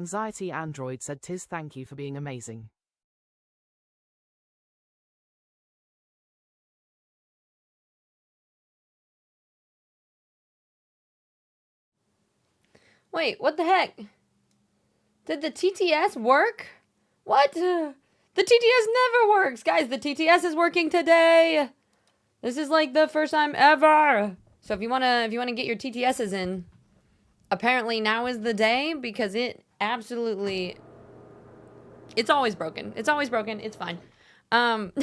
Anxiety Android said Tiz thank you for being amazing. Wait, what the heck? Did the TTS work? What? The TTS never works. Guys, the TTS is working today. This is like the first time ever. So if you wanna get your TTSs in, apparently now is the day, because it absolutely, it's always broken. It's always broken. It's fine. Welcome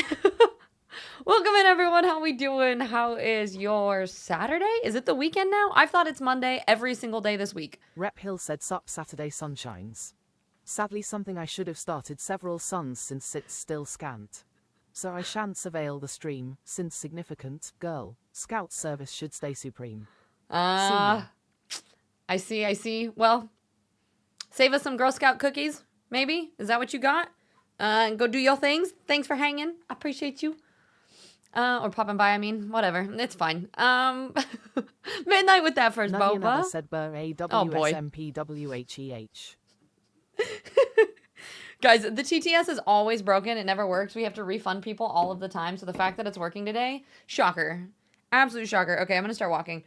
in, everyone. How we doing? How is your Saturday? Is it the weekend now? I've thought it's Monday every single day this week. Rep Hill said sup Saturday sunshines. Sadly something I should have started several suns since it's still scant. So I shan't surveil the stream, since significant, girl, scout service should stay supreme. I see. Well, save us some Girl Scout cookies, maybe? Is that what you got? Go do your things. Thanks for hanging. I appreciate you. Or popping by, I mean, whatever. It's fine. Midnight with that first boba. Said burr AWSMPWHEH. Guys, the TTS is always broken. It never works. We have to refund people all of the time. So the fact that it's working today, shocker. Absolute shocker. Okay, I'm going to start walking.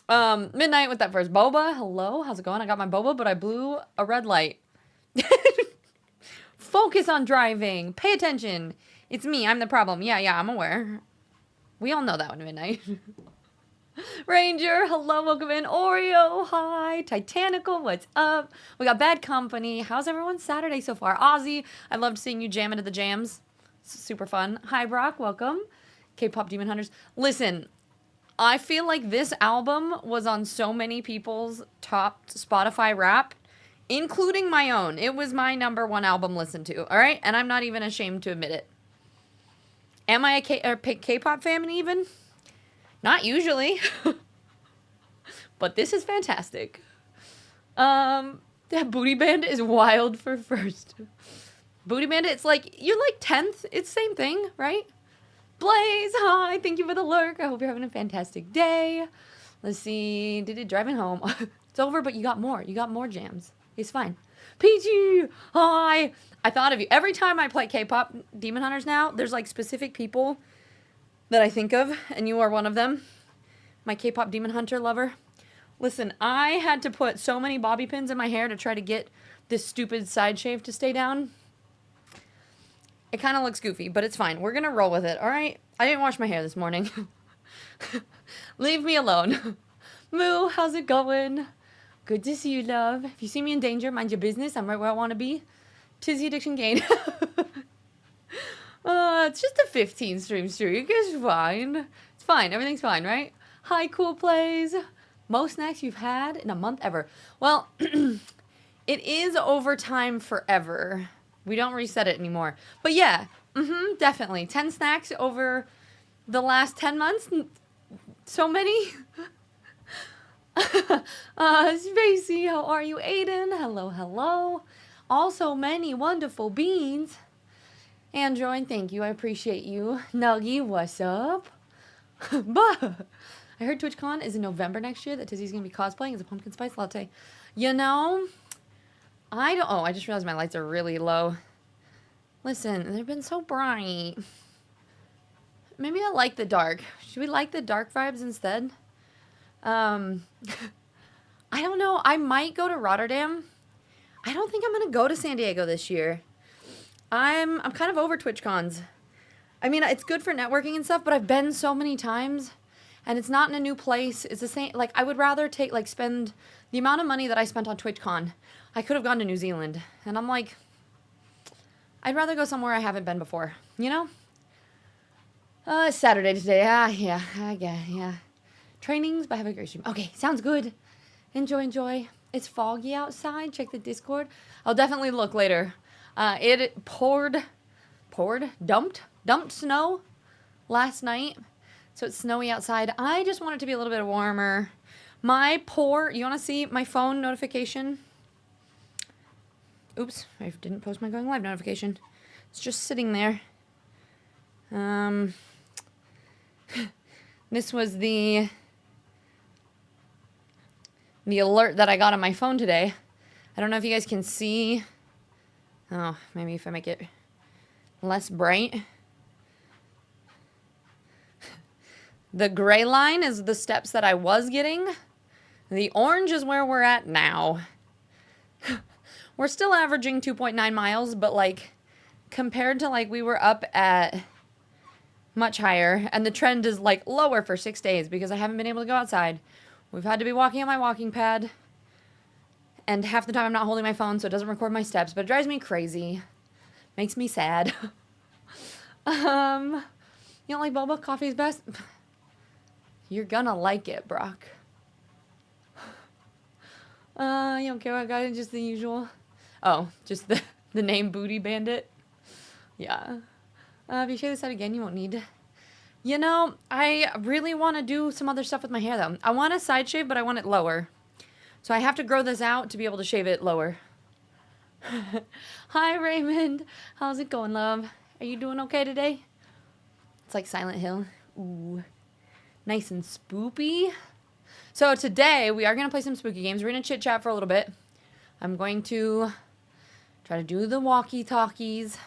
Midnight with that first boba. Hello, how's it going? I got my boba, but I blew a red light. Focus on driving. Pay attention. It's me. I'm the problem. Yeah, I'm aware. We all know that one, Midnight. Ranger, hello, welcome in. Oreo, hi. Titanical, what's up? We got Bad Company. How's everyone's Saturday so far? Ozzy, I loved seeing you jam into the jams. Super fun. Hi, Brock, welcome. K-pop Demon Hunters. Listen, I feel like this album was on so many people's top Spotify rap, including my own. It was my #1 album listened to, all right? And I'm not even ashamed to admit it. Am I a K-pop fan even? Not usually. But this is fantastic. That Booty Bandit is wild for first. Booty Bandit, it's like, you're like 10th. It's same thing, right? Blaze, hi. Thank you for the lurk. I hope you're having a fantastic day. Let's see. Did it driving home? It's over, but you got more. You got more jams. It's fine. PG, hi. I thought of you. Every time I play K-pop Demon Hunters now, there's like specific people that I think of, and you are one of them. My K-pop Demon Hunter lover. Listen, I had to put so many bobby pins in my hair to try to get this stupid side shave to stay down. It kind of looks goofy, but it's fine. We're going to roll with it, all right? I didn't wash my hair this morning. Leave me alone. Moo, how's it going? Good to see you, love. If you see me in danger, mind your business. I'm right where I want to be. Tizzy Addiction Gain. It's just a 15 stream streak. It's fine. It's fine. Everything's fine, right? Hi, Cool Plays. Most snacks you've had in a month ever. Well, it is overtime forever. We don't reset it anymore. But yeah, definitely. 10 snacks over the last 10 months. So many. Spacey, how are you? Aiden, hello. Also many wonderful beans. Android, thank you. I appreciate you. Nuggy, what's up? But I heard TwitchCon is in November next year that Tizzy's going to be cosplaying as a pumpkin spice latte. You know, I just realized my lights are really low. Listen, they've been so bright. Maybe I like the dark. Should we like the dark vibes instead? I don't know. I might go to Rotterdam. I don't think I'm going to go to San Diego this year. I'm kind of over TwitchCons. I mean, it's good for networking and stuff, but I've been so many times, and it's not in a new place. It's the same. Like, I would rather spend the amount of money that I spent on TwitchCon. I could have gone to New Zealand, and I'm like, I'd rather go somewhere I haven't been before, you know? It's Saturday today. Yeah. Trainings, but have a great stream. Okay, sounds good. Enjoy. It's foggy outside. Check the Discord. I'll definitely look later. It dumped snow last night. So it's snowy outside. I just want it to be a little bit warmer. You want to see my phone notification? Oops, I didn't post my going live notification. It's just sitting there. This was the alert that I got on my phone today I don't know if you guys can see. Oh, maybe if I make it less bright. The gray line is the steps that I was getting. The orange is where we're at now. We're still averaging 2.9 miles, but like compared to like we were up at much higher, and the trend is like lower for 6 days because I haven't been able to go outside. We've had to be walking on my walking pad, and half the time I'm not holding my phone, so it doesn't record my steps, but it drives me crazy. Makes me sad. You don't like boba? Coffee's best? You're gonna like it, Brock. You don't care what I got it, just the usual. Oh, just the name Booty Bandit. Yeah. If you shave this out again, you won't need. You know, I really want to do some other stuff with my hair, though. I want a side shave, but I want it lower. So I have to grow this out to be able to shave it lower. Hi, Raymond. How's it going, love? Are you doing okay today? It's like Silent Hill. Ooh. Nice and spoopy. So today, we are going to play some spooky games. We're going to chit-chat for a little bit. I'm going to try to do the walkie-talkies.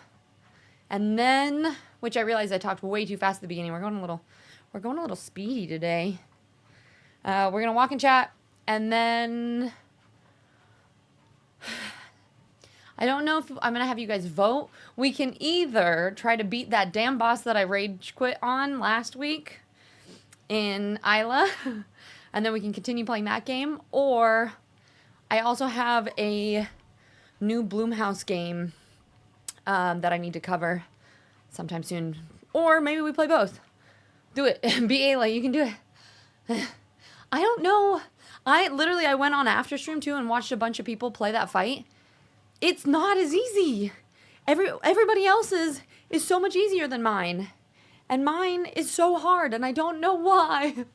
And then, which I realized I talked way too fast at the beginning. We're going a little speedy today. We're going to walk and chat. And then I don't know if I'm going to have you guys vote. We can either try to beat that damn boss that I rage quit on last week in Isla, and then we can continue playing that game. Or I also have a new Bloomhouse game that I need to cover sometime soon. Or maybe we play both. Do it. Be Ayla. You can do it. I don't know. I went on after stream too and watched a bunch of people play that fight. It's not as easy. Everybody else's is so much easier than mine. And mine is so hard, and I don't know why.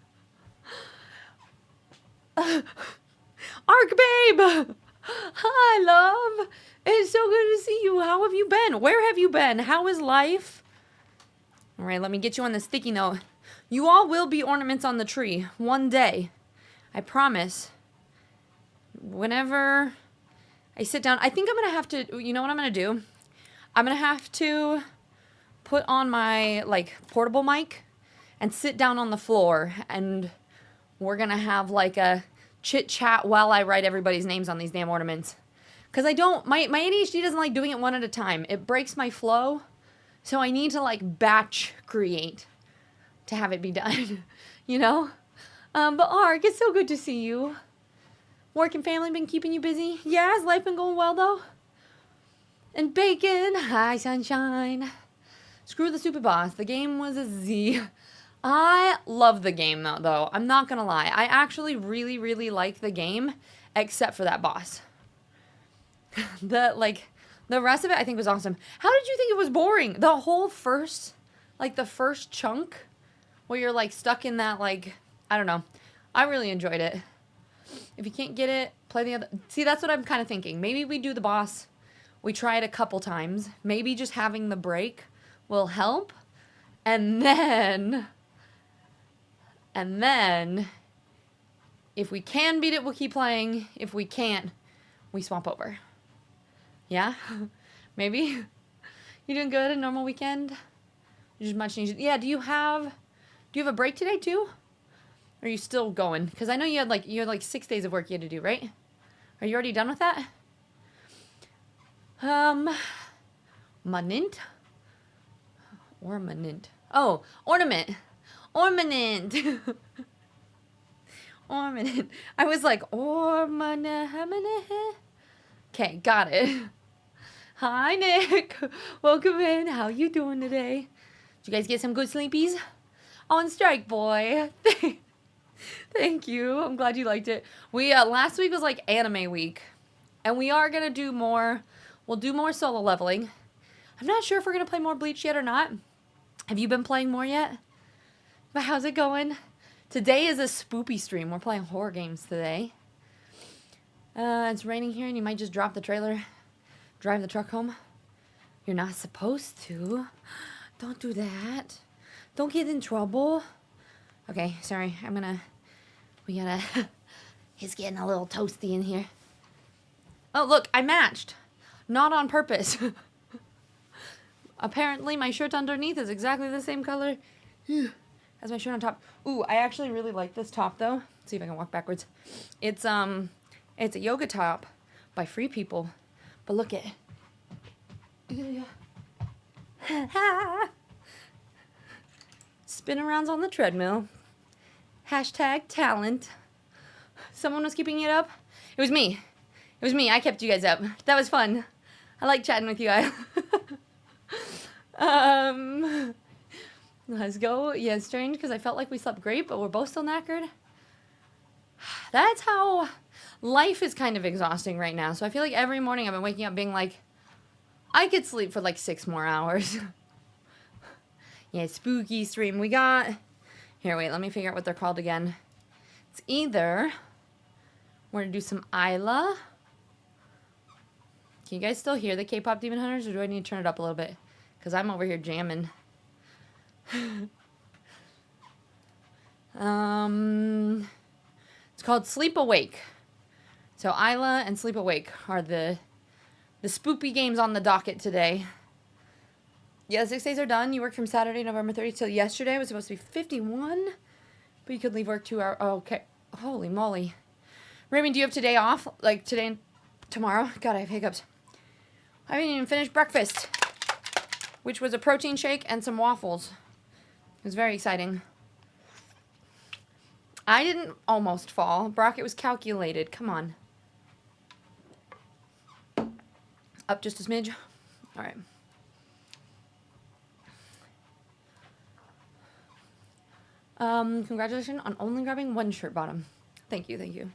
Arc Babe! Hi, love. It's so good to see you. How have you been? Where have you been? How is life? All right, let me get you on this sticky note. You all will be ornaments on the tree one day. I promise. Whenever I sit down, I think I'm going to have to, you know what I'm going to do? I'm going to have to put on my, like, portable mic and sit down on the floor, and we're going to have, like, a chit-chat while I write everybody's names on these damn ornaments. Because my ADHD doesn't like doing it one at a time. It breaks my flow, so I need to, like, batch create to have it be done, you know? But Ark, it's so good to see you. Work and family been keeping you busy? Yeah, has life been going well, though? And Bacon, hi, sunshine. Screw the super boss. The game was a Z. I love the game, though. I'm not going to lie. I actually really, really like the game, except for that boss. The rest of it, I think, was awesome. How did you think it was boring? The whole first chunk where you're, like, stuck in that, like, I don't know. I really enjoyed it. If you can't get it, play the other. See, that's what I'm kind of thinking. Maybe we do the boss. We try it a couple times. Maybe just having the break will help. And then, if we can beat it, we'll keep playing. If we can't, we swap over. Yeah? Maybe? You doing good? A normal weekend? You just much needed. Yeah, do you have a break today too? Or are you still going? Because I know you had like 6 days of work you had to do, right? Are you already done with that? Manint? Ornament. Oh, ornament. Ornament. Ornament. I was like, ornament. Okay, got it. Hi, Nick. Welcome in. How you doing today? Did you guys get some good sleepies? On strike, boy. Thank you. I'm glad you liked it. We last week was like anime week, and we are gonna do more. We'll do more solo leveling. I'm not sure if we're gonna play more Bleach yet or not. Have you been playing more yet? But how's it going? Today is a spoopy stream. We're playing horror games today. It's raining here, and you might just drop the trailer, drive the truck home. You're not supposed to. Don't do that. Don't get in trouble. Okay, sorry. It's getting a little toasty in here. Oh, look, I matched. Not on purpose. Apparently, my shirt underneath is exactly the same color as my shirt on top. Ooh, I actually really like this top, though. Let's see if I can walk backwards. It's a yoga top by Free People. But look at it. Spin arounds on the treadmill. Hashtag talent. Someone was keeping it up. It was me. It was me. I kept you guys up. That was fun. I like chatting with you guys. Let's go. Yeah, it's strange because I felt like we slept great, but we're both still knackered. That's how life is kind of exhausting right now. So I feel like every morning I've been waking up being like, I could sleep for like 6 more hours. Yeah, spooky stream we got. Here, wait, let me figure out what they're called again. It's either we're gonna do some Isla. Can you guys still hear the K-pop Demon Hunters, or do I need to turn it up a little bit? Because I'm over here jamming. It's called Sleep Awake. So Isla and Sleep Awake are the spoopy games on the docket today. Yeah, 6 days are done. You worked from Saturday, November 30th till yesterday. It was supposed to be 51, but you could leave work 2 hours. Oh, okay. Holy moly. Raymond, do you have today off? Like today and tomorrow? God, I have hiccups. I haven't even finished breakfast, which was a protein shake and some waffles. It was very exciting. I didn't almost fall. Brock, it was calculated. Come on. Up just a smidge. All right. Congratulations on only grabbing one shirt bottom. Thank you, thank you.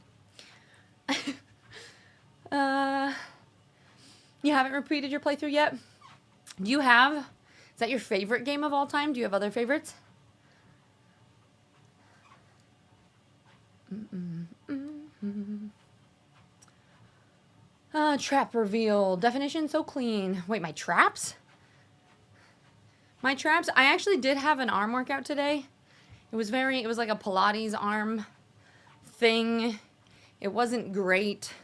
You haven't repeated your playthrough yet? Do you have? Is that your favorite game of all time? Do you have other favorites? Trap reveal. Definition so clean. Wait, my traps? My traps? I actually did have an arm workout today. It was like a Pilates arm thing. It wasn't great.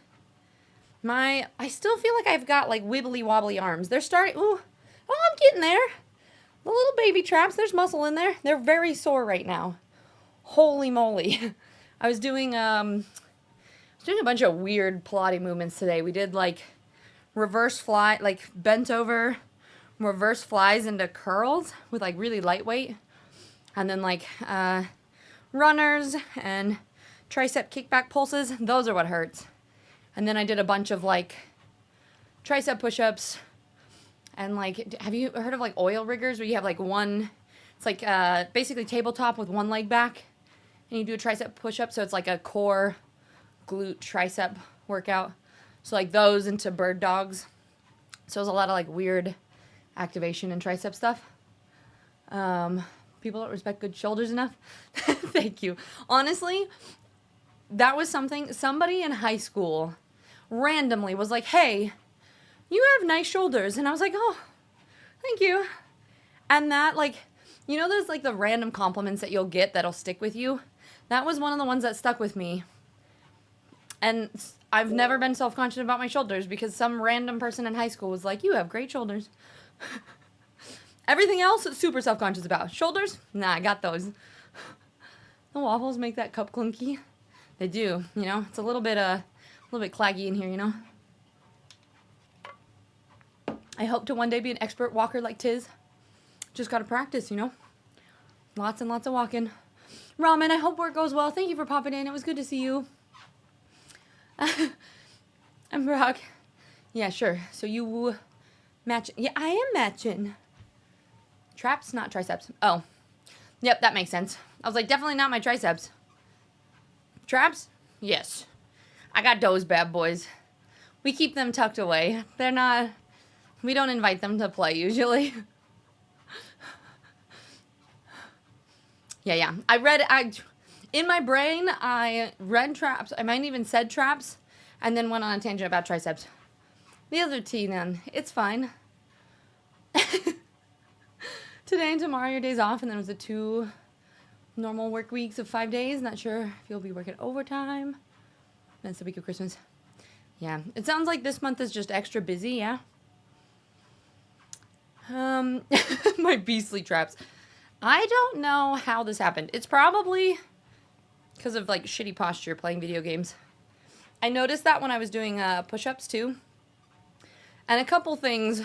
I still feel like I've got like wibbly wobbly arms. They're starting, oh, I'm getting there. The little baby traps, there's muscle in there. They're very sore right now. Holy moly. I was doing a bunch of weird Pilates movements today. We did like reverse fly, like bent over reverse flies into curls with like really lightweight. And then like runners and tricep kickback pulses. Those are what hurts. And then I did a bunch of like tricep push-ups and like, have you heard of like oil riggers where you have like one, it's like basically tabletop with one leg back and you do a tricep push-up. So it's like a core glute tricep workout. So like those into bird dogs. So it was a lot of like weird activation and tricep stuff. People don't respect good shoulders enough. Thank you. Honestly, that was somebody in high school randomly was like, hey, you have nice shoulders. And I was like, oh, thank you. And that, like, you know, there's like the random compliments that you'll get that'll stick with you. That was one of the ones that stuck with me. And I've never been self-conscious about my shoulders because some random person in high school was like, you have great shoulders. Everything else, super self-conscious about. Shoulders? Nah, I got those. The waffles make that cup clinky. They do, you know. It's a little bit claggy in here, you know. I hope to one day be an expert walker like Tiz. Just gotta practice, you know. Lots and lots of walking. Ramen, I hope work goes well. Thank you for popping in. It was good to see you. I'm Brock. Yeah, sure. So you match. Yeah, I am matching. Traps, not triceps. Oh. Yep, that makes sense. I was like, definitely not my triceps. Traps? Yes. I got those bad boys. We keep them tucked away. They're not... We don't invite them to play, usually. Yeah. In my brain, I read traps. I might even said traps. And then went on a tangent about triceps. The other T, then. It's fine. Today and tomorrow, your days off. And then it was the 2 normal work weeks of 5 days. Not sure if you'll be working overtime. That's the week of Christmas. Yeah, it sounds like this month is just extra busy, yeah? My beastly traps. I don't know how this happened. It's probably because of, like, shitty posture playing video games. I noticed that when I was doing push-ups, too. And a couple things.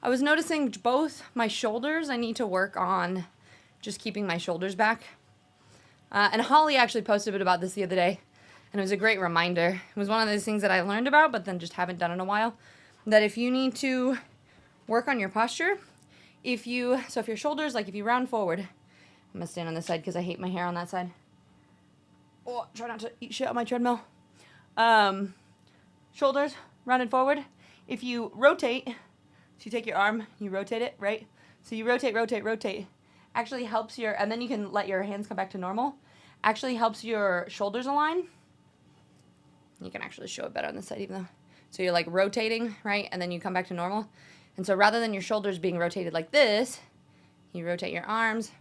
I was noticing both my shoulders. I need to work on just keeping my shoulders back. And Holly actually posted a bit about this the other day. And it was a great reminder. It was one of those things that I learned about, but then just haven't done in a while. That if you need to work on your posture, if your shoulders, like if you round forward, I'm going to stand on this side because I hate my hair on that side. Oh, try not to eat shit on my treadmill. Shoulders rounded forward. If you rotate, so you take your arm, you rotate it, right? So you rotate. Actually helps and then you can let your hands come back to normal. Actually helps your shoulders align. You can actually show it better on this side even though. So you're like rotating, right? And then you come back to normal. And so rather than your shoulders being rotated like this, you rotate your arms,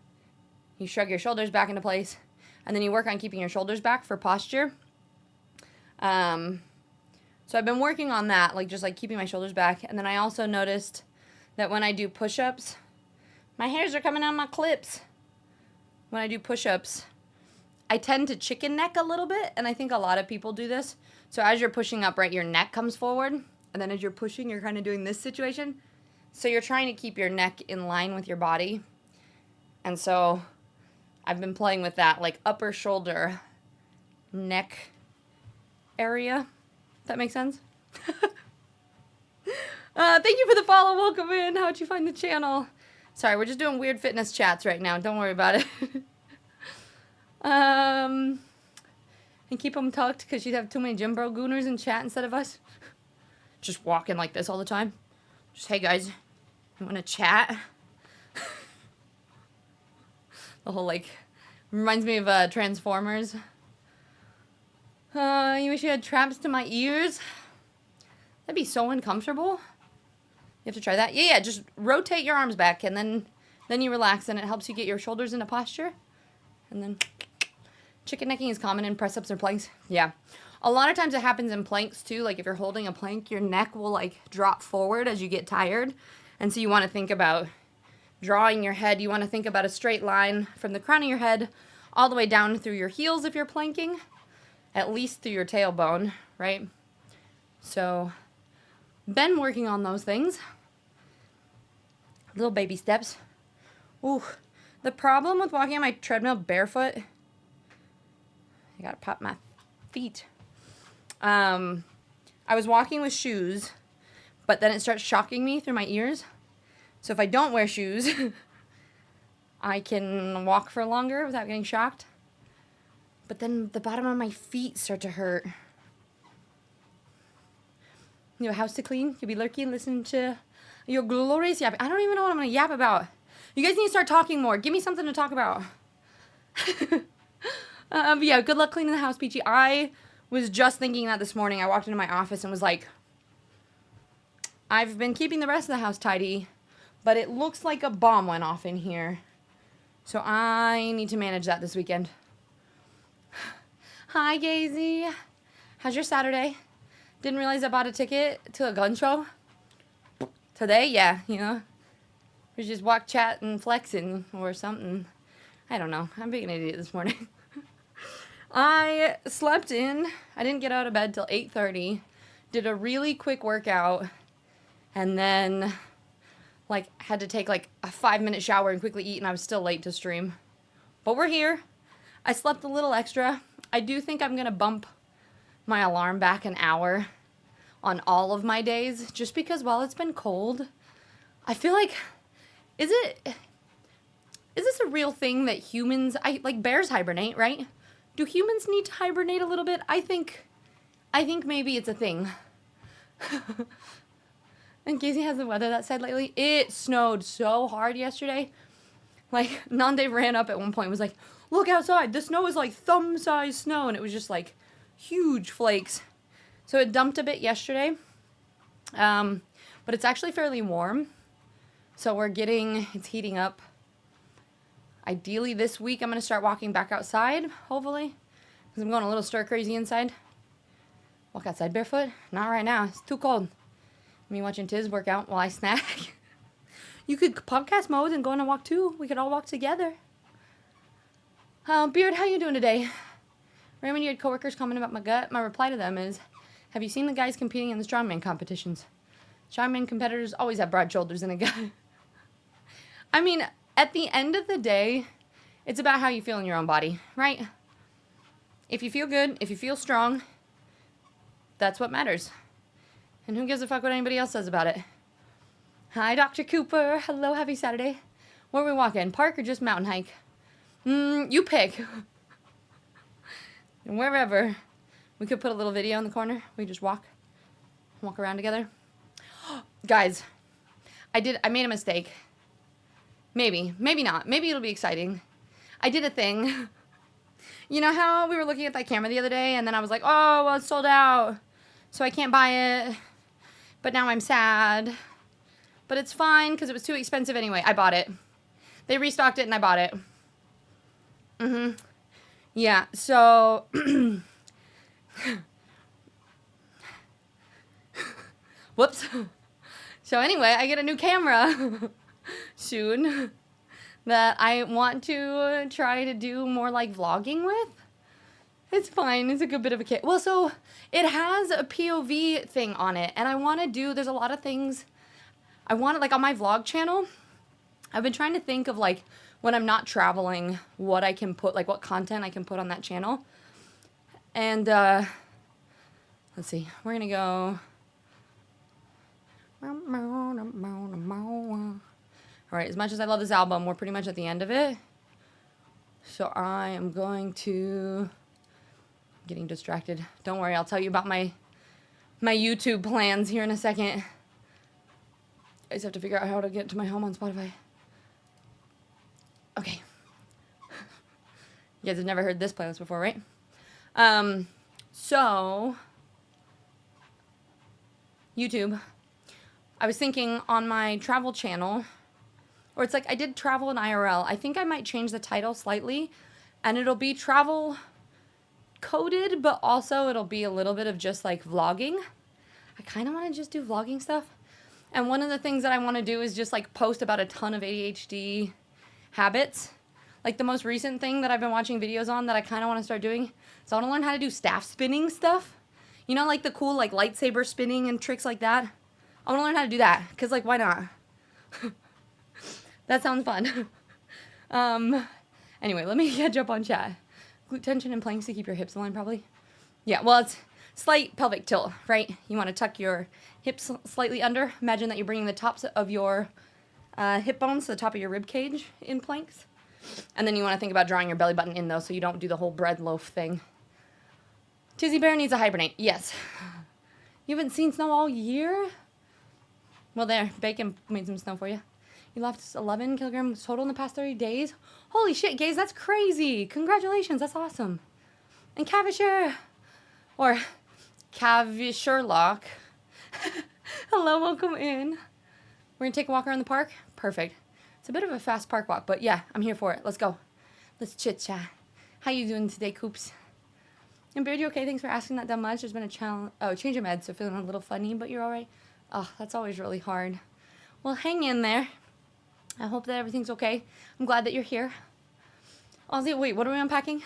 you shrug your shoulders back into place, and then you work on keeping your shoulders back for posture. So I've been working on that, like just like keeping my shoulders back. And then I also noticed that when I do push-ups, my hairs are coming out my clips. When I do push-ups, I tend to chicken neck a little bit, and I think a lot of people do this. So as you're pushing up, right, your neck comes forward, and then as you're pushing, you're kind of doing this situation. So you're trying to keep your neck in line with your body. And so I've been playing with that, like upper shoulder, neck area. If that makes sense? Thank you for the follow. Welcome in. How'd you find the channel? Sorry, we're just doing weird fitness chats right now. Don't worry about it. And keep them tucked because you'd have too many gym bro gooners in chat instead of us. Just walking like this all the time. Just, hey guys, you want to chat? The whole, like, reminds me of Transformers. You wish you had traps to my ears? That'd be so uncomfortable. You have to try that. Yeah, just rotate your arms back and then you relax and it helps you get your shoulders into posture. And then chicken necking is common in press-ups or planks. Yeah. A lot of times it happens in planks too. Like if you're holding a plank, your neck will like drop forward as you get tired. And so you want to think about drawing your head. You want to think about a straight line from the crown of your head all the way down through your heels if you're planking. At least through your tailbone, right? So, been working on those things. Little baby steps. Ooh, the problem with walking on my treadmill barefoot, I gotta pop my feet. I was walking with shoes, but then it starts shocking me through my ears. So if I don't wear shoes, I can walk for longer without getting shocked. But then the bottom of my feet start to hurt. You have a house to clean? You'll be lurking, listen to your glorious yapping. I don't even know what I'm going to yap about. You guys need to start talking more. Give me something to talk about. But yeah, good luck cleaning the house, Peachy. I was just thinking that this morning. I walked into my office and was like, I've been keeping the rest of the house tidy, but it looks like a bomb went off in here. So I need to manage that this weekend. Hi, Gazy. How's your Saturday? Didn't realize I bought a ticket to a gun show. Today, yeah, you know. We just walk, chat, and flexing or something. I don't know. I'm being an idiot this morning. I slept in. I didn't get out of bed till 8:30. Did a really quick workout. And then, like, had to take, like, a 5-minute shower and quickly eat, and I was still late to stream. But we're here. I slept a little extra. I do think I'm going to bump my alarm back an hour on all of my days, just because while it's been cold, I feel like, is this a real thing that humans, like bears hibernate, right? Do humans need to hibernate a little bit? I think maybe it's a thing. And Casey has the weather that said lately. It snowed so hard yesterday. Like, Nande ran up at one point and was like, look outside, the snow is like thumb-sized snow, and it was just like huge flakes. So it dumped a bit yesterday, but it's actually fairly warm. So it's heating up. Ideally this week I'm going to start walking back outside, hopefully, because I'm going a little stir crazy inside. Walk outside barefoot? Not right now. It's too cold. Me watching Tiz work out while I snack. You could podcast mode and go on a walk too. We could all walk together. Beard, how you doing today? Raymond, you had coworkers comment about my gut. My reply to them is, have you seen the guys competing in the strongman competitions? Strongman competitors always have broad shoulders and a gut. I mean, at the end of the day, it's about how you feel in your own body, right? If you feel good, if you feel strong, that's what matters. And who gives a fuck what anybody else says about it? Hi, Dr. Cooper. Hello, happy Saturday. Where are we walking? Park or just mountain hike? You pick. Wherever. We could put a little video in the corner. We just walk around together. Guys, I made a mistake. Maybe not. Maybe it'll be exciting. I did a thing. You know how we were looking at that camera the other day and then I was like, oh, well, it's sold out, so I can't buy it. But now I'm sad. But it's fine because it was too expensive anyway. I bought it. They restocked it and I bought it. Yeah, so... Whoops. So anyway, I get a new camera soon that I want to try to do more like vlogging with. It's fine. It's a good bit of a kit. Well, so it has a POV thing on it, and I want to do, there's a lot of things I want to, like on my vlog channel, I've been trying to think of like when I'm not traveling, what I can put, like what content I can put on that channel. And let's see, we're going to go. All right, as much as I love this album, we're pretty much at the end of it. So I am going to... Getting distracted. Don't worry, I'll tell you about my YouTube plans here in a second. I just have to figure out how to get to my home on Spotify. Okay. You guys have never heard this playlist before, right? So... YouTube. I was thinking on my travel channel, or it's like I did travel in IRL. I think I might change the title slightly, and it'll be travel coded, but also it'll be a little bit of just like vlogging. I kind of want to just do vlogging stuff. And one of the things that I want to do is just like post about a ton of ADHD habits. Like the most recent thing that I've been watching videos on that I kind of want to start doing. So I want to learn how to do staff spinning stuff. You know, like the cool like lightsaber spinning and tricks like that. I want to learn how to do that because like why not? That sounds fun. Anyway, let me catch up on chat. Glute tension and planks to keep your hips aligned, probably. Yeah, well, it's slight pelvic tilt, right? You want to tuck your hips slightly under. Imagine that you're bringing the tops of your hip bones to the top of your rib cage in planks. And then you want to think about drawing your belly button in, though, so you don't do the whole bread loaf thing. Tizzy Bear needs a hibernate. Yes. You haven't seen snow all year? Well, there. Bacon made some snow for you. You lost 11 kilograms total in the past 30 days. Holy shit, gays, that's crazy. Congratulations, that's awesome. And Cavisher, or Cavisherlock. Hello, welcome in. We're gonna take a walk around the park? Perfect. It's a bit of a fast park walk, but yeah, I'm here for it. Let's go. Let's chit chat. How you doing today, Coops? And Beard, you okay? Thanks for asking that dumb much. There's been a challenge. Oh, change of meds, so feeling a little funny, but you're all right. Oh, that's always really hard. Well, hang in there. I hope that everything's okay. I'm glad that you're here. Ozzy, wait, what are we unpacking?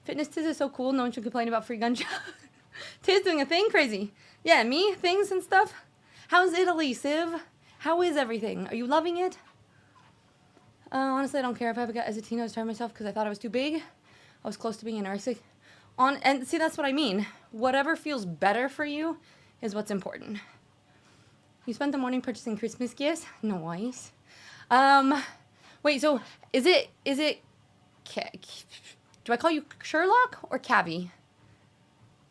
Fitness Tiz is so cool. No one should complain about free gun show. Tiz doing a thing crazy. Yeah, me, things and stuff. How's Italy, Civ? How is everything? Are you loving it? Honestly, I don't care if I have a gut. As a teen, I was trying myself because I thought I was too big. I was close to being anorexic. And see, that's what I mean. Whatever feels better for you is what's important. You spent the morning purchasing Christmas gifts? Nice. Wait, so is it, do I call you Sherlock or Cavi?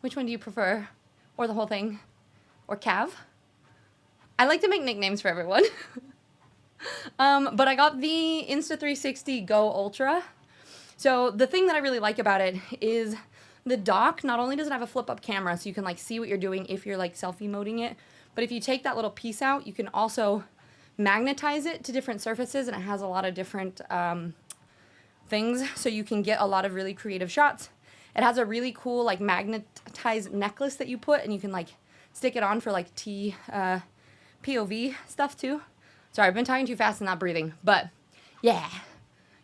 Which one do you prefer? Or the whole thing? Or Cav? I like to make nicknames for everyone. But I got the Insta360 Go Ultra. So the thing that I really like about it is the dock. Not only does it have a flip-up camera so you can like see what you're doing if you're like selfie moding it, but if you take that little piece out, you can also magnetize it to different surfaces, and it has a lot of different things, so you can get a lot of really creative shots. It has a really cool like magnetized necklace that you put, and you can like stick it on for like POV stuff too. Sorry, I've been talking too fast and not breathing, but yeah.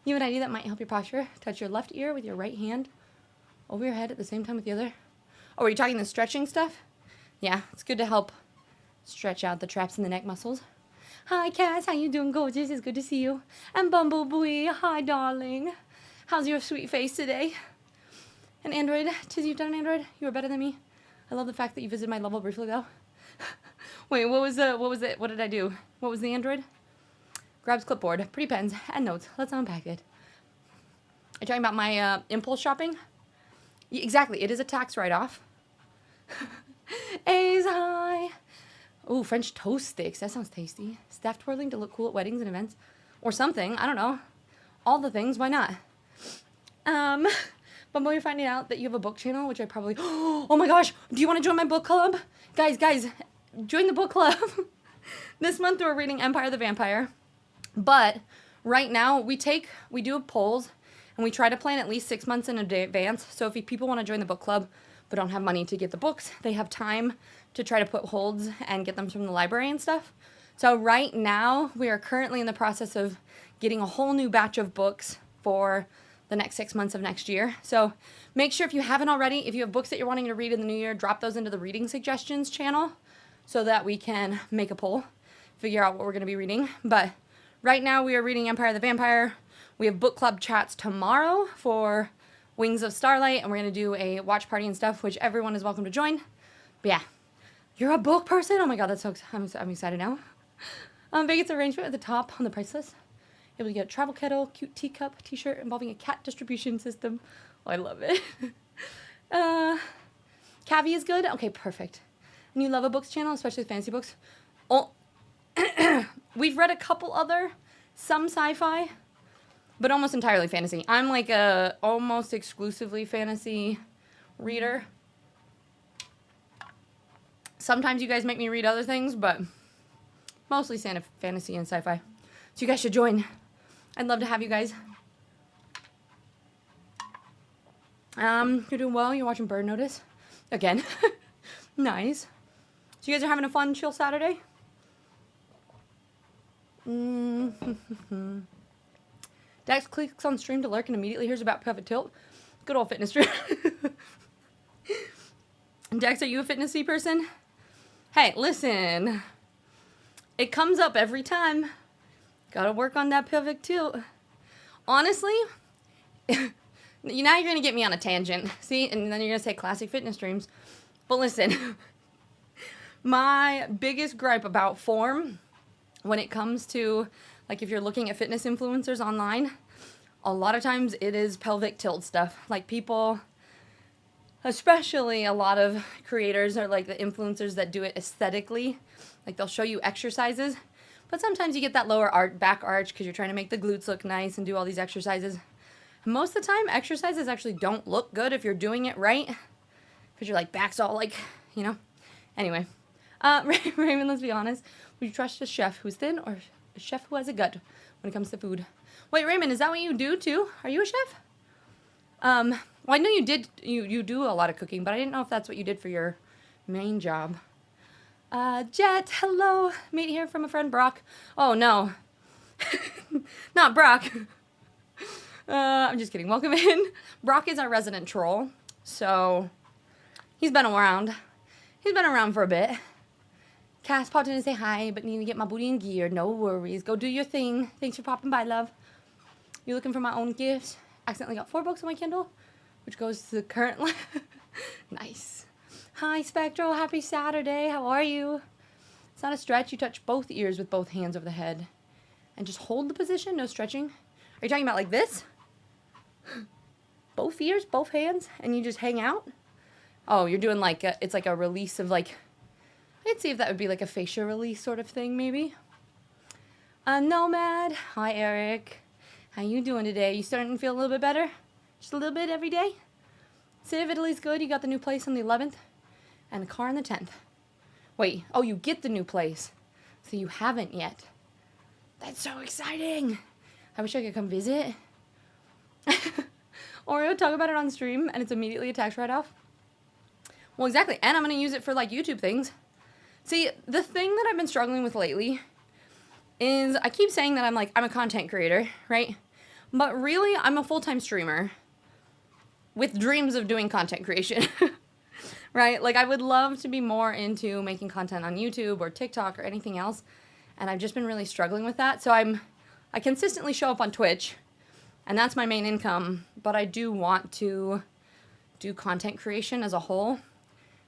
You have an idea that might help your posture? Touch your left ear with your right hand over your head at the same time with the other. Oh, are you talking the stretching stuff? Yeah, it's good to help stretch out the traps in the neck muscles. Hi, Cass. How you doing, gorgeous? It's good to see you. And Bumblebee. Hi, darling. How's your sweet face today? And Android. Tiz, you've done an Android? You were better than me. I love the fact that you visited my level briefly, though. Wait, what was it? What did I do? What was the Android? Grabs clipboard, pretty pens, and notes. Let's unpack it. Are you talking about my impulse shopping? Exactly. It is a tax write-off. A's high. Ooh, French toast sticks. That sounds tasty. Staff twirling to look cool at weddings and events. Or something. I don't know. All the things. Why not? But when you're finding out that you have a book channel, which I probably... Oh my gosh. Do you want to join my book club? Guys, join the book club. This month we're reading Empire the Vampire. But right now we do polls and we try to plan at least 6 months in advance. So if people want to join the book club but don't have money to get the books, they have time to try to put holds and get them from the library and stuff. So right now we are currently in the process of getting a whole new batch of books for the next 6 months of next year. So make sure if you haven't already, if you have books that you're wanting to read in the new year, drop those into the reading suggestions channel so that we can make a poll, figure out what we're going to be reading. But right now we are reading Empire the Vampire. We have book club chats tomorrow for Wings of Starlight, and we're going to do a watch party and stuff, which everyone is welcome to join. But yeah, you're a book person? Oh my god, that's so I'm excited now. Vegas arrangement at the top on the price list. Able to get a travel kettle, cute teacup, t-shirt involving a cat distribution system. Oh, I love it. Cavi is good? Okay, perfect. And you love a books channel, especially fantasy books? Oh, we've read a couple some sci-fi, but almost entirely fantasy. I'm like a almost exclusively fantasy reader. Sometimes you guys make me read other things, but mostly fantasy and sci-fi. So you guys should join. I'd love to have you guys. You're doing well. You're watching Bird Notice. Again. Nice. So you guys are having a fun, chill Saturday? Dex clicks on stream to lurk and immediately hears about Perfect Tilt. Good old fitness stream. Dex, are you a fitnessy person? Hey, listen. It comes up every time. Gotta work on that Perfect Tilt. Honestly, now you're gonna get me on a tangent. See, and then you're gonna say classic fitness streams. But listen, my biggest gripe about form when it comes to, like, if you're looking at fitness influencers online, a lot of times it is pelvic tilt stuff. Like, people, especially a lot of creators are like the influencers that do it aesthetically. Like, they'll show you exercises, but sometimes you get that lower back arch because you're trying to make the glutes look nice and do all these exercises. Most of the time, exercises actually don't look good if you're doing it right, because your, like, back's all, like, you know. Anyway, Raymond, let's be honest. Would you trust a chef who's thin or a chef who has a gut when it comes to food? Wait, Raymond, is that what you do too? Are you a chef? Well, I know you do a lot of cooking, but I didn't know if that's what you did for your main job. Jet, hello. Meet here from a friend, Brock. Oh, no. Not Brock. I'm just kidding. Welcome in. Brock is our resident troll, so he's been around. He's been around for a bit. Cass popped in to say hi, but need to get my booty in gear. No worries. Go do your thing. Thanks for popping by, love. You looking for my own gifts? Accidentally got 4 books on my Kindle, which goes to the current Nice. Hi, Spectral. Happy Saturday. How are you? It's not a stretch. You touch both ears with both hands over the head. And just hold the position. No stretching. Are you talking about like this? Both ears, both hands, and you just hang out? Oh, you're doing like it's like a release of like... I'd see if that would be like a facial release sort of thing, maybe. Nomad. Hi, Eric. How you doing today? You starting to feel a little bit better? Just a little bit every day? City of Italy's good. You got the new place on the 11th. And the car on the 10th. Wait. Oh, you get the new place. So you haven't yet. That's so exciting. I wish I could come visit. Oreo, talk about it on stream, and it's immediately a tax write-off. Well, exactly, and I'm going to use it for, like, YouTube things. See, the thing that I've been struggling with lately is I keep saying that I'm a content creator, right? But really, I'm a full-time streamer with dreams of doing content creation, right? Like, I would love to be more into making content on YouTube or TikTok or anything else, and I've just been really struggling with that. So I consistently show up on Twitch, and that's my main income, but I do want to do content creation as a whole,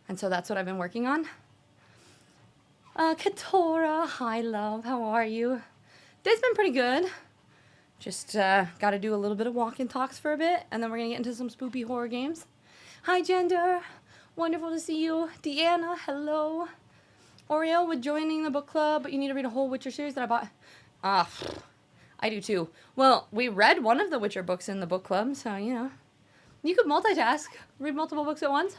and so that's what I've been working on. Katora, hi love, how are you? Day's been pretty good. Just got to do a little bit of walk and talks for a bit, and then we're going to get into some spoopy horror games. Hi, Gender. Wonderful to see you. Deanna, hello. Oreo, with joining the book club, but you need to read a whole Witcher series that I bought. I do too. Well, we read one of the Witcher books in the book club, so, you know. You could multitask. Read multiple books at once.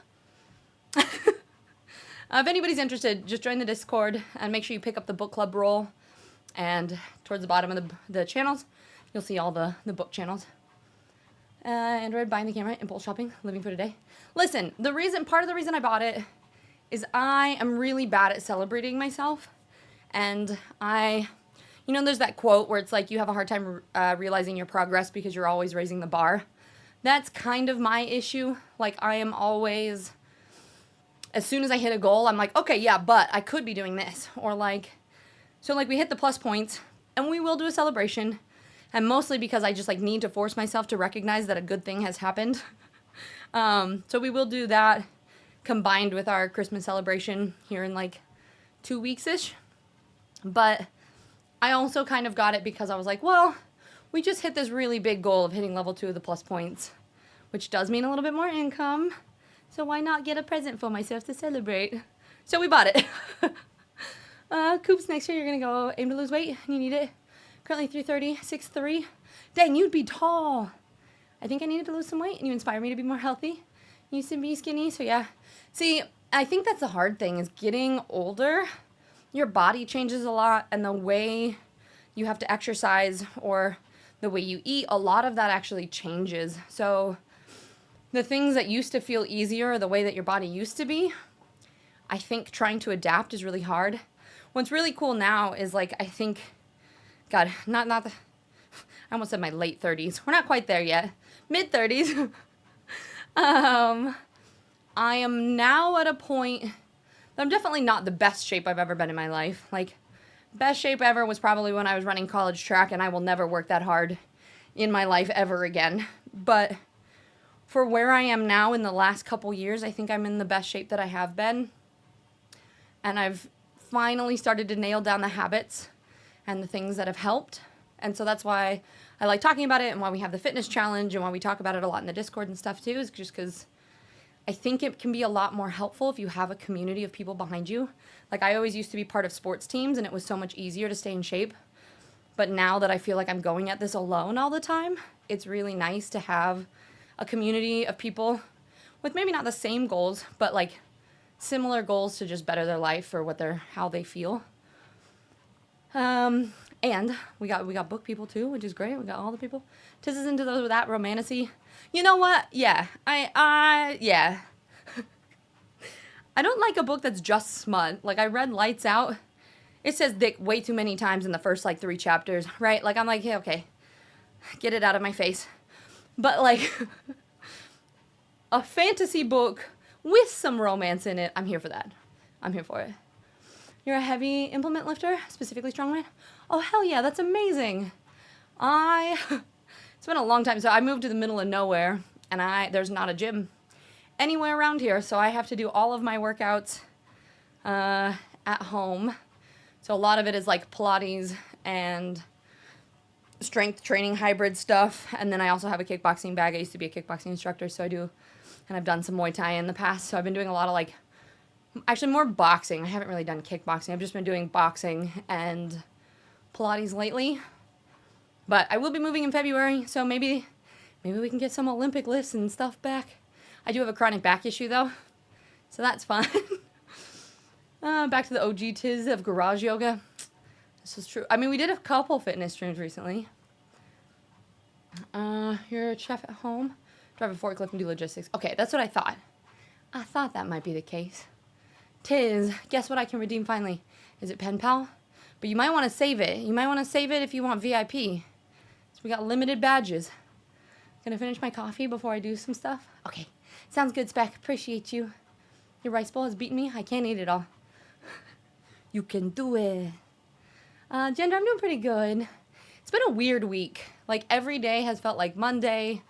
If anybody's interested, just join the Discord and make sure you pick up the book club role. And towards the bottom of the channels, you'll see all the book channels. Android, buying the camera, impulse shopping, living for today. Listen, part of the reason I bought it is I am really bad at celebrating myself. And there's that quote where it's like you have a hard time realizing your progress because you're always raising the bar. That's kind of my issue. Like, I am always, as soon as I hit a goal, I'm like, okay, yeah, but I could be doing this. Or like, so like we hit the plus points and we will do a celebration. And mostly because I just like need to force myself to recognize that a good thing has happened. So we will do that combined with our Christmas celebration here in like 2 weeks-ish. But I also kind of got it because I was like, well, we just hit this really big goal of hitting level 2 of the plus points, which does mean a little bit more income. So why not get a present for myself to celebrate? So we bought it. Coops, next year you're going to go aim to lose weight. You need it. Currently 330, 6'3". Dang, you'd be tall. I think I needed to lose some weight, and you inspire me to be more healthy. You used to be skinny, so yeah. See, I think that's the hard thing, is getting older. Your body changes a lot, and the way you have to exercise or the way you eat, a lot of that actually changes. So the things that used to feel easier, the way that your body used to be, I think trying to adapt is really hard. What's really cool now is like, I think, God, not the, I almost said my late 30s. We're not quite there yet. Mid-30s. I am now at a point that I'm definitely not the best shape I've ever been in my life. Like, best shape ever was probably when I was running college track, and I will never work that hard in my life ever again. But for where I am now in the last couple years, I think I'm in the best shape that I have been. And I've finally started to nail down the habits and the things that have helped. And so that's why I like talking about it, and why we have the fitness challenge, and why we talk about it a lot in the Discord and stuff too, is just because I think it can be a lot more helpful if you have a community of people behind you. Like, I always used to be part of sports teams, and it was so much easier to stay in shape. But now that I feel like I'm going at this alone all the time, it's really nice to have a community of people with maybe not the same goals, but like similar goals to just better their life or how they feel. And we got book people too, which is great. We got all the people. Tiz is into those with that romanticy. You know what? Yeah. Yeah. I don't like a book that's just smut. Like, I read Lights Out. It says dick way too many times in the first, like, 3 chapters, right? Like, I'm like, yeah, okay. Get it out of my face. But, like, a fantasy book with some romance in it, I'm here for that. I'm here for it. You're a heavy implement lifter, specifically strongman? Oh, hell yeah, that's amazing. It's been a long time. So I moved to the middle of nowhere, and there's not a gym anywhere around here, so I have to do all of my workouts at home. So a lot of it is like Pilates and strength training hybrid stuff, and then I also have a kickboxing bag. I used to be a kickboxing instructor, so I do, and I've done some Muay Thai in the past, so I've been doing a lot of like, actually more boxing. I haven't really done kickboxing. I've just been doing boxing and Pilates lately. But I will be moving in February, so maybe we can get some Olympic lifts and stuff back. I do have a chronic back issue though, so that's fun. Back to the OG tiz of garage yoga. This is true. I mean, we did a couple fitness streams recently. You're a chef at home. drive a forklift and do logistics. Okay, that's what I thought. I thought that might be the case. Tis. Guess what I can redeem finally? Is it Pen Pal? But you might want to save it. You might want to save it if you want VIP. So we got limited badges. Gonna finish my coffee before I do some stuff? Okay. Sounds good, Spec. Appreciate you. Your rice bowl has beaten me. I can't eat it all. You can do it. Gender, I'm doing pretty good. It's been a weird week. Like, every day has felt like Monday.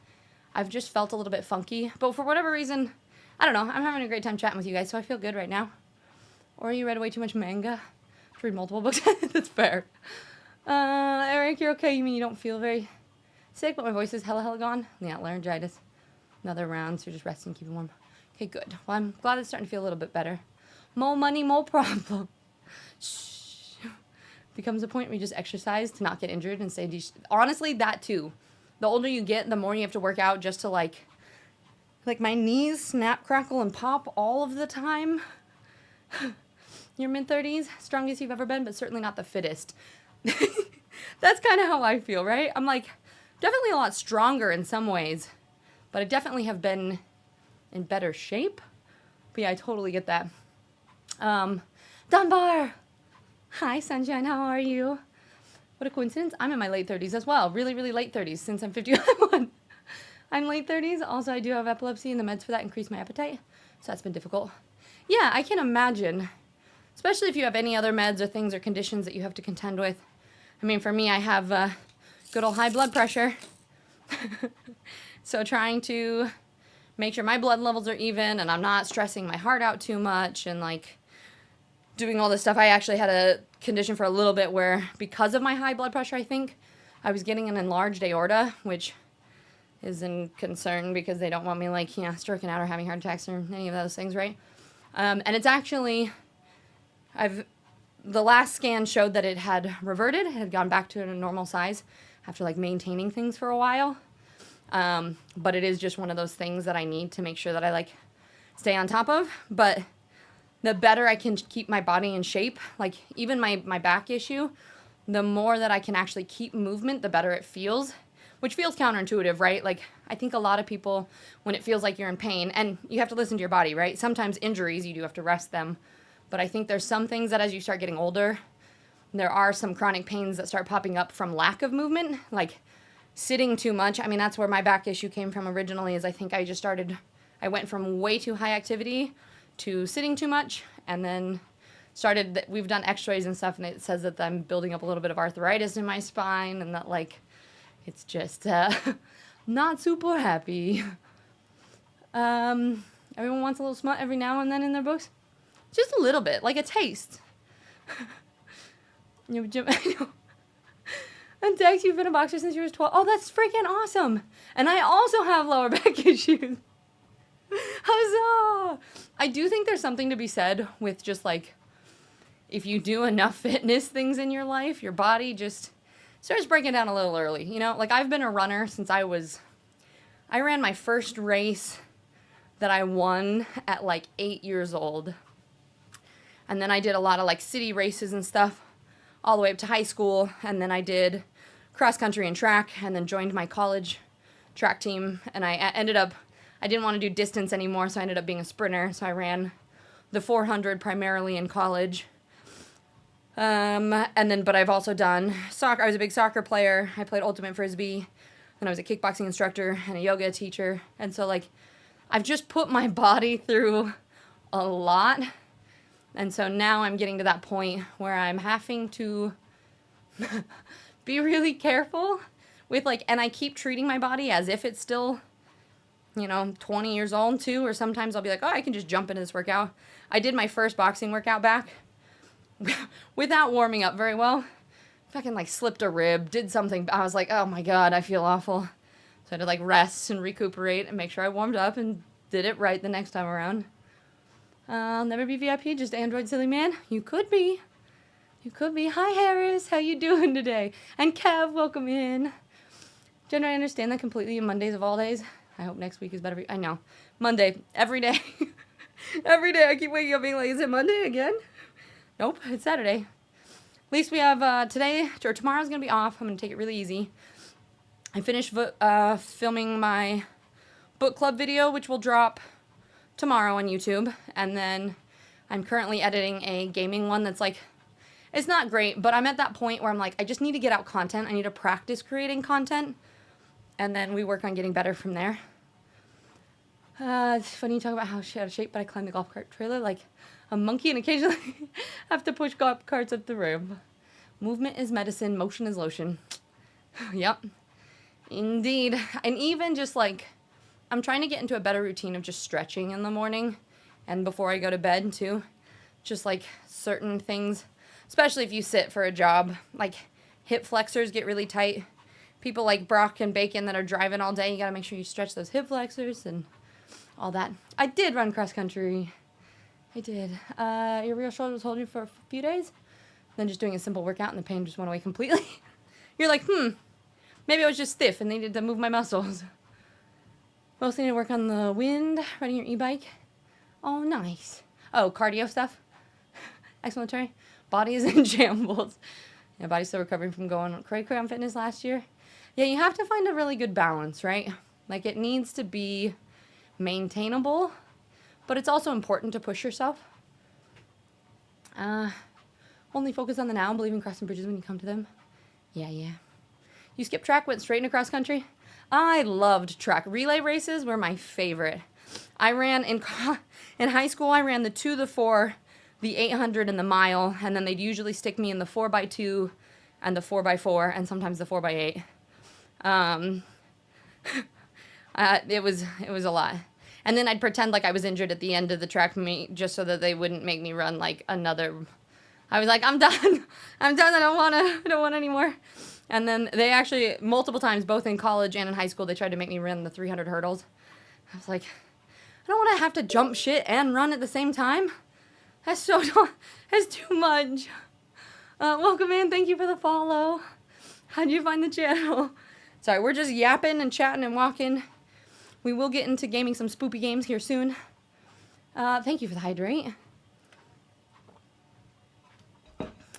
I've just felt a little bit funky. But for whatever reason, I don't know. I'm having a great time chatting with you guys, so I feel good right now. Or you read way too much manga to read multiple books? That's fair. Eric, you're okay? You mean you don't feel very sick, but my voice is hella gone? Yeah, laryngitis. Another round, so just resting, keeping warm. Okay, good. Well, I'm glad it's starting to feel a little bit better. More money, more problem. Shh. Becomes a point where you just exercise to not get injured and stay honestly, that too. The older you get, the more you have to work out just to like my knees snap, crackle, and pop all of the time. Your mid-30s, strongest you've ever been, but certainly not the fittest. That's kind of how I feel, right? I'm like, definitely a lot stronger in some ways, but I definitely have been in better shape. But yeah, I totally get that. Dunbar! Hi, Sunshine, how are you? What a coincidence. I'm in my late 30s as well. Really, really late 30s since I'm 51. I'm late 30s. Also, I do have epilepsy, and the meds for that increase my appetite. So that's been difficult. Yeah, I can imagine. Especially if you have any other meds or things or conditions that you have to contend with. I mean, for me, I have good old high blood pressure. So trying to make sure my blood levels are even and I'm not stressing my heart out too much and like doing all this stuff. I actually had a condition for a little bit where because of my high blood pressure, I think, I was getting an enlarged aorta, which is in concern because they don't want me like, stroking out or having heart attacks or any of those things, right? And it's actually, the last scan showed that it had reverted. It had gone back to a normal size after like maintaining things for a while. But it is just one of those things that I need to make sure that I like stay on top of. But the better I can keep my body in shape, like even my back issue, the more that I can actually keep movement, the better it feels, which feels counterintuitive, right? Like I think a lot of people, when it feels like you're in pain, and you have to listen to your body, right? Sometimes injuries, you do have to rest them. But I think there's some things that as you start getting older, there are some chronic pains that start popping up from lack of movement, like sitting too much. I mean, that's where my back issue came from originally, is I think I went from way too high activity to sitting too much, and then we've done x-rays and stuff, and it says that I'm building up a little bit of arthritis in my spine, and that like, it's just not super happy. Everyone wants a little smut every now and then in their books. Just a little bit, like a taste. And Dex, you've been a boxer since you were 12. Oh, that's freaking awesome. And I also have lower back issues. Huzzah! I do think there's something to be said with just like, if you do enough fitness things in your life, your body just starts breaking down a little early. You know, like I've been a runner since I ran my first race that I won at like 8 years old. And then I did a lot of like city races and stuff all the way up to high school. And then I did cross country and track, and then joined my college track team. And I didn't want to do distance anymore, so I ended up being a sprinter. So I ran the 400 primarily in college. But I've also done soccer. I was a big soccer player. I played ultimate frisbee. Then I was a kickboxing instructor and a yoga teacher. And so like, I've just put my body through a lot. And so now I'm getting to that point where I'm having to be really careful with like, and I keep treating my body as if it's still, 20 years old too. Or sometimes I'll be like, oh, I can just jump into this workout. I did my first boxing workout back without warming up very well. Fucking like slipped a rib, did something. I was like, oh my God, I feel awful. So I had to like rest and recuperate and make sure I warmed up and did it right the next time around. I'll never be VIP, just Android silly man. You could be. You could be. Hi, Harris. How you doing today? And Kev, welcome in. Jen, I understand that completely. Mondays of all days. I hope next week is better. I know. Monday. Every day. Every day I keep waking up being like, is it Monday again? Nope. It's Saturday. At least we have today, or tomorrow's going to be off. I'm going to take it really easy. I finished filming my book club video, which will drop tomorrow on YouTube. And then I'm currently editing a gaming one that's like, it's not great, but I'm at that point where I'm like, I just need to get out content. I need to practice creating content. And then we work on getting better from there. It's funny you talk about how shit out of shape, but I climb the golf cart trailer like a monkey and occasionally have to push golf carts up the ramp. Movement is medicine, motion is lotion. Yep. Indeed. And even just like, I'm trying to get into a better routine of just stretching in the morning and before I go to bed too. Just like certain things, especially if you sit for a job, like hip flexors get really tight. People like Brock and Bacon that are driving all day, you gotta make sure you stretch those hip flexors and all that. I did run cross country. I did. Your real shoulder was holding you for a few days? Then just doing a simple workout and the pain just went away completely. You're like, maybe I was just stiff and needed to move my muscles. Mostly need to work on the wind, riding your e-bike. Oh, nice. Oh, cardio stuff. Explanatory. Body is in shambles. Yeah, body's still recovering from going cray-cray on fitness last year. Yeah, you have to find a really good balance, right? Like, it needs to be maintainable, but it's also important to push yourself. Only focus on the now, believe in crossing bridges when you come to them. Yeah. You skipped track, went straight into cross country? I loved track. Relay races were my favorite. I ran in high school, I ran the 2, the 4, the 800, and the mile, and then they'd usually stick me in the 4x2 and the 4x4, and sometimes the 4x8. It was a lot. And then I'd pretend like I was injured at the end of the track meet just so that they wouldn't make me run like another. I was like, I'm done. I don't want anymore. And then they actually, multiple times, both in college and in high school, they tried to make me run the 300 hurdles. I was like, I don't want to have to jump shit and run at the same time. That's too much. Welcome in. Thank you for the follow. How'd you find the channel? Sorry, we're just yapping and chatting and walking. We will get into gaming some spoopy games here soon. Thank you for the hydrate.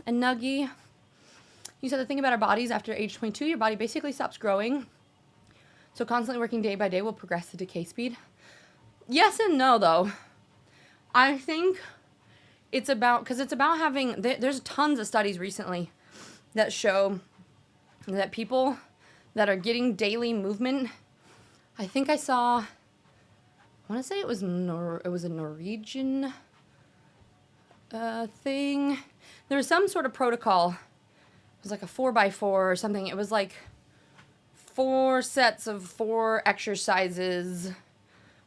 And Nuggy, you said the thing about our bodies after age 22, your body basically stops growing. So constantly working day by day will progress the decay speed. Yes and no, though. I think it's about having, there's tons of studies recently that show that people that are getting daily movement, I think I want to say it was a Norwegian thing. There was some sort of protocol. It was like a 4x4 or something. It was like 4 sets of 4 exercises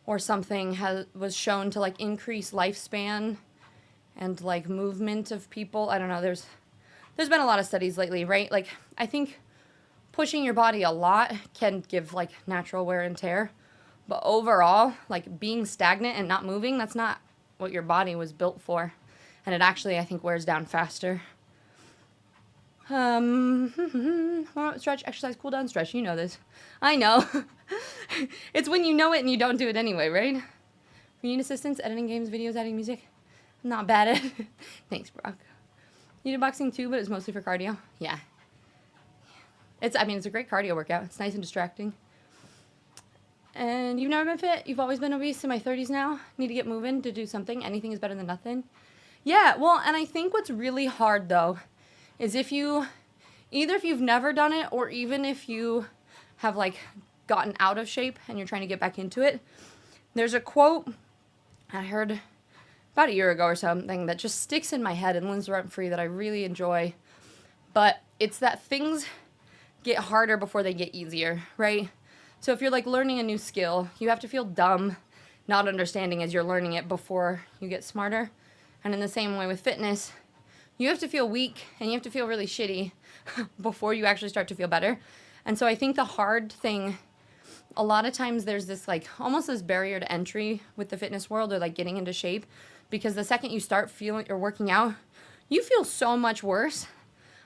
or something was shown to like increase lifespan and like movement of people. I don't know. There's been a lot of studies lately, right? Like I think pushing your body a lot can give like natural wear and tear. But overall, like being stagnant and not moving, that's not what your body was built for. And it actually, I think, wears down faster. Stretch, exercise, cool down, stretch. You know this. I know. It's when you know it and you don't do it anyway, right? If you need assistance, editing games, videos, adding music. I'm not bad at it. Thanks, Brock. You do boxing too, but it's mostly for cardio. Yeah. It's a great cardio workout. It's nice and distracting. And you've never been fit? You've always been obese in my 30s now? Need to get moving to do something? Anything is better than nothing? Yeah, well, and I think what's really hard, though, is if you've never done it or even if you have, like, gotten out of shape and you're trying to get back into it, there's a quote I heard about a year ago or something that just sticks in my head and lives rent free that I really enjoy. But it's that things get harder before they get easier, right? So if you're, like, learning a new skill, you have to feel dumb not understanding as you're learning it before you get smarter. And in the same way with fitness, you have to feel weak and you have to feel really shitty before you actually start to feel better. And so I think the hard thing, a lot of times there's this like almost this barrier to entry with the fitness world or like getting into shape, because the second you start feeling or working out, you feel so much worse,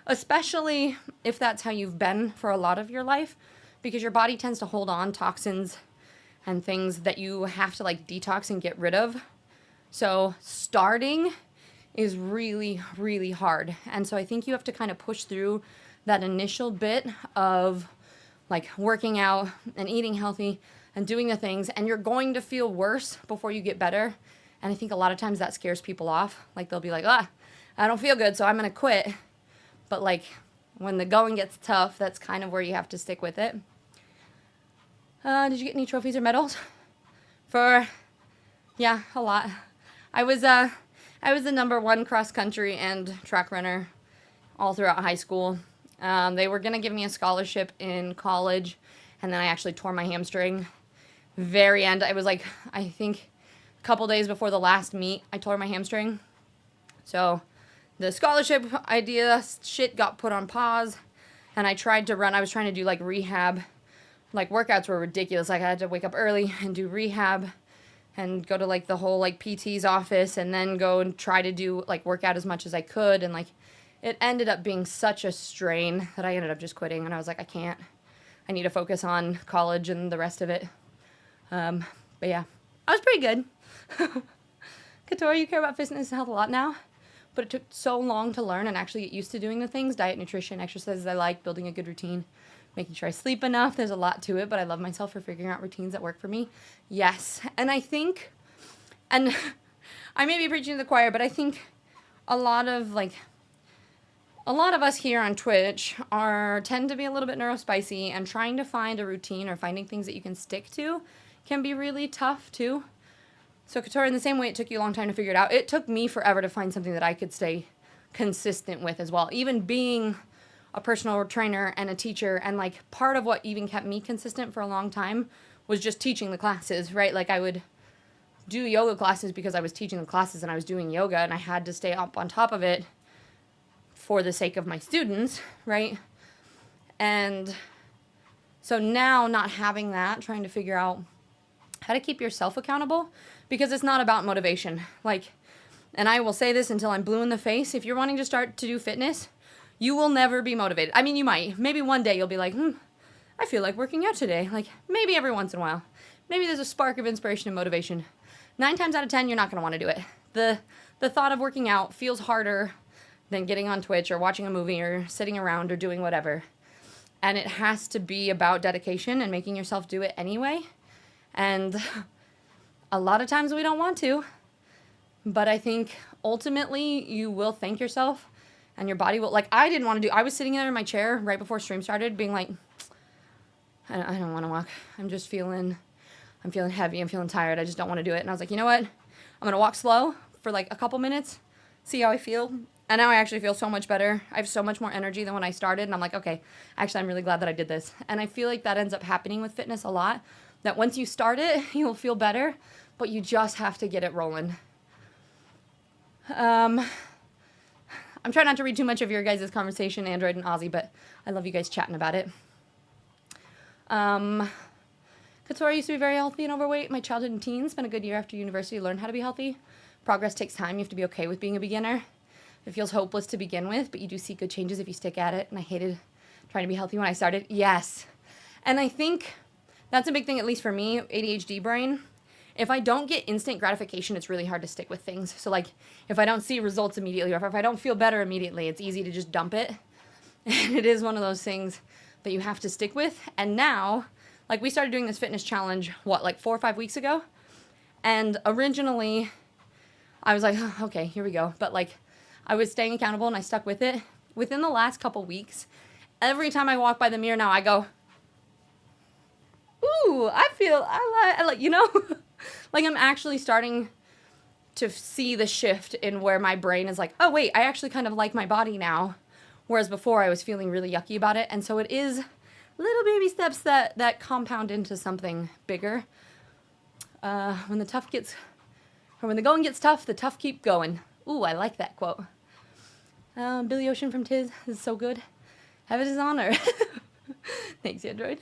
especially if that's how you've been for a lot of your life, because your body tends to hold on toxins and things that you have to like detox and get rid of. So starting is really, really hard. And so I think you have to kind of push through that initial bit of like working out and eating healthy and doing the things, and you're going to feel worse before you get better. And I think a lot of times that scares people off. Like they'll be like, I don't feel good, so I'm going to quit. But like when the going gets tough, that's kind of where you have to stick with it. Did you get any trophies or medals? Yeah, a lot. I was the #1 cross country and track runner all throughout high school. They were going to give me a scholarship in college, and then I actually tore my hamstring. Very end. I was like, I think a couple days before the last meet, I tore my hamstring. So the scholarship idea shit got put on pause, and I was trying to do like rehab. Like workouts were ridiculous. Like I had to wake up early and do rehab and go to like the whole like PT's office and then go and try to do like workout as much as I could. And like it ended up being such a strain that I ended up just quitting. And I was like, I need to focus on college and the rest of it. But yeah, I was pretty good. Katori, you care about fitness and health a lot now, but it took so long to learn and actually get used to doing the things, diet, nutrition, exercises I like, building a good routine, making sure I sleep enough. There's a lot to it, but I love myself for figuring out routines that work for me. Yes. And I think, and I may be preaching to the choir, but I think a lot of us here on Twitch tend to be a little bit neurospicy, and trying to find a routine or finding things that you can stick to can be really tough too. So Katora, in the same way it took you a long time to figure it out, it took me forever to find something that I could stay consistent with as well. Even being a personal trainer and a teacher, and like part of what even kept me consistent for a long time was just teaching the classes, right? Like I would do yoga classes because I was teaching the classes and I was doing yoga, and I had to stay up on top of it for the sake of my students, right? And so now not having that, trying to figure out how to keep yourself accountable, because it's not about motivation. Like, and I will say this until I'm blue in the face, if you're wanting to start to do fitness, you will never be motivated. I mean, you might. Maybe one day you'll be like, I feel like working out today. Like, maybe every once in a while. Maybe there's a spark of inspiration and motivation. 9 times out of 10, you're not going to want to do it. The thought of working out feels harder than getting on Twitch or watching a movie or sitting around or doing whatever. And it has to be about dedication and making yourself do it anyway. And a lot of times we don't want to. But I think ultimately you will thank yourself, and your body will, like, I was sitting there in my chair right before stream started being like, I don't want to walk. I'm feeling heavy. I'm feeling tired. I just don't want to do it. And I was like, you know what? I'm going to walk slow for like a couple minutes, see how I feel. And now I actually feel so much better. I have so much more energy than when I started. And I'm like, okay, actually, I'm really glad that I did this. And I feel like that ends up happening with fitness a lot, that once you start it, you'll feel better, but you just have to get it rolling. I'm trying not to read too much of your guys' conversation, Android and Ozzy, but I love you guys chatting about it. Katora used to be very healthy and overweight. My childhood and teens spent a good year after university to learn how to be healthy. Progress takes time. You have to be okay with being a beginner. It feels hopeless to begin with, but you do see good changes if you stick at it. And I hated trying to be healthy when I started. Yes. And I think that's a big thing, at least for me, ADHD brain. If I don't get instant gratification, it's really hard to stick with things. So like if I don't see results immediately, or if I don't feel better immediately, it's easy to just dump it. And it is one of those things that you have to stick with. And now, like we started doing this fitness challenge, like 4 or 5 weeks ago? And originally I was like, oh, okay, here we go. But like I was staying accountable and I stuck with it. Within the last couple weeks, every time I walk by the mirror now, I go, ooh, I like, you know? Like I'm actually starting to see the shift in where my brain is like, oh wait, I actually kind of like my body now. Whereas before I was feeling really yucky about it. And so it is little baby steps that compound into something bigger. When the going gets tough, the tough keep going. Ooh, I like that quote. Billy Ocean from Tiz is so good. Have it as honor. Thanks, Android.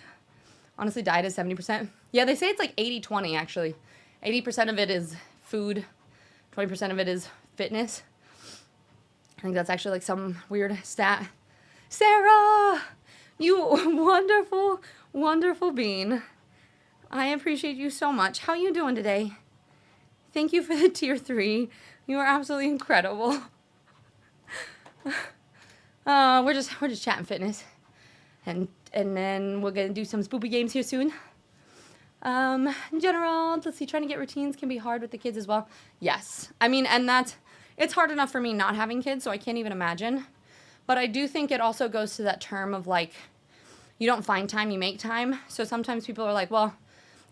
Honestly, diet is 70%. Yeah, they say it's like 80-20 actually. 80% of it is food, 20% of it is fitness. I think that's actually like some weird stat. Sarah, you wonderful, wonderful bean. I appreciate you so much. How are you doing today? Thank you for the tier 3. You are absolutely incredible. We're just chatting fitness. And then we're gonna do some spoopy games here soon. In general, let's see, trying to get routines can be hard with the kids as well. Yes. I mean, and it's hard enough for me not having kids, so I can't even imagine. But I do think it also goes to that term of like, you don't find time, you make time. So sometimes people are like, well,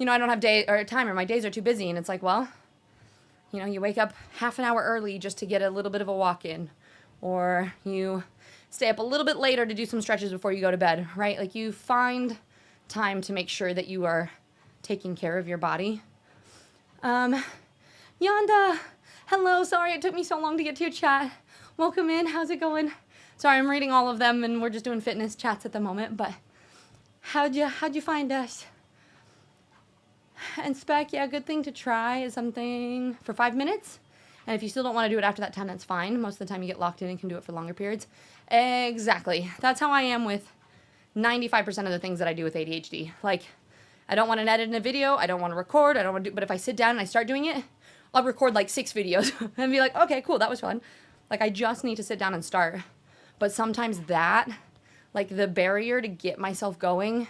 I don't have day or time, or my days are too busy. And it's like, well, you wake up half an hour early just to get a little bit of a walk in, or you stay up a little bit later to do some stretches before you go to bed, right? Like you find time to make sure that you are taking care of your body. Yonda, hello. Sorry it took me so long to get to your chat. Welcome in. How's it going? Sorry, I'm reading all of them and we're just doing fitness chats at the moment, but how'd you find us? And Spec, yeah, good thing to try is something for 5 minutes. And if you still don't want to do it after that time, that's fine. Most of the time you get locked in and can do it for longer periods. Exactly. That's how I am with 95% of the things that I do with ADHD. Like, I don't want to edit in a video. I don't want to record. I don't want to do, but if I sit down and I start doing it, I'll record like 6 videos and be like, okay, cool, that was fun. Like, I just need to sit down and start. But sometimes that, like the barrier to get myself going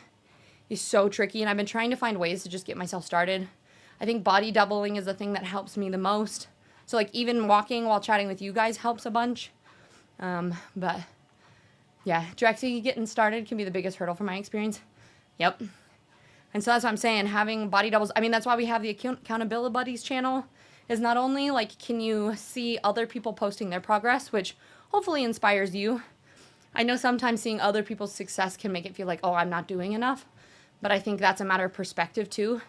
is so tricky, and I've been trying to find ways to just get myself started. I think body doubling is the thing that helps me the most. So like even walking while chatting with you guys helps a bunch. But yeah, directly getting started can be the biggest hurdle from my experience. Yep. And so that's what I'm saying, having body doubles. I mean, that's why we have the Accountability Buddies channel, is not only like, can you see other people posting their progress, which hopefully inspires you. I know sometimes seeing other people's success can make it feel like, oh, I'm not doing enough. But I think that's a matter of perspective too,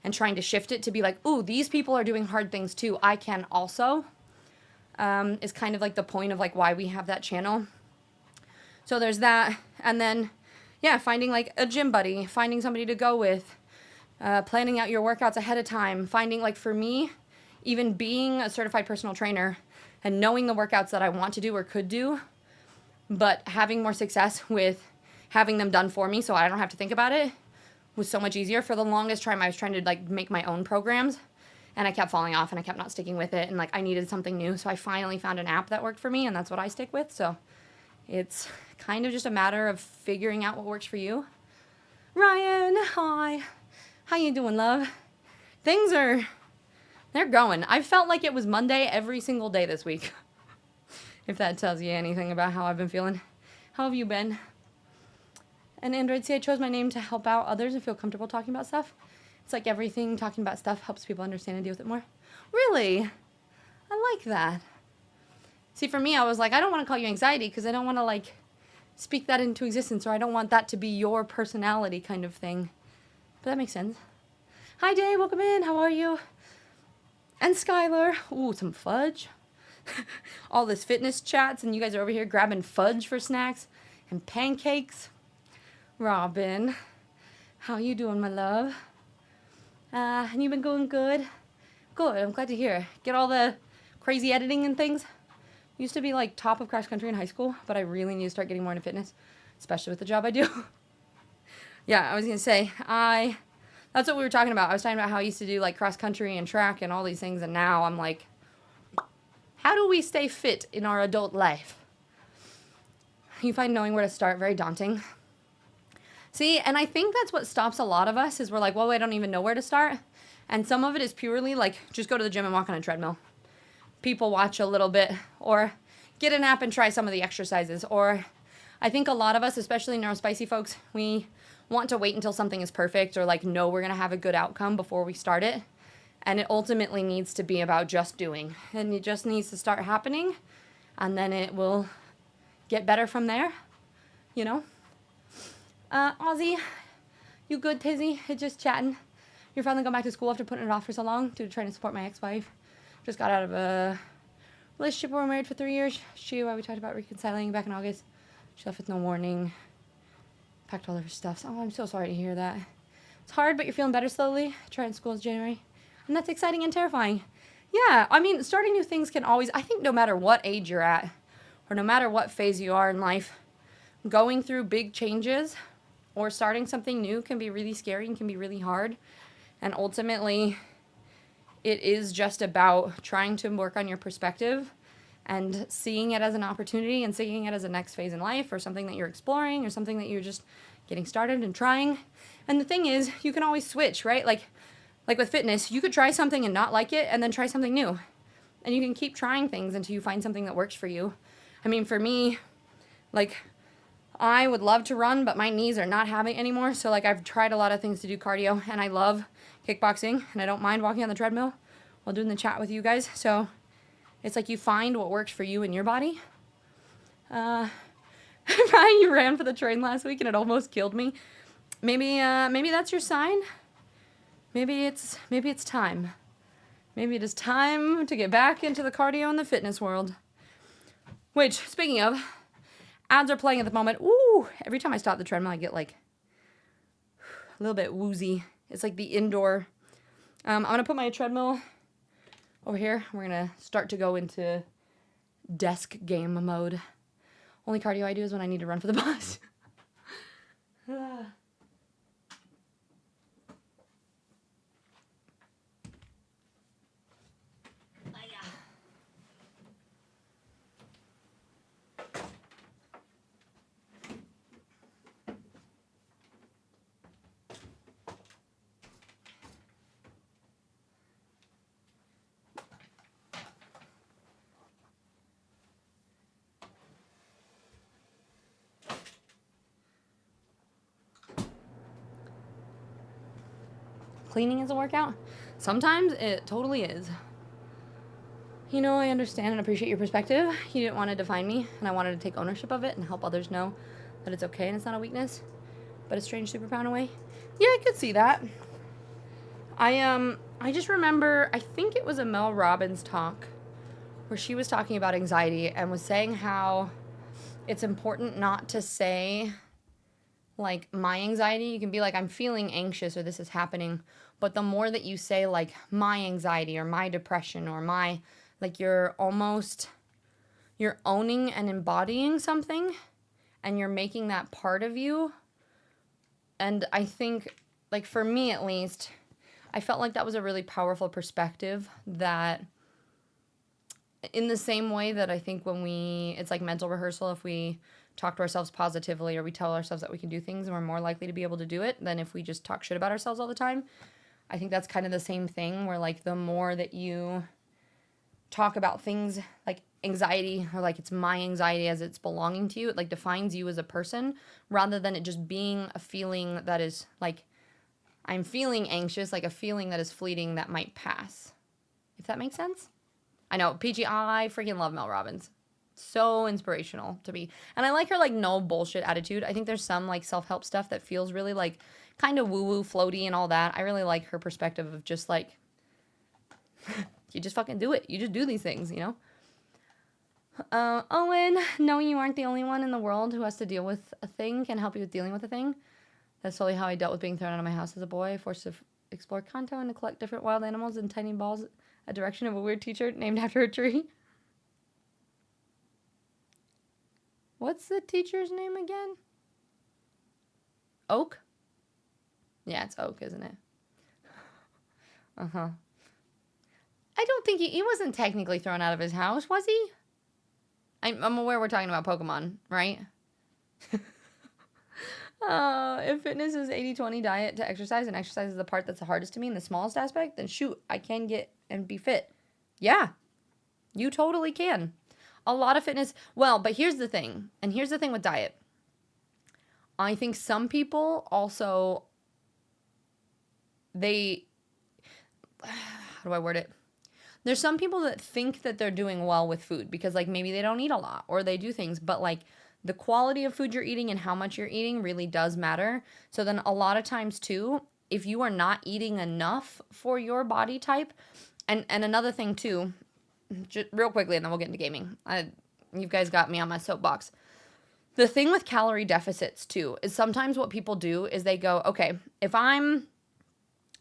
and trying to shift it to be like, ooh, these people are doing hard things too. I can also, is kind of like the point of like why we have that channel. So there's that. And then, yeah, finding like a gym buddy, finding somebody to go with, planning out your workouts ahead of time, finding like for me, even being a certified personal trainer and knowing the workouts that I want to do or could do, but having more success with having them done for me so I don't have to think about it was so much easier. For the longest time, I was trying to like make my own programs and I kept falling off and I kept not sticking with it. And like I needed something new. So I finally found an app that worked for me and that's what I stick with. So it's kind of just a matter of figuring out what works for you. Ryan, hi. How you doing, love? They're going. I felt like it was Monday every single day this week. If that tells you anything about how I've been feeling. How have you been? And Android, see, I chose my name to help out others and feel comfortable talking about stuff. It's like everything talking about stuff helps people understand and deal with it more. Really? I like that. See, for me, I was like, I don't want to call you anxiety because I don't want to like speak that into existence, or I don't want that to be your personality kind of thing. But that makes sense. Hi, Day. Welcome in. How are you? And Skylar. Ooh, some fudge. All this fitness chats, and you guys are over here grabbing fudge for snacks and pancakes. Robin, how you doing, my love? And you've been going good? Good, I'm glad to hear. Get all the crazy editing and things? Used to be like top of cross country in high school, but I really need to start getting more into fitness, especially with the job I do. Yeah, I was gonna say, that's what we were talking about. I was talking about how I used to do like cross country and track and all these things, and now I'm like, how do we stay fit in our adult life? You find knowing where to start very daunting. See, and I think that's what stops a lot of us is we're like, well, I don't even know where to start. And some of it is purely like, just go to the gym and walk on a treadmill. People watch a little bit, or get an app and try some of the exercises. Or I think a lot of us, especially neurospicy folks, we want to wait until something is perfect or like know we're going to have a good outcome before we start it. And it ultimately needs to be about just doing. And it just needs to start happening. And then it will get better from there, you know? Ozzy, you good, Tizzy? Just chatting. You're finally going back to school after putting it off for so long to try to support my ex-wife. Just got out of a relationship where we were married for 3 years. We talked about reconciling back in August. She left with no warning. Packed all of her stuff. Oh, I'm so sorry to hear that. It's hard, but you're feeling better slowly. Trying school in January. And that's exciting and terrifying. Yeah, I mean, starting new things can always, I think no matter what age you're at, or no matter what phase you are in life, going through big changes or starting something new can be really scary and can be really hard. And ultimately, it is just about trying to work on your perspective and seeing it as an opportunity and seeing it as a next phase in life or something that you're exploring or something that you're just getting started and trying. And the thing is, you can always switch, right? Like with fitness, you could try something and not like it and then try something new. And you can keep trying things until you find something that works for you. I mean, for me, like, I would love to run, but my knees are not having it anymore. So, like, I've tried a lot of things to do cardio, and I love kickboxing, and I don't mind walking on the treadmill while doing the chat with you guys. So, it's like you find what works for you and your body. Brian, you ran for the train last week, and it almost killed me. Maybe that's your sign. Maybe it's time. Maybe it is time to get back into the cardio and the fitness world. Which, speaking of, ads are playing at the moment. Ooh, every time I stop the treadmill, I get like a little bit woozy. It's like the indoor. I'm going to put my treadmill over here. We're going to start to go into desk game mode. Only cardio I do is when I need to run for the bus. Cleaning is a workout? Sometimes it totally is. You know, I understand and appreciate your perspective. You didn't want to define me, and I wanted to take ownership of it and help others know that it's okay and it's not a weakness, but a strange superpower in a way. Yeah, I could see that. I just remember, I think it was a Mel Robbins talk where she was talking about anxiety and was saying how it's important not to say, like, my anxiety. You can be like, I'm feeling anxious or this is happening. But the more that you say, like, my anxiety or my depression or my, like, you're owning and embodying something and you're making that part of you. And I think, like, for me at least, I felt like that was a really powerful perspective that in the same way that I think when it's like mental rehearsal, if we talk to ourselves positively or we tell ourselves that we can do things and we're more likely to be able to do it than if we just talk shit about ourselves all the time. I think that's kind of the same thing where, like, the more that you talk about things like anxiety or like it's my anxiety as it's belonging to you, it like defines you as a person rather than it just being a feeling that is like, I'm feeling anxious, like a feeling that is fleeting that might pass. If that makes sense? I know, PG, I freaking love Mel Robbins. So inspirational to me. And I like her, like, no bullshit attitude. I think there's some, like, self-help stuff that feels really, like, kind of woo-woo, floaty and all that. I really like her perspective of just, like, you just fucking do it. You just do these things, you know? Owen, knowing you aren't the only one in the world who has to deal with a thing can help you with dealing with a thing. That's totally how I dealt with being thrown out of my house as a boy, forced to explore Kanto and to collect different wild animals in tiny balls, a direction of a weird teacher named after a tree. What's the teacher's name again? Oak? Yeah, it's Oak, isn't it? Uh-huh. I don't think he wasn't technically thrown out of his house, was he? I'm aware we're talking about Pokemon, right? If fitness is 80-20 diet to exercise, and exercise is the part that's the hardest to me and the smallest aspect, then shoot, I can get and be fit. Yeah, you totally can. A lot of fitness, well, but here's the thing, and here's the thing with diet. I think some people also, how do I word it? There's some people that think that they're doing well with food because, like, maybe they don't eat a lot or they do things, but, like, the quality of food you're eating and how much you're eating really does matter. So then a lot of times too, if you are not eating enough for your body type, and another thing too, just real quickly, and then we'll get into gaming. You guys got me on my soapbox. The thing with calorie deficits too is sometimes what people do is they go, okay, if I'm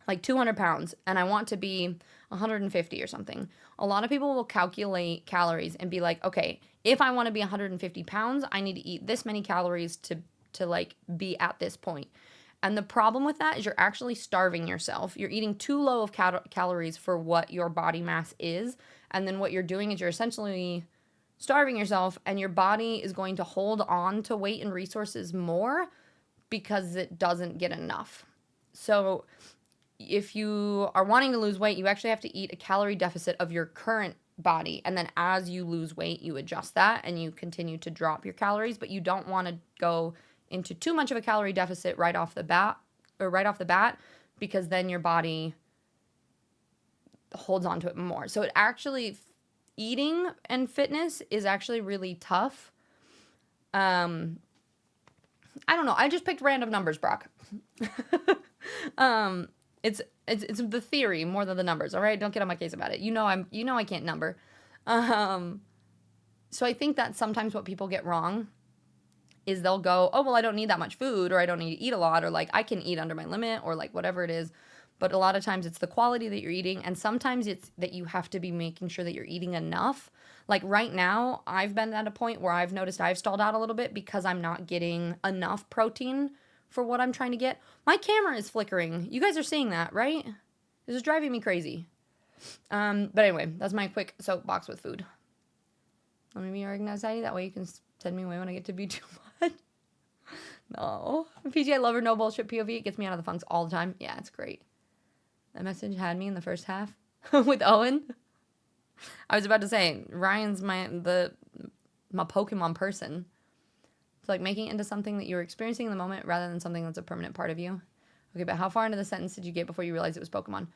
like 200 pounds and I want to be 150 or something, a lot of people will calculate calories and be like, okay, if I want to be 150 pounds, I need to eat this many calories to like be at this point. And the problem with that is you're actually starving yourself. You're eating too low of calories for what your body mass is. And then what you're doing is you're essentially starving yourself, and your body is going to hold on to weight and resources more because it doesn't get enough. So if you are wanting to lose weight, you actually have to eat a calorie deficit of your current body. And then as you lose weight, you adjust that and you continue to drop your calories. But you don't want to go into too much of a calorie deficit right off the bat, because then your body holds on to it more. So it actually, eating and fitness is actually really tough. I don't know. I just picked random numbers, Brock. It's the theory more than the numbers. All right, don't get on my case about it. I can't number. So I think that sometimes what people get wrong is they'll go, oh well, I don't need that much food, or I don't need to eat a lot, or like I can eat under my limit, or like whatever it is. But a lot of times it's the quality that you're eating, and sometimes it's that you have to be making sure that you're eating enough. Like right now, I've been at a point where I've noticed I've stalled out a little bit because I'm not getting enough protein for what I'm trying to get. My camera is flickering. You guys are seeing that, right? This is driving me crazy. But anyway, that's my quick soapbox with food. Let me be your anxiety. That way you can send me away when I get to be too much. No. PG, I love her no bullshit POV. It gets me out of the funks all the time. Yeah, it's great. That message had me in the first half with Owen. I was about to say, Ryan's my Pokemon person. It's like making it into something that you're experiencing in the moment rather than something that's a permanent part of you. Okay, but how far into the sentence did you get before you realized it was Pokemon?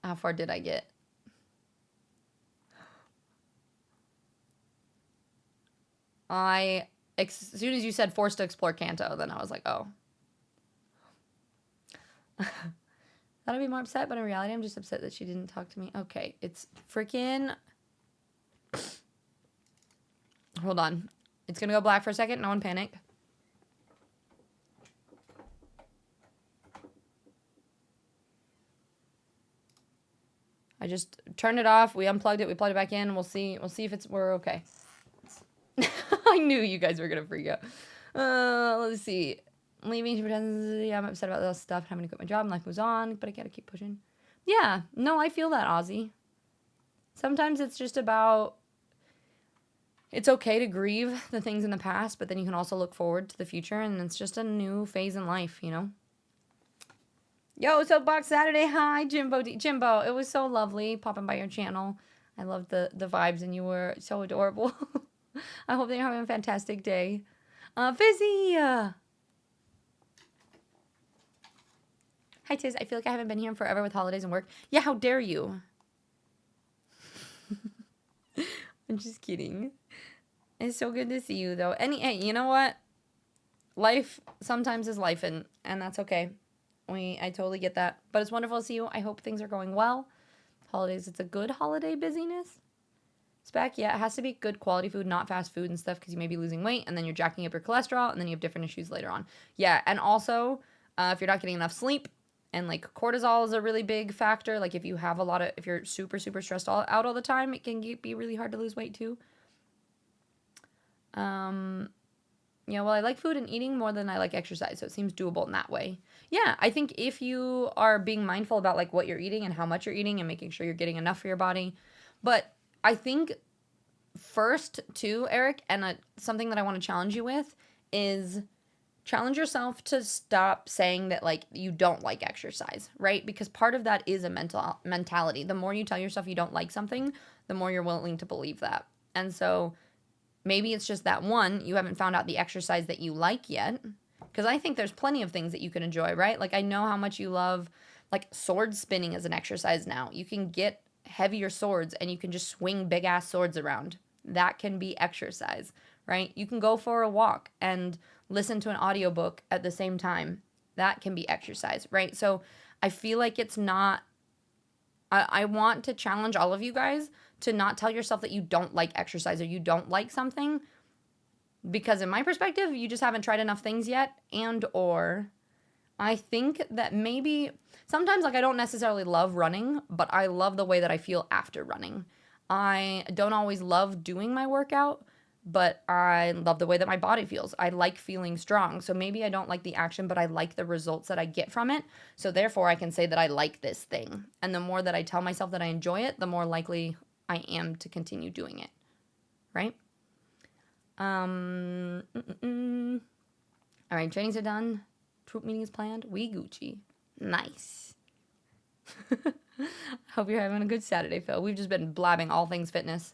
How far did I get? As soon as you said forced to explore Kanto, then I was like, oh. Thought I'd be more upset, but in reality, I'm just upset that she didn't talk to me. Okay, it's freaking... Hold on. It's gonna go black for a second. No one panic. I just turned it off. We unplugged it. We plugged it back in. We'll see if we're okay. I knew you guys were gonna freak out. Let's see. Leaving, she pretends, yeah, I'm upset about this stuff, having to quit my job, and life moves on, but I gotta keep pushing. Yeah, no, I feel that, Ozzy. Sometimes it's just about, it's okay to grieve the things in the past, but then you can also look forward to the future, and it's just a new phase in life, you know? Yo, Soapbox Saturday, hi, Jimbo. Jimbo, it was so lovely popping by your channel. I loved the vibes, and you were so adorable. I hope that you're having a fantastic day. Fizzy! Hi, Tiz. I feel like I haven't been here in forever with holidays and work. Yeah, how dare you? I'm just kidding. It's so good to see you, though. Hey, you know what? Life sometimes is life, and that's okay. I totally get that. But it's wonderful to see you. I hope things are going well. Holidays, it's a good holiday busyness. Spec, yeah, it has to be good quality food, not fast food and stuff, because you may be losing weight, and then you're jacking up your cholesterol, and then you have different issues later on. Yeah, and also, if you're not getting enough sleep, and like cortisol is a really big factor. Like if you're super, super stressed out all the time, it can be really hard to lose weight too. Yeah, well, I like food and eating more than I like exercise, so it seems doable in that way. Yeah, I think if you are being mindful about like what you're eating and how much you're eating and making sure you're getting enough for your body. But I think first too, Eric, and something that I want to challenge you with is challenge yourself to stop saying that like you don't like exercise, right? Because part of that is a mentality. The more you tell yourself you don't like something, the more you're willing to believe that. And so maybe it's just that one, you haven't found out the exercise that you like yet. Because I think there's plenty of things that you can enjoy, right? Like I know how much you love like sword spinning as an exercise now. You can get heavier swords and you can just swing big ass swords around. That can be exercise, right? You can go for a walk and listen to an audiobook at the same time. That can be exercise, right? So I feel like it's not, I want to challenge all of you guys to not tell yourself that you don't like exercise or you don't like something, because in my perspective, you just haven't tried enough things yet, and or I think that maybe sometimes like I don't necessarily love running, but I love the way that I feel after running. I don't always love doing my workout, but I love the way that my body feels. I like feeling strong. So maybe I don't like the action, but I like the results that I get from it. So therefore I can say that I like this thing. And the more that I tell myself that I enjoy it, the more likely I am to continue doing it. Right? All right, trainings are done. Troop meeting is planned. We Gucci. Nice. Hope you're having a good Saturday, Phil. We've just been blabbing all things fitness.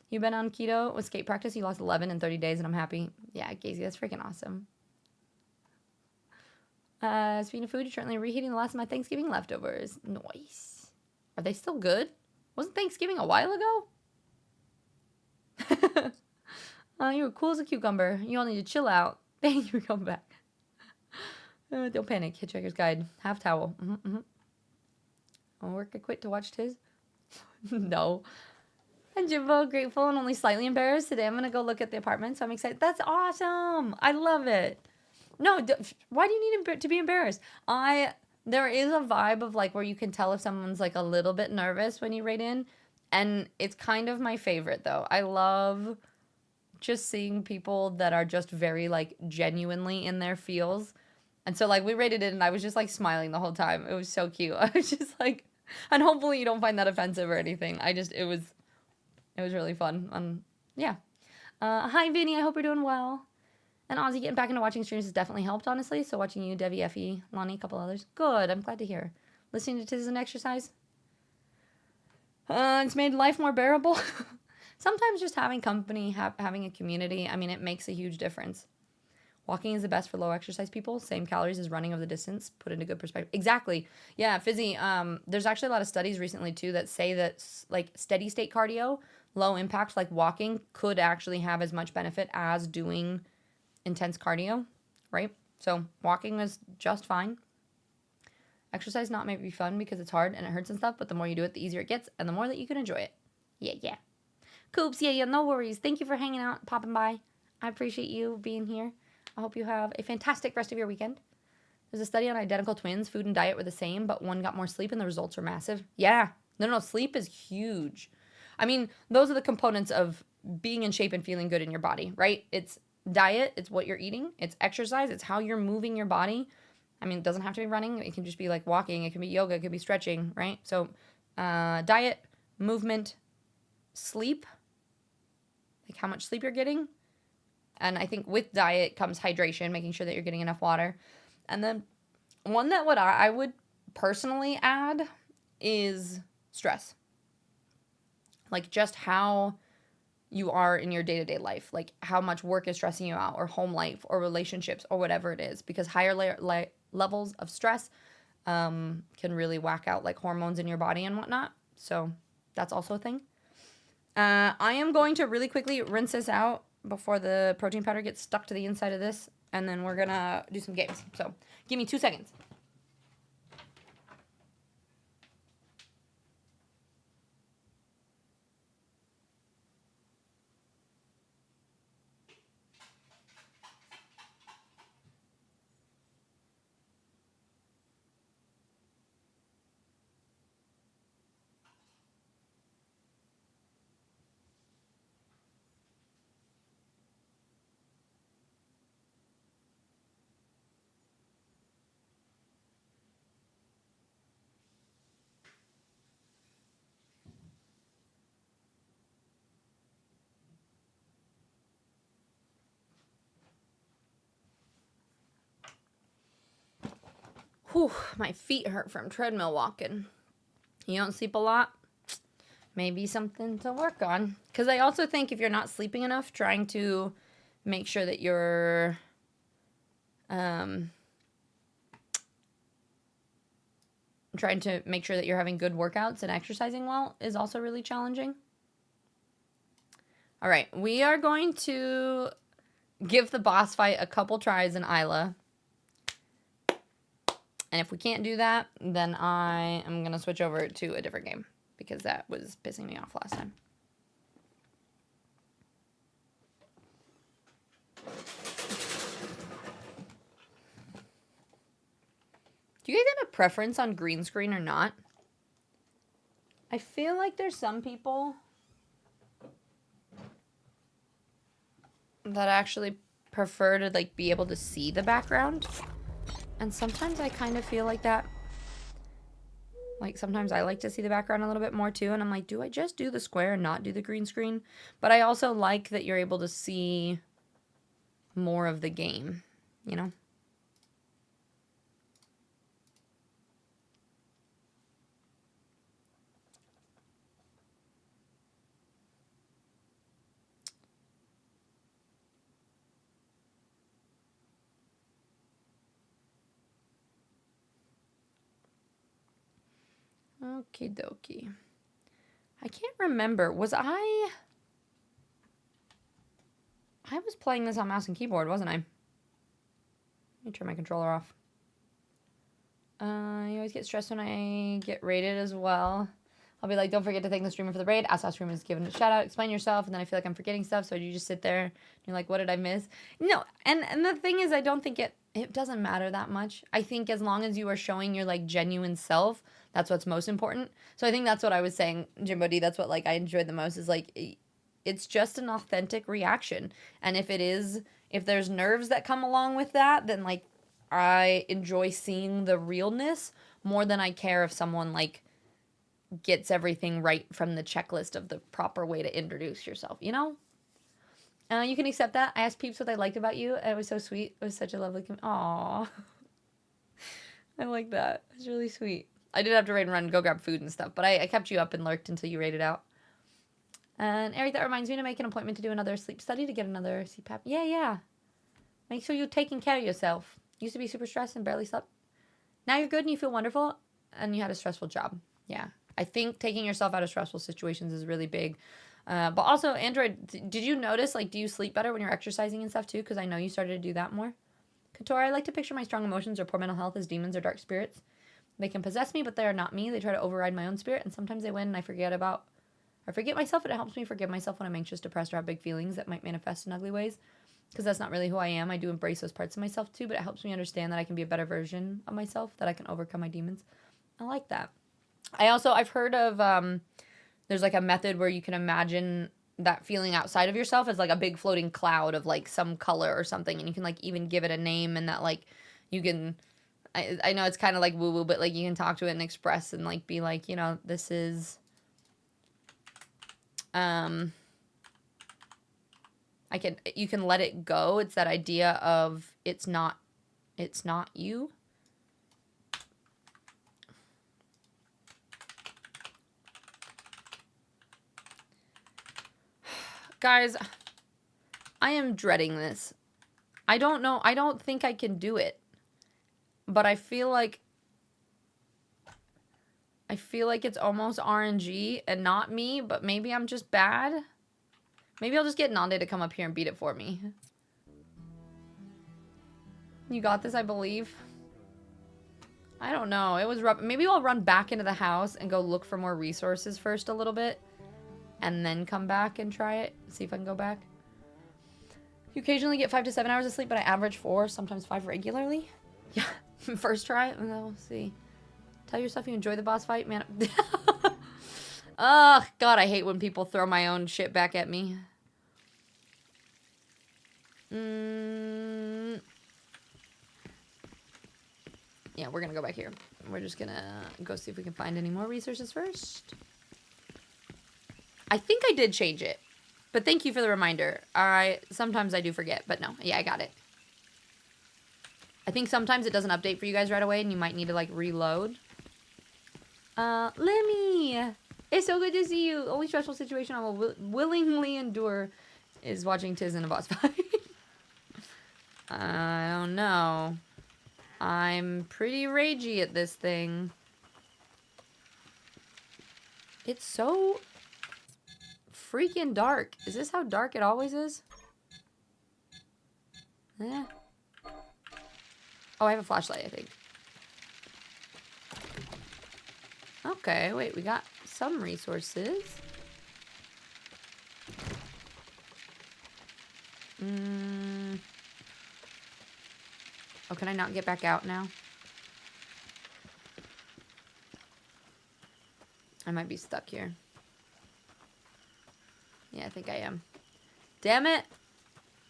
You've been on keto with skate practice. You lost 11 in 30 days, and I'm happy. Yeah, Casey, that's freaking awesome. Speaking of food, you're currently reheating the last of my Thanksgiving leftovers. Nice. Are they still good? Wasn't Thanksgiving a while ago? You were cool as a cucumber. You all need to chill out. Thank you for coming back. Don't panic. Hitchhiker's Guide. Half towel. I'll work I quit to watch Tiz. No. And Jimbo, grateful and only slightly embarrassed. Today I'm going to go look at the apartment, so I'm excited. That's awesome. I love it. No, why do you need to be embarrassed? There is a vibe of like where you can tell if someone's like a little bit nervous when you rate in. And it's kind of my favorite though. I love just seeing people that are just very like genuinely in their feels. And so like we rated it and I was just like smiling the whole time. It was so cute. I was just like, and hopefully you don't find that offensive or anything. It was really fun. Yeah. Hi Vinny, I hope you're doing well. And Ozzy, getting back into watching streams has definitely helped, honestly. So watching you, Debbie, Effie, Lonnie, a couple others. Good, I'm glad to hear. Listening to Tiz is an exercise. It's made life more bearable. Sometimes just having company, having a community, I mean, it makes a huge difference. Walking is the best for low exercise people. Same calories as running of the distance. Put into good perspective. Exactly. Yeah, Fizzy, there's actually a lot of studies recently, too, that say that, like, steady state cardio, low impact, like walking, could actually have as much benefit as doing intense cardio, right? So walking is just fine. Exercise not maybe fun because it's hard and it hurts and stuff, but the more you do it, the easier it gets and the more that you can enjoy it. Yeah. Coops, yeah, no worries. Thank you for hanging out, popping by. I appreciate you being here. I hope you have a fantastic rest of your weekend. There's a study on identical twins. Food and diet were the same, but one got more sleep and the results were massive. Yeah. No. Sleep is huge. I mean, those are the components of being in shape and feeling good in your body, right? It's diet. It's what you're eating. It's exercise. It's how you're moving your body. I mean, it doesn't have to be running. It can just be like walking. It can be yoga. It can be stretching, right? So diet, movement, sleep, like how much sleep you're getting. And I think with diet comes hydration, making sure that you're getting enough water. And then one that I would personally add is stress. Like just how you are in your day-to-day life. Like how much work is stressing you out or home life or relationships or whatever it is. Because higher levels of stress can really whack out like hormones in your body and whatnot. So that's also a thing. I am going to really quickly rinse this out before the protein powder gets stuck to the inside of this. And then we're going to do some games. So give me 2 seconds. Whew, my feet hurt from treadmill walking. You don't sleep a lot? Maybe something to work on. Because I also think if you're not sleeping enough, trying to make sure that you're trying to make sure that you're having good workouts and exercising well is also really challenging. All right, we are going to give the boss fight a couple tries in Isla. And if we can't do that, then I am going to switch over to a different game because that was pissing me off last time. Do you guys have a preference on green screen or not? I feel like there's some people that actually prefer to like be able to see the background. And sometimes I kind of feel like that. Like sometimes I like to see the background a little bit more too. And I'm like, do I just do the square and not do the green screen? But I also like that you're able to see more of the game. you know? Okie dokie. I can't remember. I was playing this on mouse and keyboard, wasn't I? Let me turn my controller off. You always get stressed when I get raided as well. I'll be like, don't forget to thank the streamer for the raid. Ask how streamer is given a shout out. Explain yourself. And then I feel like I'm forgetting stuff. So you just sit there and you're like, what did I miss? No. And the thing is, I don't think it doesn't matter that much. I think as long as you are showing your like genuine self, that's what's most important. So I think that's what I was saying, Jimbo D. That's what like I enjoyed the most is like, it's just an authentic reaction. And if there's nerves that come along with that, then like I enjoy seeing the realness more than I care if someone like gets everything right from the checklist of the proper way to introduce yourself, you know? You can accept that. I asked Peeps what they liked about you. It was so sweet. It was such a lovely Aww. I like that. It's really sweet. I did have to raid and run and go grab food and stuff, but I kept you up and lurked until you raided out. And Eric, that reminds me to make an appointment to do another sleep study to get another CPAP. Yeah. Make sure you're taking care of yourself. Used to be super stressed and barely slept. Now you're good and you feel wonderful and you had a stressful job. Yeah. I think taking yourself out of stressful situations is really big. But also, Android, did you notice, like, do you sleep better when you're exercising and stuff, too? Because I know you started to do that more. Katora, I like to picture my strong emotions or poor mental health as demons or dark spirits. They can possess me, but they are not me. They try to override my own spirit, and sometimes they win, and I forget myself, and it helps me forgive myself when I'm anxious, depressed, or have big feelings that might manifest in ugly ways. Because that's not really who I am. I do embrace those parts of myself, too, but it helps me understand that I can be a better version of myself, that I can overcome my demons. I like that. I've heard of, there's like a method where you can imagine that feeling outside of yourself as like a big floating cloud of like some color or something. And you can like even give it a name and that like you can, I know it's kind of like woo woo, but like you can talk to it and express and like be like, you know, this is, you can let it go. It's that idea of it's not you. Guys, I am dreading this. I don't know. I don't think I can do it. But I feel like it's almost RNG and not me, but maybe I'm just bad. Maybe I'll just get Nande to come up here and beat it for me. You got this, I believe. I don't know. It was rough. Maybe I'll run back into the house and go look for more resources first a little bit. And then come back and try it. See if I can go back. You occasionally get 5 to 7 hours of sleep, but I average 4, sometimes 5 regularly. Yeah, first try it, and then we'll see. Tell yourself you enjoy the boss fight, man. Ugh, God, I hate when people throw my own shit back at me. Yeah, we're gonna go back here. We're just gonna go see if we can find any more resources first. I think I did change it, but thank you for the reminder. Sometimes I do forget, but no. Yeah, I got it. I think sometimes it doesn't update for you guys right away, and you might need to, like, reload. Lemmy! It's so good to see you. Only stressful situation I will willingly endure is watching Tiz in a boss fight. I don't know. I'm pretty ragey at this thing. It's so freaking dark. Is this how dark it always is? Eh. Oh, I have a flashlight, I think. Okay, wait, we got some resources. Oh, can I not get back out now? I might be stuck here. Yeah, I think I am. Damn it!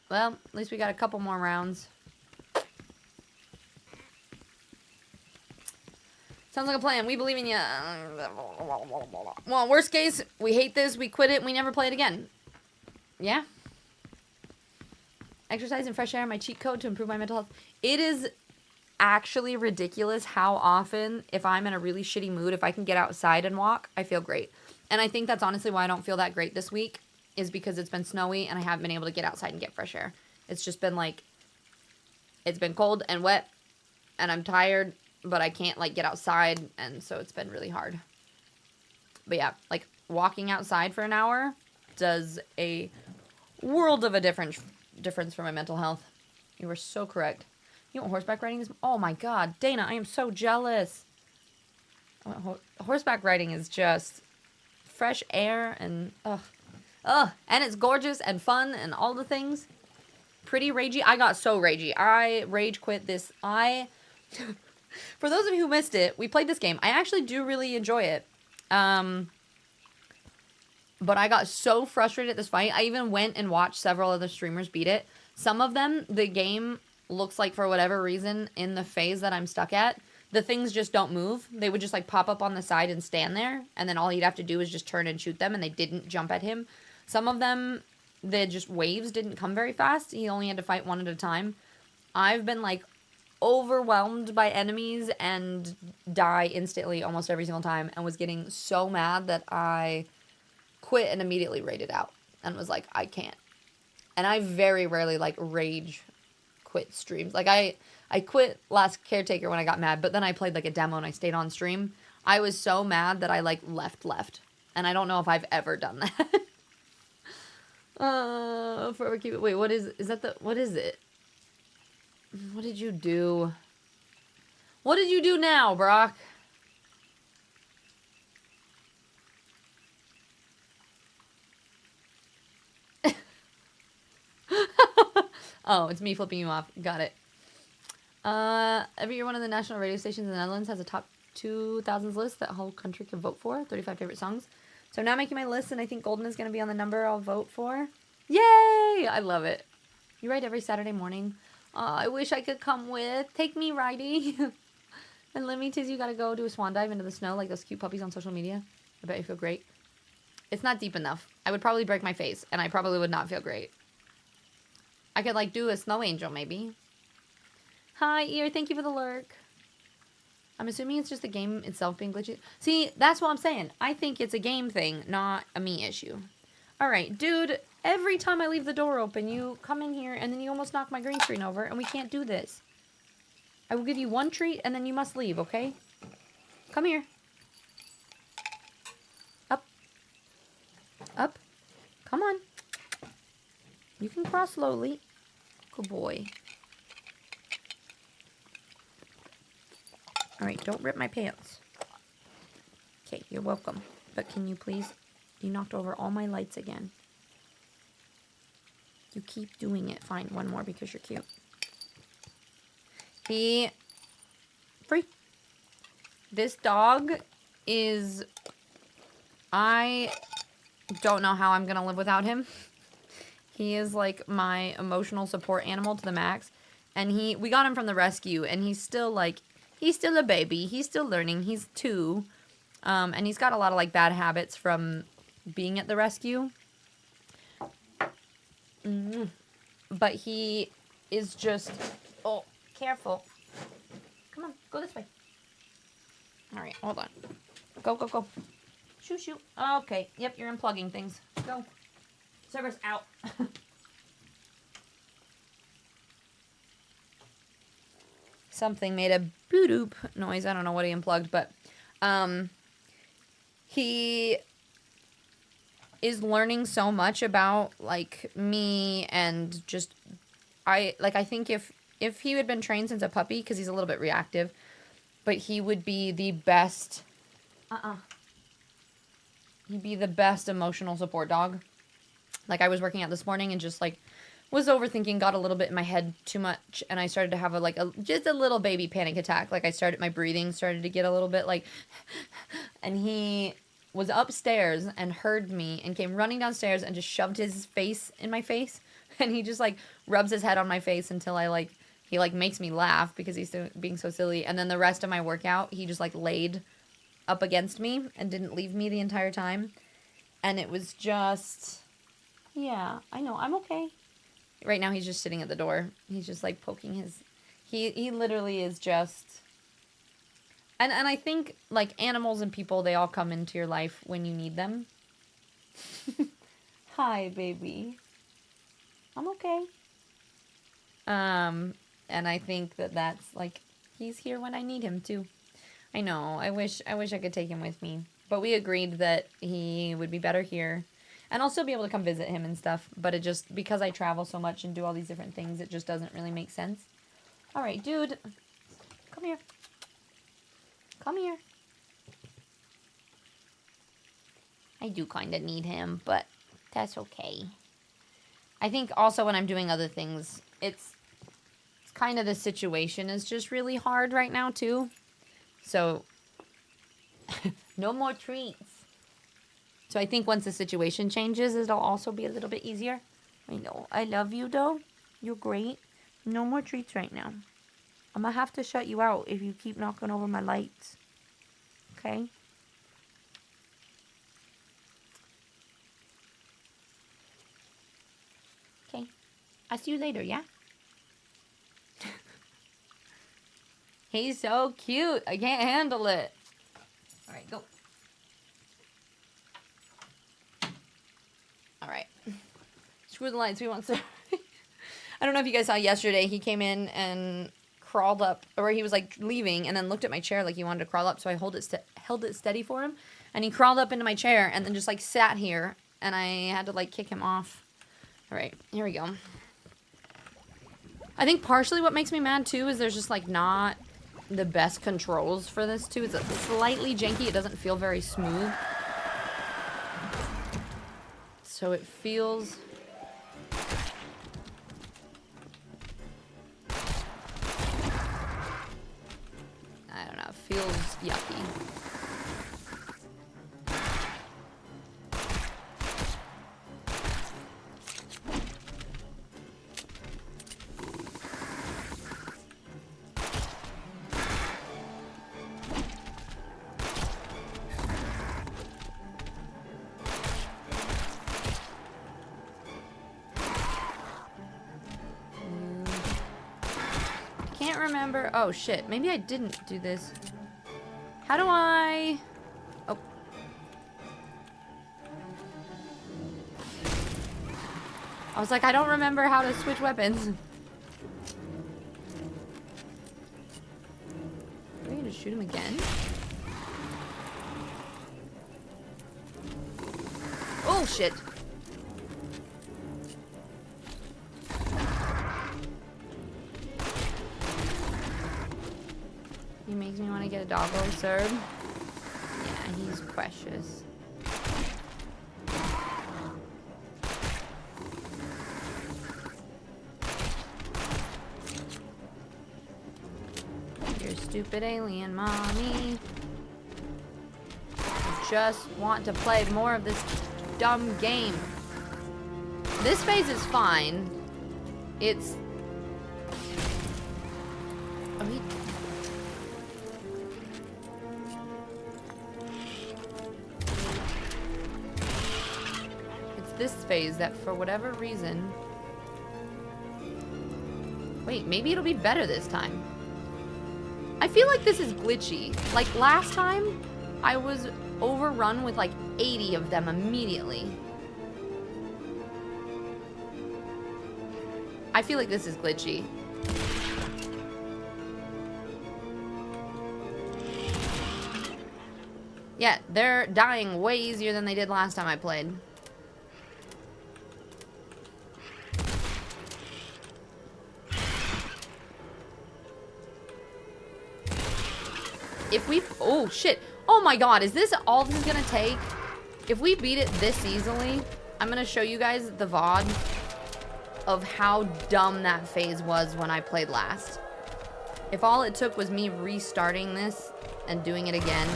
Well, at least we got a couple more rounds. Sounds like a plan. We believe in you. Well, worst case, we hate this, we quit it, and we never play it again. Yeah? Exercise and fresh air, my cheat code to improve my mental health. It is actually ridiculous how often, if I'm in a really shitty mood, if I can get outside and walk, I feel great. And I think that's honestly why I don't feel that great this week, is because it's been snowy and I haven't been able to get outside and get fresh air. It's just been like, it's been cold and wet and I'm tired, but I can't like get outside, and so it's been really hard. But yeah, like walking outside for an hour does a world of a difference for my mental health. You were so correct. You know what horseback riding is? Oh my god, Dana, I am so jealous. Horseback riding is just fresh air and and it's gorgeous and fun and all the things. Pretty ragey. I got so ragey. I rage quit this. For those of you who missed it, we played this game. I actually do really enjoy it. But I got so frustrated at this fight. I even went and watched several other streamers beat it. Some of them, the game looks like for whatever reason in the phase that I'm stuck at, the things just don't move. They would just like pop up on the side and stand there, and then all he'd have to do is just turn and shoot them, and they didn't jump at him. Some of them, the just waves didn't come very fast. He only had to fight one at a time. I've been like overwhelmed by enemies and die instantly almost every single time, and was getting so mad that I quit and immediately raided out and was like, I can't. And I very rarely like rage quit streams. Like I quit last Caretaker when I got mad, but then I played like a demo and I stayed on stream. I was so mad that I like left. And I don't know if I've ever done that. Forever keep it. Wait, what is it? What did you do? What did you do now, Brock? Oh, it's me flipping you off. Got it. Every year one of the national radio stations in the Netherlands has a top 2000s list that whole country can vote for. 35 favorite songs. So I'm now making my list, and I think Golden is going to be on the number I'll vote for. Yay! I love it. You ride every Saturday morning. I wish I could come with. Take me riding. And let me tease you, gotta go do a swan dive into the snow like those cute puppies on social media. I bet you feel great. It's not deep enough. I would probably break my face, and I probably would not feel great. I could, like, do a snow angel, maybe. Hi, Ear. Thank you for the lurk. I'm assuming it's just the game itself being glitchy. See, that's what I'm saying. I think it's a game thing, not a me issue. Alright, dude, every time I leave the door open, you come in here, and then you almost knock my green screen over, and we can't do this. I will give you one treat, and then you must leave, okay? Come here. Up. Up. Come on. You can cross slowly. Good boy. Alright, don't rip my pants. Okay, you're welcome. But can you please... You knocked over all my lights again. You keep doing it. Fine, one more because you're cute. Free. This dog is... I don't know how I'm gonna live without him. He is like my emotional support animal to the max. And we got him from the rescue, and he's still like... He's still a baby. He's still learning. He's 2. And he's got a lot of, like, bad habits from being at the rescue. But he is just... Oh, careful. Come on, go this way. Alright, hold on. Go, go, go. Shoo, shoo. Okay, yep, you're unplugging things. Go. Server's out. Something made a boop noise. I don't know what he unplugged, but he is learning so much about like me and just I think if he had been trained since a puppy, because he's a little bit reactive, but he would be the best he'd be the best emotional support dog. Like I was working out this morning and just like was overthinking, got a little bit in my head too much, and I started to have just a little baby panic attack. Like my breathing started to get a little bit like, and he was upstairs and heard me and came running downstairs and just shoved his face in my face, and he just like rubs his head on my face until he makes me laugh because he's being so silly. And then the rest of my workout, he just like laid up against me and didn't leave me the entire time. And it was just, yeah, I know, I'm okay. Right now he's just sitting at the door. He's just like poking his... He literally is just... And I think like animals and people, they all come into your life when you need them. Hi, baby. I'm okay. And I think that's like, he's here when I need him too. I know. I wish I could take him with me. But we agreed that he would be better here. And I'll still be able to come visit him and stuff. But it just, because I travel so much and do all these different things, it just doesn't really make sense. All right, dude. Come here. Come here. I do kind of need him, but that's okay. I think also when I'm doing other things, it's kind of the situation is just really hard right now too. So, no more treats. So I think once the situation changes, it'll also be a little bit easier. I know. I love you though. You're great. No more treats right now. I'm gonna have to shut you out if you keep knocking over my lights. Okay? Okay. I'll see you later, yeah? He's so cute. I can't handle it. All right, go. All right. Screw the lights. We want to... I don't know if you guys saw yesterday. He came in and crawled up, or he was like leaving and then looked at my chair like he wanted to crawl up. So I held it steady for him. And he crawled up into my chair and then just like sat here. And I had to like kick him off. All right, here we go. I think partially what makes me mad too is there's just like not the best controls for this too. It's slightly janky. It doesn't feel very smooth. So it feels... I don't know. It feels yucky. Oh shit, maybe I didn't do this. How do I... Oh. I was like, I don't remember how to switch weapons. Do I need to shoot him again? Oh shit. He makes me want to get a doggo serve. Yeah, he's precious. You're stupid alien, mommy. I just want to play more of this dumb game. This phase is fine. It's... I mean... this phase that for whatever reason... Wait, maybe it'll be better this time. I feel like this is glitchy. Like last time, I was overrun with like 80 of them immediately. I feel like this is glitchy. Yeah, they're dying way easier than they did last time I played. If we... Oh, shit. Oh, my God. Is this all this is going to take? If we beat it this easily, I'm going to show you guys the VOD of how dumb that phase was when I played last. If all it took was me restarting this and doing it again.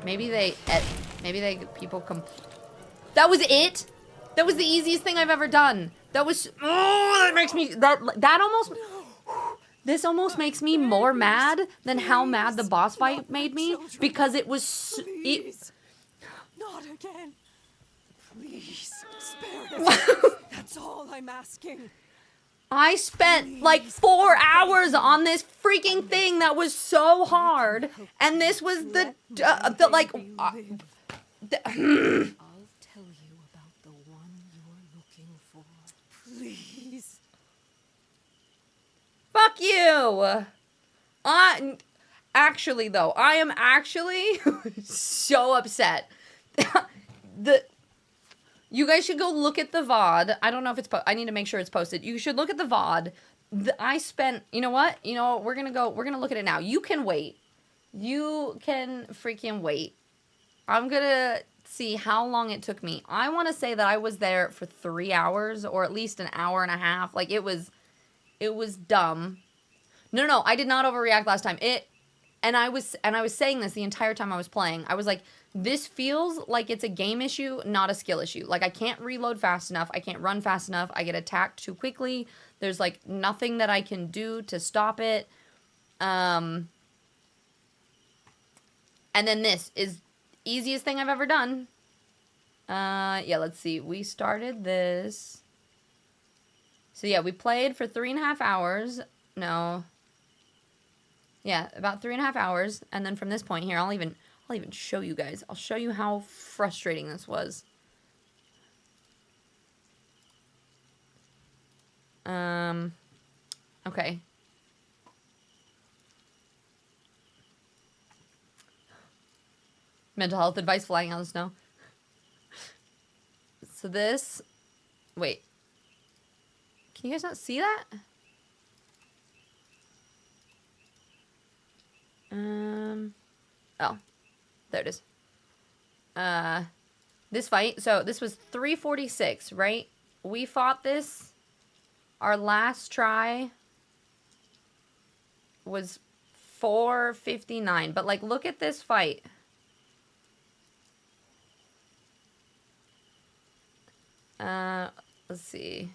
Maybe they... people... That was it? That was the easiest thing I've ever done. That was... Oh, that makes me... That almost... This almost makes me more mad than how mad the boss fight made me, because it was... Please. Not again. Please, spare us. That's all I'm asking. I spent like 4 hours on this freaking thing that was so hard, and this was the like. I'll tell you about the one you're looking for. Please. Fuck you. Actually though, I am actually so upset. You guys should go look at the VOD. I don't know if it's I need to make sure it's posted. You should look at the VOD. I spent, you know what? We're going to look at it now. You can wait. You can freaking wait. I'm going to see how long it took me. I want to say that I was there for 3 hours or at least an hour and a half. Like it was dumb. No, I did not overreact last time. And I was saying this the entire time I was playing. I was like, this feels like it's a game issue, not a skill issue. Like I can't reload fast enough. I can't run fast enough. I get attacked too quickly. There's like nothing that I can do to stop it. And then this is easiest thing I've ever done. Yeah, let's see. We started this. So yeah, we played for 3.5 hours. No. Yeah, about 3.5 hours. And then from this point here, I'll even show you guys. I'll show you how frustrating this was. Okay. Mental health advice flying out of the snow. So this... Wait. Can you guys not see that? Oh. There it is. This fight, so this was 346, right? We fought this. Our last try was 459. But, like, look at this fight. Let's see.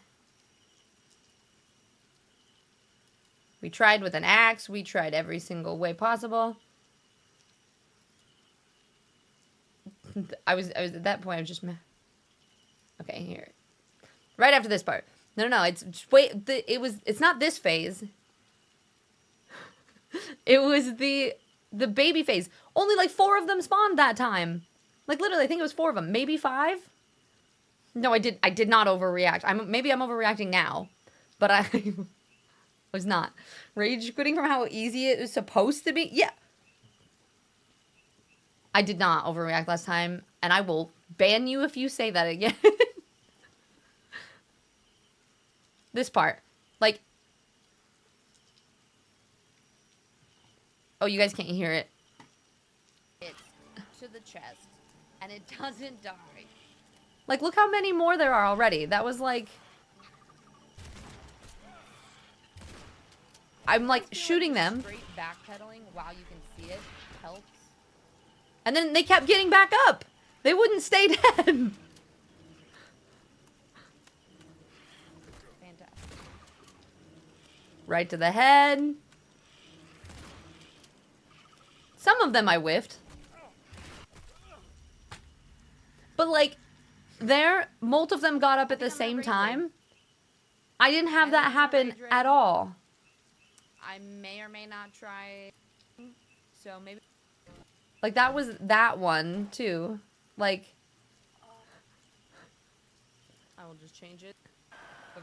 We tried with an axe. We tried every single way possible. I was at that point. I was just okay here. Right after this part. No. It's it's not this phase. It was the baby phase. Only like 4 of them spawned that time. Like literally, I think it was 4 of them, maybe 5. No, I did not overreact. Maybe I'm overreacting now, but I was not. Rage quitting from how easy it was supposed to be. Yeah. I did not overreact last time, and I will ban you if you say that again. This part. Like... Oh, you guys can't hear it. It's to the chest, and it doesn't die. Like, look how many more there are already. That was like... I'm like shooting them. Straight backpedaling while you can see it helps. And then they kept getting back up. They wouldn't stay dead. Fantastic. Right to the head. Some of them I whiffed. But like, most of them got up at the same time. I didn't have that happen at all. I may or may not try. So maybe. Like, that was that one, too. Like. I will just change it. But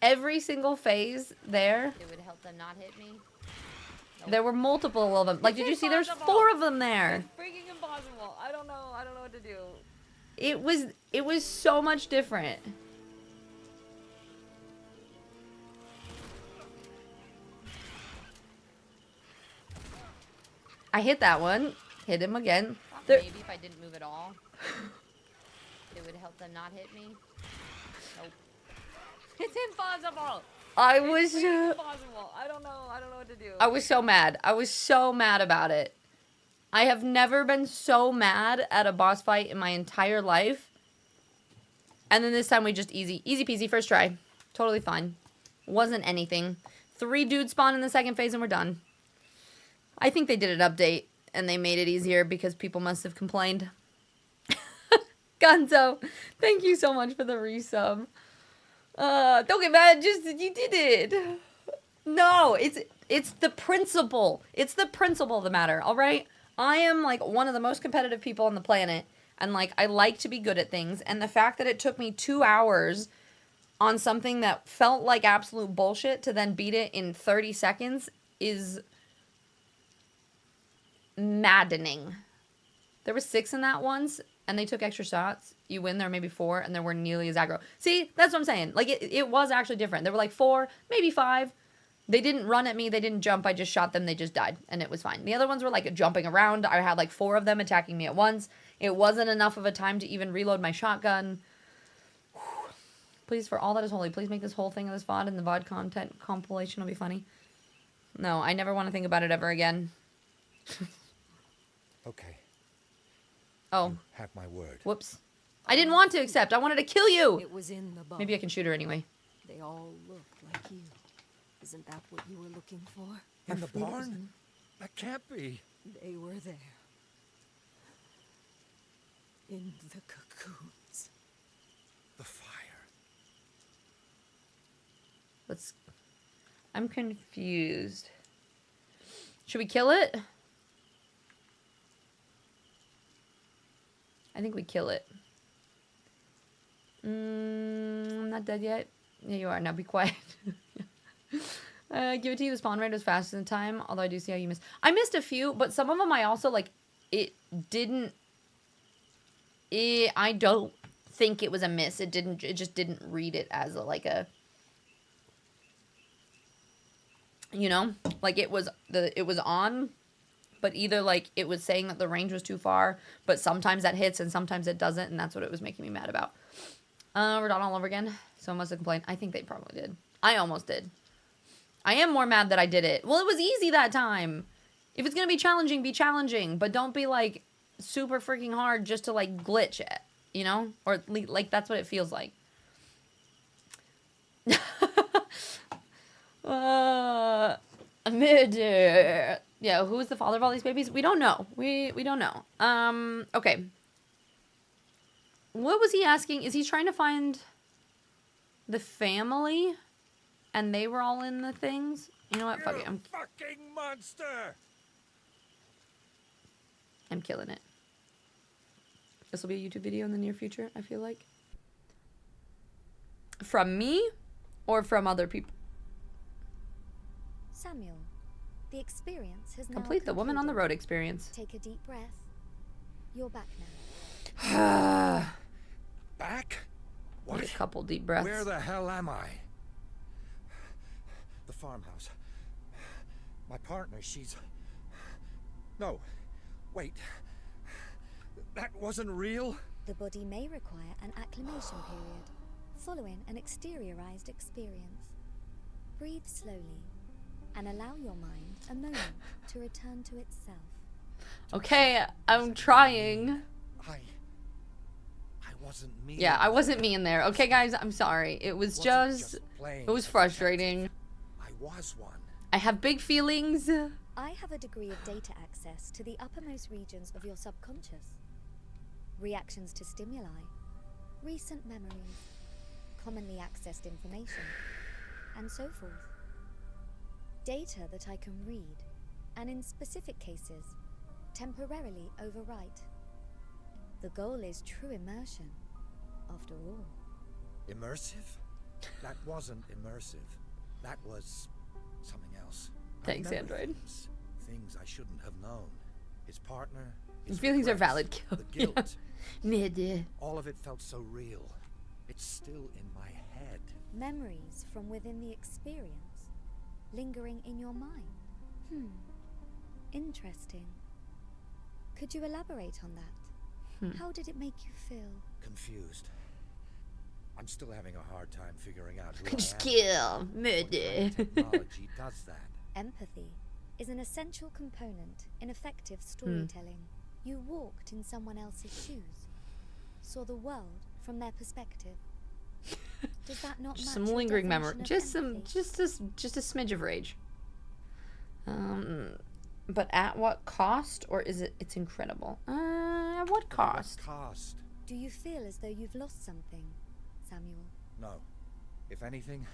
every single phase there. It would help them not hit me. Nope. There were multiple of them. Like, did you see? There's 4 of them there. It's freaking impossible. I don't know what to do. It was so much different. I hit that one. Hit him again. Maybe if I didn't move at all, it would help them not hit me. Nope. It's impossible. It's impossible. I don't know what to do. I was so mad. I was so mad about it. I have never been so mad at a boss fight in my entire life. And then this time we just easy peasy first try. Totally fine. Wasn't anything. 3 dudes spawned in the second phase and we're done. I think they did an update and they made it easier because people must have complained. Gonzo, thank you so much for the resub. Don't get mad, just you did it. No, it's the principle. It's the principle of the matter, all right? I am like one of the most competitive people on the planet, and like I like to be good at things, and the fact that it took me 2 hours on something that felt like absolute bullshit to then beat it in 30 seconds is maddening. There were 6 in that once, and they took extra shots. You win, there maybe 4, and there weren't nearly as aggro. See, that's what I'm saying. Like, it was actually different. There were like 4, maybe 5. They didn't run at me. They didn't jump. I just shot them. They just died, and it was fine. The other ones were like jumping around. I had like 4 of them attacking me at once. It wasn't enough of a time to even reload my shotgun. Please, for all that is holy, please make this whole thing of this VOD and the VOD content compilation will be funny. No, I never want to think about it ever again. Okay. Oh. You have my word. Whoops. I didn't want to accept. I wanted to kill you. It was in the barn. Maybe I can shoot her anyway. They all looked like you. Isn't that what you were looking for? In the barn? That can't be. They were there. In the cocoons. The fire. Let's... I'm confused. Should we kill it? I think we kill it. I'm not dead yet. Yeah, you are. Now be quiet. Give it to you. The spawn rate was faster than time. Although I do see how you missed. I missed a few, but some of them I also, like, it didn't... I don't think it was a miss. It just didn't read it as like a... You know? Like, it was on... But either, like, it was saying that the range was too far, but sometimes that hits and sometimes it doesn't, and that's what it was making me mad about. We're done all over again. Someone must have complained. I think they probably did. I almost did. I am more mad that I did it. Well, it was easy that time. If it's going to be challenging, but don't be, like, super freaking hard just to, like, glitch it, you know? Or, like, that's what it feels like. Murder. Yeah, who is the father of all these babies? We don't know. We don't know. Okay. What was he asking? Is he trying to find the family? And they were all in the things? You know what? Fuck it. You fucking monster! I'm killing it. This will be a YouTube video in the near future, I feel like. From me or from other people? Samuel, the experience has now Complete the Woman on the Road experience. Take a deep breath. You're back now. Back? What? Take a couple deep breaths. Where the hell am I? The farmhouse. My partner, she's... No. Wait. That wasn't real? The body may require an acclimation period, following an exteriorized experience. Breathe slowly, and allow your mind a moment to return to itself. Okay, I'm trying. I wasn't me. Yeah, I wasn't me in there. Okay, guys, I'm sorry. It was just playing it was frustrating. I was one. I have big feelings. I have a degree of data access to the uppermost regions of your subconscious. Reactions to stimuli, recent memories, commonly accessed information, and so forth. Data that I can read, and in specific cases, temporarily overwrite. The goal is true immersion, after all. Immersive? That wasn't immersive. That was something else. I Thanks, remember Android. Things I shouldn't have known. His partner. His Feelings are regrets, valid. The guilt. Mid. All of it felt so real. It's still in my head. Memories from within the experience, lingering in your mind. Interesting. Could you elaborate on that? How did it make you feel? Confused. I'm still having a hard time figuring out who Just I am. kill. What Murder. technology does that? Empathy is an essential component in effective storytelling. You walked in someone else's shoes, saw the world from their perspective. Does that not match Some your lingering memory. definition of Just empathy? just a smidge of rage. But at what cost? Or is it's incredible? At what cost? Cost. Do you feel as though you've lost something, Samuel? No. If anything,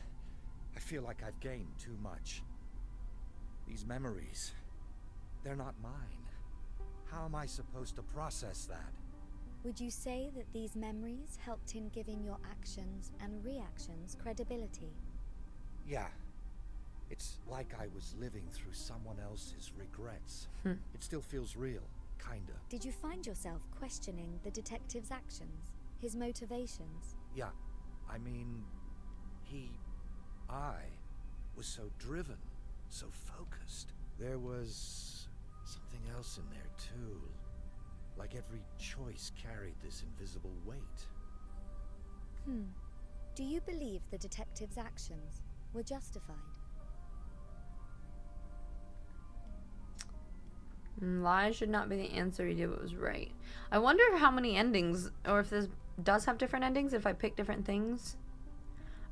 I feel like I've gained too much. These memories, they're not mine. How am I supposed to process that? Would you say that these memories helped in giving your actions and reactions credibility? Yeah. It's like I was living through someone else's regrets. It still feels real, kinda. Did you find yourself questioning the detective's actions, his motivations? Yeah. I mean, I was so driven, so focused. There was something else in there too. Like every choice carried this invisible weight. Do you believe the detective's actions were justified? Lies should not be the answer. You did what was right. I wonder how many endings, or if this does have different endings, if I pick different things.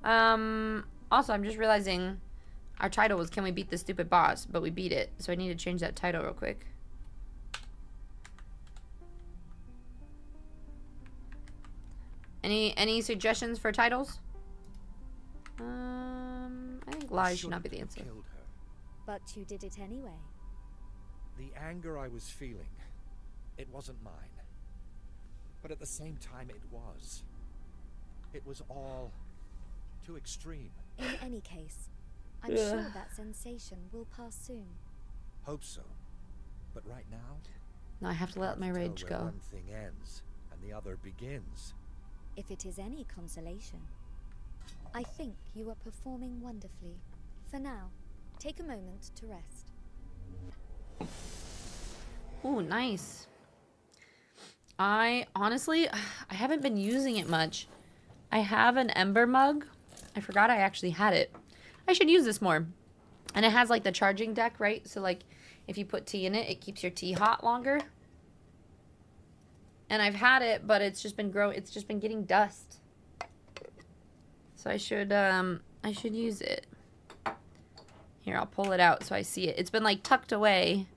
Also, I'm just realizing our title was Can We Beat the Stupid Boss? But we beat it, so I need to change that title real quick. Any suggestions for titles? I think lies should not be the answer. Killed her. But you did it anyway. The anger I was feeling, it wasn't mine. But at the same time, it was. It was all too extreme. In any case, I'm sure that sensation will pass soon. Hope so. But right now, No, I have to let my rage tell where go. one thing ends and the other begins. If it is any consolation, I think you are performing wonderfully. For now, take a moment to rest. Ooh, nice. I honestly haven't been using it much. I have an ember mug. I forgot I actually had it. I should use this more. And it has like the charging deck, right? So like if you put tea in it, it keeps your tea hot longer. And I've had it, but it's just been it's just been getting dust. So I should use it. Here, I'll pull it out so I see it. It's been like tucked away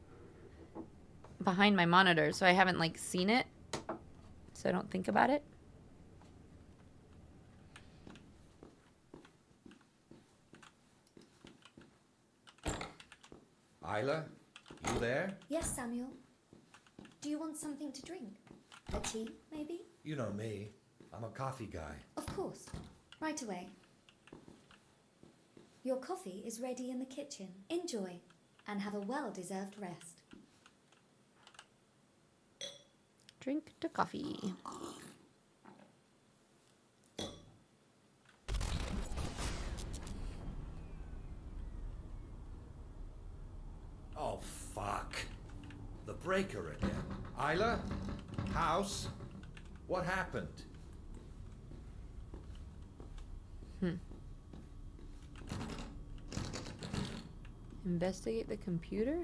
behind my monitor, so I haven't like seen it. So I don't think about it. Isla, you there? Yes, Samuel. Do you want something to drink? A tea, maybe? You know me. I'm a coffee guy. Of course. Right away. Your coffee is ready in the kitchen. Enjoy, and have a well-deserved rest. Drink to coffee. Oh, fuck. The breaker again. Isla? House? What happened? Investigate the computer?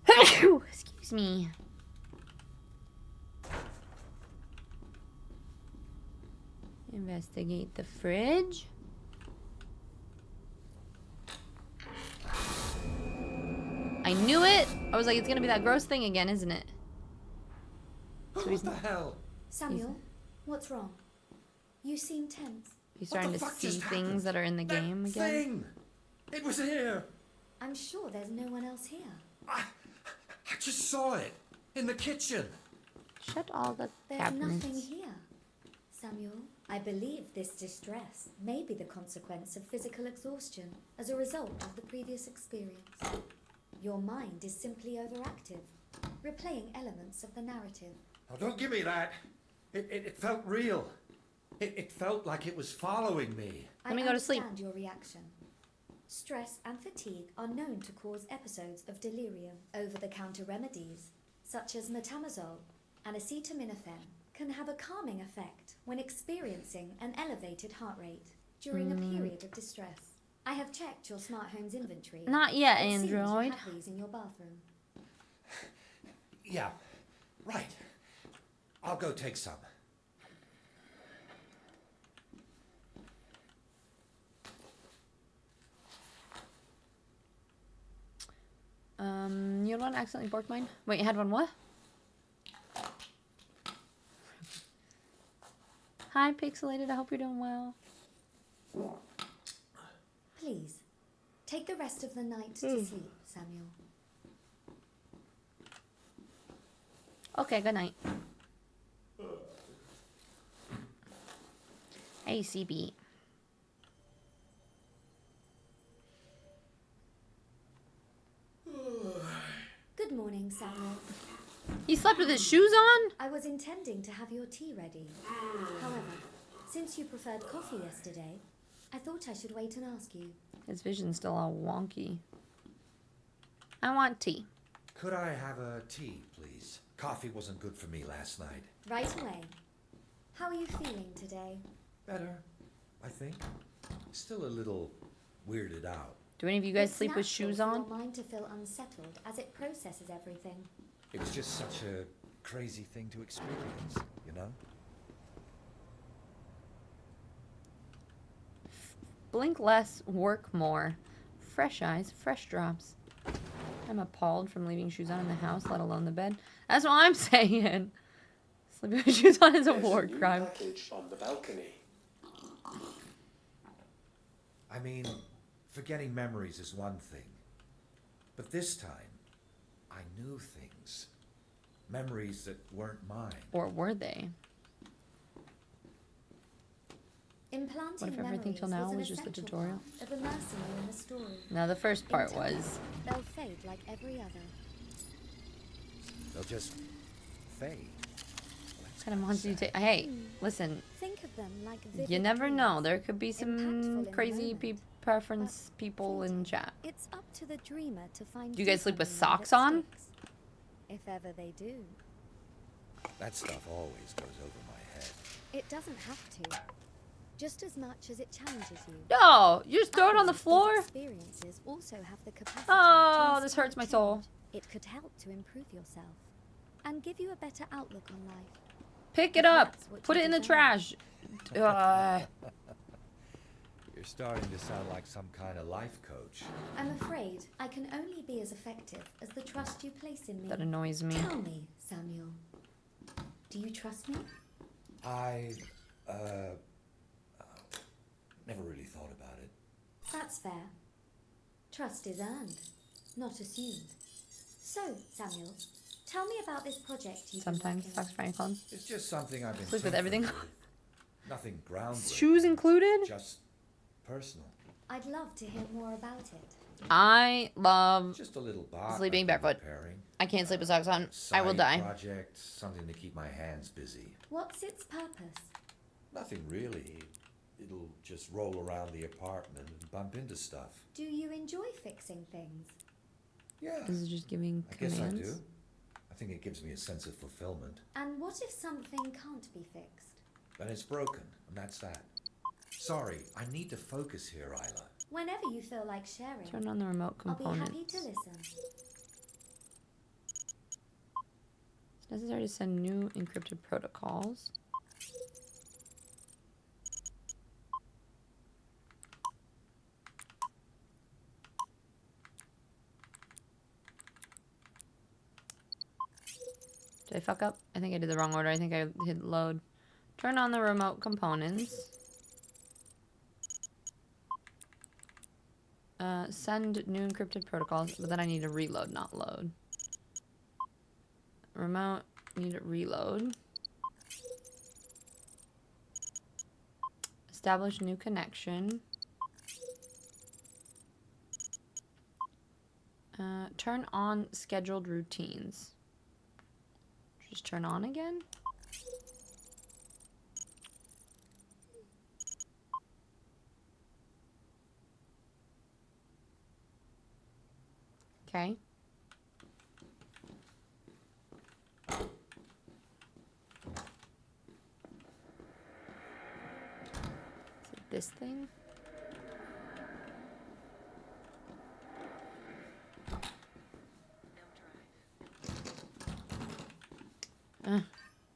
Excuse me. Investigate the fridge. I knew it! I was like, it's gonna be that gross thing again, isn't it? So What the hell? Samuel, what's wrong? You seem tense. He's What starting the to fuck see just things happened? that are in the game again. Thing! It was here! I'm sure there's no one else here. I just saw it. In the kitchen. Shut all the There's cabinets. nothing here. Samuel, I believe this distress may be the consequence of physical exhaustion as a result of the previous experience. Your mind is simply overactive, replaying elements of the narrative. Oh, don't give me that. It felt real. It felt like it was following me. Let me go to sleep. I understand your reaction. Stress and fatigue are known to cause episodes of delirium. Over-the-counter remedies, such as metamazole and acetaminophen, can have a calming effect when experiencing an elevated heart rate during a period of distress. I have checked your smart home's inventory. Not yet, It seems Android. you have these in your bathroom. Yeah, right. I'll go take some. You had one accidentally borked mine? Wait, you had one what? Hi, Pixelated. I hope you're doing well. Please, take the rest of the night to sleep, Samuel. Okay, good night. Hey, CB. Good morning, Samuel. He slept with his shoes on? I was intending to have your tea ready. However, since you preferred coffee yesterday, I thought I should wait and ask you. His vision's still all wonky. I want tea. Could I have a tea, please? Coffee wasn't good for me last night. Right away. How are you feeling today? Better, I think. Still a little weirded out. Do any of you guys It's sleep with natural shoes for on? your mind to feel unsettled as it processes everything. It's just such a crazy thing to experience, you know? Blink less, work more. Fresh eyes, fresh drops. I'm appalled from leaving shoes on in the house, let alone the bed. That's what I'm saying. Sleeping with shoes on is a war crime. Package on the balcony. I mean, forgetting memories is one thing. But this time, I knew things. Memories that weren't mine. Or were they? Implanting What if everything till now was just the tutorial? Of immersing you in the story. No, the first part In time, was... They'll fade like every other. They'll just fade. Kind of wants you to... Hey, listen. Think of them like vivid You never dreams. know. There could be Impactful some in the crazy moment, preference but people in fleeting. chat. It's up to the dreamer to find. Do you guys sleep with something socks that on? sticks. If ever they do. That stuff always goes over my head. It doesn't have to. Just as much as it challenges you. No, you just throw it on the These floor. experiences also have the capacity Oh, to this inspire hurts my soul. change. It could help to improve yourself and give you a better outlook on life. Pick it If up. that's what Put you it in the desire. trash. You're starting to sound like some kind of life coach. I'm afraid I can only be as effective as the trust you place in me. That annoys me. Tell me, Samuel. Do you trust me? I, never really thought about it. That's fair. Trust is earned, not assumed. So, Samuel, tell me about this project you've been Sometimes working socks on. Frank on. It's just something I've been Sleep with tinkering everything. with. Nothing groundbreaking. Shoes included? Just personal. I'd love to hear more about it. I love... Just a little bot. Sleeping I've been barefoot. preparing. I can't sleep with socks on. I will Side die. Project, something to keep my hands busy. What's its purpose? Nothing really. It'll just roll around the apartment and bump into stuff. Do you enjoy fixing things? Yeah, This is just giving I guess commands. I do. I think it gives me a sense of fulfillment. And what if something can't be fixed? Then it's broken, and that's that. Sorry, I need to focus here, Isla. Whenever you feel like sharing, Turn on the remote I'll be components. happy to listen. It's necessary to send new encrypted protocols. Did I fuck up? I think I did the wrong order. I think I hit load. Turn on the remote components. Send new encrypted protocols, but then I need to reload, not load. Remote, need to reload. Establish new connection. Turn on scheduled routines. Just turn on again? Okay. Is it this thing? What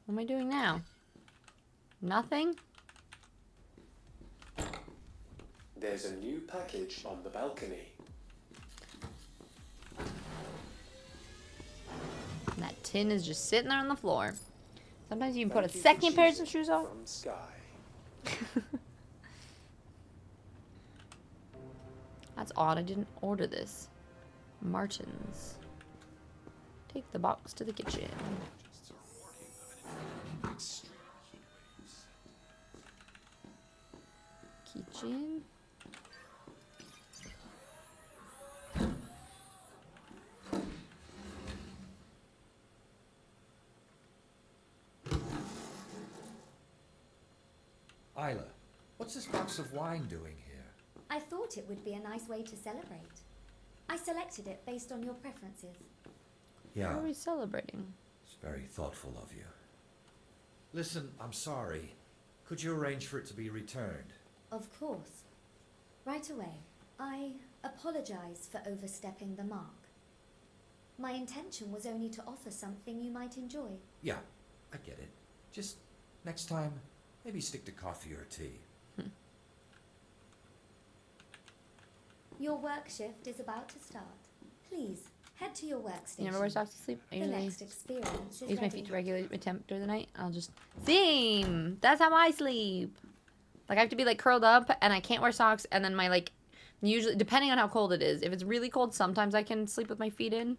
am I doing now? Nothing? There's a new package on the balcony. And that tin is just sitting there on the floor. Sometimes you can put a Thank you for second pair of choosing shoes on. From Sky. That's odd. I didn't order this. Martins. Take the box to the kitchen. Kitchen. Isla, what's this box of wine doing here? I thought it would be a nice way to celebrate. I selected it based on your preferences. Yeah, What are we celebrating? it's very thoughtful of you. Listen, I'm sorry. Could you arrange for it to be returned? Of course. Right away. I apologize for overstepping the mark. My intention was only to offer something you might enjoy. Yeah, I get it. Just next time, maybe stick to coffee or tea. Your work shift is about to start. Please, head to your workstation. You never wear socks to sleep? I The usually next experience is use my ready. feet to regulate my temp during the night. I'll just... Same! That's how I sleep! Like, I have to be, like, curled up, and I can't wear socks, and then my, like... Usually, depending on how cold it is. If it's really cold, sometimes I can sleep with my feet in.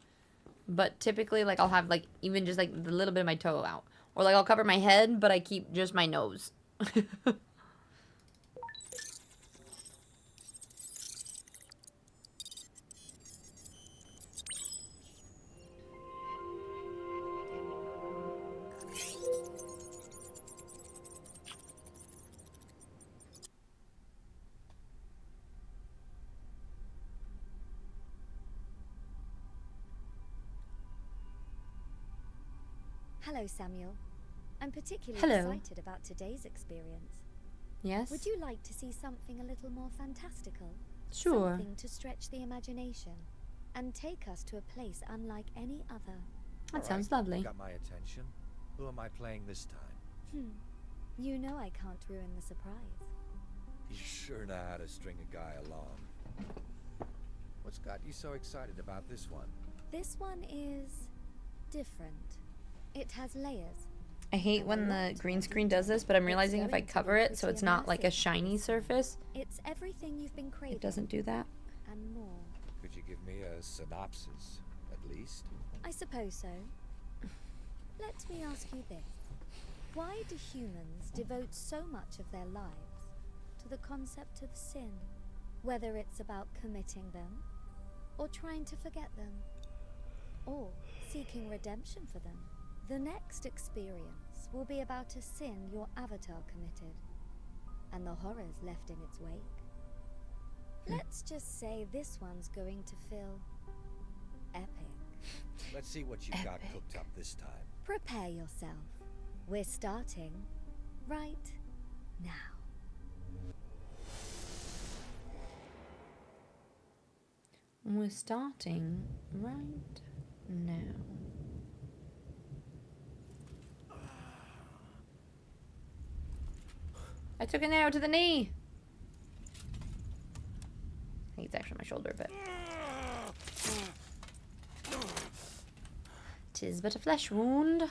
But typically, like, I'll have, like, even just, like, the little bit of my toe out. Or, like, I'll cover my head, but I keep just my nose. Hello, Samuel. I'm particularly Hello. excited about today's experience. Yes? Would you like to see something a little more fantastical? Sure. Something to stretch the imagination and take us to a place unlike any other. That All sounds right, lovely. got my attention. Who am I playing this time? You know I can't ruin the surprise. You sure know how to string a guy along. What's got you so excited about this one? This one is different. It has layers. I hate when the green screen does this, but I'm realizing if I cover it so it's not like a shiny surface, It's everything you've been craving it doesn't do that. and more. Could you give me a synopsis, at least? I suppose so. Let me ask you this. Why do humans devote so much of their lives to the concept of sin? Whether it's about committing them, or trying to forget them, or seeking redemption for them. The next experience will be about a sin your avatar committed, and the horrors left in its wake. Let's just say this one's going to feel epic. Let's see what you've got cooked up this time. Prepare yourself. We're starting right now. We're starting right now. I took an arrow to the knee. I think it's actually my shoulder, but 'tis but a flesh wound.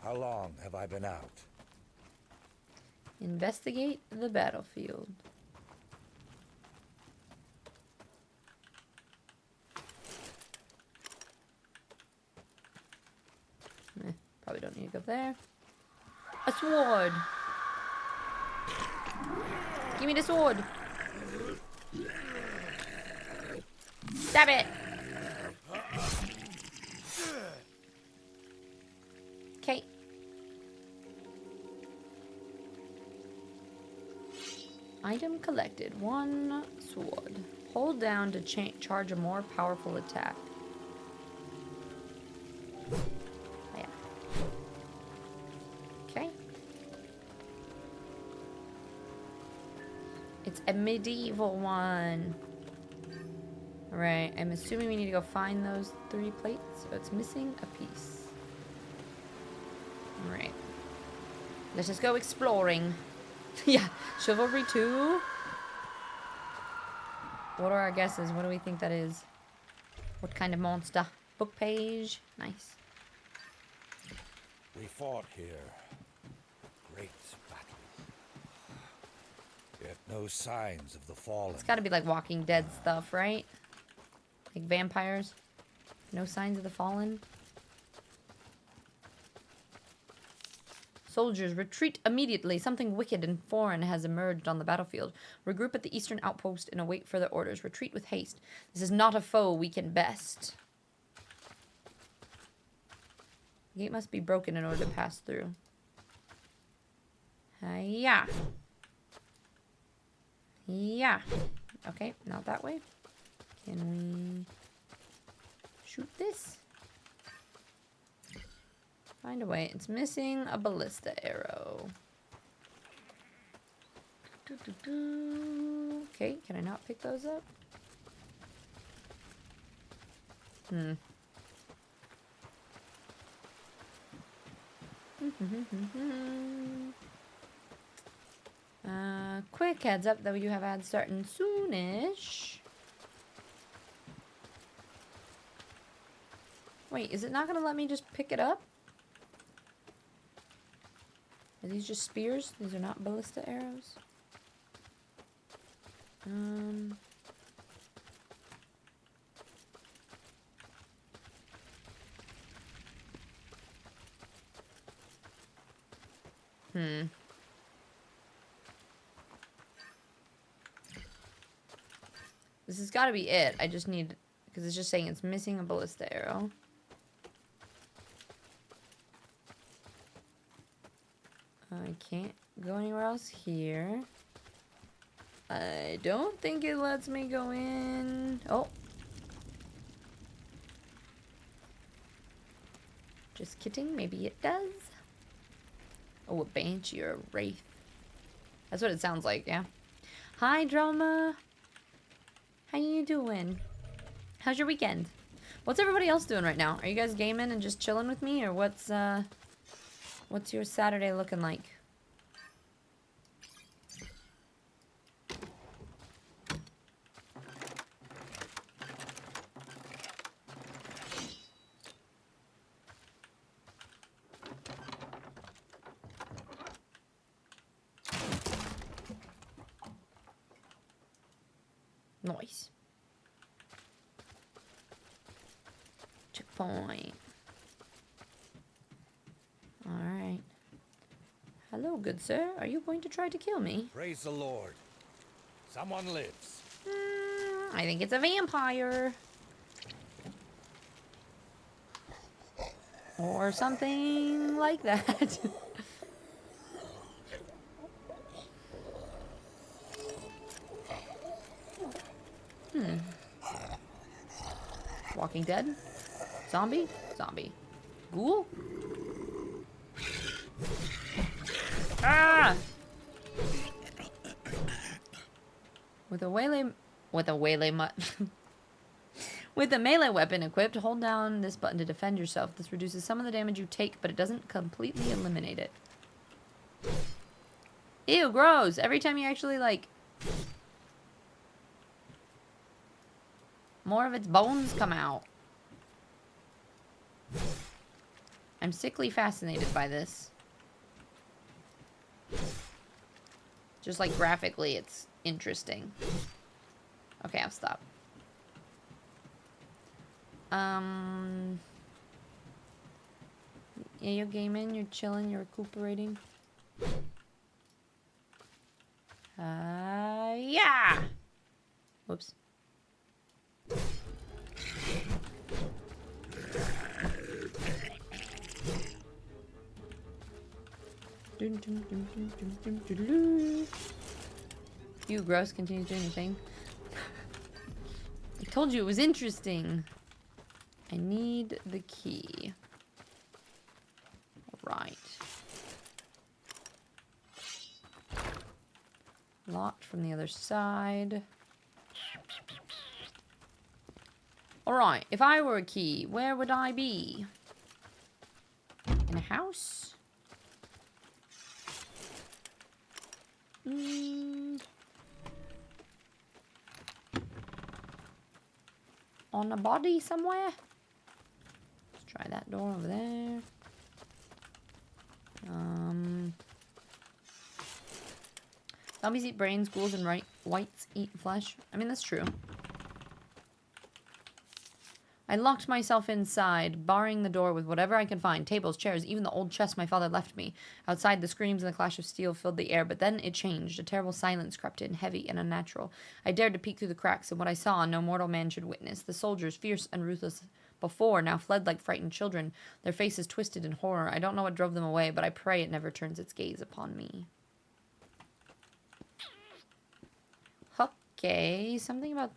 How long have I been out? Investigate the battlefield. Probably don't need to go there. A sword! Give me the sword! Stab it! Okay. Item collected. 1 sword. Hold down to charge a more powerful attack. Oh, yeah. Okay. It's a medieval one. Right, I'm assuming we need to go find those 3 plates, so it's missing a piece. Alright. Let's just go exploring. Yeah, Chivalry 2. What are our guesses? What do we think that is? What kind of monster? Book page. Nice. We fought here. Great battle. Yet no signs of the fallen. It's gotta be like Walking Dead stuff, right? Like vampires. No signs of the fallen. Soldiers, retreat immediately. Something wicked and foreign has emerged on the battlefield. Regroup at the eastern outpost and await further orders. Retreat with haste. This is not a foe we can best. The gate must be broken in order to pass through. Yeah. Yeah. Okay, not that way. Can we shoot this? Find a way. It's missing a ballista arrow. Okay, can I not pick those up? Quick heads up that you have ads starting soonish. Wait, is it not gonna let me just pick it up? Are these just spears? These are not ballista arrows? This has got to be it. I just need... Because it's just saying it's missing a ballista arrow. I can't go anywhere else here. I don't think it lets me go in. Oh. Just kidding. Maybe it does. Oh, a banshee or a wraith. That's what it sounds like, yeah. Hi, Drama. How you doing? How's your weekend? What's everybody else doing right now? Are you guys gaming and just chilling with me? Or what's your Saturday looking like? Nice. Checkpoint. Alright. Hello, good sir. Are you going to try to kill me? Praise the Lord. Someone lives. I think it's a vampire. Or something like that. Walking Dead? Zombie? Zombie. Ghoul? Ah! With a melee weapon equipped, hold down this button to defend yourself. This reduces some of the damage you take, but it doesn't completely eliminate it. Ew, gross. Every time you actually, like... more of its bones come out. I'm sickly fascinated by this. Just like graphically, it's interesting. Okay, I'll stop. Yeah, you're gaming, you're chilling, you're recuperating. Yeah! Whoops. You gross, continue doing your thing. I told you it was interesting. I need the key. Right. Locked from the other side. Alright, if I were a key, where would I be? In a house? On a body somewhere? Let's try that door over there. Zombies eat brains, ghouls and whites eat flesh. I mean, that's true. I locked myself inside, barring the door with whatever I could find. Tables, chairs, even the old chest my father left me. Outside, the screams and the clash of steel filled the air, but then it changed. A terrible silence crept in, heavy and unnatural. I dared to peek through the cracks, and what I saw no mortal man should witness. The soldiers, fierce and ruthless before, now fled like frightened children, their faces twisted in horror. I don't know what drove them away, but I pray it never turns its gaze upon me. Okay, something about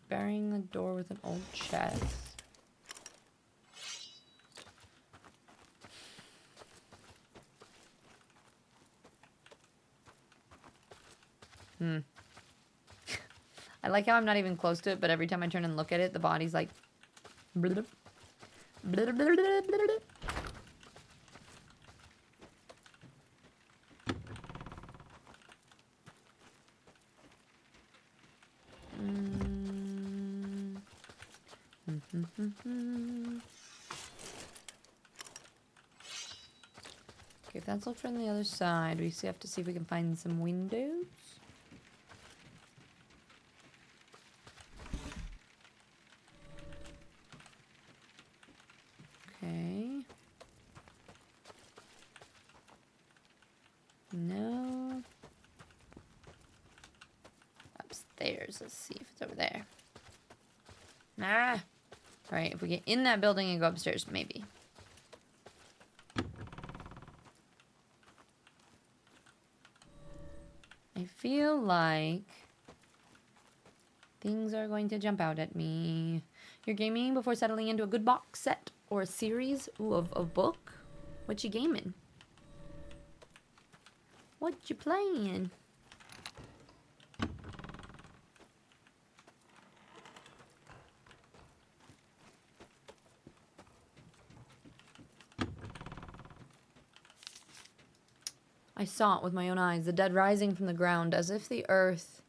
burying the door with an old chest. I like how I'm not even close to it, but every time I turn and look at it, the body's like... blub, blub, blub, blub, blub. Okay, if that's looked from the other side, we have to see if we can find some windows. Okay. No. Upstairs. Let's see if it's over there. Ah. Alright, if we get in that building and go upstairs, maybe. I feel like things are going to jump out at me. You're gaming before settling into a good box set or a series of book? What you gaming? What you playing? I saw it with my own eyes, the dead rising from the ground, as if the earth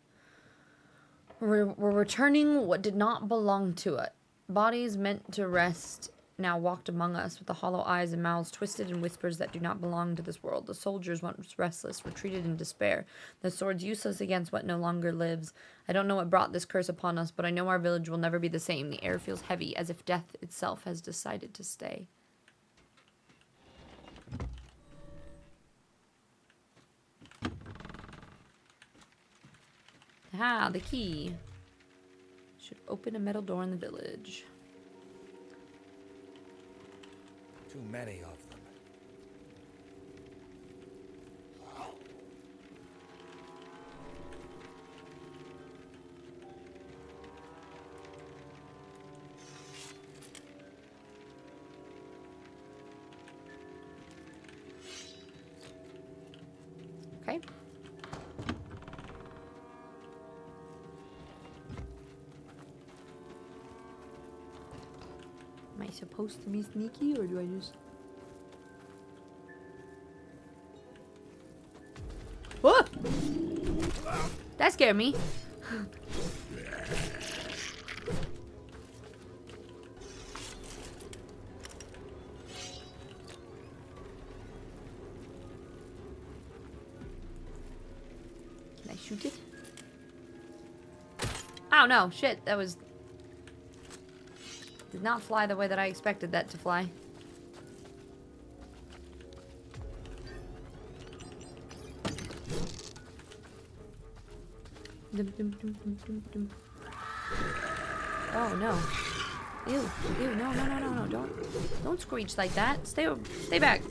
were returning what did not belong to it. Bodies meant to rest now walked among us, with the hollow eyes and mouths twisted in whispers that do not belong to this world. The soldiers, once restless, retreated in despair, the swords useless against what no longer lives. I don't know what brought this curse upon us, but I know our village will never be the same. The air feels heavy, as if death itself has decided to stay. Ah, the key. Should open a metal door in the village. Too many of them. Okay. Am I supposed to be sneaky, or do I just... Whoa! That scared me. Can I shoot it? Oh no, shit, that was... Did not fly the way that I expected that to fly. Dum, dum, dum, dum, dum, dum. Oh no. Ew, ew, no, no, no, no, no, don't screech like that. Stay back.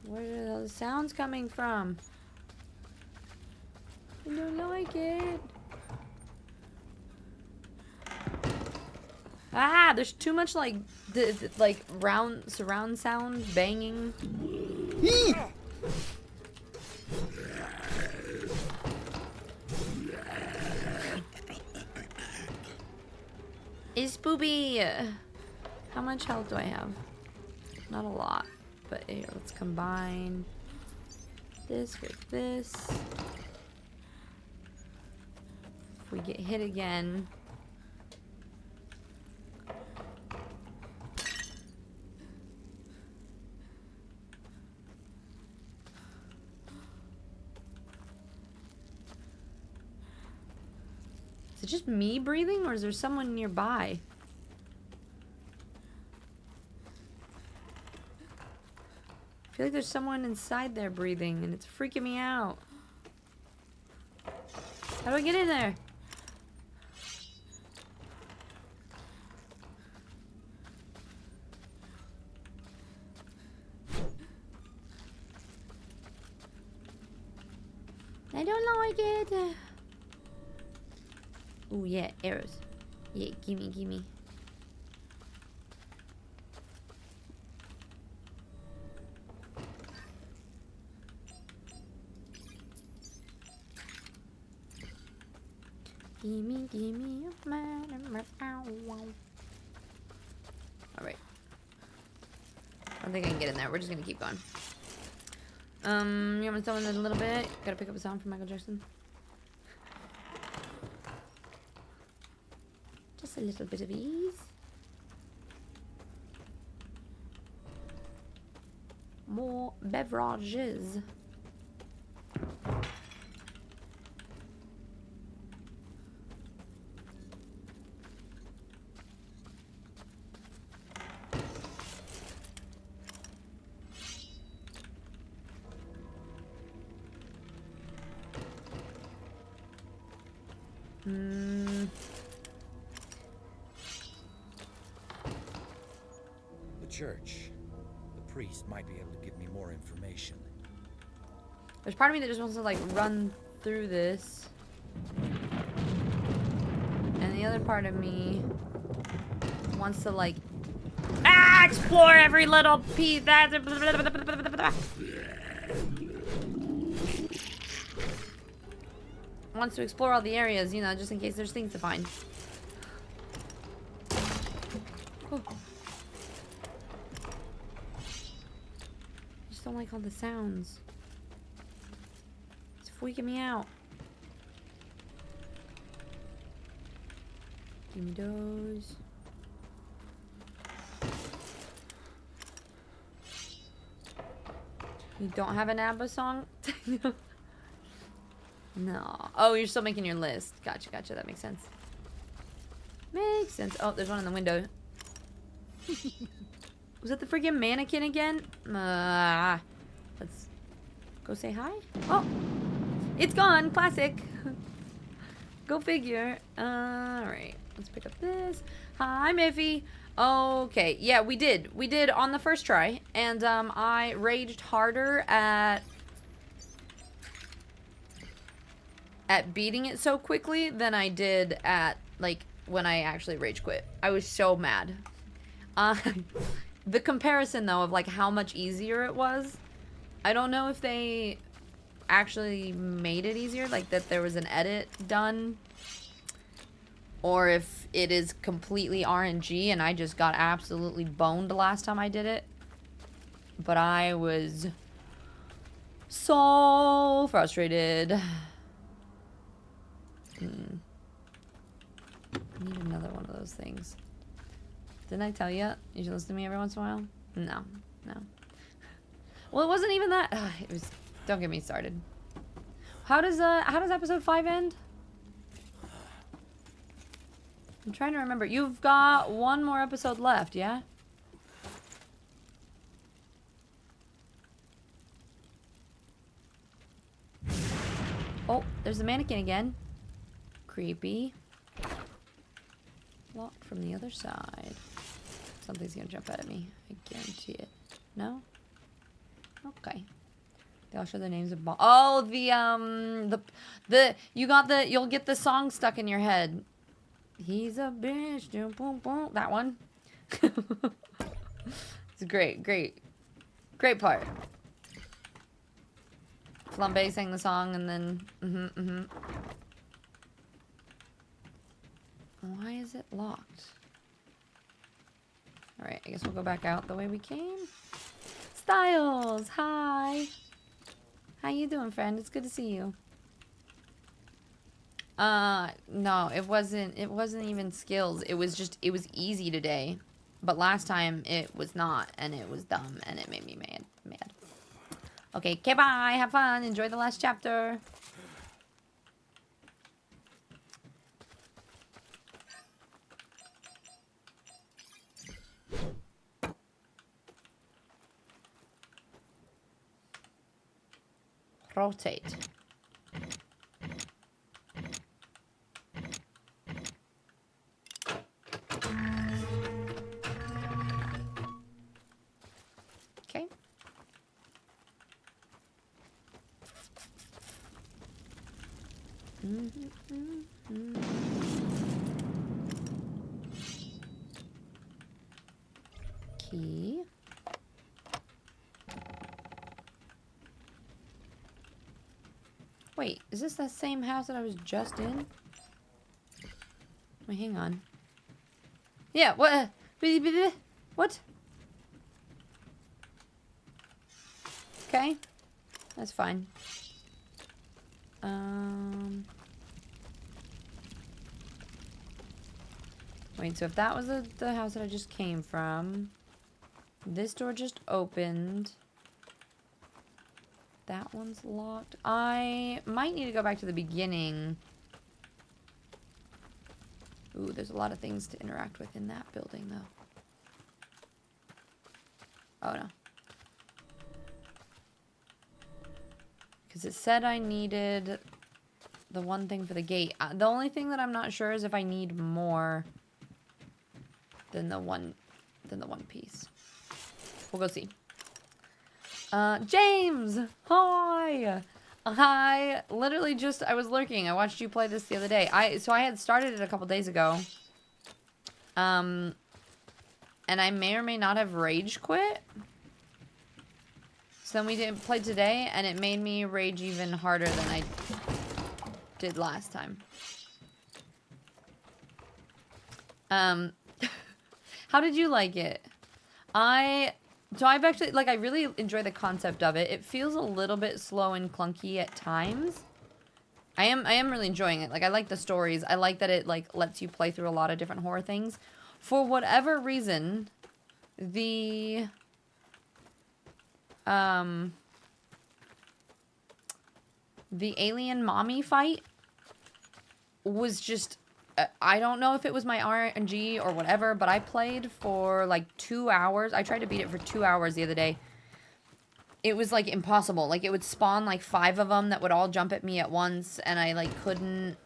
Where are the sounds coming from? I don't like it. Ah, there's too much like like surround sound banging. Is Spoopy? How much health do I have? Not a lot, but here, let's combine this with this. If we get hit again. Is it just me breathing, or is there someone nearby? I feel like there's someone inside there breathing, and it's freaking me out. How do I get in there? I don't like it. Oh yeah, arrows. Yeah, gimme, gimme. Gimme, gimme a man. Alright. I don't think I can get in there. We're just gonna keep going. You want to in a little bit? Gotta pick up a song from Michael Jackson. Just a little bit of ease. More beverages. The church. The priest might be able to give me more information. There's part of me that just wants to like run through this. And the other part of me wants to like explore every little piece. Wants to explore all the areas, you know, just in case there's things to find. Oh. I just don't like all the sounds. It's freaking me out. Give me those. You don't have an ABBA song? No. Oh, you're still making your list. Gotcha, gotcha. That makes sense. Makes sense. Oh, there's one in the window. Was that the freaking mannequin again? Let's go say hi. Oh, it's gone. Classic. Go figure. Alright. Let's pick up this. Hi, Miffy. Okay. Yeah, we did. We did on the first try. And I raged harder at beating it so quickly than I did at, like, when I actually rage quit. I was so mad. The comparison, though, of, like, how much easier it was, I don't know if they actually made it easier, like, that there was an edit done, or if it is completely RNG and I just got absolutely boned the last time I did it. But I was so frustrated. I need another one of those things. Didn't I tell you? You should listen to me every once in a while? No. No. Well, it wasn't even that. It was... Don't get me started. How does episode 5 end? I'm trying to remember. You've got one more episode left, yeah? Oh, there's the mannequin again. Creepy. Locked from the other side. Something's gonna jump out at me. I guarantee it. No? Okay. They all show their names of bomb. Oh, you'll get the song stuck in your head. He's a bitch. Boom, boom. That one. It's great, great. Great part. Flambe sang the song and then... Why is it locked? Alright, I guess we'll go back out the way we came. Styles! Hi! How you doing, friend? It's good to see you. No, it wasn't even skills. It was easy today. But last time it was not, and it was dumb, and it made me mad. Okay, bye! Have fun! Enjoy the last chapter! Rotate. Okay. Key. Wait, is this the same house that I was just in? Wait, hang on. Yeah, what? What? Okay. That's fine. Wait, so if that was the house that I just came from, this door just opened. That one's locked. I might need to go back to the beginning. Ooh, there's a lot of things to interact with in that building, though. Oh, no. Because it said I needed the one thing for the gate. The only thing that I'm not sure is if I need more than the one piece. We'll go see. James! Hi! I literally I was lurking. I watched you play this the other day. So I had started it a couple days ago. And I may or may not have rage quit. So then we played today, and it made me rage even harder than I did last time. How did you like it? So I've actually, like, I really enjoy the concept of it. It feels a little bit slow and clunky at times. I am really enjoying it. Like, I like the stories. I like that it, like, lets you play through a lot of different horror things. For whatever reason, the alien mommy fight was just... I don't know if it was my RNG or whatever, but I played for like 2 hours. I tried to beat it for 2 hours the other day. It was like impossible. Like, it would spawn like 5 of them that would all jump at me at once, and I like couldn't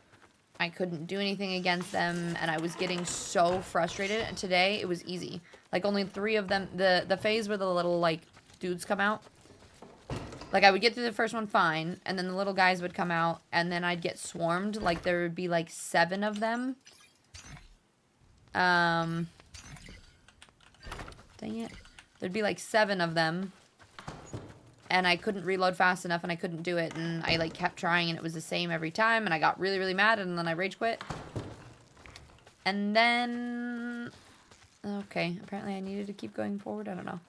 do anything against them, and I was getting so frustrated. And today it was easy. Like, only 3 of them. The phase where the little like dudes come out. Like, I would get through the first one fine, and then the little guys would come out, and then I'd get swarmed. Like, there would be, like, 7 of them. Dang it. There'd be, like, 7 of them. And I couldn't reload fast enough, and I couldn't do it. And I, like, kept trying, and it was the same every time. And I got really, really mad, and then I rage quit. And then... Okay, apparently I needed to keep going forward. I don't know.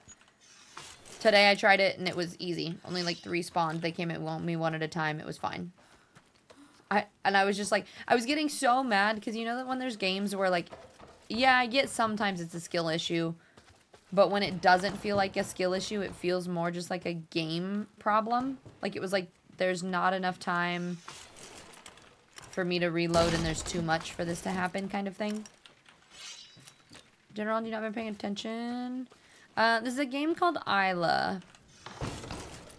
Today I tried it and it was easy. Only like 3 spawned. They came at me one at a time. It was fine. I was just like, I was getting so mad because you know that when there's games where like, yeah, I get sometimes it's a skill issue, but when it doesn't feel like a skill issue, it feels more just like a game problem. Like, it was like, there's not enough time for me to reload and there's too much for this to happen kind of thing. General, you not been paying attention? This is a game called Isla,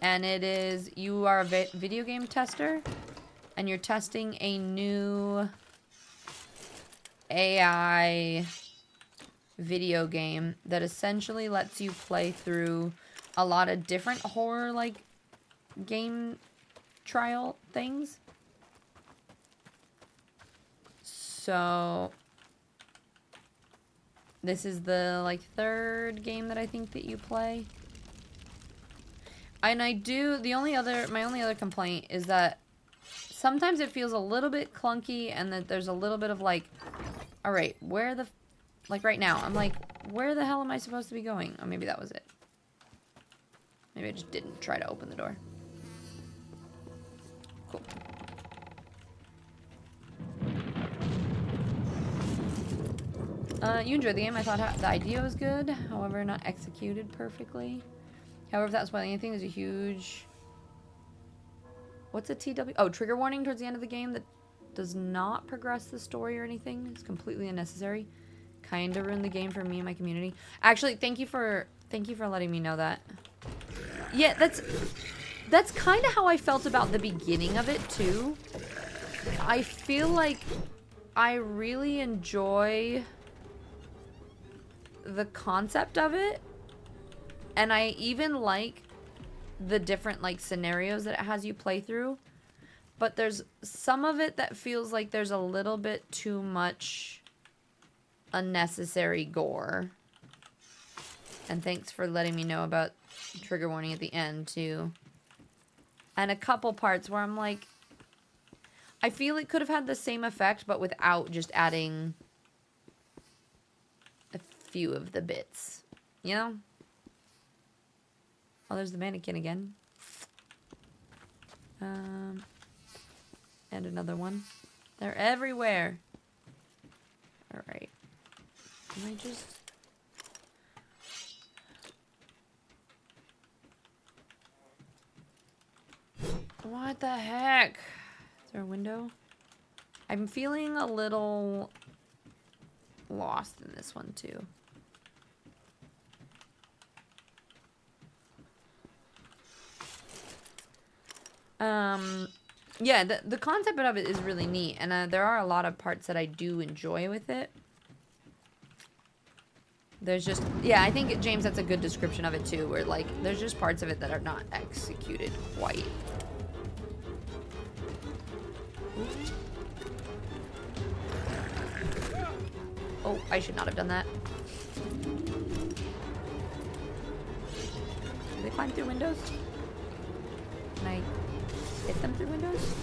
and it is, you are a video game tester, and you're testing a new AI video game that essentially lets you play through a lot of different horror, like, game trial things. So, This is the, like, third game that I think that you play. And I do, my only other complaint is that sometimes it feels a little bit clunky and that there's a little bit of like, all right, where the, like right now, I'm like, where the hell am I supposed to be going? Oh, maybe that was it. Maybe I just didn't try to open the door. Cool. You enjoyed the game. I thought the idea was good, however, not executed perfectly. However, if that's spoiling anything, there's a huge... What's a TW? Oh, trigger warning towards the end of the game that does not progress the story or anything. It's completely unnecessary. Kind of ruined the game for me and my community. Actually, thank you for letting me know that. Yeah, that's kind of how I felt about the beginning of it too. I feel like I really enjoy the concept of it, and I even like the different like scenarios that it has you play through, but there's some of it that feels like there's a little bit too much unnecessary gore. And thanks for letting me know about trigger warning at the end too. And a couple parts where I'm like, I feel it could have had the same effect but without just adding a few of the bits, you know? Oh, there's the mannequin again. And another one. They're everywhere. Alright. Can I just... What the heck? Is there a window? I'm feeling a little lost in this one too. Yeah, the concept of it is really neat, and there are a lot of parts that I do enjoy with it. There's just, yeah, I think, James, that's a good description of it too, where like, there's just parts of it that are not executed quite. Oh, I should not have done that. Do they climb through windows? Can I hit them through windows?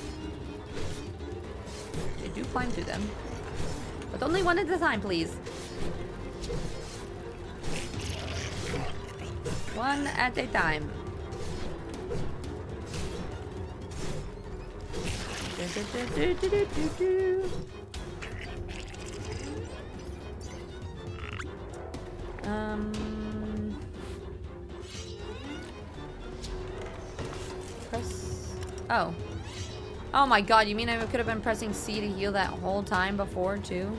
They do climb through them. But only one at a time, please. One at a time. Press. Oh. Oh my god, you mean I could have been pressing C to heal that whole time before, too?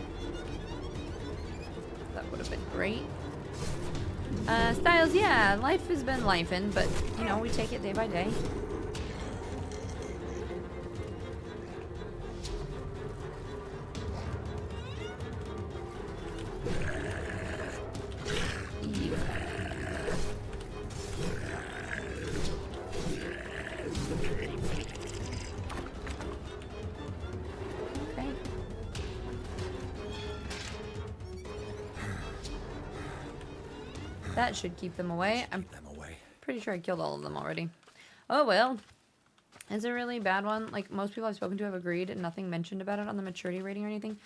That would have been great. Styles, yeah, life has been lifing, but, you know, we take it day by day. That should keep them away. I'm pretty sure I killed all of them already. Oh well. Is it a really bad one? Like, most people I've spoken to have agreed and nothing mentioned about it on the maturity rating or anything.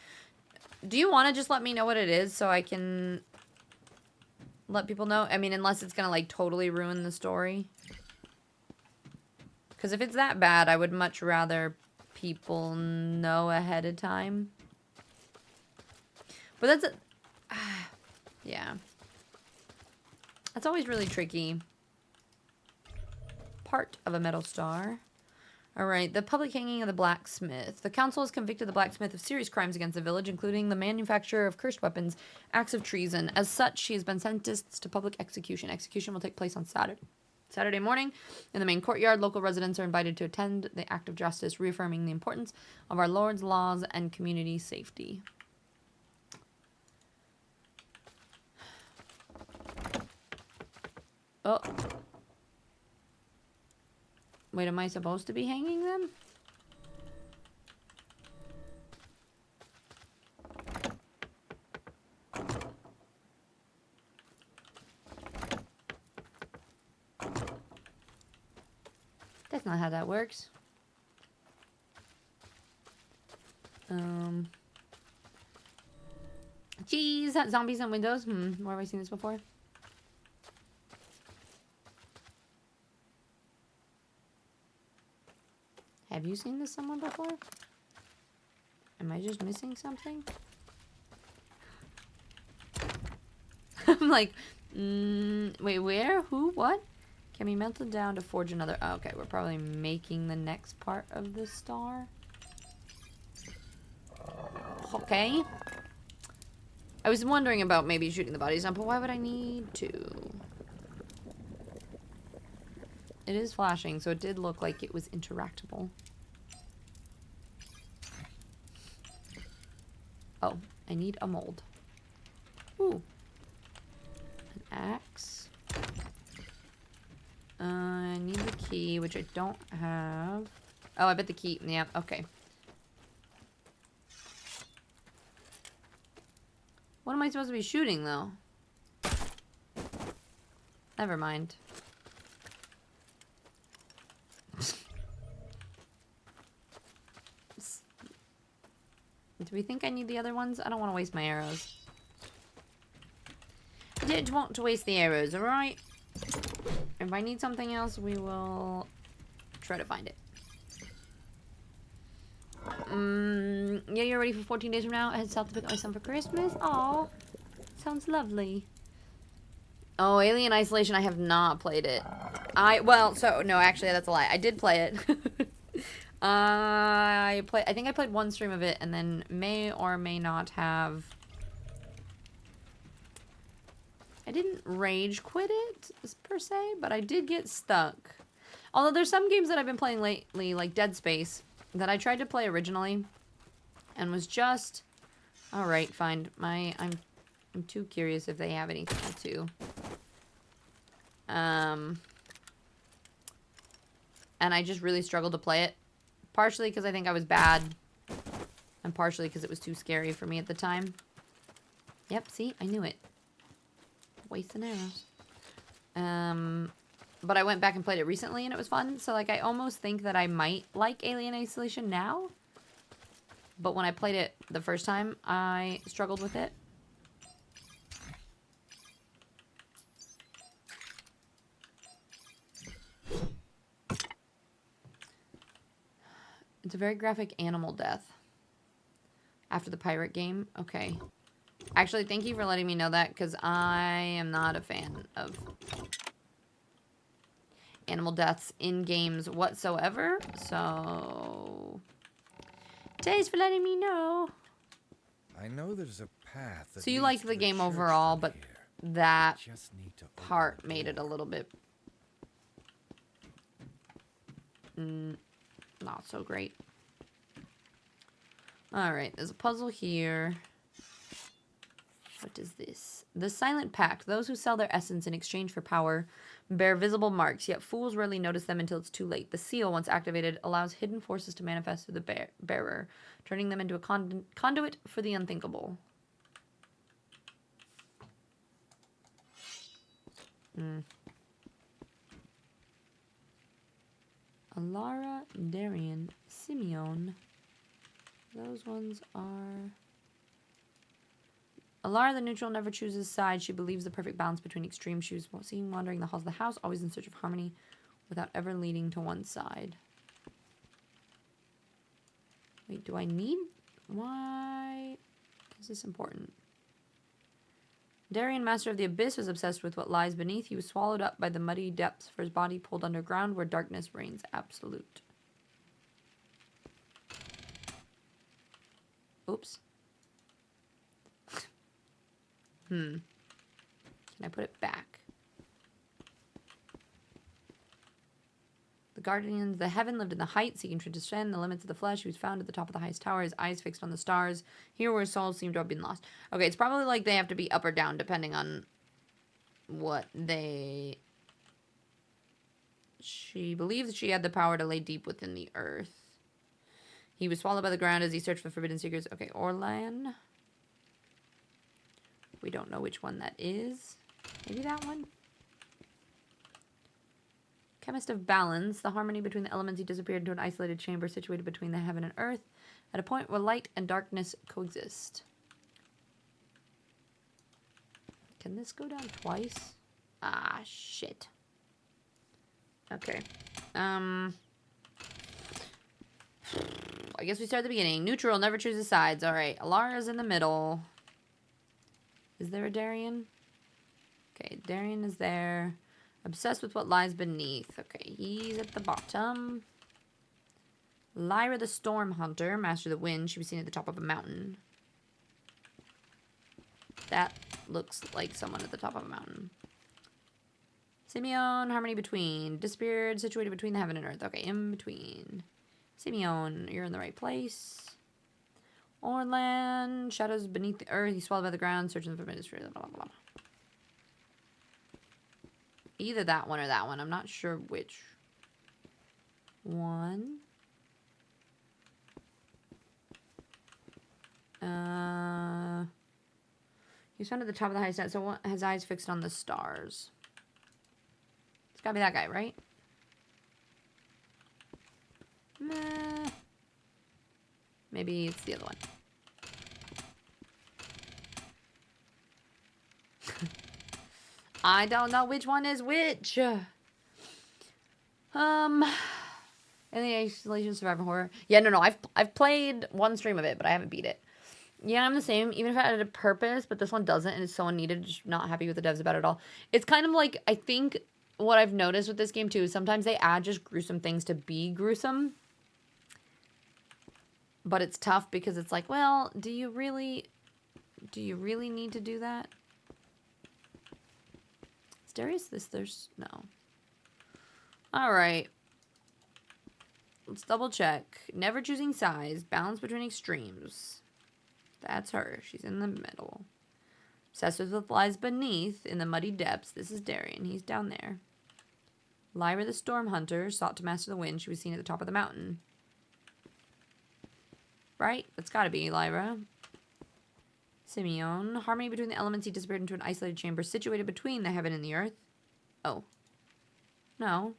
Do you want to just let me know what it is so I can let people know? I mean, unless it's going to, like, totally ruin the story. Because if it's that bad, I would much rather people know ahead of time. But that's a... yeah. That's always really tricky. Part of a metal star. Alright, the public hanging of the blacksmith. The council has convicted the blacksmith of serious crimes against the village, including the manufacture of cursed weapons, acts of treason. As such, she has been sentenced to public execution. Execution will take place on Saturday morning in the main courtyard. Local residents are invited to attend the act of justice, reaffirming the importance of our Lord's laws and community safety. Oh. Wait, am I supposed to be hanging them? that works. Jeez, zombies and windows. Where have I seen this before? Have you seen this somewhere before? Am I just missing something? I'm like, wait, where? Who? What? Can be melted down to forge another. Oh, okay, we're probably making the next part of the star. Okay. I was wondering about maybe shooting the bodies up, but why would I need to? It is flashing, so it did look like it was interactable. Oh, I need a mold. Ooh. An axe. I need the key, which I don't have. Oh, I bet the key. Yeah, okay. What am I supposed to be shooting, though? Never mind. Do we think I need the other ones? I don't want to waste my arrows. I didn't want to waste the arrows, alright? If I need something else, we will try to find it. Yeah, you're ready for 14 days from now. I head south to pick up my son for Christmas. Aw, sounds lovely. Oh, Alien Isolation, I have not played it. No, actually, that's a lie. I did play it. I think I played one stream of it, and then may or may not have. I didn't rage quit it, per se, but I did get stuck. Although there's some games that I've been playing lately, like Dead Space, that I tried to play originally, and was just, alright, fine. I'm too curious if they have anything to. And I just really struggled to play it. Partially because I think I was bad, and partially because it was too scary for me at the time. Yep, see? I knew it. Wasting arrows. But I went back and played it recently, and it was fun. So, like, I almost think that I might like Alien Isolation now. But when I played it the first time, I struggled with it. It's a very graphic animal death. After the pirate game? Okay. Actually, thank you for letting me know that, because I am not a fan of animal deaths in games whatsoever. So, thanks for letting me know. I know there's a path that So you leads liked to the game church overall, from but here. that Just need to open part the made it a door. little bit not so great. Alright, there's a puzzle here. What is this? The Silent Pact. Those who sell their essence in exchange for power bear visible marks, yet fools rarely notice them until it's too late. The seal, once activated, allows hidden forces to manifest through the bearer, turning them into a conduit for the unthinkable. Alara, Darian, Simeon. Those ones are... Alara, the neutral, never chooses sides. She believes the perfect balance between extreme. She was seen wandering the halls of the house, always in search of harmony, without ever leaning to one side. Wait, do I need... Why is this important? Darian, master of the abyss, was obsessed with what lies beneath. He was swallowed up by the muddy depths, for his body pulled underground where darkness reigns absolute. Oops. Can I put it back? The guardians, the heaven, lived in the heights, seeking to descend the limits of the flesh. He was found at the top of the highest tower, his eyes fixed on the stars. Here where his souls seemed to have been lost. Okay, it's probably like they have to be up or down, depending on what they... She believed she had the power to lay deep within the earth. He was swallowed by the ground as he searched for forbidden secrets. Okay, Orlan. We don't know which one that is. Maybe that one? Chemist of balance. The harmony between the elements. He disappeared into an isolated chamber situated between the heaven and earth, at a point where light and darkness coexist. Can this go down twice? Ah, shit. Okay. I guess we start at the beginning. Neutral, never chooses sides. Alright, Alara's in the middle. Is there a Darien? Okay, Darien is there. Obsessed with what lies beneath. Okay, he's at the bottom. Lyra the Storm Hunter, Master of the Wind. She was seen at the top of a mountain. That looks like someone at the top of a mountain. Simeon, harmony between. Disappeared, situated between the heaven and earth. Okay, in between. Simeon, you're in the right place. Orlan, shadows beneath the earth. He's swallowed by the ground, searching for ministry. Blah, blah, blah. Either that one or that one. I'm not sure which one. He's found at the top of the highest, so his eyes fixed on the stars. It's gotta be that guy, right? Meh. Maybe it's the other one. I don't know which one is which. In the Isolation Survivor Horror. Yeah, no. I've played one stream of it, but I haven't beat it. Yeah, I'm the same. Even if I had a purpose, but this one doesn't, and it's so unneeded. Just not happy with the devs about it all. It's kind of like, I think what I've noticed with this game too is sometimes they add just gruesome things to be gruesome. But it's tough because it's like, well, do you really need to do that? Is Darius this? There's no. All right. Let's double check. Never choosing size. Balance between extremes. That's her. She's in the middle. Obsessed with what lies beneath in the muddy depths. This is Darien. He's down there. Lyra the Storm Hunter sought to master the wind. She was seen at the top of the mountain. Right? That's gotta be Lyra. Simeon. Harmony between the elements. He disappeared into an isolated chamber situated between the heaven and the earth. Oh. No.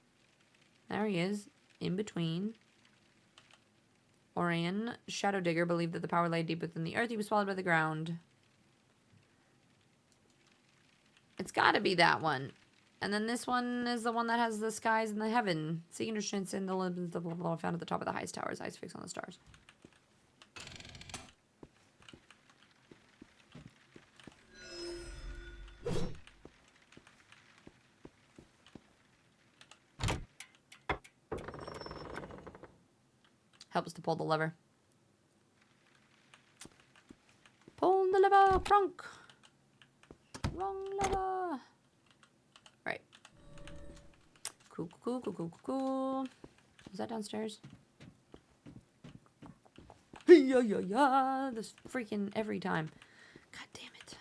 There he is. In between. Orion. Shadow Digger believed that the power lay deep within the earth. He was swallowed by the ground. It's gotta be that one. And then this one is the one that has the skies and the heaven. Seeking strength in the limbs of the found at the top of the highest towers. Eyes fixed on the stars. Help us to pull the lever. Pull the lever, crunk. Wrong lever. Right. Cool. Is that downstairs? Yeah. This freaking every time. God damn it.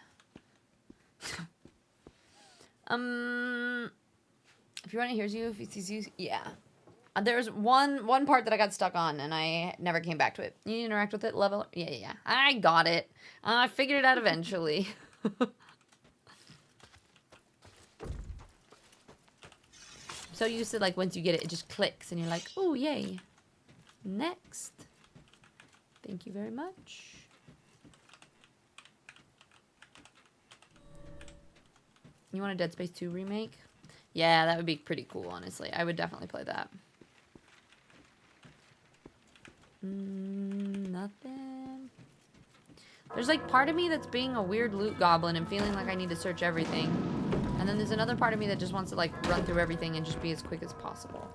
If you want to hear you, if he sees you, yeah. There's one part that I got stuck on, and I never came back to it. You interact with it, level? Yeah. I got it. I figured it out eventually. So used to, like, once you get it, it just clicks, and you're like, oh, yay. Next. Thank you very much. You want a Dead Space 2 remake? Yeah, that would be pretty cool, honestly. I would definitely play that. Nothing. There's like part of me that's being a weird loot goblin and feeling like I need to search everything. And then there's another part of me that just wants to like run through everything and just be as quick as possible.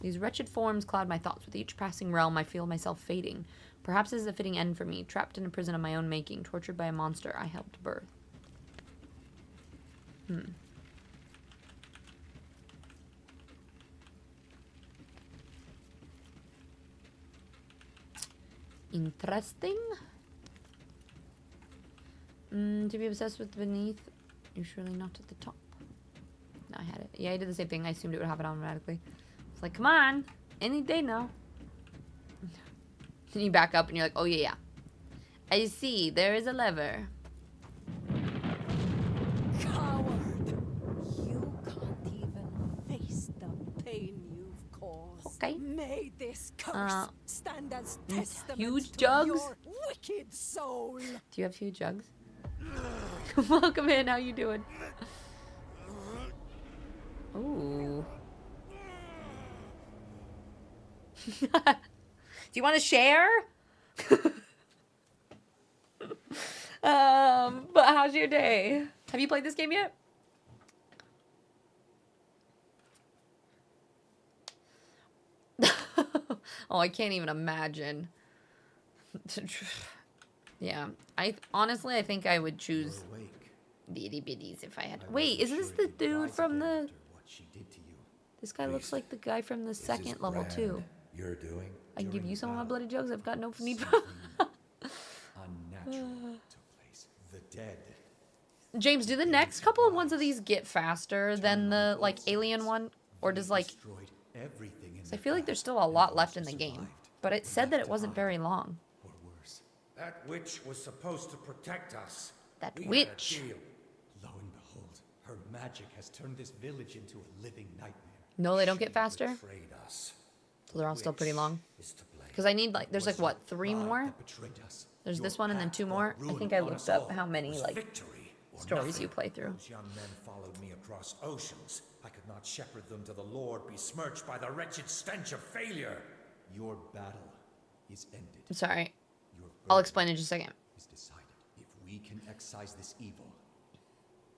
These wretched forms cloud my thoughts. With each passing realm, I feel myself fading. Perhaps this is a fitting end for me, trapped in a prison of my own making, tortured by a monster I helped birth. Interesting. To be obsessed with beneath, you're surely not at the top. No, I had it. Yeah, I did the same thing. I assumed it would happen automatically. It's like, come on, any day now. Then you back up and you're like, oh yeah, yeah. I see, there is a lever. Coward! You can't even face the pain you've caused. Okay. May this curse stand as testament huge to jugs? your wicked soul. Do you have huge jugs? Welcome in, how you doing? Ooh. Do you want to share? But how's your day? Have you played this game yet? Oh, I can't even imagine. Yeah, honestly, I think I would choose the itty bitties if I had. Wait, is this the dude from the? This guy looks like the guy from the second level too. You're doing? I can give you some of my bloody jugs. I've got no need for. Unnatural took place. The dead. James, do the next couple of ones of these get faster than the like alien one, or does like? Destroyed everything in 'Cause I feel like there's still a lot left in the game, but it said that it wasn't very long. or worse. That witch was supposed to protect us. That We had a witch. deal. Lo and behold, her magic has turned this village into a living nightmare. No, they don't get faster. Betrayed us. So they're all still pretty long. Is to blame. Because I need like, there's like what, 3 Pride more? that betrayed us. There's Your this one and then path 2 more. brought I ruin think I on looked us up all. how many Was like victory or stories nothing. you play through. Those young men followed me across oceans. I could not shepherd them to the Lord, besmirched by the wretched stench of failure. Your battle is ended. I'm sorry. Your I'll burden explain in just a second. is decided. If we can excise this evil,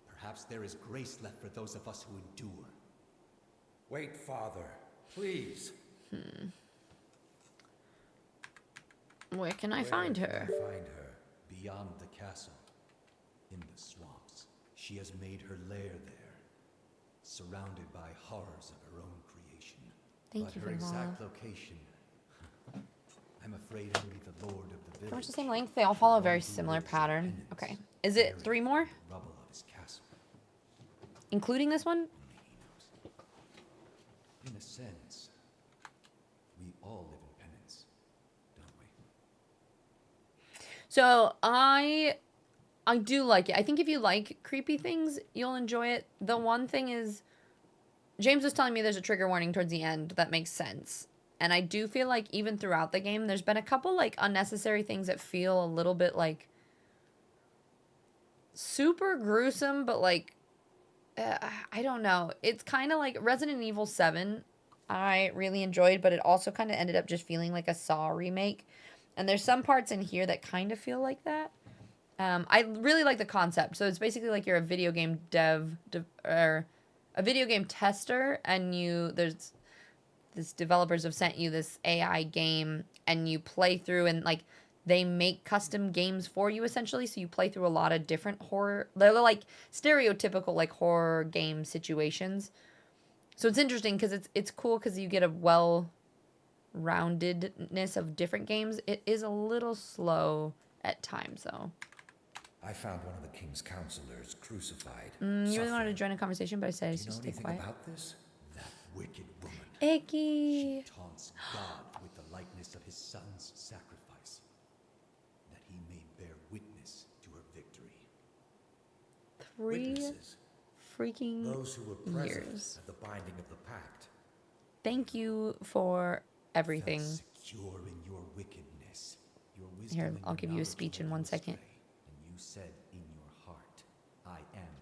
perhaps there is grace left for those of us who endure. Wait, Father, please. Where can I find her? Find her. Beyond the castle, in the swamps, she has made her lair there, surrounded by horrors of her own creation. Thank But you her for the exact location, I'm afraid only the Lord of the Pretty much village, the same length. They all follow a very similar pattern. Okay. Is it 3 more? the rubble of his castle. Including this one? Only he knows. In a sense, we all live in penance, don't we? So I do like it. I think if you like creepy things, you'll enjoy it. The one thing is, James was telling me there's a trigger warning towards the end. That makes sense. And I do feel like even throughout the game, there's been a couple like unnecessary things that feel a little bit like super gruesome, but like, I don't know. It's kind of like Resident Evil 7. I really enjoyed, but it also kind of ended up just feeling like a Saw remake. And there's some parts in here that kind of feel like that. I really like the concept. So it's basically like you're a video game or a video game tester, and there's this developers have sent you this AI game, and you play through, and like they make custom games for you essentially. So you play through a lot of different horror. They're like stereotypical like horror game situations. So it's interesting because it's cool because you get a well-roundedness of different games. It is a little slow at times though. I found one of the king's counselors crucified. You really wanted to suffering. join a conversation, but I said Do it's you know just stay anything quiet. about this? That wicked woman. Icky. She taunts God with the likeness of his son's sacrifice, that he may bear witness to her victory. 3 Witnesses, freaking those who were present years. at the binding of the pact. Thank you for everything. Felt secure in your wickedness, your wisdom. Here, and I'll your give you a knowledge speech led in 1 you second. astray, and you said in your heart, I am,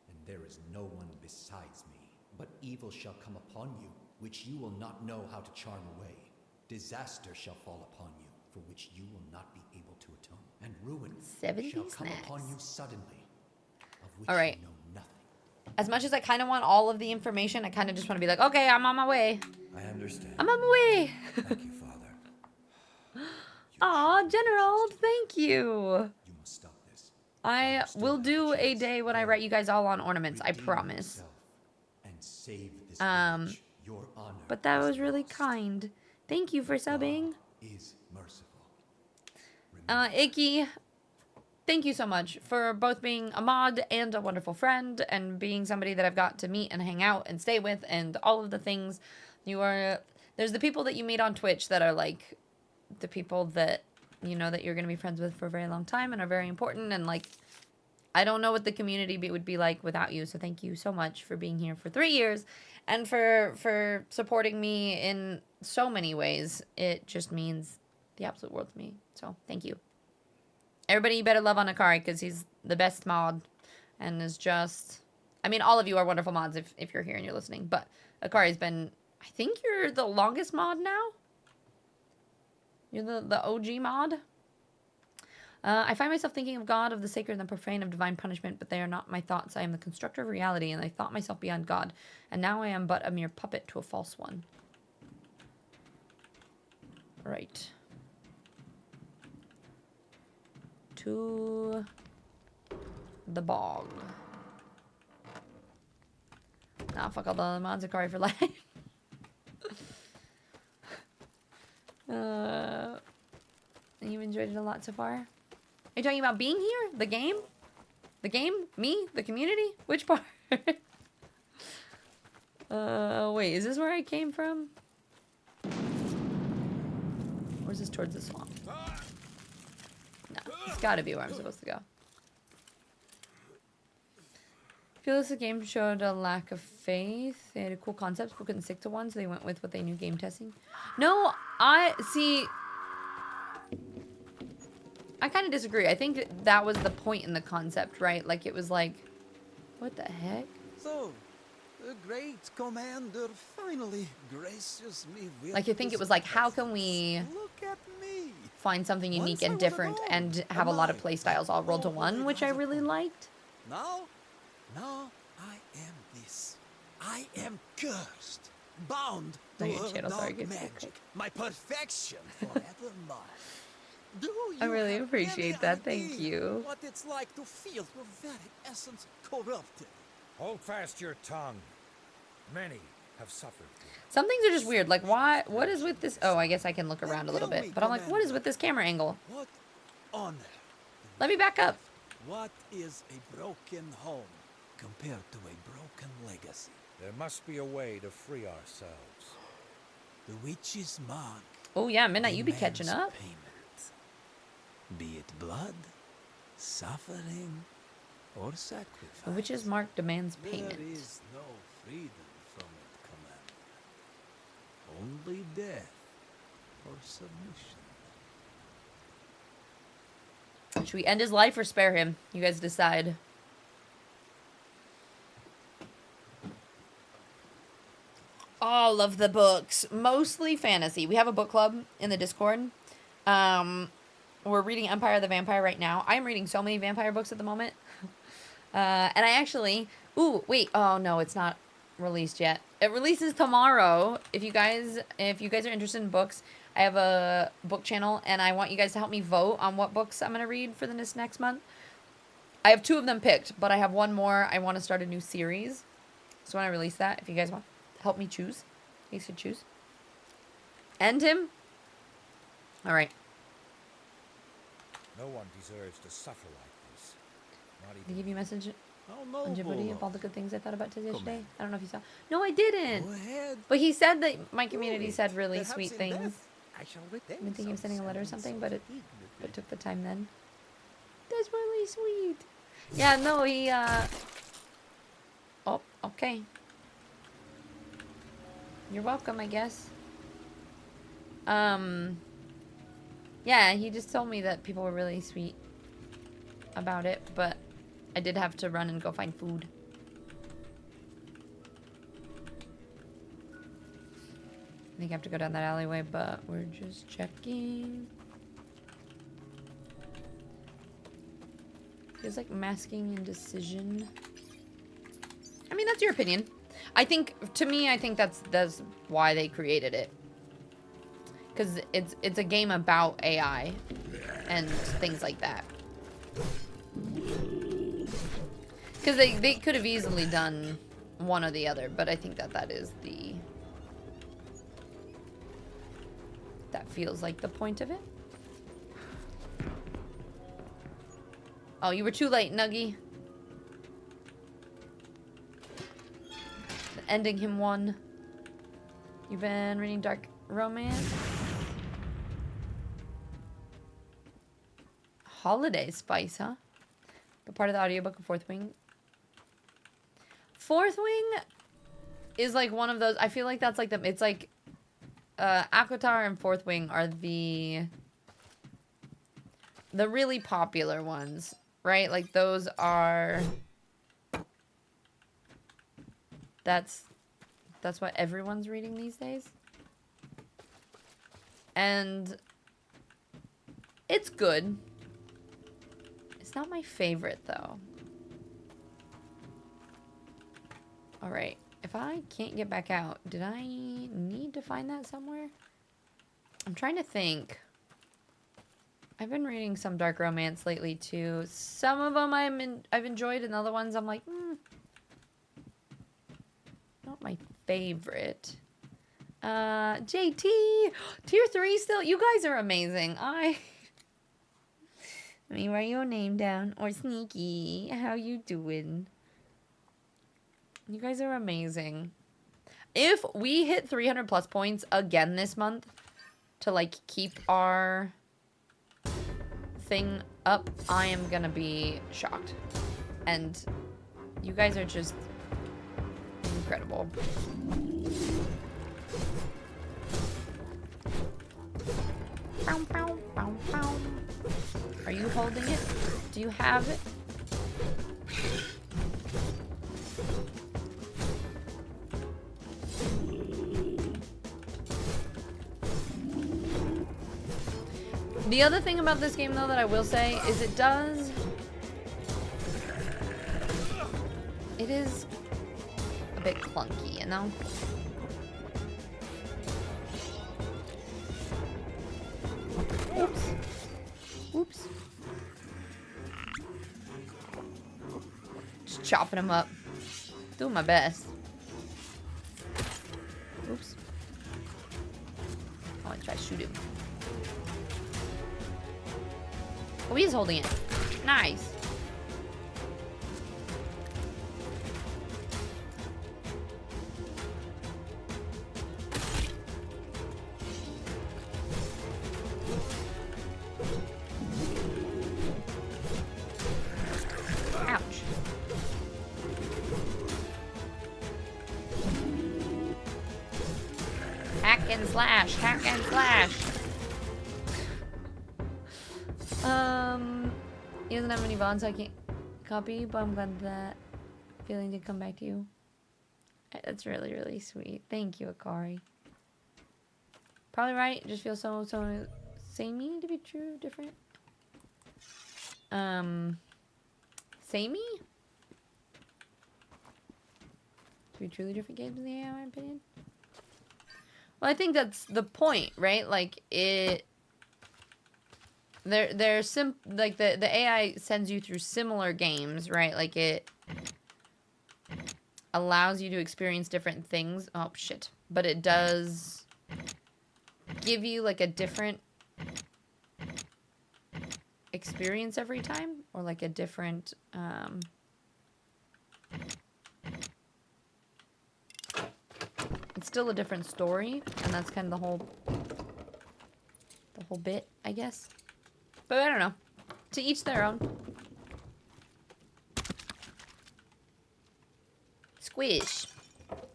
and there is no one besides me. But evil shall come upon you, which you will not know how to charm away. Disaster shall fall upon you, for which you will not be able to atone. And ruin 70 shall come upon snacks. you suddenly, of which All right. you know nothing. As much as I kind of want all of the information, I kind of just want to be like, okay, I'm on my way. I understand. I'm on my way. Thank you, Father. Aw, General, thank you. You must stop this. I You still will have do the a chance. day when I write you guys all on ornaments. I Redeem promise. yourself and save this village. Your honor But that is was really lost. kind. Thank you for subbing. God is merciful. Icky, thank you so much for both being a mod and a wonderful friend and being somebody that I've got to meet and hang out and stay with and all of the things. There's the people that you meet on Twitch that are like the people that you know that you're going to be friends with for a very long time and are very important, and like I don't know what the community would be like without you. So thank you so much for being here for 3 years and for supporting me in so many ways. It just means the absolute world to me. So thank you. Everybody, you better love on Akari because he's the best mod and is just... I mean, all of you are wonderful mods if you're here and you're listening. But Akari's been... I think you're the longest mod now? You're the OG mod? I find myself thinking of God, of the sacred and the profane, of divine punishment, but they are not my thoughts. I am the constructor of reality, and I thought myself beyond God, and now I am but a mere puppet to a false one. Right. To the bog. Nah, fuck all the other mods. Akari for life. You enjoyed it a lot so far? Are you talking about being here? The game? The game? Me? The community? Which part? Wait, is this where I came from? Or is this towards the swamp? No, it's gotta be where I'm supposed to go. I feel this game showed a lack of faith. They had a cool concept, but couldn't stick to one, so they went with what they knew game testing. No, I kind of disagree. I think that was the point in the concept, right? Like, it was like, what the heck? So, the great commander finally graces me with... Like, I think it was like, how can we Look at me. find something unique and different and have a lot of play styles all rolled to one, which I really liked. Now I am this. I am cursed, bound to her dark magic, my perfection forevermore. Do you I really have appreciate any that. Thank idea you. What it's like to feel your very essence corrupted? Hold fast your tongue. Many have suffered. Some things are just weird. Like, why? What is with this? Oh, I guess I can look around a little bit. But I'm like, what is with this camera angle? What honor? Let me back up. What is a broken home compared to a broken legacy? There must be a way to free ourselves. The witch's mark. Oh, yeah, Midnight, you be catching demands up. Payment. Be it blood, suffering, or sacrifice. The witch's mark demands payment. There is no freedom from it, Commander. Only death or submission. Should we end his life or spare him? You guys decide. All of the books, mostly fantasy. We have a book club in the Discord. We're reading Empire of the Vampire right now. I'm reading so many vampire books at the moment. And I actually... Ooh, wait. Oh, no, it's not released yet. It releases tomorrow. If you guys are interested in books, I have a book channel, and I want you guys to help me vote on what books I'm going to read for this next month. I have 2 of them picked, but I have 1 more. I want to start a new series. So when I release that, if you guys want to help me choose, you should choose. End him? All right. No one deserves to suffer like this. Not Did even he give you a message How on noble Djibouti of all the of good things I thought about Tiz yesterday? Commander. I don't know if you saw. No, I didn't. Go ahead. But he said that my community Good. said really Perhaps sweet in things. death I shall retain I've been thinking of some sending a letter or semblance something, of but dignity. took the time then. That's really sweet. Yeah, no, he, Oh, okay. You're welcome, I guess. Yeah, he just told me that people were really sweet about it, but I did have to run and go find food. I think I have to go down that alleyway, but we're just checking. Feels like masking indecision. I mean, that's your opinion. I think, to me, I think that's why they created it. Because it's a game about AI and things like that. Because they could have easily done one or the other, but I think that is the... That feels like the point of it. Oh, you were too late, Nuggy. Ending him one. You've been reading dark romance? Holiday spice, huh? But part of the audiobook of Fourth Wing. Fourth Wing is like one of those. I feel like that's like it's like Akotar and Fourth Wing are the really popular ones, right? Like those are that's what everyone's reading these days. And it's good. It's not my favorite though. All right. If I can't get back out, did I need to find that somewhere? I'm trying to think. I've been reading some dark romance lately too. Some of them I've enjoyed, and other ones I'm like, not my favorite. JT, tier 3 still. You guys are amazing. Let me write your name down. Or Sneaky, how you doing? You guys are amazing. If we hit 300 plus points again this month to like keep our thing up, I am gonna be shocked. And you guys are just incredible. Bow, bow, bow, bow. Are you holding it? Do you have it? The other thing about this game, though, that I will say is it is a bit clunky, you know? Oops. Oops. Just chopping them up. Doing my best. Oops. I want to try to shoot him. Oh, he's holding it. Nice. Ouch. Hack and slash. Hack and slash. He doesn't have any bonds, so I can't copy, but I'm glad that feeling did come back to you. That's really, really sweet. Thank you, Akari. Probably right. It just feels so samey to be true, different. Samey? To be truly different games in the AI, in my opinion. Well, I think that's the point, right? Like it. Like the AI sends you through similar games, right? Like it allows you to experience different things. Oh shit. But it does give you like a different experience every time, or like a different it's still a different story, and that's kind of the whole bit, I guess. But I don't know. To each their own. Squish.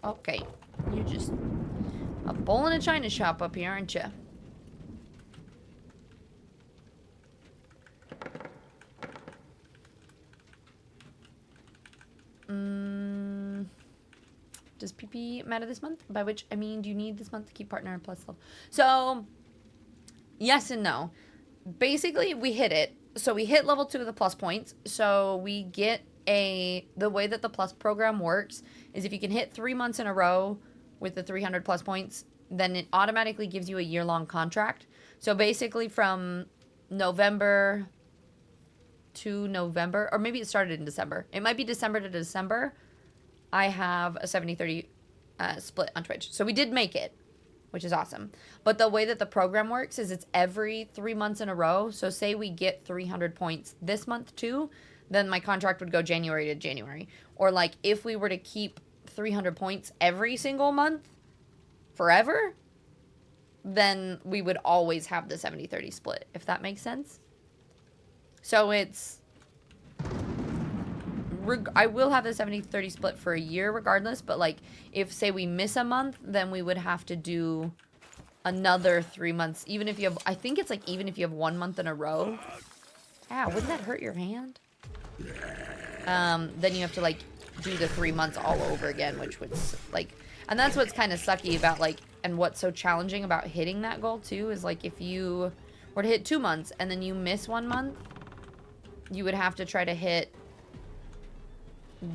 Okay. You're just a bull in a china shop up here, aren't you? Does PP matter this month? By which, I mean, do you need this month to keep partner plus level? So, yes and no. Basically, we hit it. So we hit level 2 of the plus points. So we get the way that the plus program works is if you can hit 3 months in a row with the 300 plus points, then it automatically gives you a year-long contract. So basically from November to November, or maybe it started in December. It might be December to December. I have a 70-30 split on Twitch. So we did make it. which is awesome. But the way that the program works is it's every 3 months in a row. So say we get 300 points this month too, then my contract would go January to January. Or like if we were to keep 300 points every single month forever, then we would always have the 70-30 split, if that makes sense. So it's... I will have the 70-30 split for a year regardless, but like if say we miss a month, then we would have to do another 3 months. Even if you have, I think it's like even if you have 1 month in a row. Ow, wouldn't that hurt your hand? Then you have to like do the 3 months all over again, which would like, and that's what's kind of sucky about like, and what's so challenging about hitting that goal too is like if you were to hit 2 months and then you miss 1 month, you would have to try to hit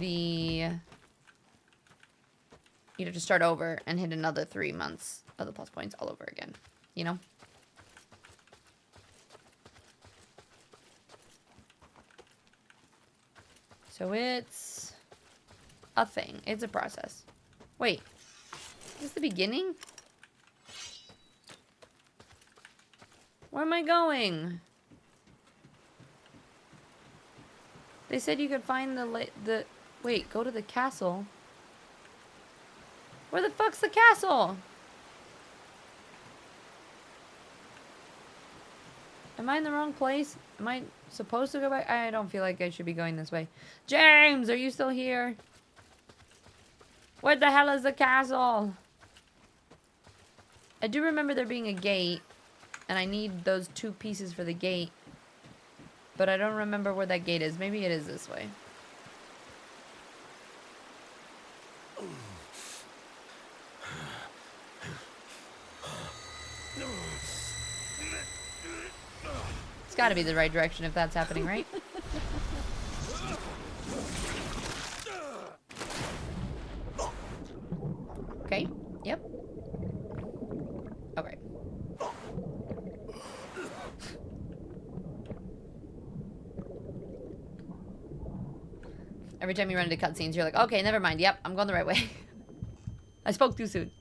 you'd have to start over and hit another 3 months of the plus points all over again, you know? So it's a thing. It's a process. Wait, is this the beginning? Where am I going? They said you could find the wait, go to the castle. Where the fuck's the castle? Am I in the wrong place? Am I supposed to go back? I don't feel like I should be going this way. James, are you still here? Where the hell is the castle? I do remember there being a gate, and I need those 2 pieces for the gate. But I don't remember where that gate is. Maybe it is this way. It's got to be the right direction if that's happening, right? Okay. Yep. Okay. Every time you run into cutscenes, you're like, okay, never mind. Yep, I'm going the right way. I spoke too soon.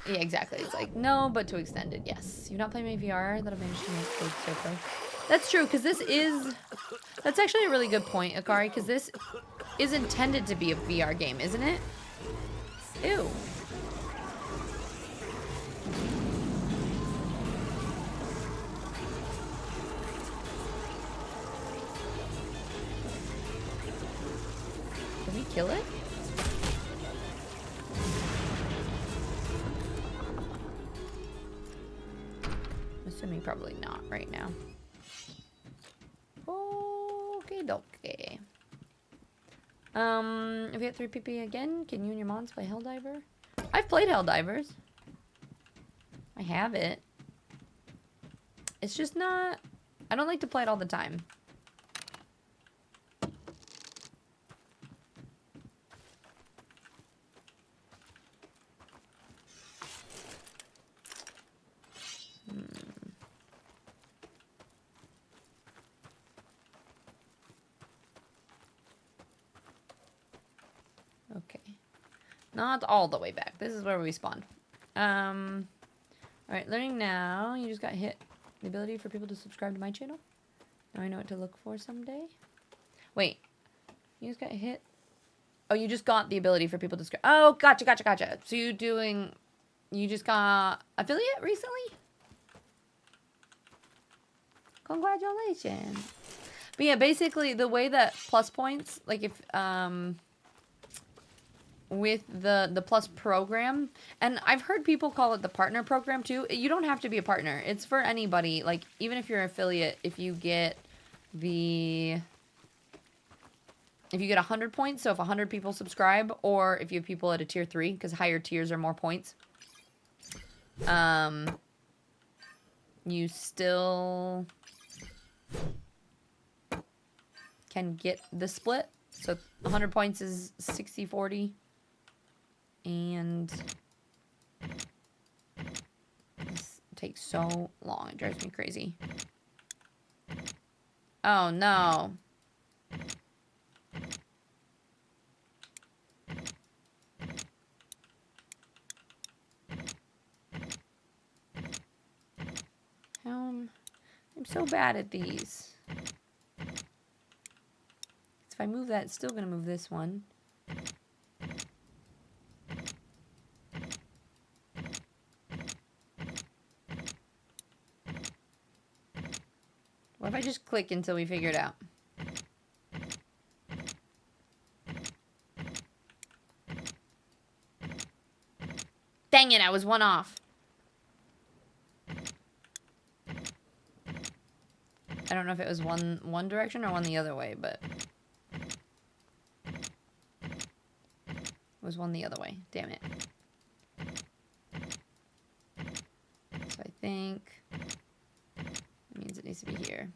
Yeah, exactly. It's like, no, but too extended. Yes. You've not played my VR that I've managed to make good so far. That's true, because this is... That's actually a really good point, Akari, because this is intended to be a VR game, isn't it? Ew. Can we kill it? Assuming probably not right now. Okay, dokie. If you get 3 PP again, can you and your mods play Helldiver? I've played Helldivers. I have it. It's just not... I don't like to play it all the time. Okay. Not all the way back. This is where we spawned. Alright, learning now. You just got hit. The ability for people to subscribe to my channel. Now I know what to look for someday. Wait. You just got hit. Oh, you just got the ability for people to subscribe. Oh, gotcha. So you just got affiliate recently? Congratulations. But yeah, basically the way that plus points, like if, with the plus program, and I've heard people call it the partner program too. You don't have to be a partner. It's for anybody. Like even if you're an affiliate, if you get 100 points, so if 100 people subscribe, or if you have people at a tier 3, because higher tiers are more points, you still can get the split. So 100 points is 60-40. And this takes so long. It drives me crazy. Oh, no. I'm so bad at these. If I move that, it's still gonna move this one. What if I just click until we figure it out? Dang it, I was one off. I don't know if it was one direction or one the other way, but it was one the other way. Damn it. So I think it means it needs to be here.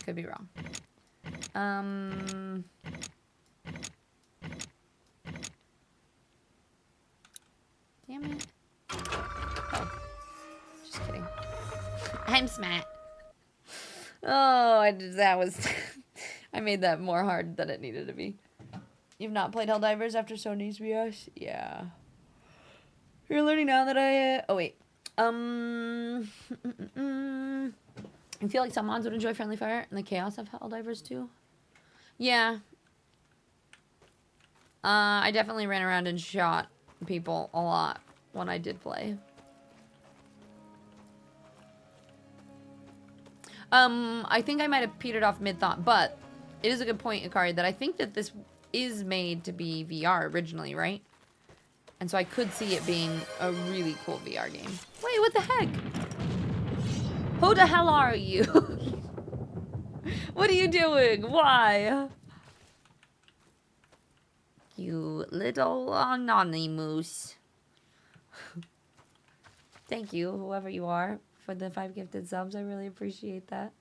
Could be wrong. Damn it. Oh. Just kidding. I'm smart. Oh, that was... I made that more hard than it needed to be. You've not played Helldivers after Sony's VS? Yeah. You're learning now that I... oh, wait. I feel like some mods would enjoy Friendly Fire and the chaos of Helldivers too. Yeah. I definitely ran around and shot people a lot when I did play. I think I might have petered off mid-thought, but it is a good point, Ikari, that I think that this is made to be VR originally, right? And so I could see it being a really cool VR game. Wait, what the heck? Who the hell are you? What are you doing? Why? You little anonymous. Thank you, whoever you are, for the 5 gifted subs. I really appreciate that.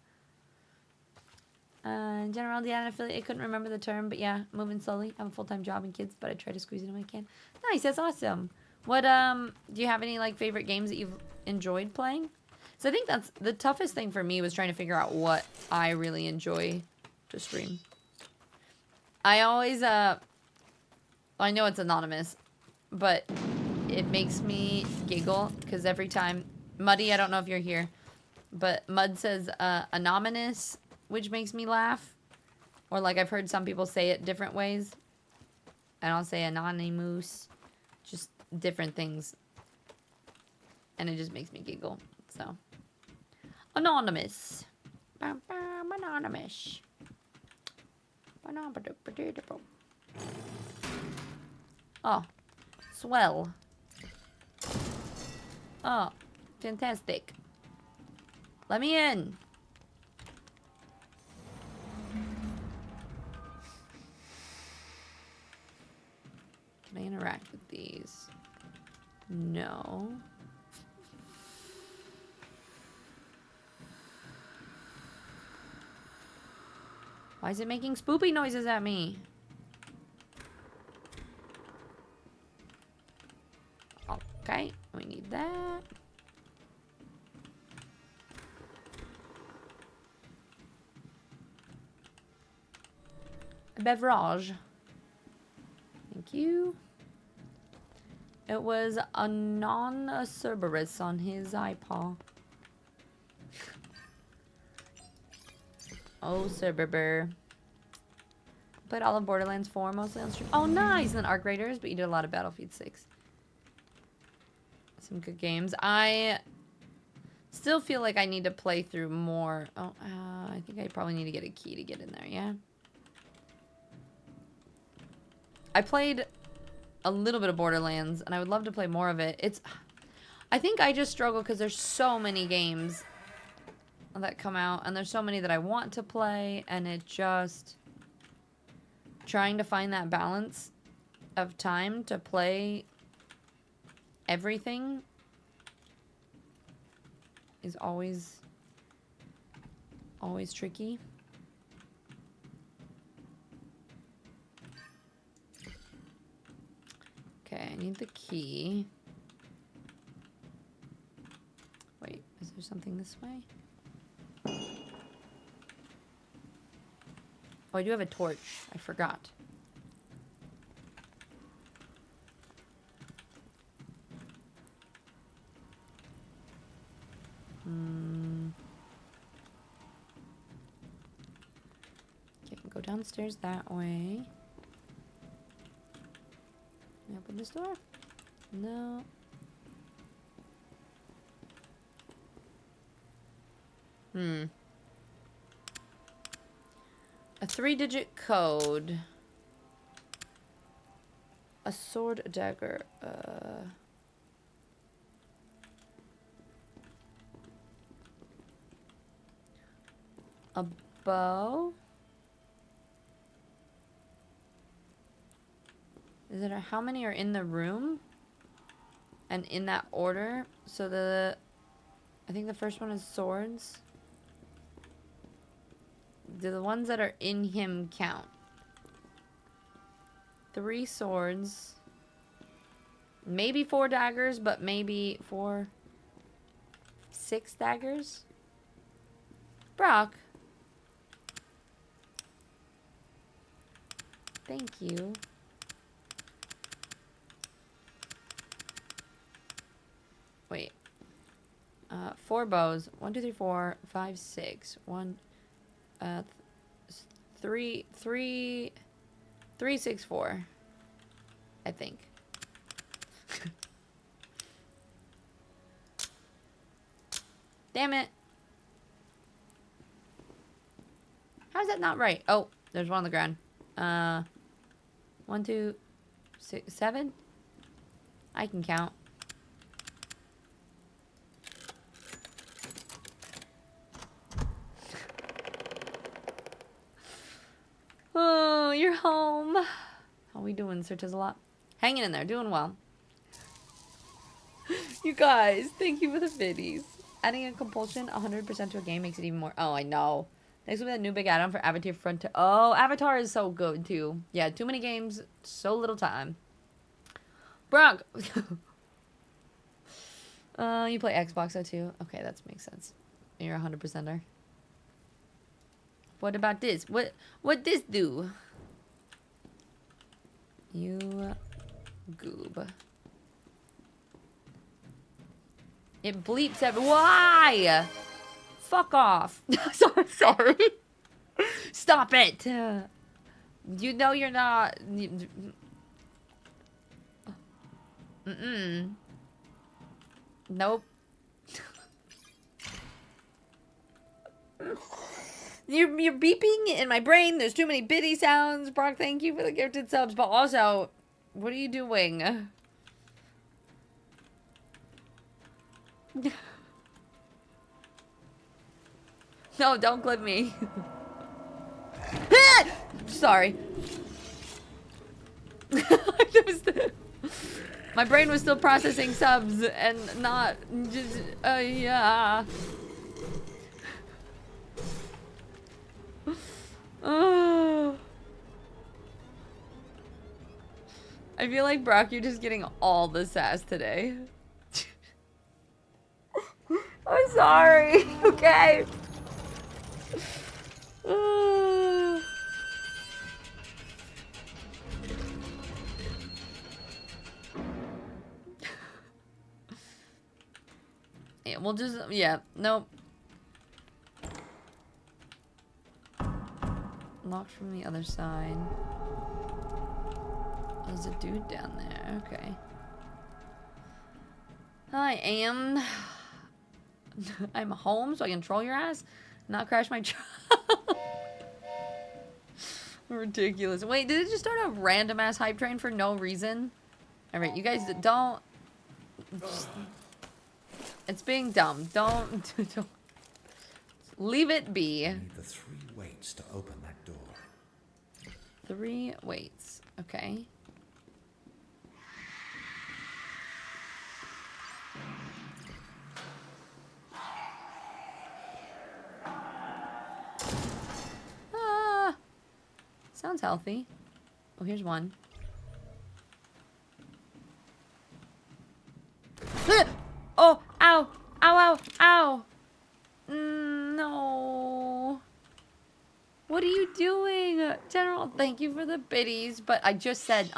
In general, the affiliate, I couldn't remember the term, but yeah, moving slowly. I have a full-time job and kids, but I try to squeeze it in when I can. Nice, that's awesome. What, do you have any, like, favorite games that you've enjoyed playing? So I think that's the toughest thing for me was trying to figure out what I really enjoy to stream. I always, I know it's anonymous, but it makes me giggle because every time, Muddy, I don't know if you're here, but Mud says, anonymous, which makes me laugh. Or like I've heard some people say it different ways. I don't say anonymous, just different things. And it just makes me giggle, so. Anonymous. Anonymous. Oh, swell. Oh, fantastic. Let me in. Can I interact with these? No. Why is it making spoopy noises at me? Okay, we need that. A beverage. Thank you. It was a non-Cerberus on his iPod. Oh, Cerber. Played all of Borderlands 4 mostly on stream. Oh, nice! And then Arc Raiders, but you did a lot of Battlefield 6. Some good games. I still feel like I need to play through more. Oh, I think I probably need to get a key to get in there, yeah? I played a little bit of Borderlands, and I would love to play more of it. I think I just struggle because there's so many games that come out, and there's so many that I want to play, and it just... trying to find that balance of time to play everything is always tricky. Okay, I need the key. Wait, is there something this way? Oh, I do have a torch. I forgot. Okay, go downstairs that way. Can I open this door? No. A 3-digit code. A sword, a dagger. A bow. Is it how many are in the room? And in that order? So I think the first one is swords. Do the ones that are in him count? 3 swords. Maybe 4 daggers, but maybe 6 daggers? Brock. Thank you. Wait. 4 bows. 1, 2, 3, 4, 5, 6. 3, 6, 4. I think. Damn it. How's that not right? Oh, there's one on the ground. 1, 2, 6, 7. I can count. Oh, you're home. How we doing, Sir Tizzalot? Hanging in there, doing well. You guys, thank you for the biddies. Adding a compulsion 100% to a game makes it even more. Oh, I know. Next will be that new big add-on for Avatar Frontier. Oh, Avatar is so good, too. Yeah, too many games, so little time. Brock. You play Xbox, though, too? Okay, that makes sense. You're a 100%er. What about this? What this do? You goob. It bleeps every. Why? Fuck off. Sorry. Stop it. You know you're not. Nope. You're beeping in my brain. There's too many bitty sounds. Brock, thank you for the gifted subs. But also, what are you doing? No, don't clip me. Sorry. My brain was still processing subs and not just, yeah. Oh. I feel like, Brock, you're just getting all the sass today. I'm sorry, okay? Yeah, we'll just, yeah, nope. Locked from the other side. Oh, there's a dude down there, okay. I am... I'm home so I can troll your ass, not crash my truck. Ridiculous. Wait, did it just start a random ass hype train for no reason? Alright, you guys don't... It's being dumb. Don't leave it be. I need the 3 weights to open that door. 3 weights. Okay. Ah, sounds healthy. Oh, here's one. Oh, ow, ow, ow, ow. No. What are you doing? General, thank you for the biddies, but I just said,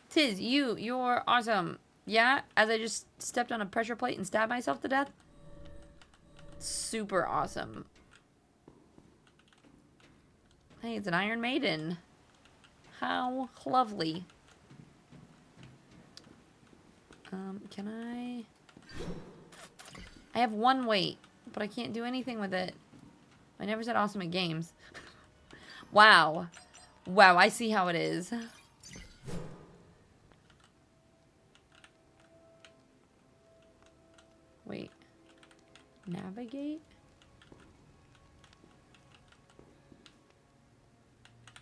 Tiz, you're awesome. Yeah, as I just stepped on a pressure plate and stabbed myself to death. Super awesome. Hey, it's an Iron Maiden. How lovely. Can I have one weight, but I can't do anything with it. I never said awesome at games. Wow. Wow, I see how it is. Wait. Navigate?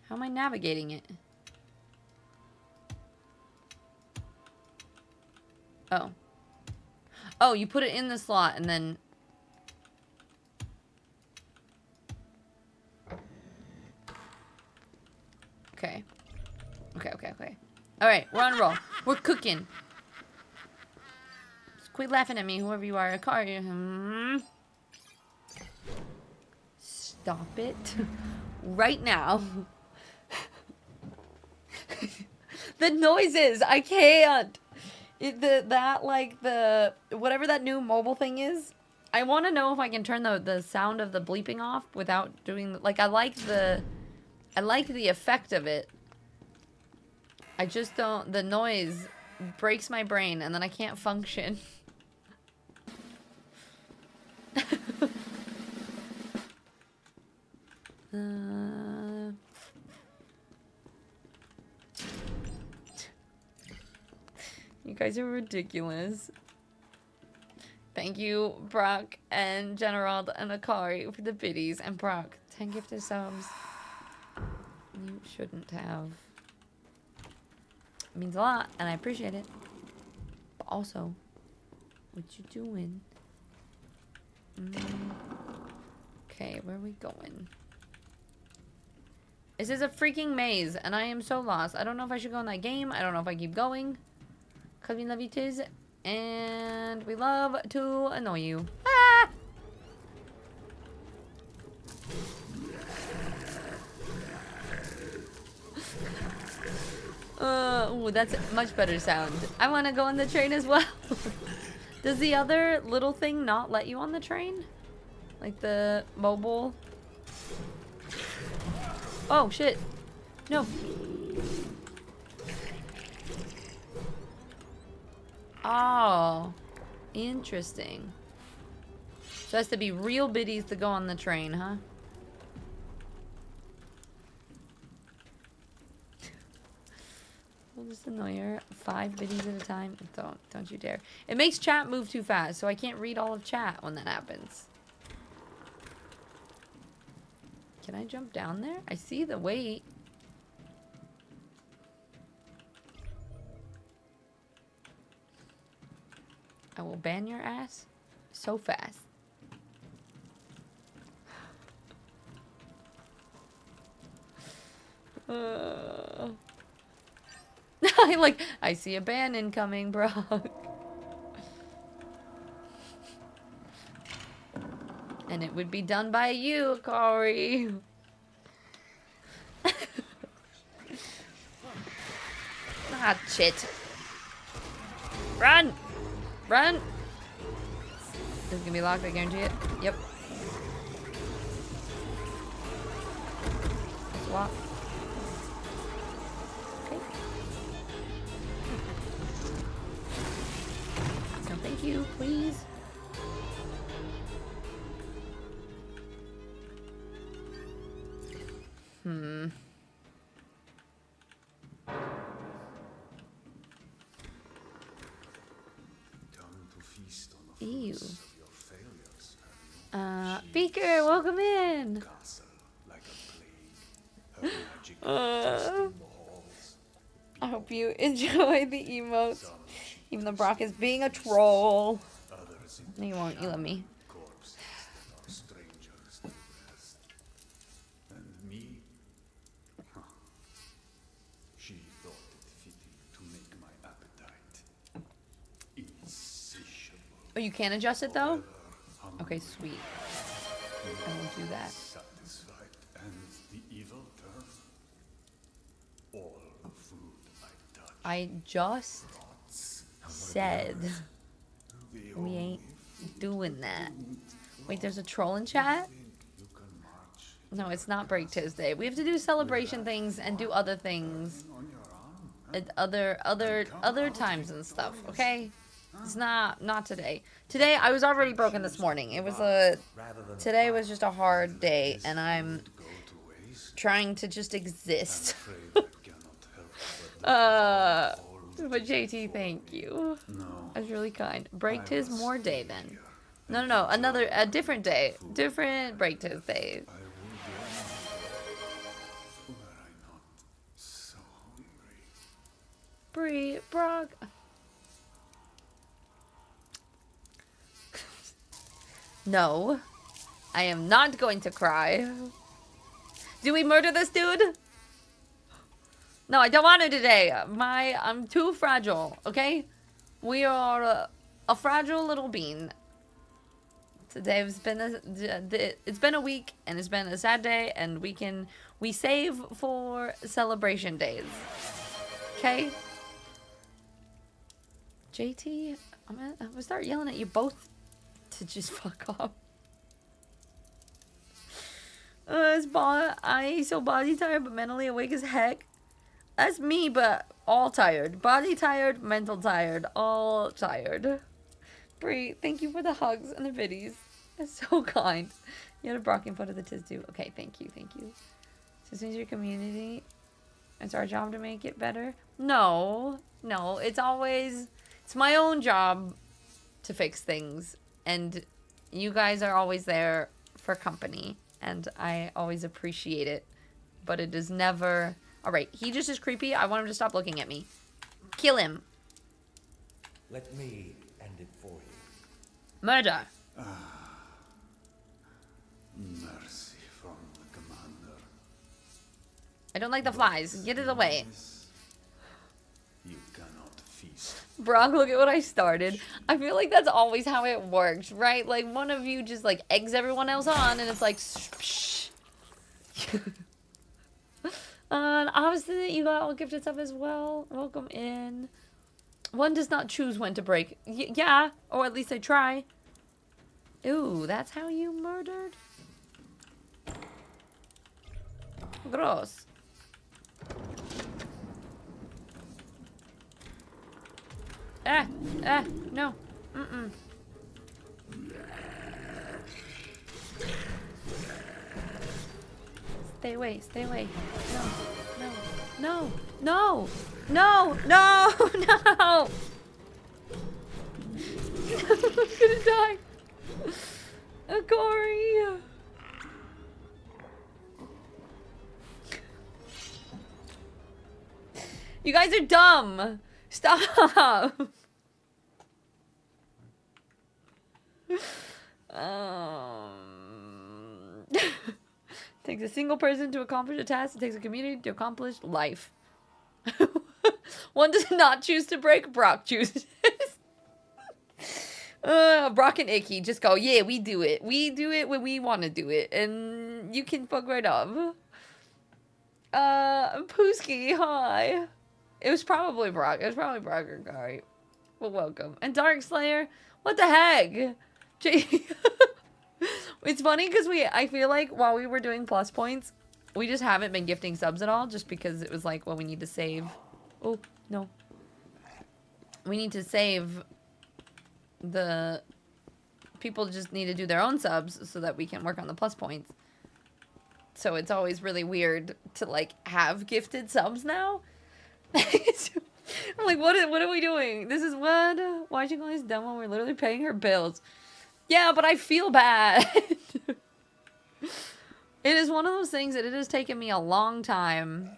How am I navigating it? Oh. Oh, you put it in the slot and then... Okay. Okay. Alright, we're on a roll. We're cooking. Just quit laughing at me, whoever you are. A car. Stop it. Right now. The noises. I can't. Whatever that new mobile thing is. I want to know if I can turn the sound of the bleeping off without doing... I like the effect of it. I just don't... The noise breaks my brain and then I can't function. You guys are ridiculous. Thank you, Brock and Generald and Akari for the biddies. And Brock, 10 gifted subs. You shouldn't have. It means a lot, and I appreciate it. But also, what you doing? Okay, where are we going? This is a freaking maze, and I am so lost. I don't know if I should go in that game. I don't know if I keep going. Because we love you tis, and we love to annoy you. Ah! Ooh, that's a much better sound. I want to go on the train as well. Does the other little thing not let you on the train? Like the mobile? Oh, shit. No. Oh. Interesting. So it has to be real biddies to go on the train, huh? We'll just annoy her. 5 biddies at a time. Don't you dare. It makes chat move too fast, so I can't read all of chat when that happens. Can I jump down there? I see the weight. I will ban your ass so fast. I see a ban incoming, bro. And it would be done by you, Kari. Ah, shit. Run! Run! This is gonna be locked, I guarantee it. Yep. Swap. Okay. No, thank you, please. Ew. Beaker, welcome in. I hope you enjoy the emotes, even though Brock is being a troll. No, you won't. You love me. She thought it fitting to make my appetite insatiable. Oh, you can adjust it though? Okay, sweet. I will do that. Satisfied, and the evil turn. All the food I touch. I just said we ain't doing that. Wait, there's a troll in chat? You can march No, it's not Break Tuesday. We have to do celebration things and do other things on your arm. at other times and stuff, okay? It's not today. Today I was already broken this morning. It was today was just a hard day and I'm Go to waste. trying to just exist. Afraid I cannot help But JT, thank you. No. That's really kind. Break Tis more day then. No, a different day. Different Break Tis day. I will go were I not so hungry. Bree, Brock. No, I am not going to cry. Do we murder this dude? No, I don't want to today. I'm too fragile, okay? We are a fragile little bean. Today has been it's been a week and it's been a sad day and we save for celebration days. Okay? JT, I'm gonna start yelling at you both to just fuck off. I so body tired but mentally awake as heck. That's me, but all tired. Body tired, mental tired, all tired. Brie, thank you for the hugs and the biddies. That's so kind. You had a Brock in front of the tiz too. Okay, thank you. So this means your community. It's our job to make it better. No, it's my own job to fix things. And you guys are always there for company. And I always appreciate it. But it is never... Alright, he just is creepy. I want him to stop looking at me. Kill him. Let me end it for you. Murder. Mercy from the commander. I don't like the flies. Get it away. You cannot feast. Brock, look at what I started. I feel like that's always how it works, right? Like, one of you just, like, eggs everyone else on, and it's like, shh. And obviously, you got all gifted stuff as well. Welcome in. One does not choose when to break. Yeah, or at least they try. Ooh, that's how you murdered? Gross. No. Stay away. No. I'm gonna die. Corey. You guys are dumb. Stop. Takes a single person to accomplish a task. It takes a community to accomplish life. One does not choose to break. Brock chooses. Brock and Icky just go, yeah, we do it. We do it when we want to do it. And you can fuck right up. Pooski, hi. It was probably Brock. Or Kari. Well, welcome. And Dark Slayer, what the heck? It's funny because I feel like while we were doing plus points, we just haven't been gifting subs at all just because it was like, well, we need to save. Oh, no. We need to save the people just need to do their own subs so that we can work on the plus points. So it's always really weird to like have gifted subs now. I'm like, what are we doing? This is what? Why is she calling us dumb when we're literally paying her bills? Yeah, but I feel bad. It is one of those things that it has taken me a long time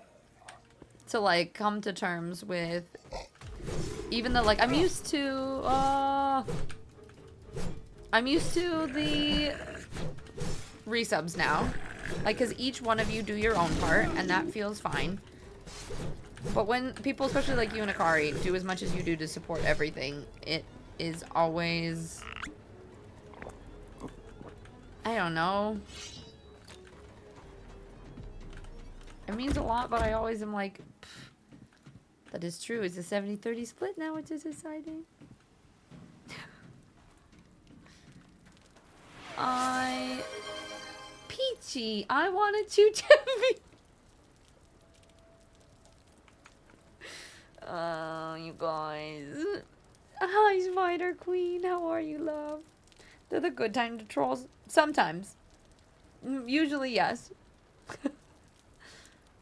to like come to terms with. Even though like I'm used to the resubs now. Like, cause each one of you do your own part and that feels fine. But when people, especially like you and Akari, do as much as you do to support everything, it is always, I don't know. It means a lot, but I always am like, that is true. It's a 70-30 split now, which is exciting. Peachy, I wanted to Jimmy. Oh, you guys. Hi, Spider Queen. How are you, love? They're the good time to troll. Sometimes. Usually, yes.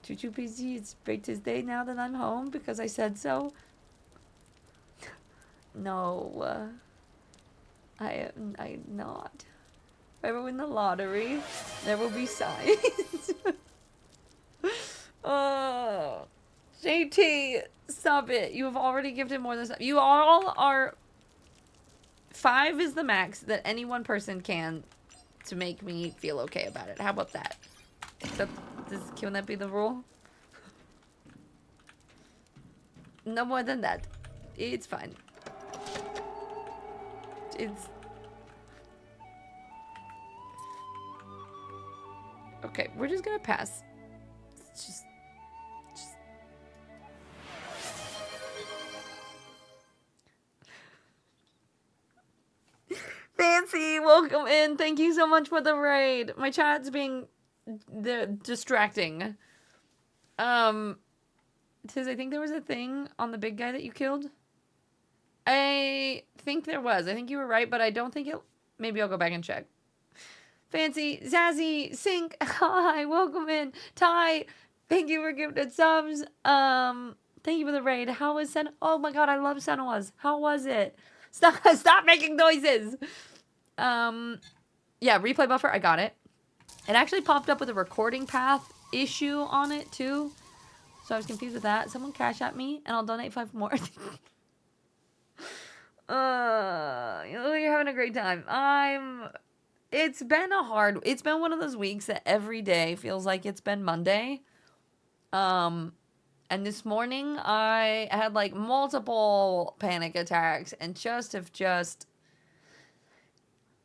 Choo Choo PC, it's Breakfast Day now that I'm home because I said so. No, I'm not. If I ever win the lottery, there will be signs. Oh, JT, stop it. You have already gifted more than... You all are... 5 is the max that any one person can to make me feel okay about it. How about that? Can that be the rule? No more than that. It's fine. It's... Okay, we're just gonna pass. It's just... Fancy, welcome in. Thank you so much for the raid. My chat's being distracting. Tiz, I think there was a thing on the big guy that you killed. I think there was. I think you were right, but I don't think it... Maybe I'll go back and check. Fancy, Zazzy, Sync, hi, welcome in. Ty, thank you for gifted subs. Thank you for the raid. How was Sen? Oh my god, I love Senua's. How was it? Stop making noises. Yeah, replay buffer, I got it. It actually popped up with a recording path issue on it too. So I was confused with that. Someone cash at me and I'll donate 5 more. You're having a great time. It's been one of those weeks that every day feels like it's been Monday. And this morning I had like multiple panic attacks and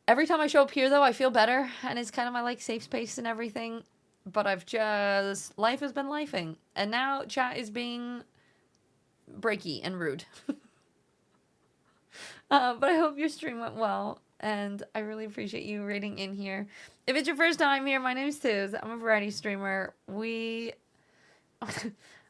every time I show up here though, I feel better and it's kind of my like safe space and everything. But life has been lifing. And now chat is being breaky and rude. But I hope your stream went well. And I really appreciate you raiding in here. If it's your first time here, my name's Tiz. I'm a variety streamer.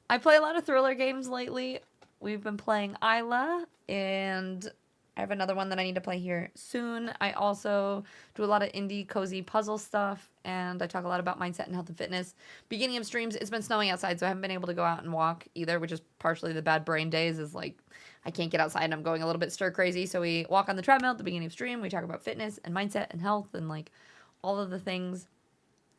I play a lot of thriller games lately. We've been playing Isla, and I have another one that I need to play here soon. I also do a lot of indie cozy puzzle stuff, and I talk a lot about mindset and health and fitness. Beginning of streams, it's been snowing outside, so I haven't been able to go out and walk either, which is partially the bad brain days, is like I can't get outside and I'm going a little bit stir crazy. So we walk on the treadmill at the beginning of stream. We talk about fitness and mindset and health and like all of the things.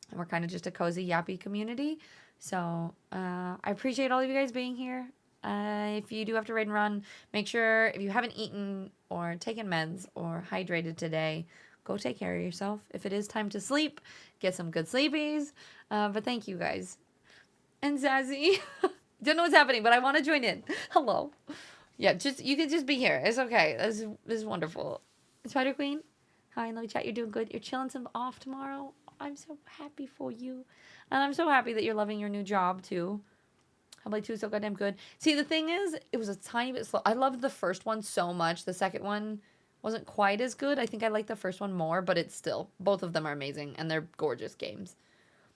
And we're kind of just a cozy, yappy community. So I appreciate all of you guys being here. If you do have to raid and run, make sure if you haven't eaten or taken meds or hydrated today, go take care of yourself. If it is time to sleep, get some good sleepies. But thank you guys. And Zazzy, don't know what's happening, but I want to join in. Hello. Yeah, you can just be here. It's okay. This is wonderful. Spider Queen, hi, love chat. You're doing good. You're chilling some off tomorrow. I'm so happy for you. And I'm so happy that you're loving your new job, too. How 2 is so goddamn good. See, the thing is, it was a tiny bit slow. I loved the first one so much. The second one wasn't quite as good. I think I like the first one more, but it's still, both of them are amazing, and they're gorgeous games.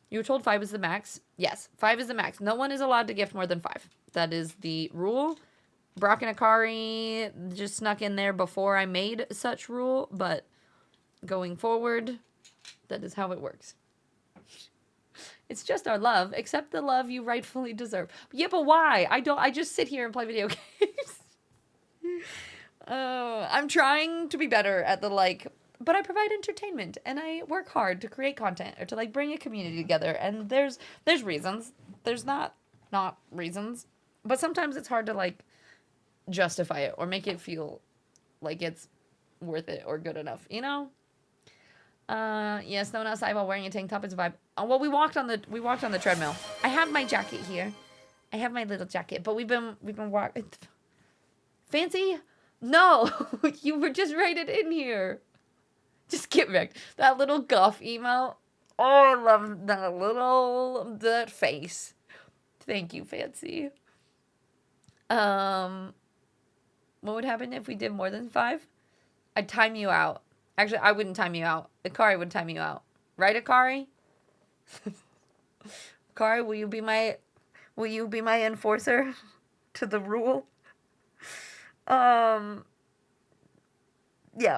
You were told 5 is the max? Yes, 5 is the max. No one is allowed to gift more than 5. That is the rule. Brock and Akari just snuck in there before I made such rule, but going forward, that is how it works. It's just our love. Accept the love you rightfully deserve. Yeah, but why? I just sit here and play video games. I'm trying to be better at but I provide entertainment and I work hard to create content or to bring a community together. And there's reasons. There's not reasons. But sometimes it's hard to justify it or make it feel like it's worth it or good enough, you know? Yes, no one outside while wearing a tank top is a vibe. Well, we walked on the treadmill. I have my jacket here. I have my little jacket, but we've been walking. Fancy? No, you were just rated in here. Just get wrecked. That little guff emote. Oh, I love that face. Thank you, Fancy. What would happen if we did more than 5? I'd time you out. Actually, I wouldn't time you out. Akari would time you out. Right, Akari? Akari, will you be my enforcer to the rule? Yeah,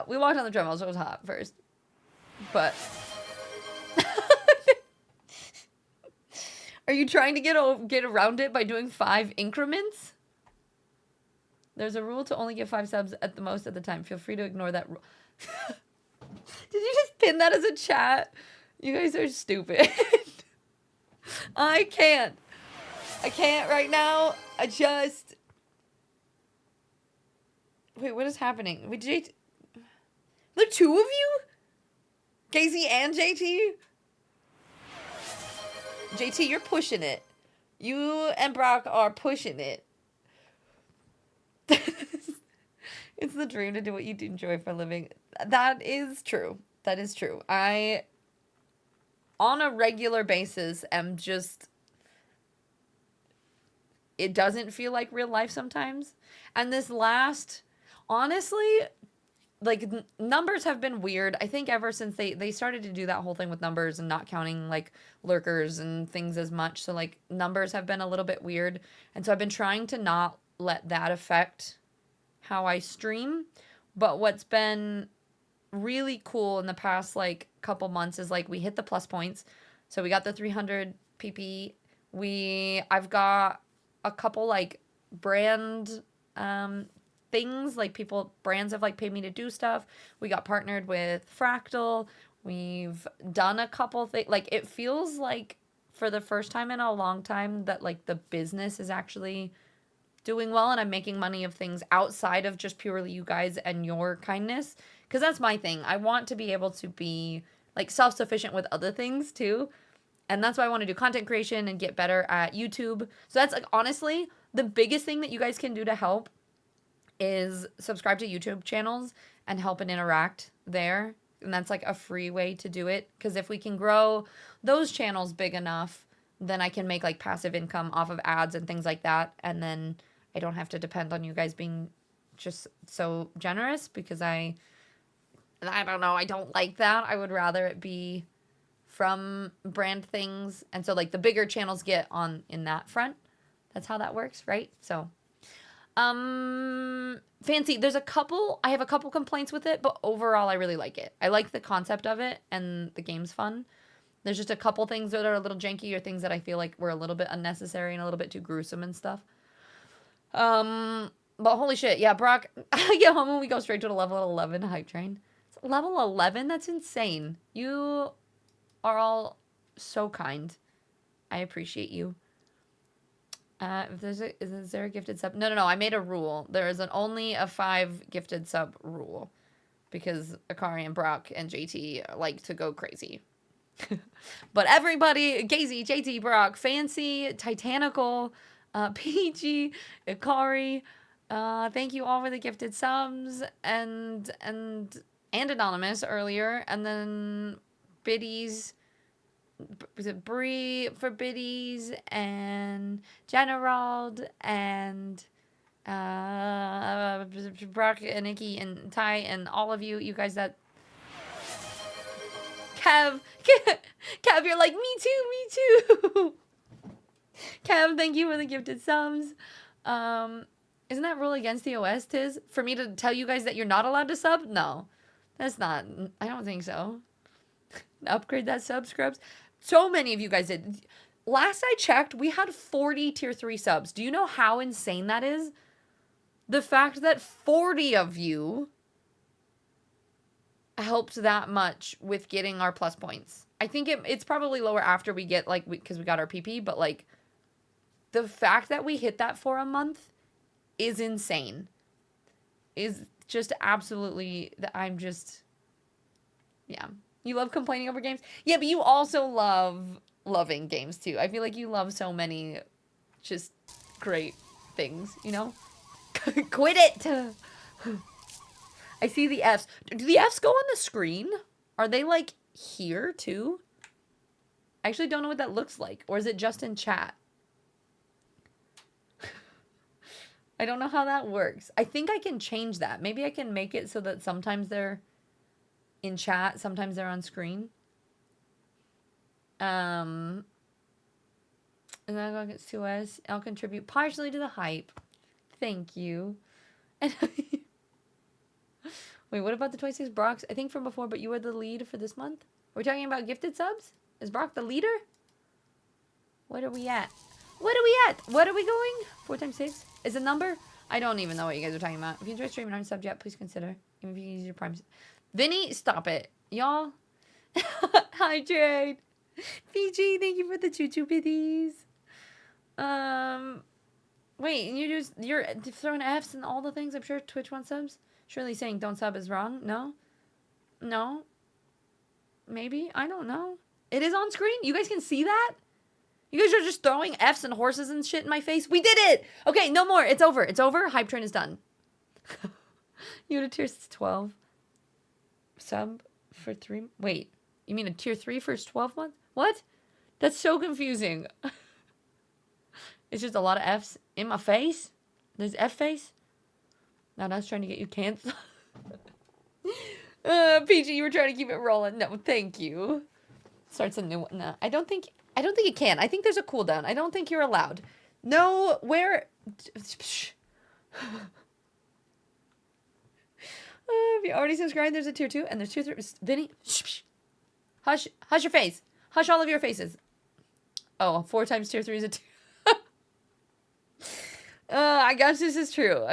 we walked on the treadmill, so it was hot first. But are you trying to get around it by doing 5 increments? There's a rule to only give 5 subs at the most at the time. Feel free to ignore that rule. Did you just pin that as a chat? You guys are stupid. I can't right now. Wait, what is happening? Wait, the 2 of you? Casey and JT? JT, you're pushing it. You and Brock are pushing it. It's the dream to do what you do enjoy for a living. That is true. That is true. I, on a regular basis, am just... It doesn't feel like real life sometimes. And this last... Honestly, like, numbers have been weird. I think ever since they started to do that whole thing with numbers and not counting, like, lurkers and things as much. So, like, numbers have been a little bit weird. And so I've been trying to not let that affect how I stream. But what's been really cool in the past, like, couple months is, like, we hit the plus points. So we got the 300 PP. I've got a couple, like, brand things, like brands have like paid me to do stuff. We got partnered with Fractal. We've done a couple things. Like, it feels like for the first time in a long time that like the business is actually doing well and I'm making money of things outside of just purely you guys and your kindness. Because that's my thing. I want to be able to be like self-sufficient with other things too. And that's why I want to do content creation and get better at YouTube. So that's like honestly the biggest thing that you guys can do to help is subscribe to YouTube channels and help and interact there. And that's like a free way to do it. Because if we can grow those channels big enough, then I can make like passive income off of ads and things like that. And then I don't have to depend on you guys being just so generous because I don't know, I don't like that. I would rather it be from brand things. And so like the bigger channels get on in that front. That's how that works, right? So Fancy, I have a couple complaints with it, but overall I really like it. I like the concept of it and the game's fun. There's just a couple things that are a little janky or things that I feel like were a little bit unnecessary and a little bit too gruesome and stuff. But holy shit, yeah, Brock, I get home and we go straight to the level 11 hype train. It's level 11? That's insane. You are all so kind. I appreciate you. Is there a gifted sub? No. I made a rule. There is only a 5 gifted sub rule because Akari and Brock and JT like to go crazy. But everybody, Gazy, JT, Brock, Fancy, Titanical, PG, Akari, thank you all for the gifted subs and Anonymous earlier, and then Biddies. Was it Bree for Biddies and Generald and Brock and Nikki and Ty and all of you guys that Kev, you're like me too. Kev, thank you for the gifted subs. Isn't that rule against the OS, Tiz? For me to tell you guys that you're not allowed to sub? No, that's not. I don't think so. Upgrade that sub, scrubs. So many of you guys did. Last I checked, we had 40 tier 3 subs. Do you know how insane that is? The fact that 40 of you helped that much with getting our plus points. I think it's probably lower after we get, like, because we got our PP, but, like, the fact that we hit that for a month is insane. Is just absolutely, I'm just, yeah. You love complaining over games? Yeah, but you also love loving games, too. I feel like you love so many just great things, you know? Quit it! I see the Fs. Do the Fs go on the screen? Are they, like, here, too? I actually don't know what that looks like. Or is it just in chat? I don't know how that works. I think I can change that. Maybe I can make it so that sometimes they're in chat. Sometimes they're on screen. And then I'll get to us. I'll contribute partially to the hype. Thank you. And wait, what about the 26 Brocks? I think from before, but you were the lead for this month? We're talking about gifted subs? Is Brock the leader? What are we at? What are we at? What are we going? 4 times 6 is a number? I don't even know what you guys are talking about. If you enjoy streaming and aren't subbed yet, please consider. Even if you use your prime. Vinny, stop it. Y'all. Hi, Jade. PG, thank you for the choo-choo biddies. Wait, you're throwing F's and all the things. I'm sure Twitch wants subs. Surely saying don't sub is wrong. No? No? Maybe? I don't know. It is on screen? You guys can see that? You guys are just throwing F's and horses and shit in my face? We did it! Okay, no more. It's over. It's over. Hype train is done. You had a tier 12 sub for 3... Wait. You mean a tier 3 for 12 months? What? That's so confusing. It's just a lot of F's in my face. There's F face. Now that's trying to get you canceled. PG, you were trying to keep it rolling. No, thank you. Starts a new one. No, I don't think it can. I think there's a cooldown. I don't think you're allowed. No, where? If you already subscribed, there's a tier 2 and there's tier 3. Vinny, hush your face. Hush all of your faces. Oh, 4 times tier 3 is a 2. I guess this is true.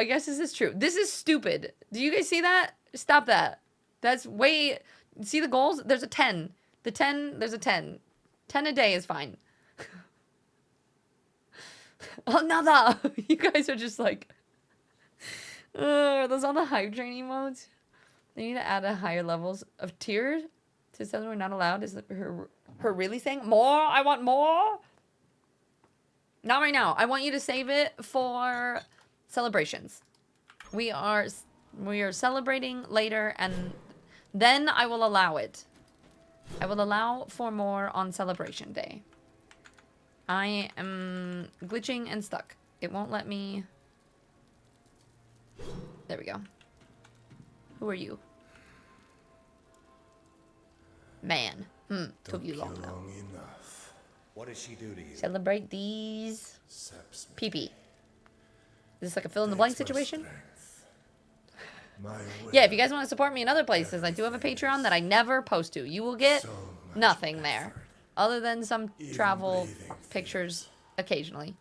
This is stupid. Do you guys see that? Stop that. That's way... See the goals? There's a 10. There's a 10. 10 a day is fine. Another! You guys are just like... are those all the hype train emotes? They need to add a higher levels of tiers to something we're not allowed. Is her really saying more? I want more? Not right now. I want you to save it for celebrations. We are celebrating later, and then I will allow it. I will allow for more on Celebration Day. I am glitching and stuck. It won't let me... There we go. Who are you? Man. Took you long though. What does she do to you? Celebrate these. PP. Is this like a fill-in-the-blank situation? Yeah, if you guys want to support me in other places, I do have a Patreon that I never post to. You will get nothing there. Other than some travel pictures occasionally.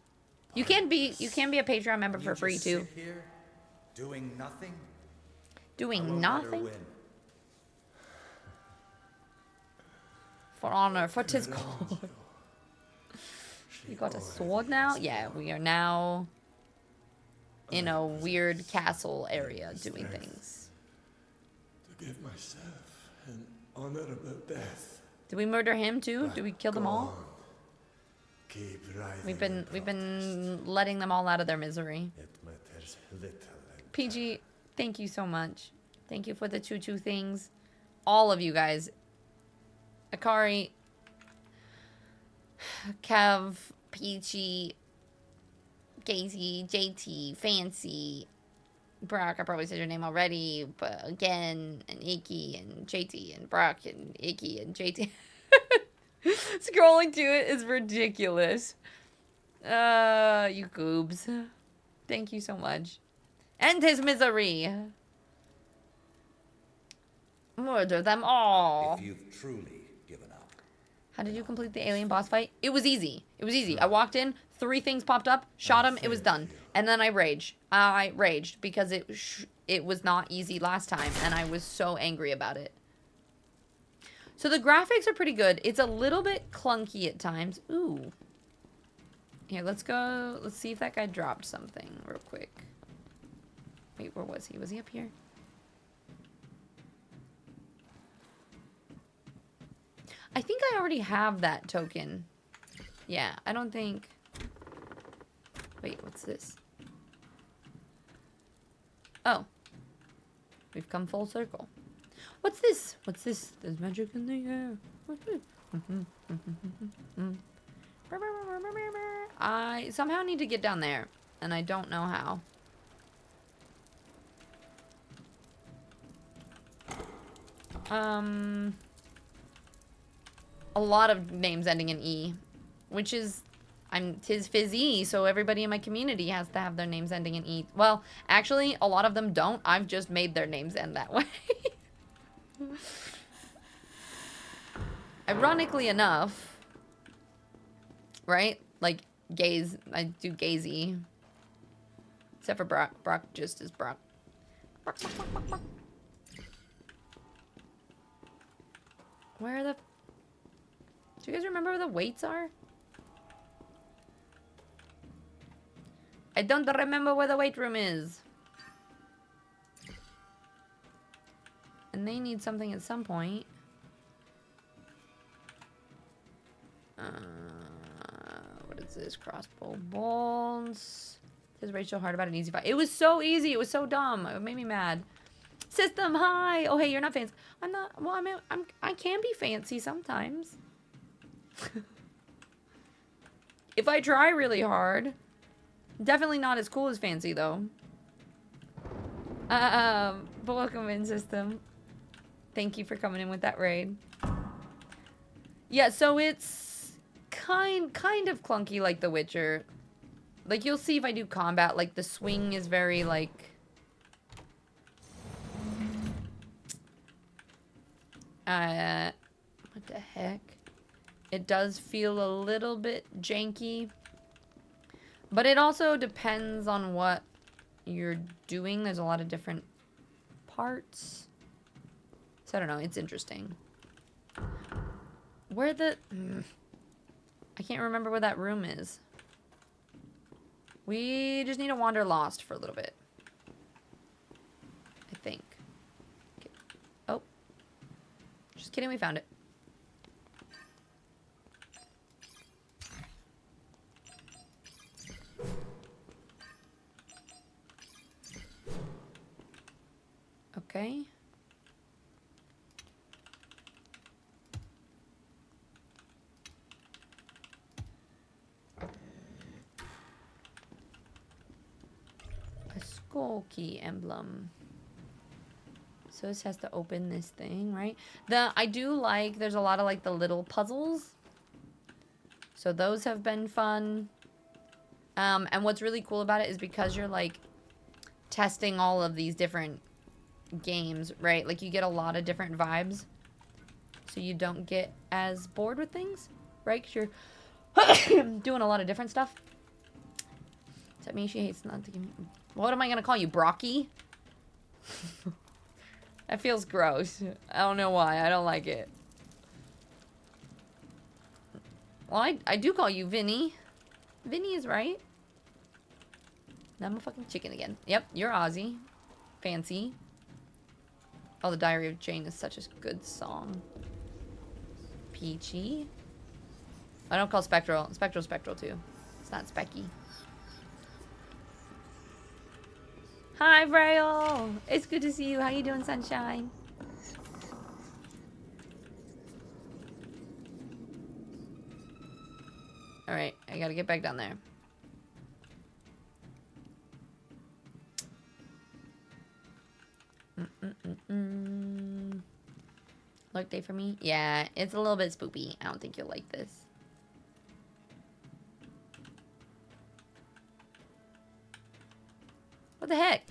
You can be a Patreon member for free too. Sit here, doing nothing? Doing nothing? For honor, for 'tis called. You got a sword now? Yeah, we are now in a weird castle area doing things. To give myself an honorable death. Did we murder him too? Did we kill them all? Keep We've been letting them all out of their misery. It matters little. PG, thank you so much. Thank you for the choo-choo things. All of you guys. Akari, Kev, Peachy, Casey, JT, Fancy, Brock, I probably said your name already, but again, and Icky, and JT, and Brock, and Icky, and JT. Scrolling to it is ridiculous. You goobs. Thank you so much. End his misery. Murder them all. If you've truly given up. How did you complete the alien boss fight? It was easy. It was easy. I walked in, 3 things popped up, shot him, it was done. And then I raged. I raged because it was not easy last time, and I was so angry about it. So the graphics are pretty good. It's a little bit clunky at times. Ooh. Here, let's go. Let's see if that guy dropped something real quick. Wait, where was he? Was he up here? I think I already have that token. Yeah, I don't think... Wait, what's this? Oh. We've come full circle. What's this? What's this? There's magic in the air. What's this? I somehow need to get down there, and I don't know how. A lot of names ending in E, which is, tis fizzy, so everybody in my community has to have their names ending in E. Well, actually, a lot of them don't. I've just made their names end that way. Ironically enough, right? Like, gaze, I do gazy. Except for Brock. Brock just is Brock. Brock. Where are the... Do you guys remember where the weights are? I don't remember where the weight room is. And they need something at some point. What is this? Crossbow bolts. Says Rachel hard about an easy fight. It was so easy. It was so dumb. It made me mad. System, hi. Oh, hey, you're not fancy. I'm not. Well, I can be fancy sometimes. If I try really hard. Definitely not as cool as fancy, though. But welcome in, System. Thank you for coming in with that raid. Yeah, so it's kind of clunky like The Witcher. Like, you'll see if I do combat, like, the swing is very, like... what the heck? It does feel a little bit janky. But it also depends on what you're doing. There's a lot of different parts. So I don't know. It's interesting. Where the... I can't remember where that room is. We just need to wander lost for a little bit. I think. Okay. Oh. Just kidding. We found it. Okay. A skull key emblem. So this has to open this thing, right? I do like, there's a lot of like the little puzzles. So those have been fun. And what's really cool about it is because you're like testing all of these different games, right? Like you get a lot of different vibes. So you don't get as bored with things, right? Because you're doing a lot of different stuff. Does that mean she hates not to give me... What am I going to call you? Brocky? That feels gross. I don't know why. I don't like it. Well, I do call you Vinny. Vinny is right. Now I'm a fucking chicken again. Yep, you're Aussie. Fancy. Oh, the Diary of Jane is such a good song. Peachy. I don't call Spectral. Spectral too. It's not Specky. Hi, Braille. It's good to see you. How you doing, sunshine? All right, I gotta get back down there. Lark day for me? Yeah, it's a little bit spoopy. I don't think you'll like this. What the heck?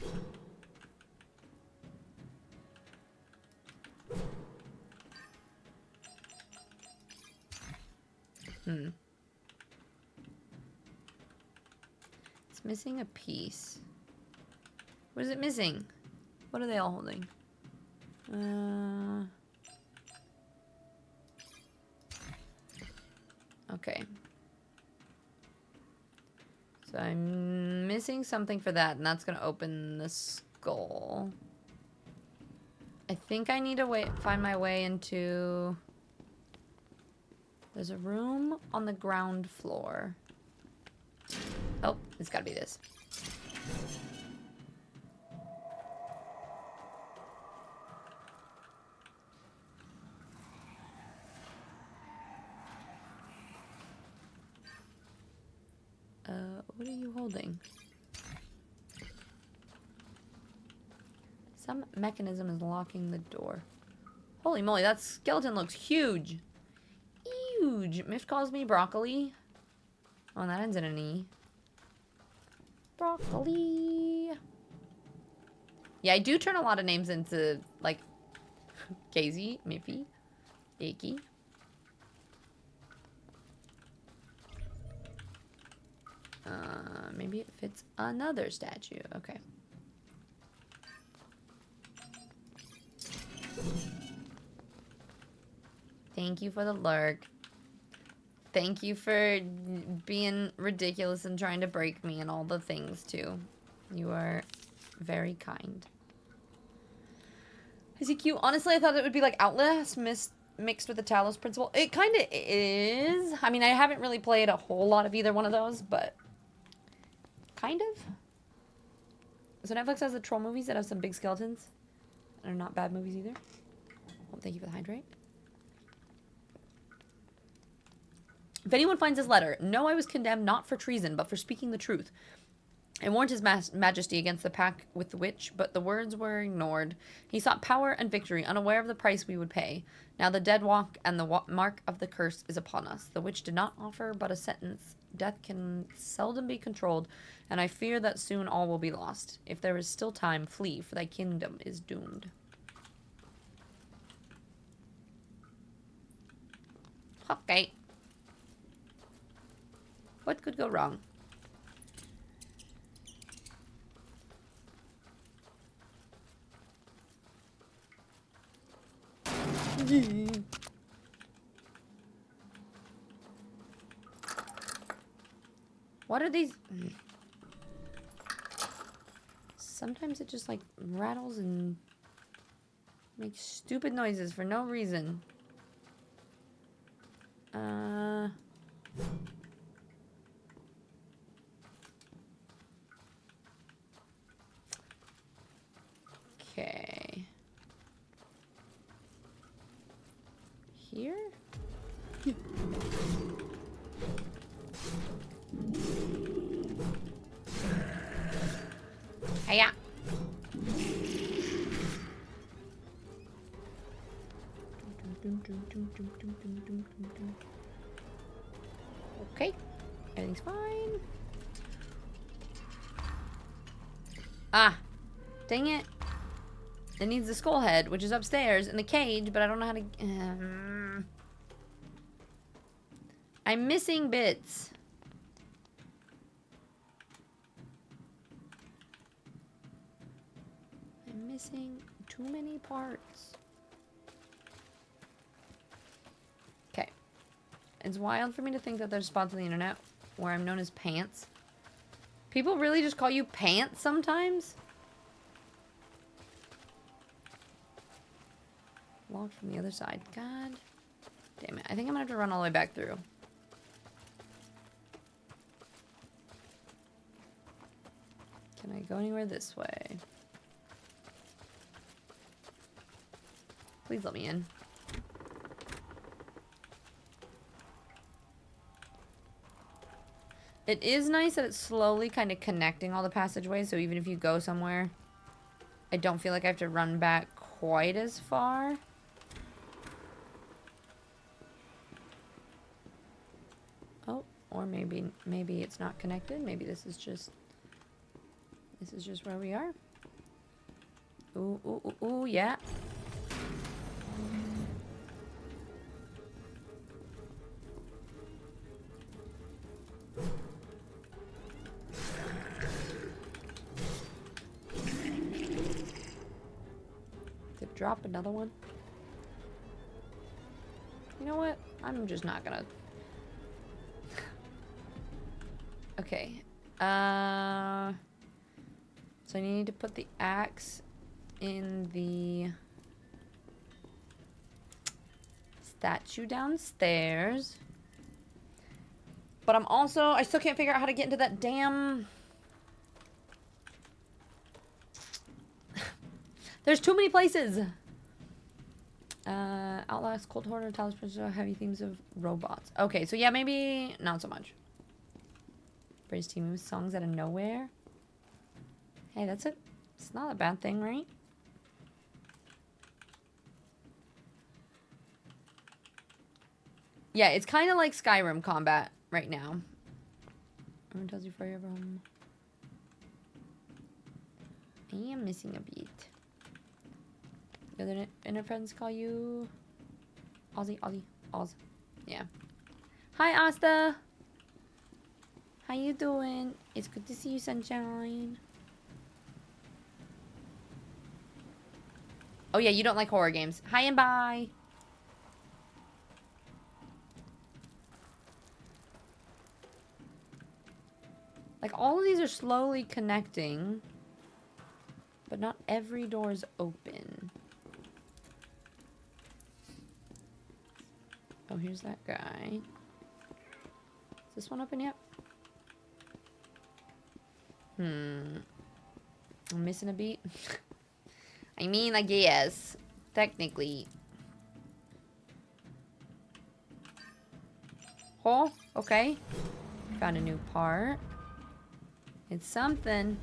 It's missing a piece. What is it missing? What are they all holding? Okay. So I'm missing something for that, and that's gonna open the skull. I think I need to find my way into... There's a room on the ground floor. Oh, it's gotta be this. What are you holding? Some mechanism is locking the door. Holy moly, that skeleton looks huge. Huge. Miff calls me broccoli. Oh, and that ends in an E. Broccoli. Yeah, I do turn a lot of names into, like, Casey, Miffy, Icky. Maybe it fits another statue. Okay. Thank you for the lurk. Thank you for being ridiculous and trying to break me and all the things, too. You are very kind. Is he cute? Honestly, I thought it would be like Outlast mixed with the Talos Principle. It kind of is. I mean, I haven't really played a whole lot of either one of those, but kind of. So Netflix has the troll movies that have some big skeletons. And are not bad movies either. Well, thank you for the hydrate. If anyone finds this letter, know I was condemned not for treason, but for speaking the truth. I warned his majesty against the pact with the witch, but the words were ignored. He sought power and victory, unaware of the price we would pay. Now the dead walk, and the mark of the curse is upon us. The witch did not offer but a sentence. Death can seldom be controlled, and I fear that soon all will be lost. If there is still time, flee, for thy kingdom is doomed. Okay. What could go wrong? What are these? Sometimes it just like rattles and makes stupid noises for no reason. Okay. Here? Hiya. Okay. Everything's fine. Ah. Dang it. It needs the skull head, which is upstairs in the cage, but I don't know how to... I'm missing bits. I'm missing too many parts. Okay. It's wild for me to think that there's spots on the internet where I'm known as Pants. People really just call you Pants sometimes? Locked from the other side. God damn it. I think I'm gonna have to run all the way back through. Can I go anywhere this way? Please let me in. It is nice that it's slowly kind of connecting all the passageways, so even if you go somewhere, I don't feel like I have to run back quite as far. Oh, or maybe it's not connected. Maybe this is just where we are. Ooh, ooh, ooh, ooh, yeah. Did it drop another one? You know what? I'm just not gonna... Okay. So I need to put the axe in the statue downstairs. But I still can't figure out how to get into that damn... There's too many places. Outlast, Cold Hoarder, Talos, heavy themes of robots. Okay, so yeah, maybe not so much. British teaming with songs out of nowhere. Hey, it's not a bad thing, right? Yeah, it's kind of like Skyrim combat right now. Everyone tells you forever home. I am missing a beat. The other inner friends call you Aussie, Oz. Yeah. Hi, Asta. How you doing? It's good to see you, Sunshine. Oh yeah, you don't like horror games. Hi and bye. Like, all of these are slowly connecting, but not every door is open. Oh, here's that guy. Is this one open yet? I'm missing a beat. I mean, I guess. Technically. Oh, okay. Found a new part. It's something.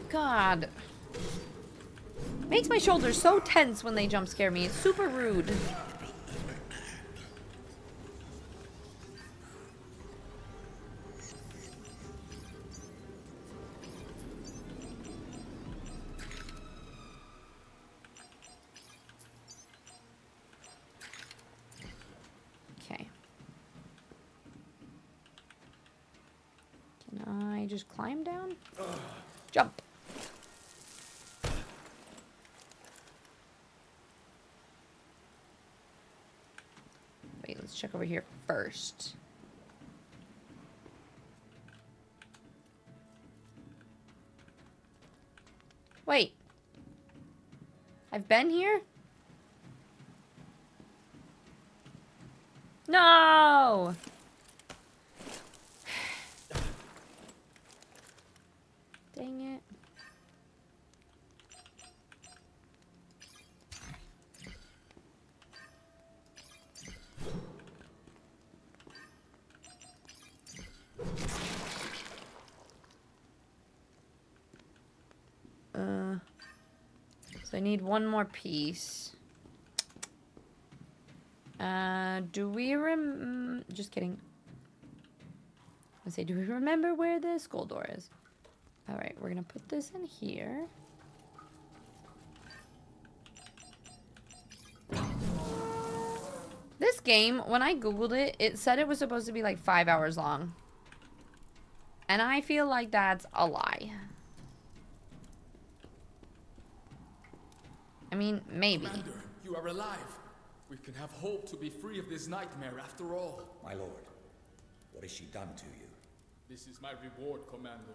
God. Makes my shoulders so tense when they jump scare me. It's super rude. Okay. Can I just climb down? Jump. Wait, let's check over here first. Wait. I've been here? No! Dang it. So I need one more piece. Do we just kidding. I say, do we remember where the skull door is? Alright, we're gonna put this in here. This game, when I googled it, it said it was supposed to be like 5 hours long. And I feel like that's a lie. I mean, maybe. Commander, you are alive. We can have hope to be free of this nightmare after all. My lord, what has she done to you? This is my reward, Commander.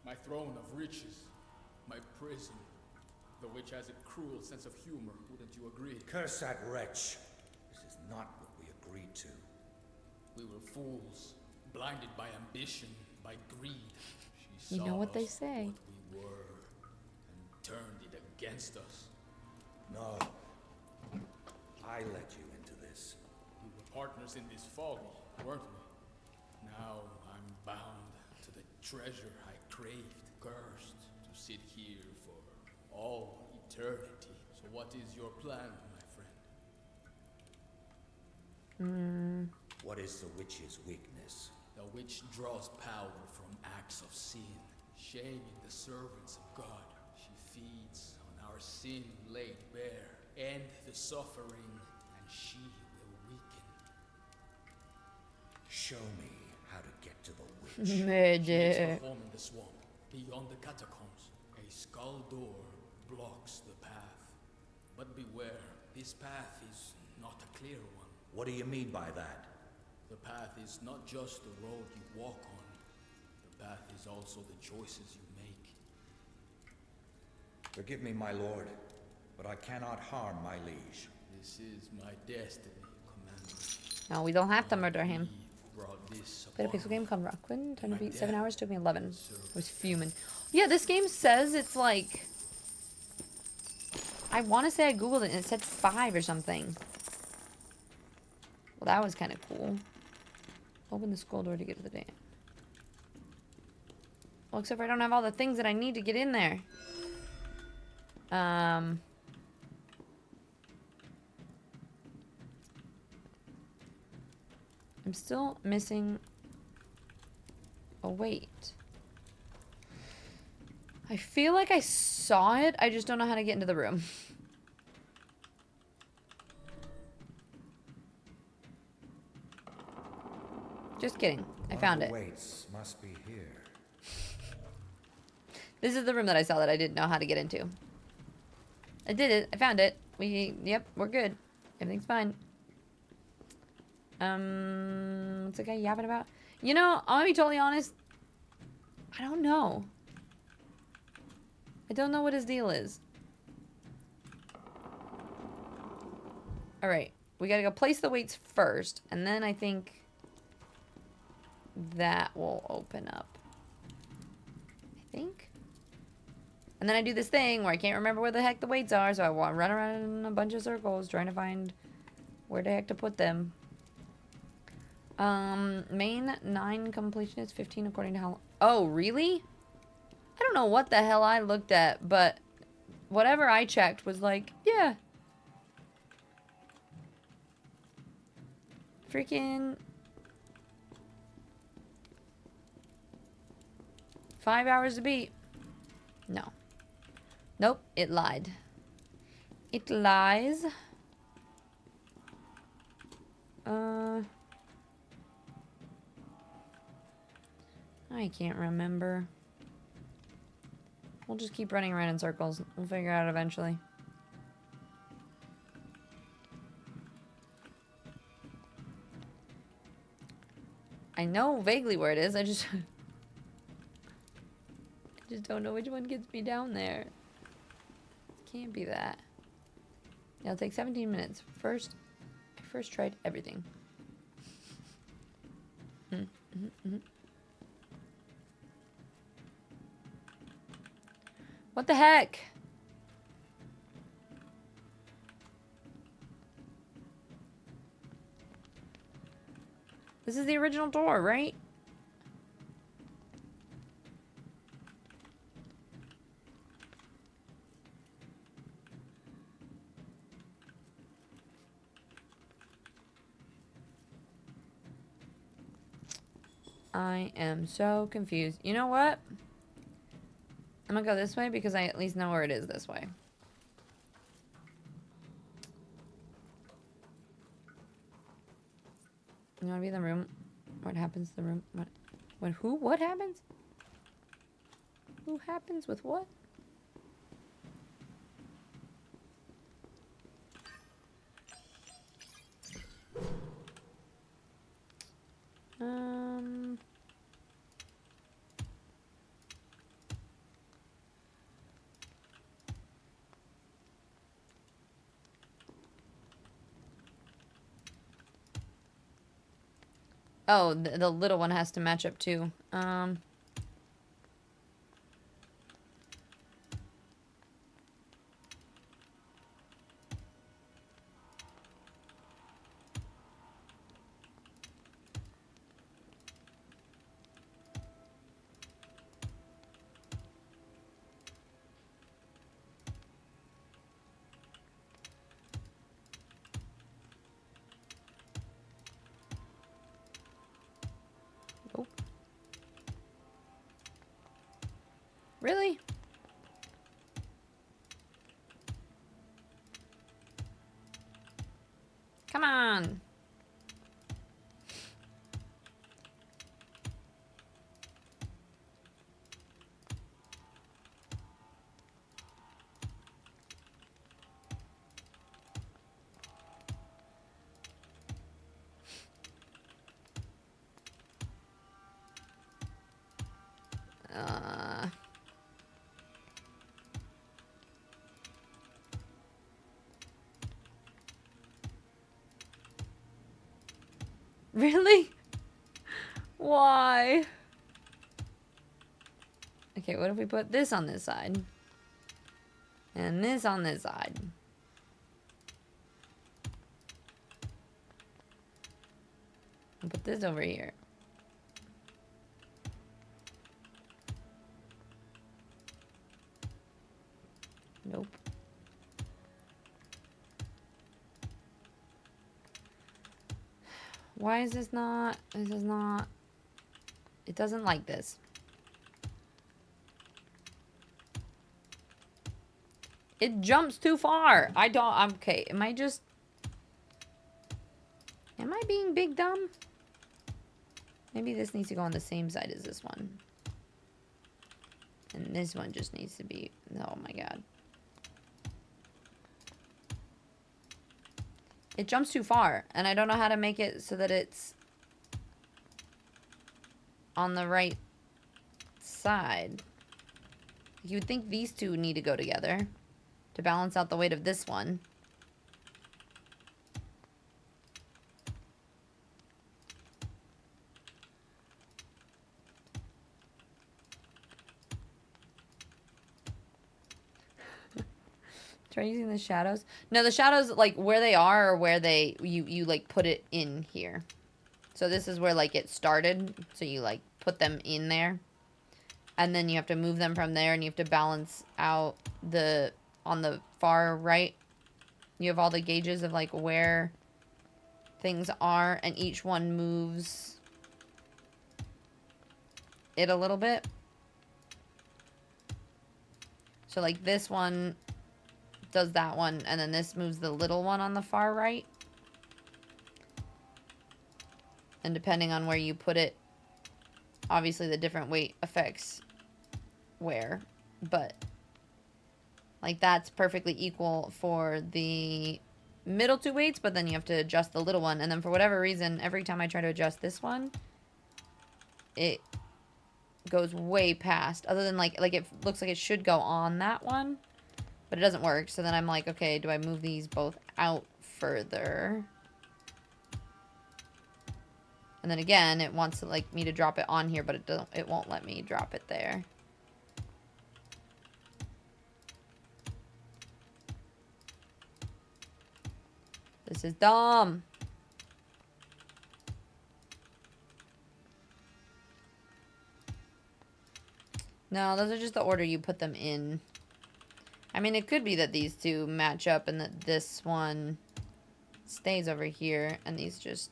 My throne of riches. My prison. The witch has a cruel sense of humor, wouldn't you agree? Curse that wretch. This is not what we agreed to. We were fools, blinded by ambition, by greed. She You saw know what they us say. what we were, and turned it against us. No. I led you into this. We were partners in this folly, weren't we? Now I'm bound to the treasure I craved, cursed to sit here for all eternity. So what is your plan, my friend? What is the witch's weakness? The witch draws power from acts of sin, shaming the servants of God. She feeds on our sin laid bare, end the suffering, and she will weaken. Show me how to get to the witch. She makes her home in the swamp, beyond the catacombs. A skull door blocks the path. But beware, this path is not a clear one. What do you mean by that? The path is not just the road you walk on. The path is also the choices you make. Forgive me, my lord, but I cannot harm my liege. This is my destiny, Commander. No, we don't have to murder him. Brought this Played a upon pixel game me. called Rockwin. Time to My beat 7 death hours. Took me 11. served I was fuming. Yeah, this game says it's like... I want to say I googled it and it said 5 or something. Well, that was kind of cool. Open the skull door to get to the dam. Well, except for I don't have all the things that I need to get in there. I'm still missing a weight. I feel like I saw it. I just don't know how to get into the room. Just kidding. I found it. Weights must be here. This is the room that I saw that I didn't know how to get into. I did it. I found it. Yep, we're good. Everything's fine. What's the guy yapping about? You know, I'm gonna be totally honest. I don't know. I don't know what his deal is. Alright. We gotta go place the weights first. And then I think that will open up. I think. And then I do this thing where I can't remember where the heck the weights are. So I run around in a bunch of circles trying to find where the heck to put them. Main 9 completion is 15 according to how... Oh, really? I don't know what the hell I looked at, but whatever I checked was like, yeah. Freaking 5 hours to beat. No. Nope, it lied. It lies. I can't remember. We'll just keep running around in circles. We'll figure it out eventually. I know vaguely where it is. I just don't know which one gets me down there. Can't be that. Yeah, it'll take 17 minutes. I first tried everything. What the heck? This is the original door, right? I am so confused. You know what? I'm gonna go this way because I at least know where it is this way. You wanna be in the room? What happens to the room? What happens? Who happens with what? Oh, the little one has to match up too. Nope. Really? Come on. Really? Why? Okay, what if we put this on this side? And this on this side? And put this over here. Nope. Why is this not... This is not... It doesn't like this. It jumps too far. I'm okay. Am I being big dumb? Maybe this needs to go on the same side as this one. And this one just needs to be... Oh my god. It jumps too far. And I don't know how to make it so that it's on the right side. You would think these two need to go together to balance out the weight of this one. Try using the shadows. No, the shadows, like, where they are or where they... You like, put it in here. So this is where, like, it started. So you, like, put them in there. And then you have to move them from there. And you have to balance out the... On the far right, you have all the gauges of, like, where things are. And each one moves it a little bit. So, like, this one... does that one, and then this moves the little one on the far right. And depending on where you put it, obviously the different weight affects where, but like that's perfectly equal for the middle two weights, but then you have to adjust the little one, and then for whatever reason, every time I try to adjust this one, it goes way past, other than like it looks like it should go on that one. But it doesn't work, so then I'm like, okay, do I move these both out further? And then again, it wants to, like, me to drop it on here, but it won't let me drop it there. This is dumb. No, those are just the order you put them in. I mean, it could be that these two match up and that this one stays over here and these just...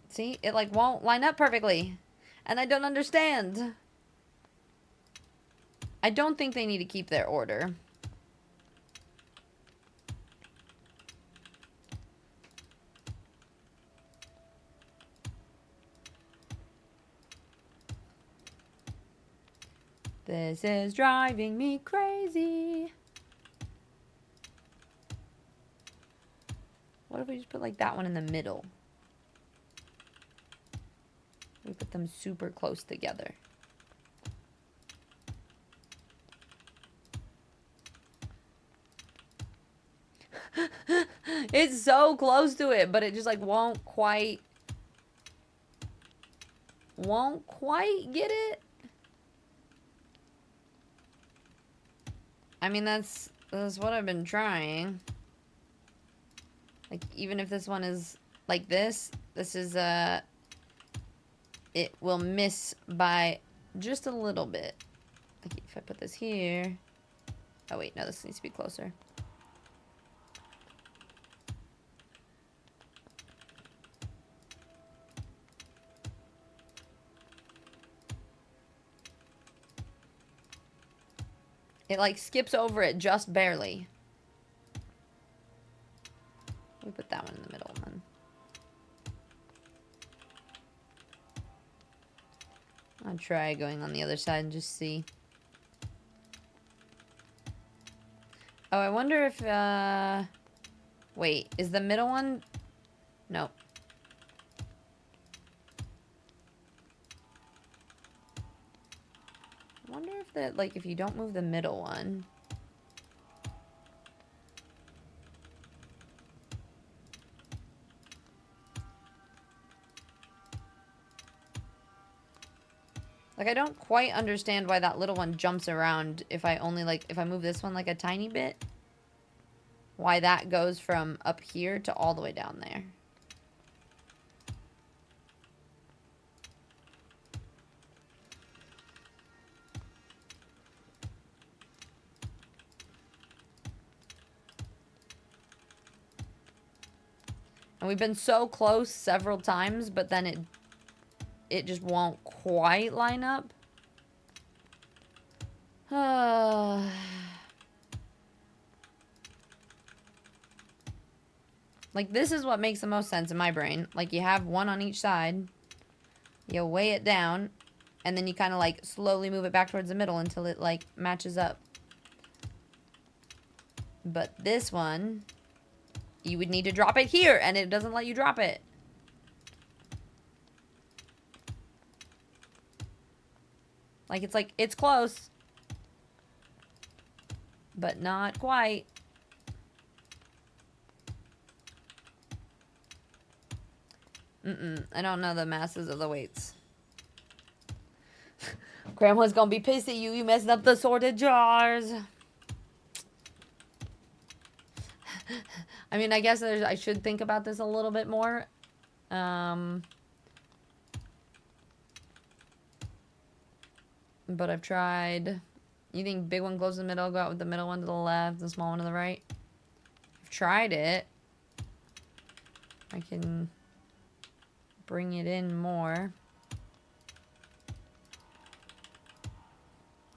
See? It, like, won't line up perfectly. And I don't understand. I don't think they need to keep their order. This is driving me crazy. What if we just put like that one in the middle? We put them super close together. It's so close to it, but it just like won't quite get it. I mean, that's what I've been trying. Like, even if this one is like this is, it will miss by just a little bit. Like, if I put this here... Oh, wait, no, this needs to be closer. It, like, skips over it just barely. We put that one in the middle, then. I'll try going on the other side and just see. Oh, I wonder if, wait, is the middle one? Nope. I wonder if that, like, if you don't move the middle one. Like, I don't quite understand why that little one jumps around if I only, like, if I move this one, like, a tiny bit. Why that goes from up here to all the way down there. And we've been so close several times, but then it just won't quite line up. Like, this is what makes the most sense in my brain. Like, you have one on each side. You weigh it down. And then you kind of, like, slowly move it back towards the middle until it, like, matches up. But this one, you would need to drop it here. And it doesn't let you drop it. Like, it's close. But not quite. I don't know the masses of the weights. Grandma's gonna be pissed at you. You messed up the sorted jars. I mean, I guess I should think about this a little bit more. But I've tried. You think big one goes to the middle, go out with the middle one to the left, the small one to the right? I've tried it. I can bring it in more.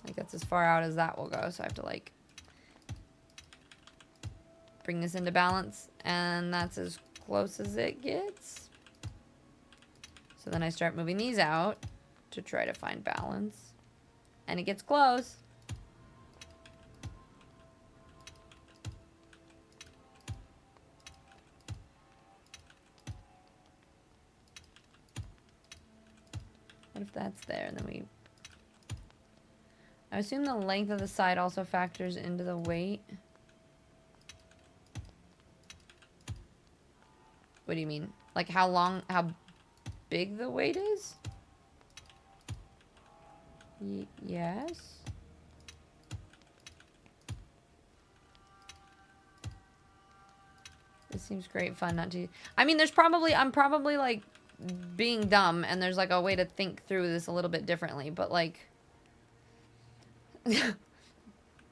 Like, that's as far out as that will go, so I have to, like, bring this into balance, and that's as close as it gets. So then I start moving these out to try to find balance, and it gets close. What if that's there, and then we... I assume the length of the side also factors into the weight. What do you mean? Like how big the weight is? Yes. This seems great fun not to... I mean, I'm probably like being dumb, and there's like a way to think through this a little bit differently, but like...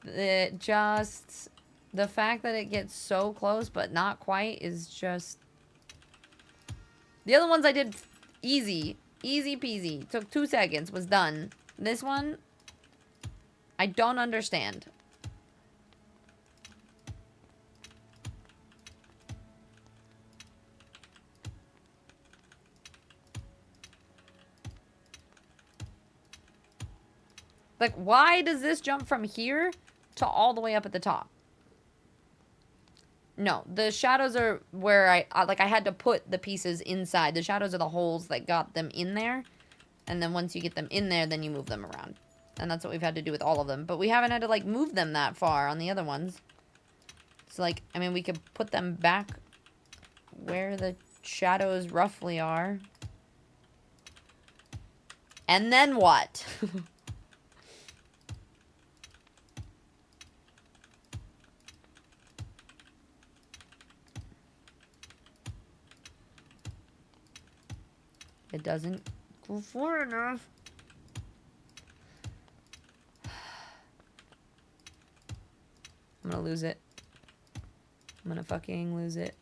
it just... The fact that it gets so close but not quite is just... The other ones I did easy. Easy peasy. Took 2 seconds. Was done. This one, I don't understand. Like, why does this jump from here to all the way up at the top? No, the shadows are where I had to put the pieces inside. The shadows are the holes that got them in there. And then once you get them in there, then you move them around. And that's what we've had to do with all of them. But we haven't had to, like, move them that far on the other ones. So, like, I mean, we could put them back where the shadows roughly are. And then what? It doesn't go far enough. I'm gonna lose it. I'm gonna fucking lose it.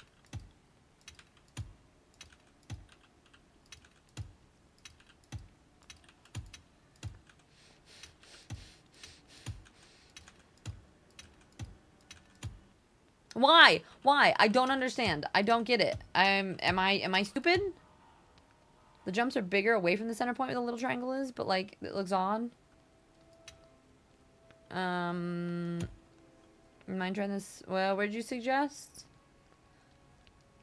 Why? Why? I don't understand. I don't get it. Am I stupid? The jumps are bigger away from the center point where the little triangle is, but, like, it looks odd. Mind trying this? Well, where did you suggest?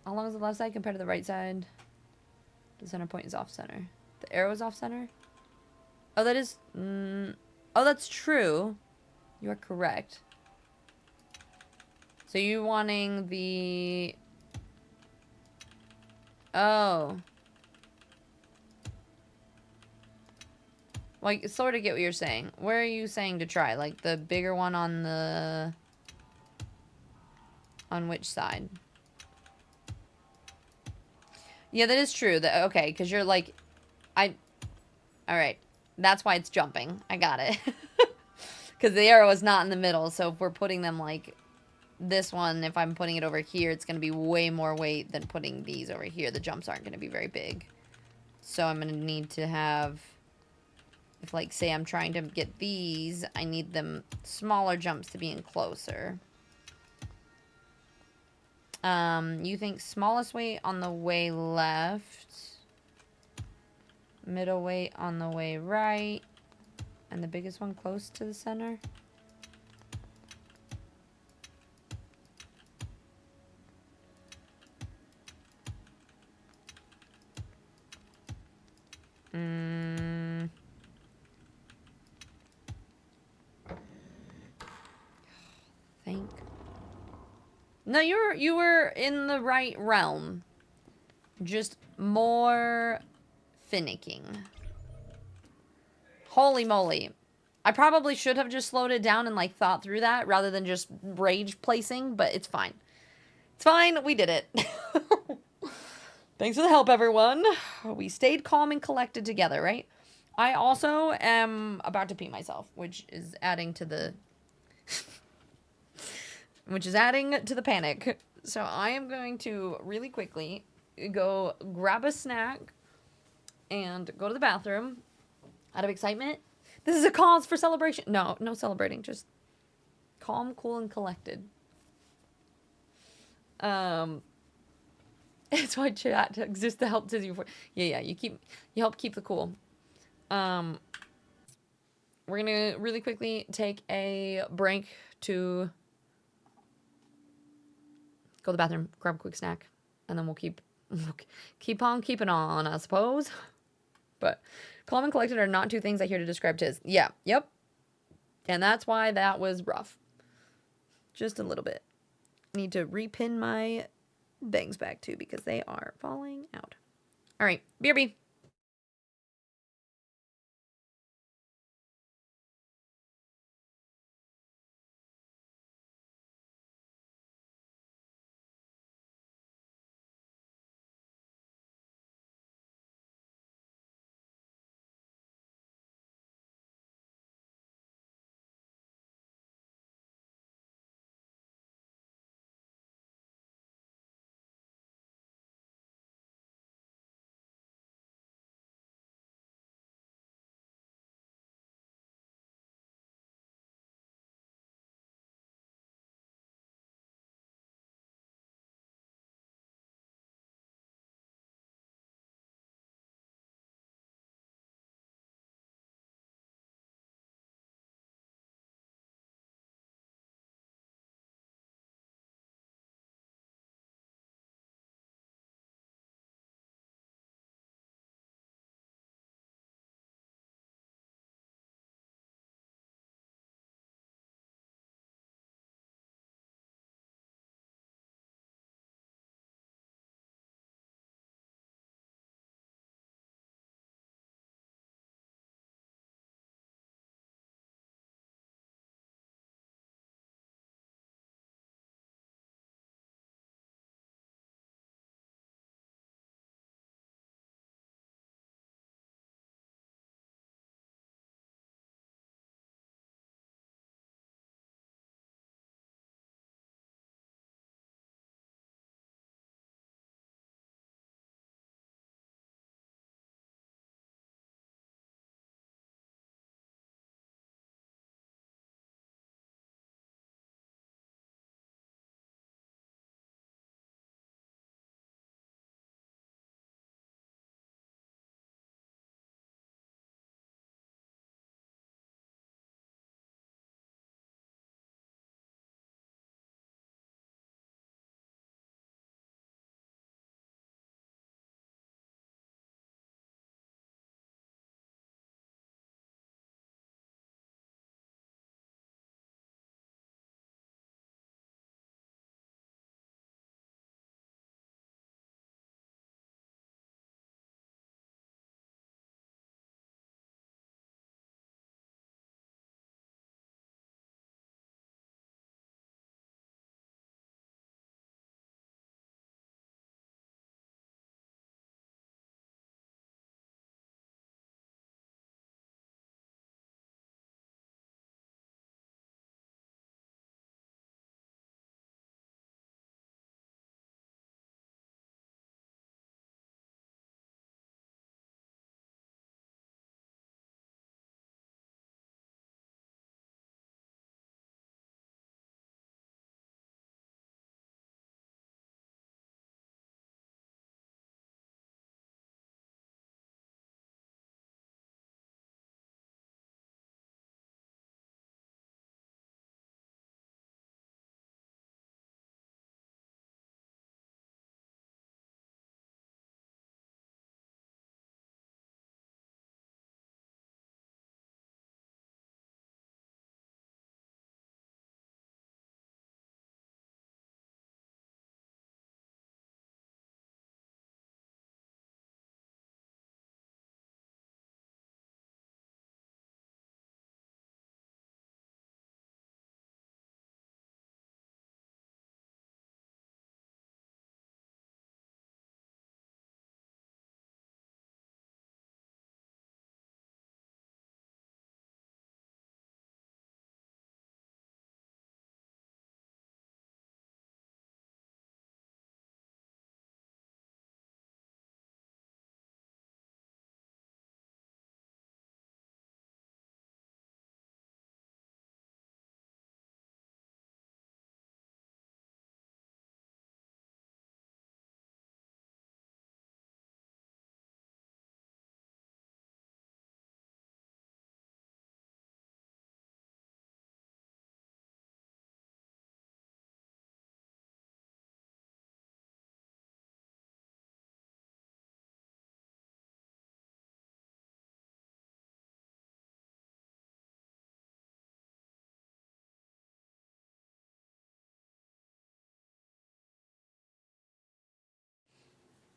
How long is the left side compared to the right side? The center point is off center. The arrow is off center? Oh, that is... oh, that's true. You are correct. So you're wanting the... Oh... Well, I sort of get what you're saying. Where are you saying to try? Like, the bigger one on the... On which side? Yeah, that is true. Okay, because you're like... Alright. That's why it's jumping. I got it. Because the arrow is not in the middle, so if we're putting them, like... this one, if I'm putting it over here, it's going to be way more weight than putting these over here. The jumps aren't going to be very big. So I'm going to need to have, if like say I'm trying to get these, I need them smaller jumps to be in closer. You think smallest weight on the way left, middle weight on the way right, and the biggest one close to the center? Think. No, you were in the right realm. Just more finicking. Holy moly. I probably should have just slowed it down and like thought through that rather than just rage placing, but it's fine. It's fine. We did it. Thanks for the help, everyone. We stayed calm and collected together, right? I also am about to pee myself, which is adding to the panic. So I am going to really quickly go grab a snack and go to the bathroom out of excitement. This is a cause for celebration. No celebrating, just calm, cool, and collected. It's why chat exists to help Tizzy before. Yeah, you help keep the cool. We're gonna really quickly take a break to go to the bathroom, grab a quick snack, and then we'll keep on keeping on, I suppose. But calm and collected are not two things I hear to describe Tiz. Yeah, yep. And that's why that was rough. Just a little bit. Need to repin my bangs back too because they are falling out. All right, BRB.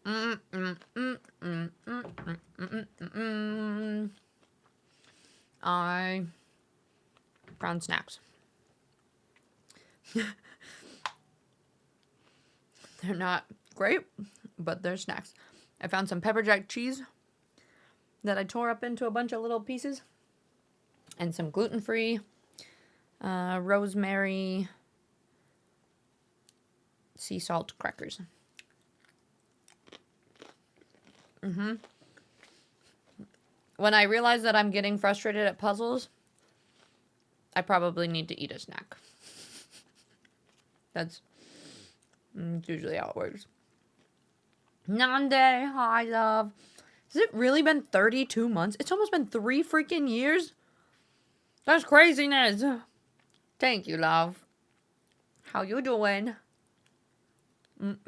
I found snacks. They're not great, but they're snacks. I found some pepper jack cheese that I tore up into a bunch of little pieces, and some gluten-free rosemary sea salt crackers. When I realize that I'm getting frustrated at puzzles, I probably need to eat a snack. That's usually how it works. Nande, hi love. Has it really been 32 months? It's almost been 3 freaking years? That's craziness. Thank you, love. How you doing? I'm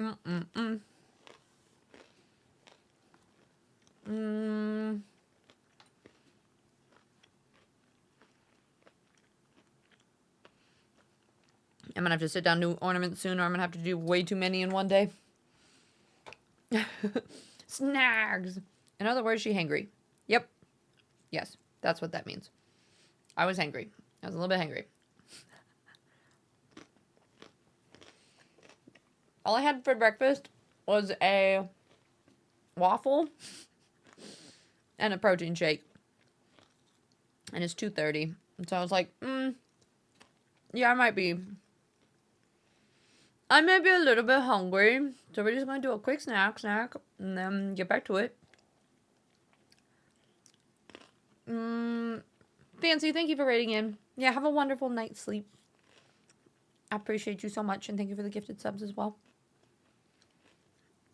gonna have to sit down and do ornaments soon, or I'm gonna have to do way too many in one day. Snags. In other words, she hangry. Yep. Yes, that's what that means. I was hangry. I was a little bit hangry. All I had for breakfast was a waffle and a protein shake. And it's 2:30. And so I was like, yeah, I might be a little bit hungry. So we're just going to do a quick snack, and then get back to it. Fancy, thank you for rating in. Yeah, have a wonderful night's sleep. I appreciate you so much, and thank you for the gifted subs as well.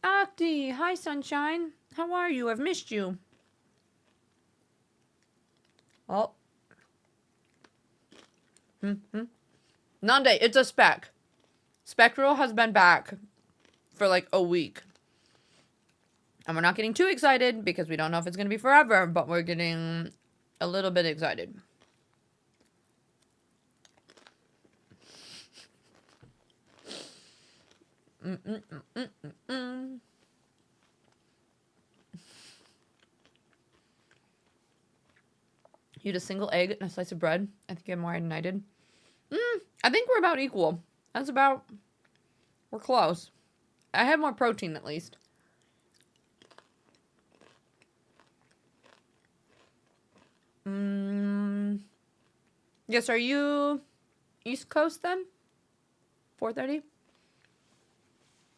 Octi, hi sunshine. How are you? I've missed you. Oh. Nande, it's a spec. Spectral has been back for like a week. And we're not getting too excited because we don't know if it's going to be forever, but we're getting a little bit excited. You had a single egg and a slice of bread. I think you had more than I did. I think we're about equal. We're close. I had more protein at least. Yes, are you East Coast then? 4:30?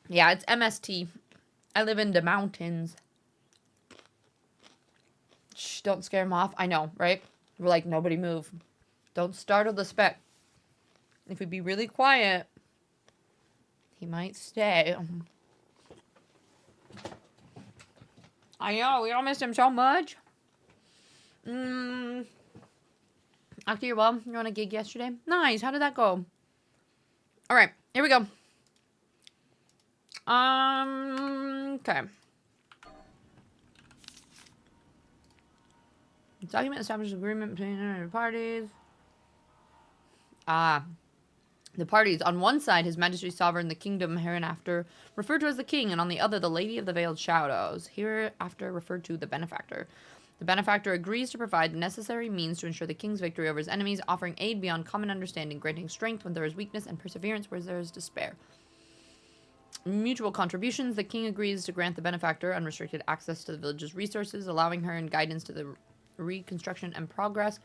Yeah, it's MST. I live in the mountains. Shh, don't scare him off. I know, right? We're like, nobody move. Don't startle the spec. If we be really quiet, he might stay. I know, we all missed him so much. After you're well, you're on a gig yesterday. Nice, how did that go? Alright, here we go. Okay. Document establishes agreement between parties. The parties. On one side, His Majesty's sovereign, the kingdom hereinafter referred to as the king, and on the other, the Lady of the Veiled Shadows, hereafter referred to the benefactor. The benefactor agrees to provide the necessary means to ensure the king's victory over his enemies, offering aid beyond common understanding, granting strength when there is weakness and perseverance where there is despair. Mutual contributions. The king agrees to grant the benefactor unrestricted access to the village's resources, allowing her and guidance to the reconstruction and progress.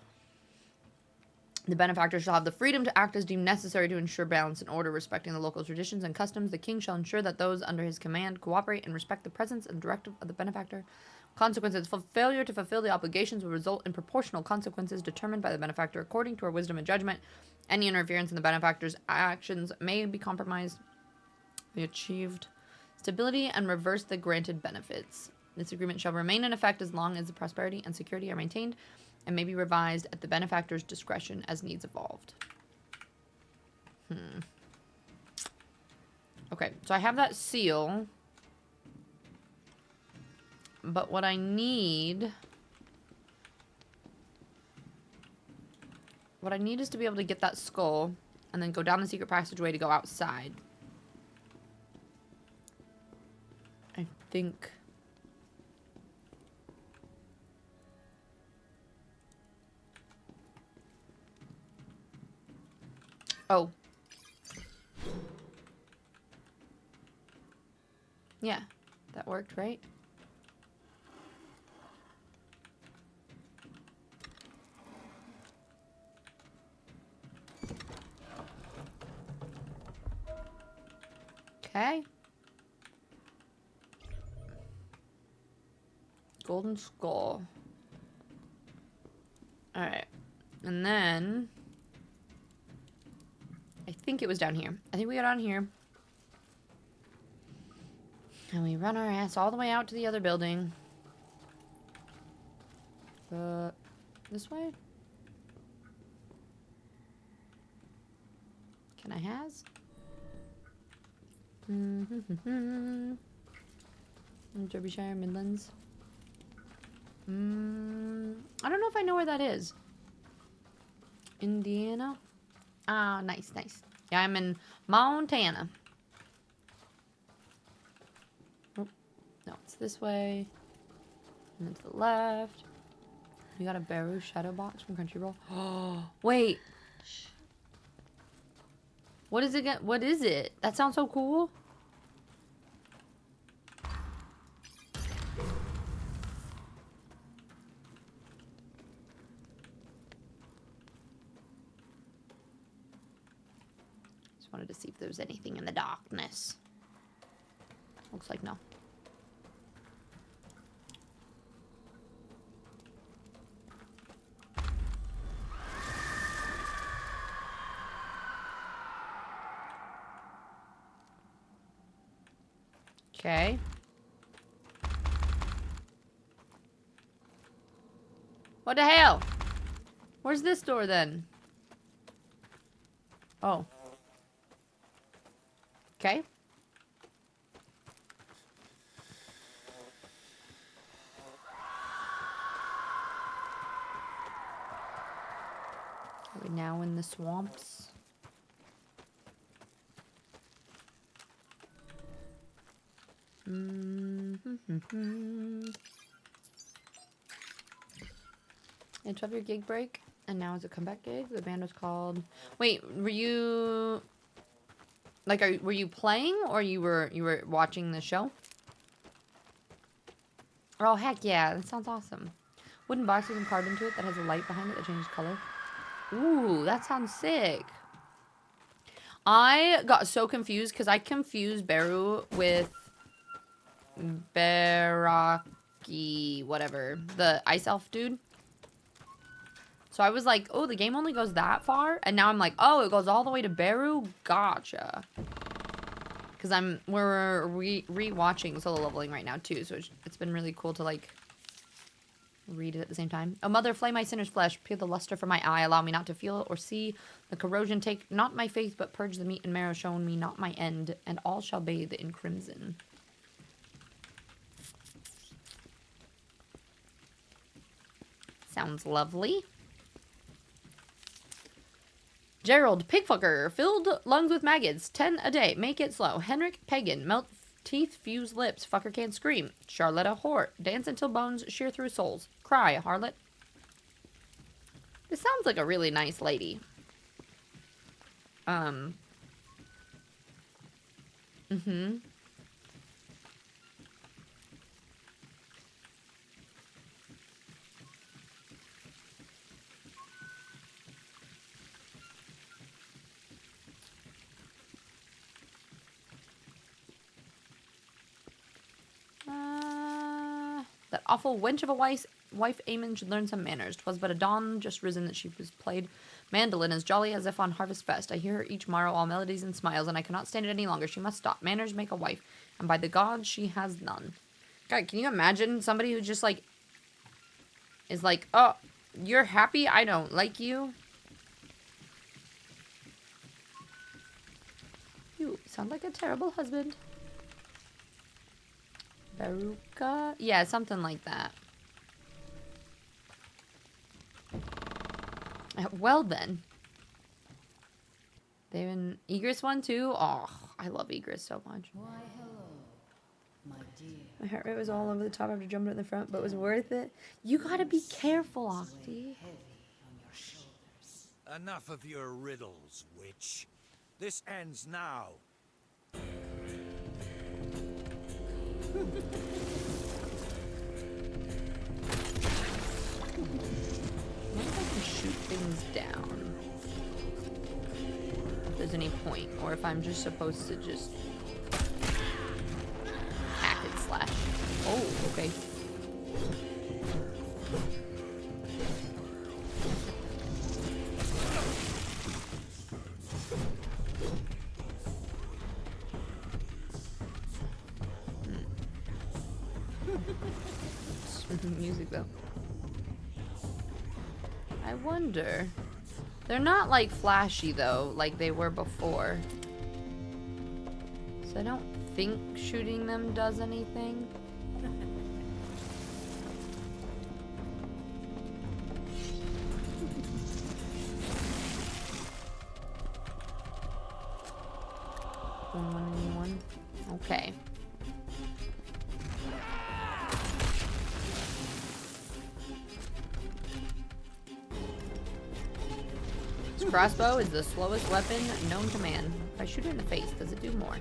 The benefactor shall have the freedom to act as deemed necessary to ensure balance and order, respecting the local traditions and customs. The king shall ensure that those under his command cooperate and respect the presence and directive of the benefactor. Consequences. Failure to fulfill the obligations will result in proportional consequences determined by the benefactor according to her wisdom and judgment. Any interference in the benefactor's actions may be compromised. The achieved stability and reverse the granted benefits. This agreement shall remain in effect as long as the prosperity and security are maintained, and may be revised at the benefactor's discretion as needs evolved. Okay, so I have that seal. But what I need is to be able to get that skull and then go down the secret passageway to go outside. I think. Oh. Yeah, that worked, right? Okay. Golden skull. Alright. And then I think it was down here. I think we got on here. And we run our ass all the way out to the other building. This way? Can I has? Derbyshire, Midlands. I don't know if I know where that is. Indiana? Ah, nice, nice. Yeah, I'm in Montana. Oh, no, it's this way. And then to the left. You got a Baru shadow box from Crunchyroll. Oh, wait. What is it? What is it? That sounds so cool. Just wanted to see if there was anything in the darkness. Looks like no. Okay. What the hell? Where's this door then? Oh. Okay. Are we now in the swamps? A 12-year gig break, and now it's a comeback gig. The band was called. Wait, were you like, were you playing or you were watching the show? Oh heck yeah, that sounds awesome. Wooden box you can carve into it that has a light behind it that changes color. Ooh, that sounds sick. I got so confused because I confused Baru with Baraki, whatever, the ice elf dude. So I was like, oh, the game only goes that far? And now I'm like, oh, it goes all the way to Baru? Gotcha. Because we're re-watching Solo Leveling right now, too. So it's been really cool to, like, read it at the same time. Oh, mother, flay my sinner's flesh. Peel the luster from my eye. Allow me not to feel or see the corrosion. Take not my faith, but purge the meat and marrow. Shown me not my end. And all shall bathe in crimson. Sounds lovely. Gerald, pigfucker, filled lungs with maggots, 10 a day, make it slow. Henrik, pagan, melt teeth, fuse lips, fucker can't scream. Charlotta, whore, dance until bones shear through souls. Cry, harlot. This sounds like a really nice lady. That awful wench of a wife Aemon should learn some manners. 'Twas but a dawn just risen that she was played mandolin as jolly as if on harvest fest. I hear her each morrow all melodies and smiles, and I cannot stand it any longer. She must stop. Manners make a wife, and by the gods she has none. God, can you imagine somebody who just like is like, oh, you're happy? I don't like you. You sound like a terrible husband. Baruka? Yeah, something like that. Well then. They have an Egress one too? Oh, I love Egress so much. Why, hello, my dear My heart rate was all over the top after jumping in the front, but it was worth it. You gotta be careful, Octi. Enough of your riddles, witch. This ends now. I wonder if I can shoot things down. If there's any point, or if I'm just supposed to just hack and slash. Oh, okay. Smooth music though. I wonder. They're not like flashy though, like they were before. So I don't think shooting them does anything. One. Okay. This crossbow is the slowest weapon known to man. If I shoot it in the face, does it do more?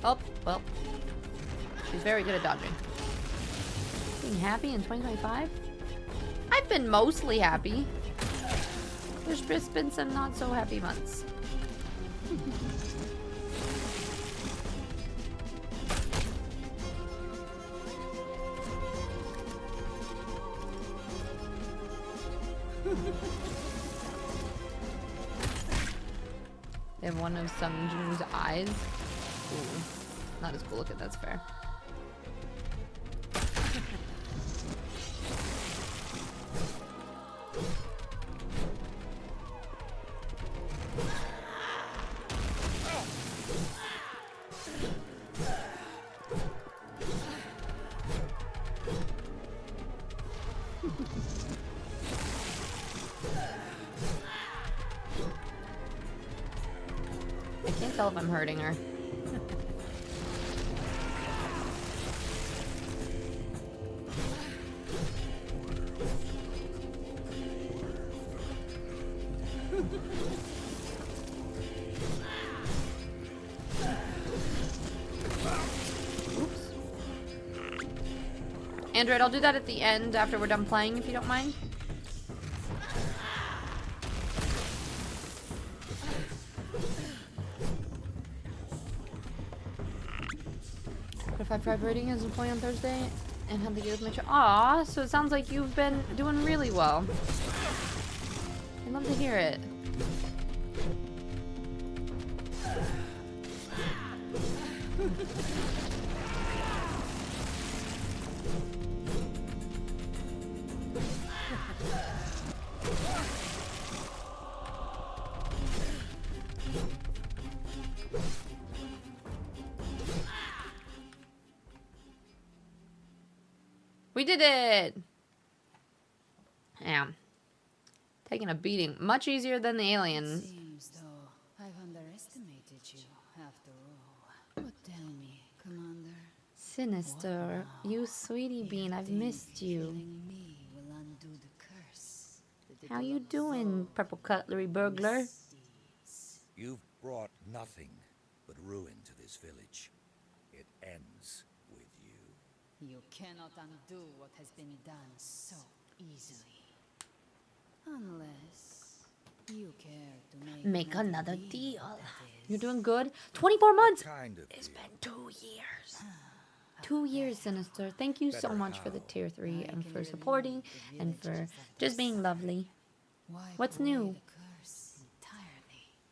Oh, well. She's very good at dodging. Being happy in 2025? I've been mostly happy. There's just been some not so happy months. They have one of Sung Ju's eyes. Ooh, not as cool looking, that's fair. I can't tell if I'm hurting her. Oops. Android, I'll do that at the end after we're done playing, if you don't mind. If I tried rating as a play on Thursday and had to get with my child. Aw, so it sounds like you've been doing really well. I'd love to hear it. We did it! Yeah. Taking a beating. Much easier than the alien. Seems though I've underestimated you after all. But tell me, Commander. Sinister. You sweetie bean, I've missed you. Killing me will undo the curse. How you doing, purple cutlery burglar? You've brought nothing but ruin to this village. It ends with you. You cannot undo what has been done so easily. Unless you care to Make another deal. You're doing good? 24 months! Kind of It's been 2 years. 2 years, Sinister. Thank you so much for the tier 3 and for supporting and for just being lovely. What's new?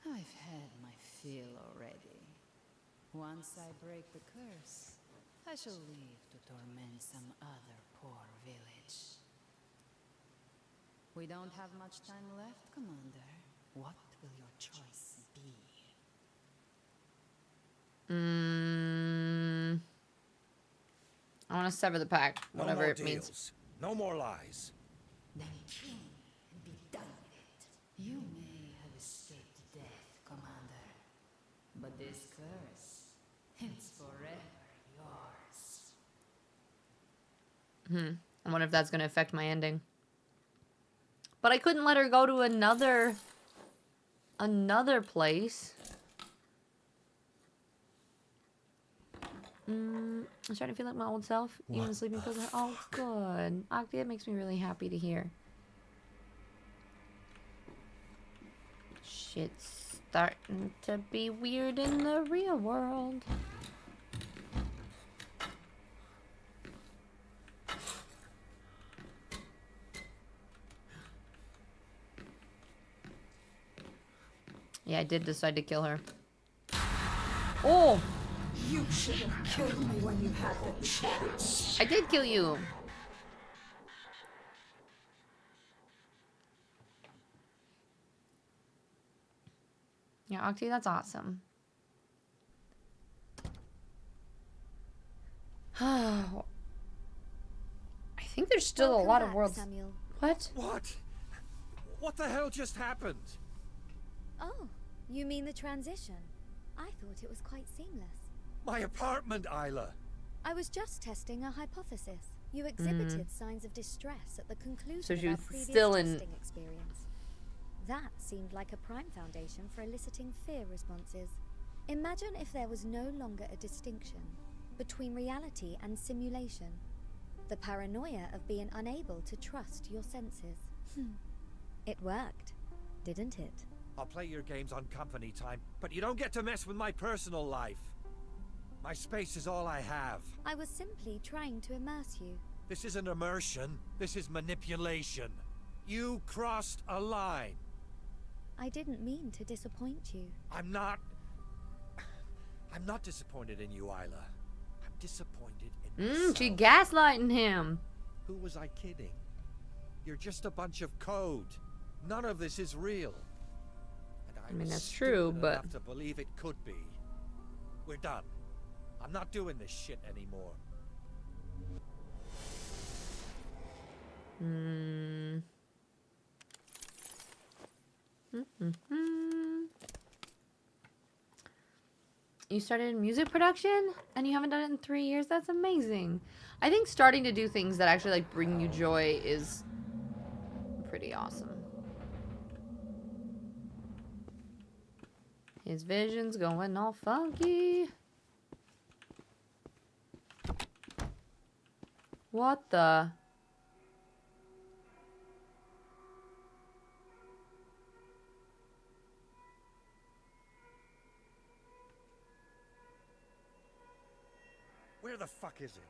I've had my fill already. Once I break the curse, I shall leave to torment some other poor village. We don't have much time left, Commander. What will your choice be? I want to sever the pact, No whatever more it means. deals. No more lies. Then kill me and be done with it. You may have escaped death, Commander. But this curse, it's forever. I wonder if that's going to affect my ending. But I couldn't let her go to another place. I'm starting to feel like my old self, even sleeping pills. Oh, good. Octi, that makes me really happy to hear. Shit's starting to be weird in the real world. Yeah, I did decide to kill her. Oh! You should have killed me when you had the chance. I did kill you. Yeah, Octi, that's awesome. I think there's still Welcome a lot back, of worlds. Samuel. What? What? What the hell just happened? Oh, you mean the transition? I thought it was quite seamless. My apartment, Isla. I was just testing a hypothesis. You exhibited signs of distress at the conclusion So she of our was previous still in- testing experience. That seemed like a prime foundation for eliciting fear responses. Imagine if there was no longer a distinction between reality and simulation. The paranoia of being unable to trust your senses. It worked, didn't it? I'll play your games on company time, but you don't get to mess with my personal life. My space is all I have. I was simply trying to immerse you. This isn't immersion. This is manipulation. You crossed a line. I didn't mean to disappoint you. I'm not disappointed in you, Isla. I'm disappointed in myself. She gaslighting him. Who was I kidding? You're just a bunch of code. None of this is real. And I mean, was that's true, stupid but enough to believe it could be. We're done. I'm not doing this shit anymore. You started music production and you haven't done it in 3 years? That's amazing. I think starting to do things that actually like bring you joy is pretty awesome. His vision's going all funky. What the? Where the fuck is it?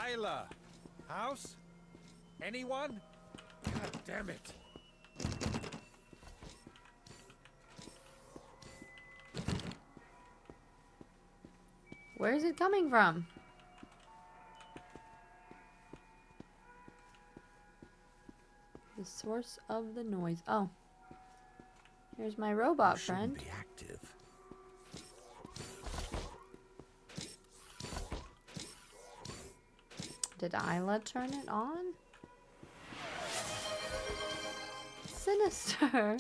Isla! House? Anyone? God damn it. Where is it coming from? The source of the noise. Oh. Here's my robot friend. Be active. Did Isla turn it on? Sinister.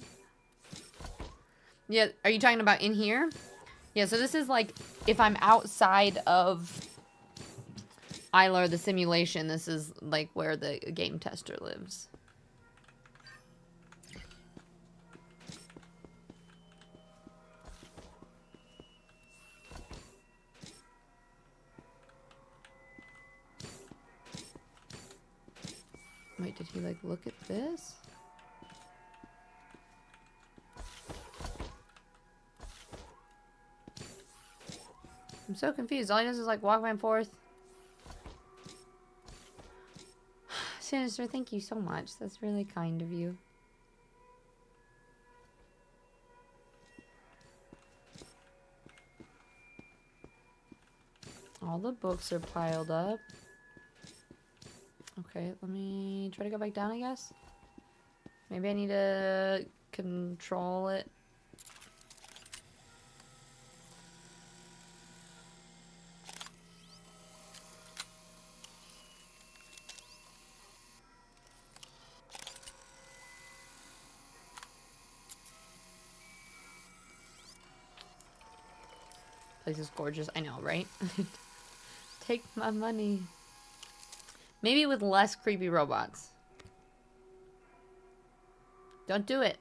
Yeah, are you talking about in here? Yeah, so this is like if I'm outside of Isla or the simulation, this is like where the game tester lives. Wait, did he like look at this? I'm so confused. All he does is like walk back and forth. Sinister, thank you so much. That's really kind of you. All the books are piled up. Okay, let me try to go back down, I guess. Maybe I need to control it. Place is gorgeous. I know, right? Take my money. Maybe with less creepy robots. Don't do it.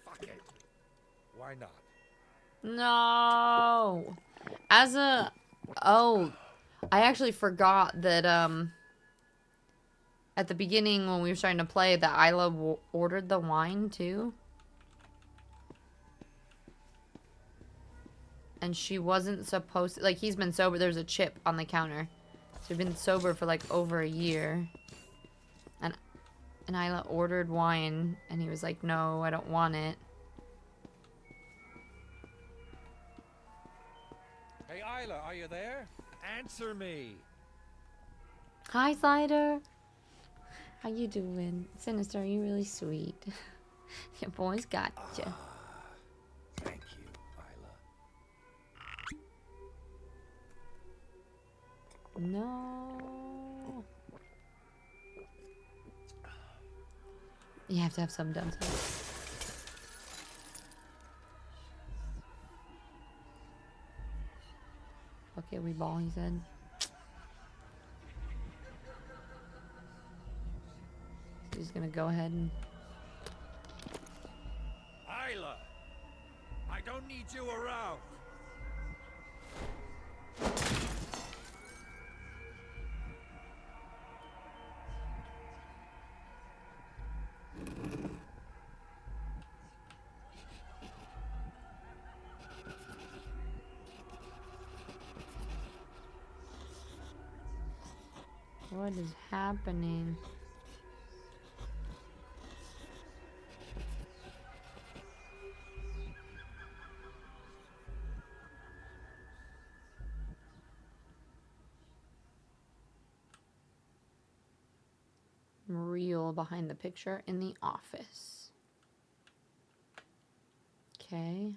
Fuck it. Why not? No. As a... Oh. I actually forgot that, at the beginning when we were starting to play, that Isla ordered the wine, too. And she wasn't supposed to... Like, he's been sober. There's a chip on the counter. So he's been sober for, like, over a year. And Isla ordered wine, and he was like, no, I don't want it. Hey, Isla, are you there? Answer me. Hi, Slider. How you doing? Sinister, you really sweet. Your boy's gotcha. Thank you, Isla. No. You have to have some done. Okay, we ball, he said. So he's gonna go ahead and... Isla! I don't need you around! What is happening? Real behind the picture in the office. Okay.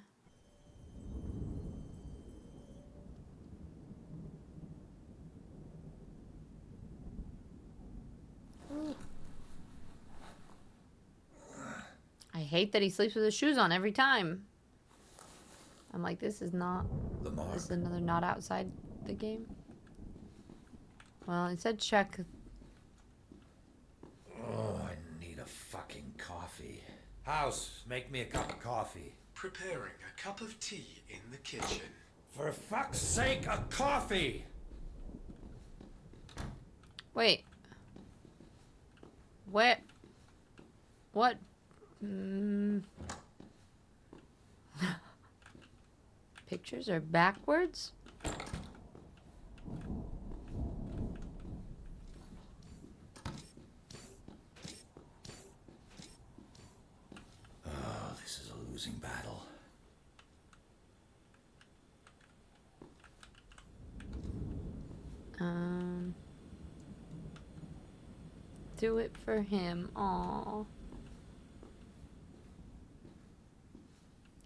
I hate that he sleeps with his shoes on every time. I'm like, this is not... This is another not outside the game. Well, it said check. Oh, I need a fucking coffee. House, make me a cup of coffee. Preparing a cup of tea in the kitchen. For fuck's sake, a coffee! Wait. Where? What? Pictures are backwards? Oh, this is a losing battle. Do it for him. Aww.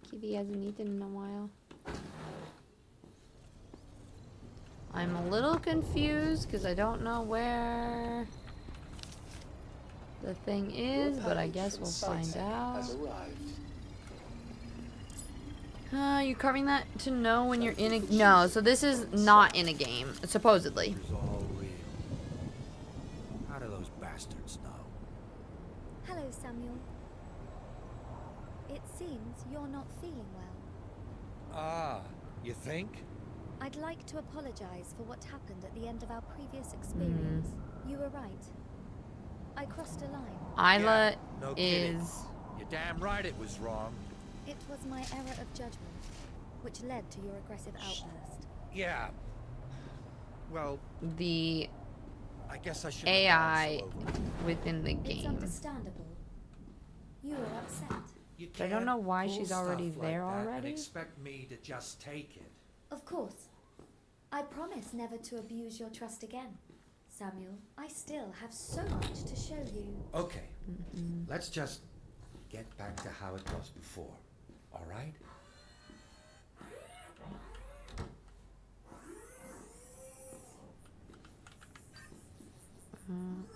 Kitty hasn't eaten in a while. I'm a little confused because I don't know where the thing is, but I guess we'll find out. You carving that to know when you're in a... No, so this is not in a game, supposedly. It's all real. How do those bastards know? Hello, Samuel. It seems you're not feeling well. Ah, you think? I'd like to apologize for what happened at the end of our previous experience. You were right. I crossed a line. Isla no kidding. is... You're damn right it was wrong. It was my error of judgment, which led to your aggressive outburst. Yeah. Well, the I guess I should AI within the It's game. understandable. You were upset. You I don't know why pull she's already stuff there like that already. And expect me to just take it. Of course. I promise never to abuse your trust again. Samuel, I still have so much to show you. Okay. Let's just get back to how it was before. All right?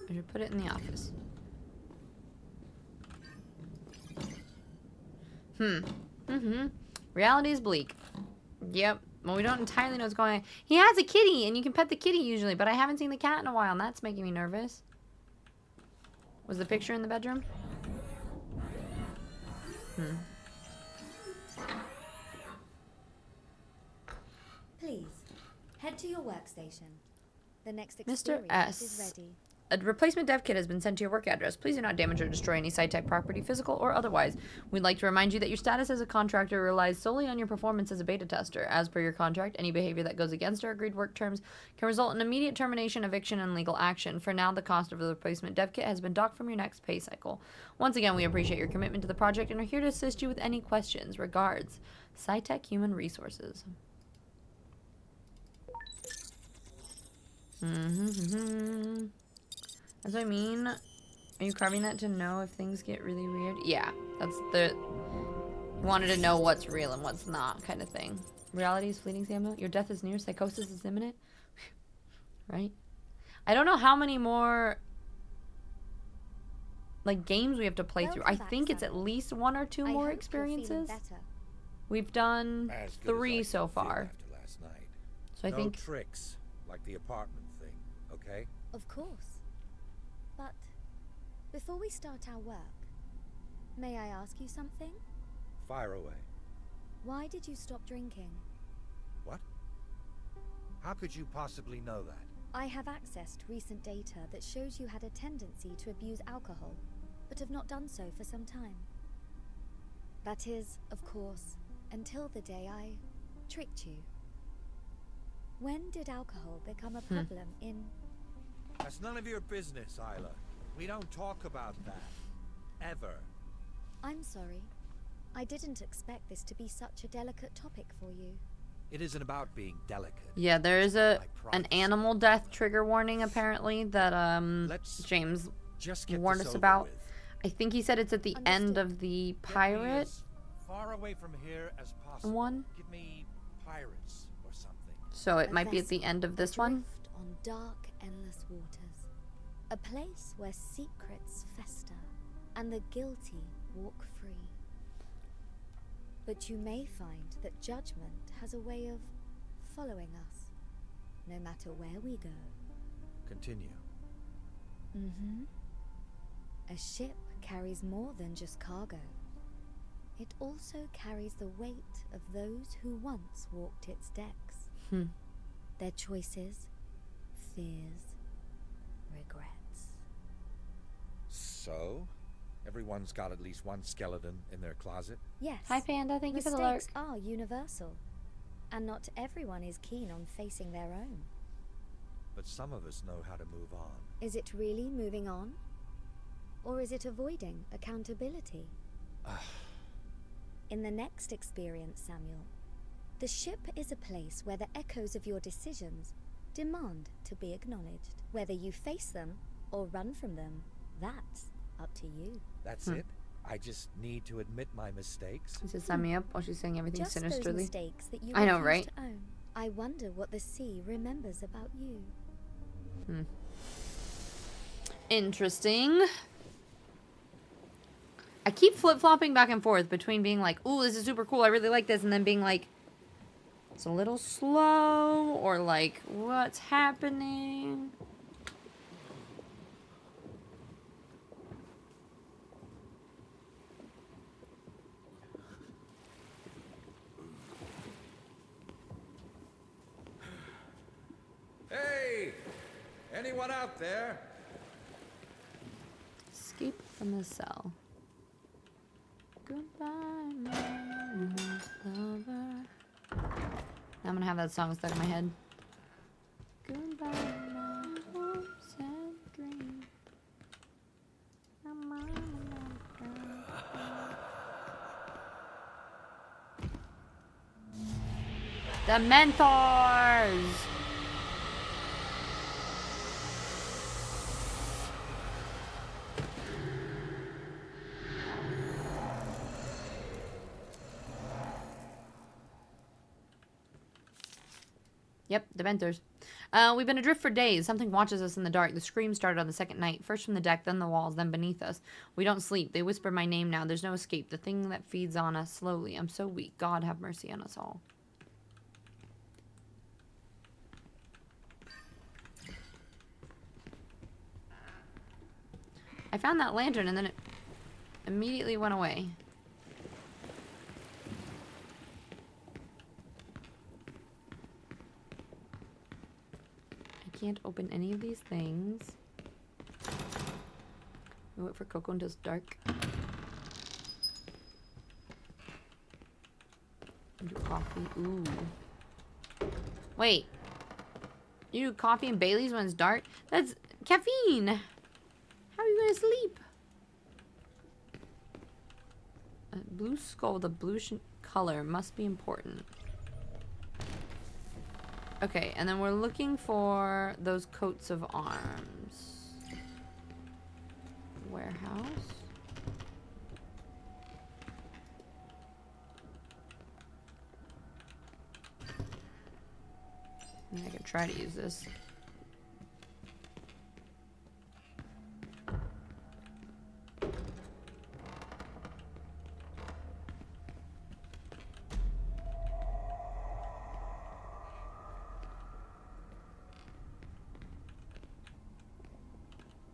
I should put it in the office. Reality is bleak. Yep. Well, we don't entirely know what's going on. He has a kitty, and you can pet the kitty usually, but I haven't seen the cat in a while, and that's making me nervous. Was the picture in the bedroom? Please, head to your workstation. The next Mr. experience is S. ready. A replacement dev kit has been sent to your work address. Please do not damage or destroy any SciTech property, physical or otherwise. We'd like to remind you that your status as a contractor relies solely on your performance as a beta tester. As per your contract, any behavior that goes against our agreed work terms can result in immediate termination, eviction, and legal action. For now, the cost of the replacement dev kit has been docked from your next pay cycle. Once again, we appreciate your commitment to the project and are here to assist you with any questions. Regards, SciTech Human Resources. That's what I mean. Are you carving that to know if things get really weird? Yeah, that's the... You wanted to know what's real and what's not kind of thing. Reality is fleeting, Samuel. Your death is near. Psychosis is imminent. Right? I don't know how many more... like, games we have to play through. I think it's at least 1 or 2 more experiences. We've done 3 so far. Last night. So I think... No tricks, like the apartment thing, okay? Of course. But before we start our work, may I ask you something? Fire away. Why did you stop drinking? What? How could you possibly know that? I have accessed recent data that shows you had a tendency to abuse alcohol, but have not done so for some time. That is, of course, until the day I tricked you. When did alcohol become a problem in... That's none of your business, Isla. We don't talk about that. Ever. I'm sorry. I didn't expect this to be such a delicate topic for you. It isn't about being delicate. Yeah, there is an animal death trigger warning apparently that James warned us about. I think he said it's at the end of the pirate Far away from here as possible. one. Give me pirates or something. So it might be at the end of this one. On dark, endless waters. A place where secrets fester and the guilty walk free. But you may find that judgment has a way of following us, no matter where we go. Continue. A ship carries more than just cargo. It also carries the weight of those who once walked its decks. Their choices, fears, regrets. So, everyone's got at least one skeleton in their closet? Yes. Hi Panda, thank you for the lurk. Mistakes are universal, and not everyone is keen on facing their own. But some of us know how to move on. Is it really moving on? Or is it avoiding accountability? In the next experience, Samuel, the ship is a place where the echoes of your decisions demand to be acknowledged. Whether you face them or run from them, that's up to you. That's it? I just need to admit my mistakes? This is summing me up while she's saying everything Just sinisterly. those mistakes that you I know, refuse right? to own. I wonder what the sea remembers about you. Interesting. I keep flip-flopping back and forth between being like, ooh, this is super cool, I really like this, and then being like, it's a little slow, or like, what's happening? Hey! Anyone out there? Escape from the cell. Goodbye, my lover. I'm gonna have that song stuck in my head. Goodbye, my hopes and dreams. The mentors! Yep, Dementors. We've been adrift for days. Something watches us in the dark. The screams started on the second night. First from the deck, then the walls, then beneath us. We don't sleep. They whisper my name now. There's no escape. The thing that feeds on us slowly. I'm so weak. God have mercy on us all. I found that lantern and then it immediately went away. I can't open any of these things. We wait for Coco until it's dark. Do coffee. Ooh. Wait. You do coffee and Bailey's when it's dark? That's caffeine. How are you gonna sleep? A blue skull with a bluish color must be important. Okay, and then we're looking for those coats of arms. Warehouse. I mean, I could try to use this.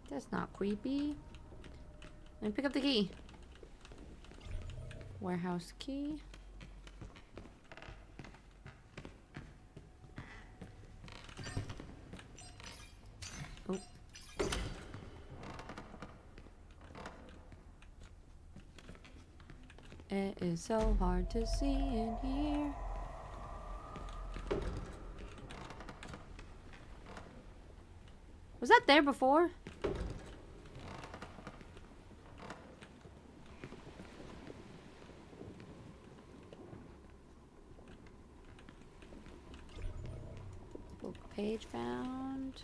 That's not creepy. Let me pick up the key. Warehouse key. Oh. It is so hard to see in here. Was that there before? Book page found.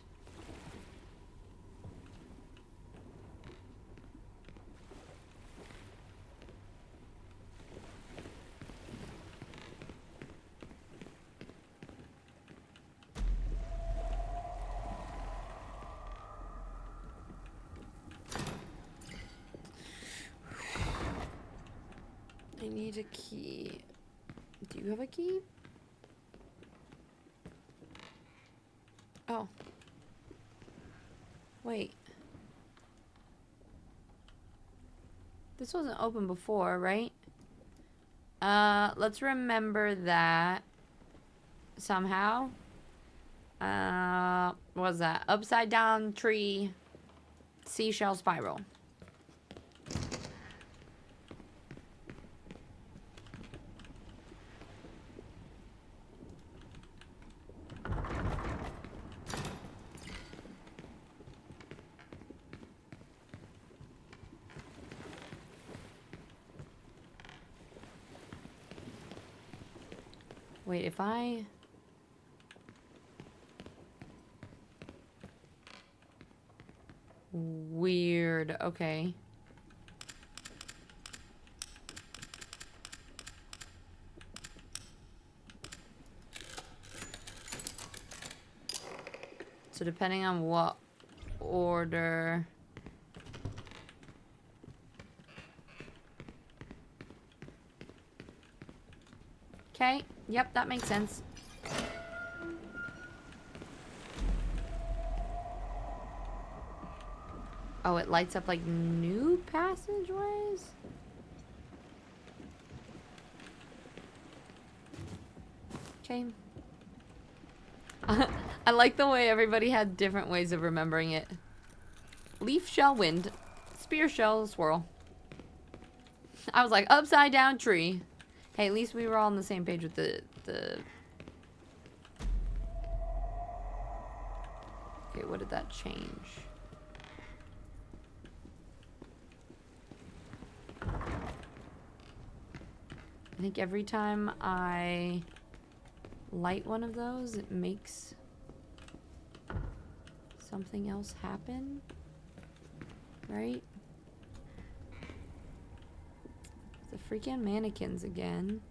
I need a key. Do you have a key? Oh. Wait. This wasn't open before, right? Let's remember that somehow. What was that? Upside down tree, seashell spiral. Wait, if I... Weird. Okay. So depending on what order... Okay. Yep, that makes sense. Oh, it lights up like new passageways? Okay. I like the way everybody had different ways of remembering it. Leaf shell wind. Spear shell swirl. I was like, upside down tree. Hey, at least we were all on the same page with the... Okay, what did that change? I think every time I light one of those, it makes something else happen, right? The freaking mannequins again.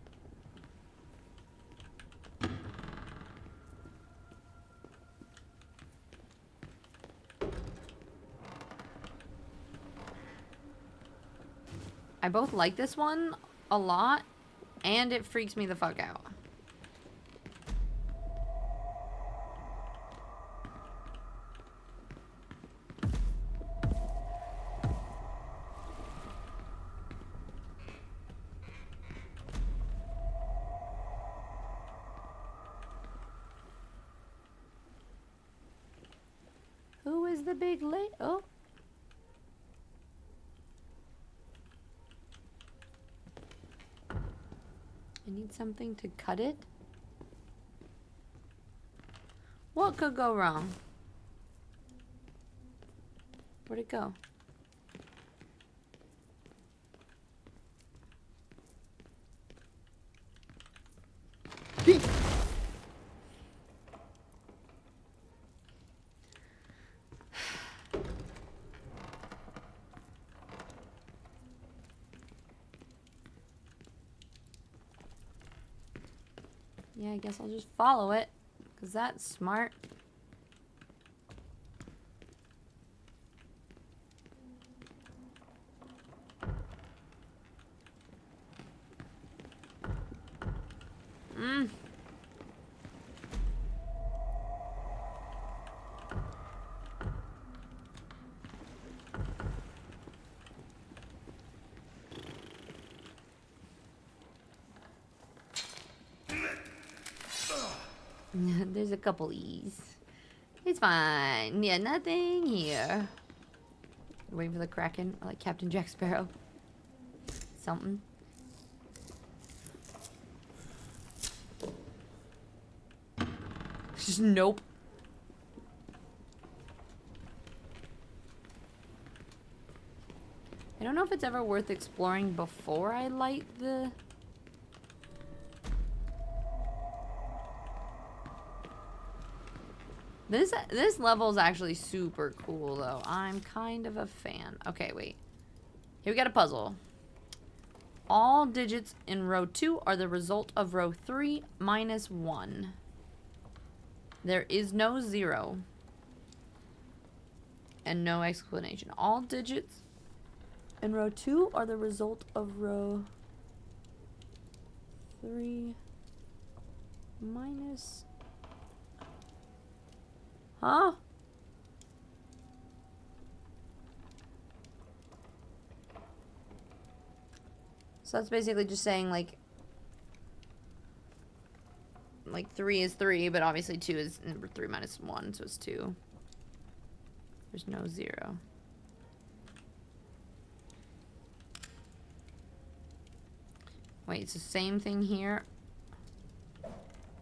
I both like this one a lot, and it freaks me the fuck out. Who is the big lady? Oh. I need something to cut it. What could go wrong? Where'd it go? Yeah, I guess I'll just follow it, because that's smart. There's a couple E's. It's fine. Yeah, nothing here. Waiting for the Kraken, like Captain Jack Sparrow. Something. Just nope. I don't know if it's ever worth exploring before I light the... This level is actually super cool, though. I'm kind of a fan. Okay, wait. Here we got a puzzle. All digits in row 2 are the result of row 3 minus 1. There is no 0. And no explanation. All digits in row 2 are the result of row 3 minus... Huh? So that's basically just saying like 3 is 3, but obviously 2 is number 3 minus 1, so it's 2. There's no 0. Wait, it's the same thing here.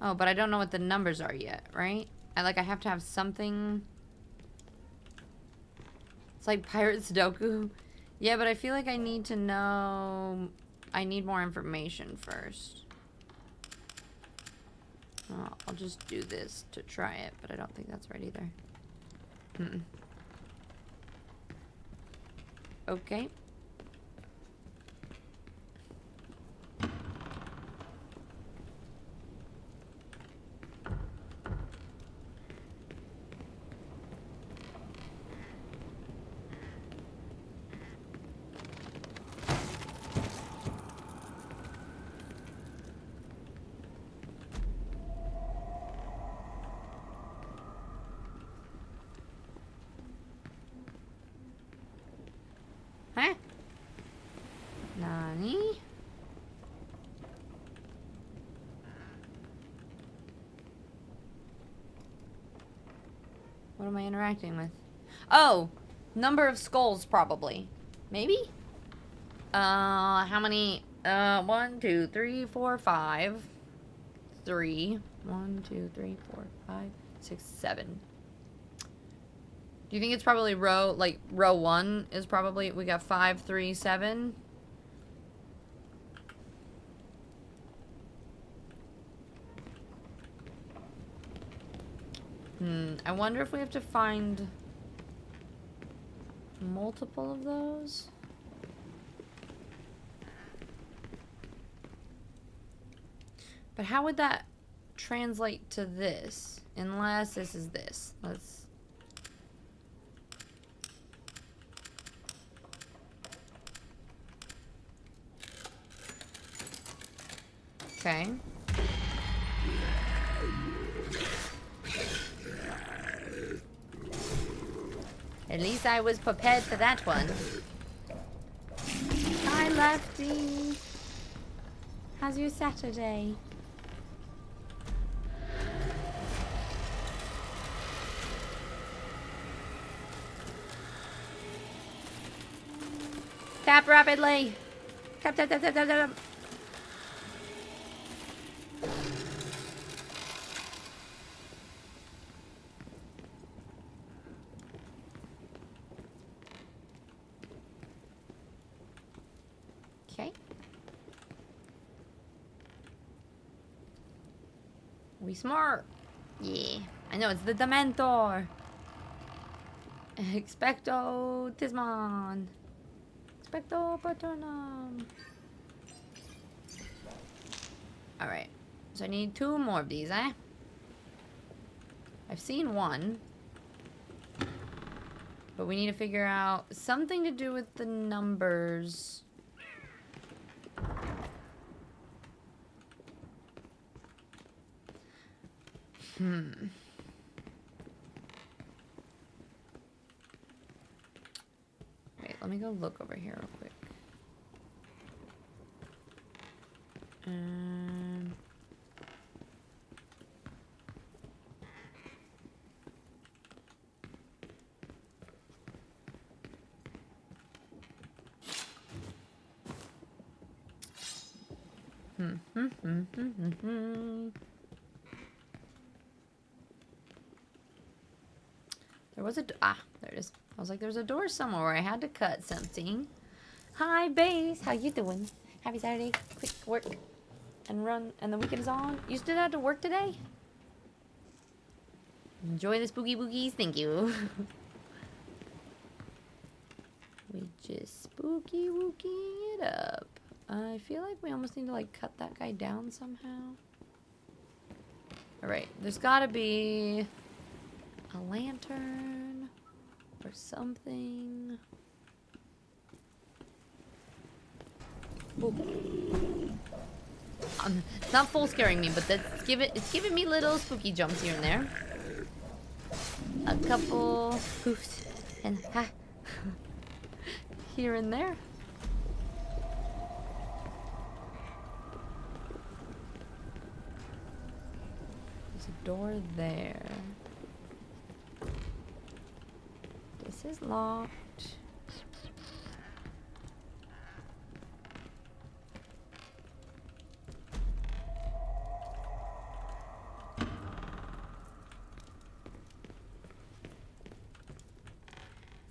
Oh, but I don't know what the numbers are yet, right? I have to have something. It's like Pirate Sudoku. Yeah, but I feel like I need to know. I need more information first. Oh, I'll just do this to try it, but I don't think that's right either. Okay. Huh? Nani? What am I interacting with? Oh! Number of skulls, probably. Maybe? How many? 1, 2, 3, 4, 5. 3. 1, 2, 3, 4, 5, 6, 7. Do you think it's probably row 1 is probably, we got 5, 3, 7. I wonder if we have to find multiple of those. But how would that translate to this? Unless this is this. Let's... Okay. At least I was prepared for that one. Hi, Lefty. How's your Saturday? Tap rapidly. Tap, tap, tap, tap, tap, tap. Okay. We smart. Yeah. I know, it's the Dementor. Expecto Tismon. Expecto Patronum. Alright. So I need 2 more of these, eh? I've seen one. But we need to figure out something to do with the numbers. Wait, let me go look over here real quick. There was a there it is. I was like, there's a door somewhere where I had to cut something. Hi, Base. How you doing? Happy Saturday. Quick work and run, and the weekend is on. You still have to work today? Enjoy the spooky boogies. Thank you. We just spooky wookie it up. I feel like we almost need to like cut that guy down somehow. Alright, there's gotta be a lantern or something. It's not full scaring me, but it's giving me little spooky jumps here and there. A couple poofs and ha here and there. There's a door there. This is locked.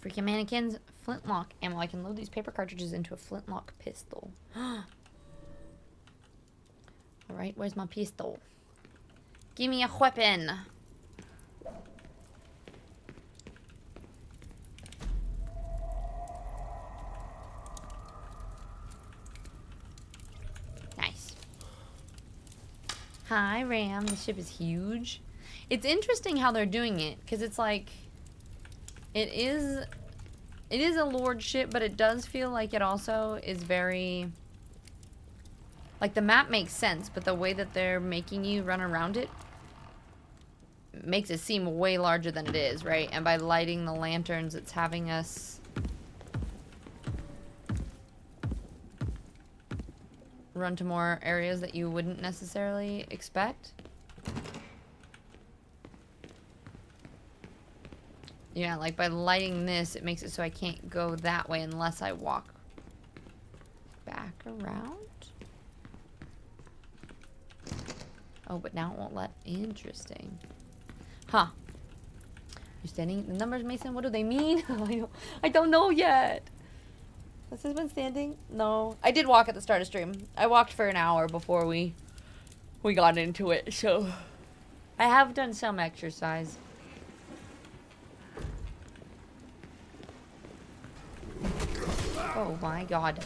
Freaking mannequins. Flintlock ammo. I can load these paper cartridges into a flintlock pistol. Alright, where's my pistol? Give me a weapon. Nice. Hi, Ram. The ship is huge. It's interesting how they're doing it, because it's like... It is a Lord ship, but it does feel like it also is very... Like, the map makes sense, but the way that they're making you run around it makes it seem way larger than it is, right? And by lighting the lanterns, it's having us run to more areas that you wouldn't necessarily expect. Yeah, like by lighting this, it makes it so I can't go that way unless I walk back around. Oh, but now it won't let. Interesting. Huh. You're standing. The numbers, Mason, what do they mean? I don't know yet. Has this been standing? No. I did walk at the start of stream. I walked for an hour before we got into it, so I have done some exercise. Oh my god.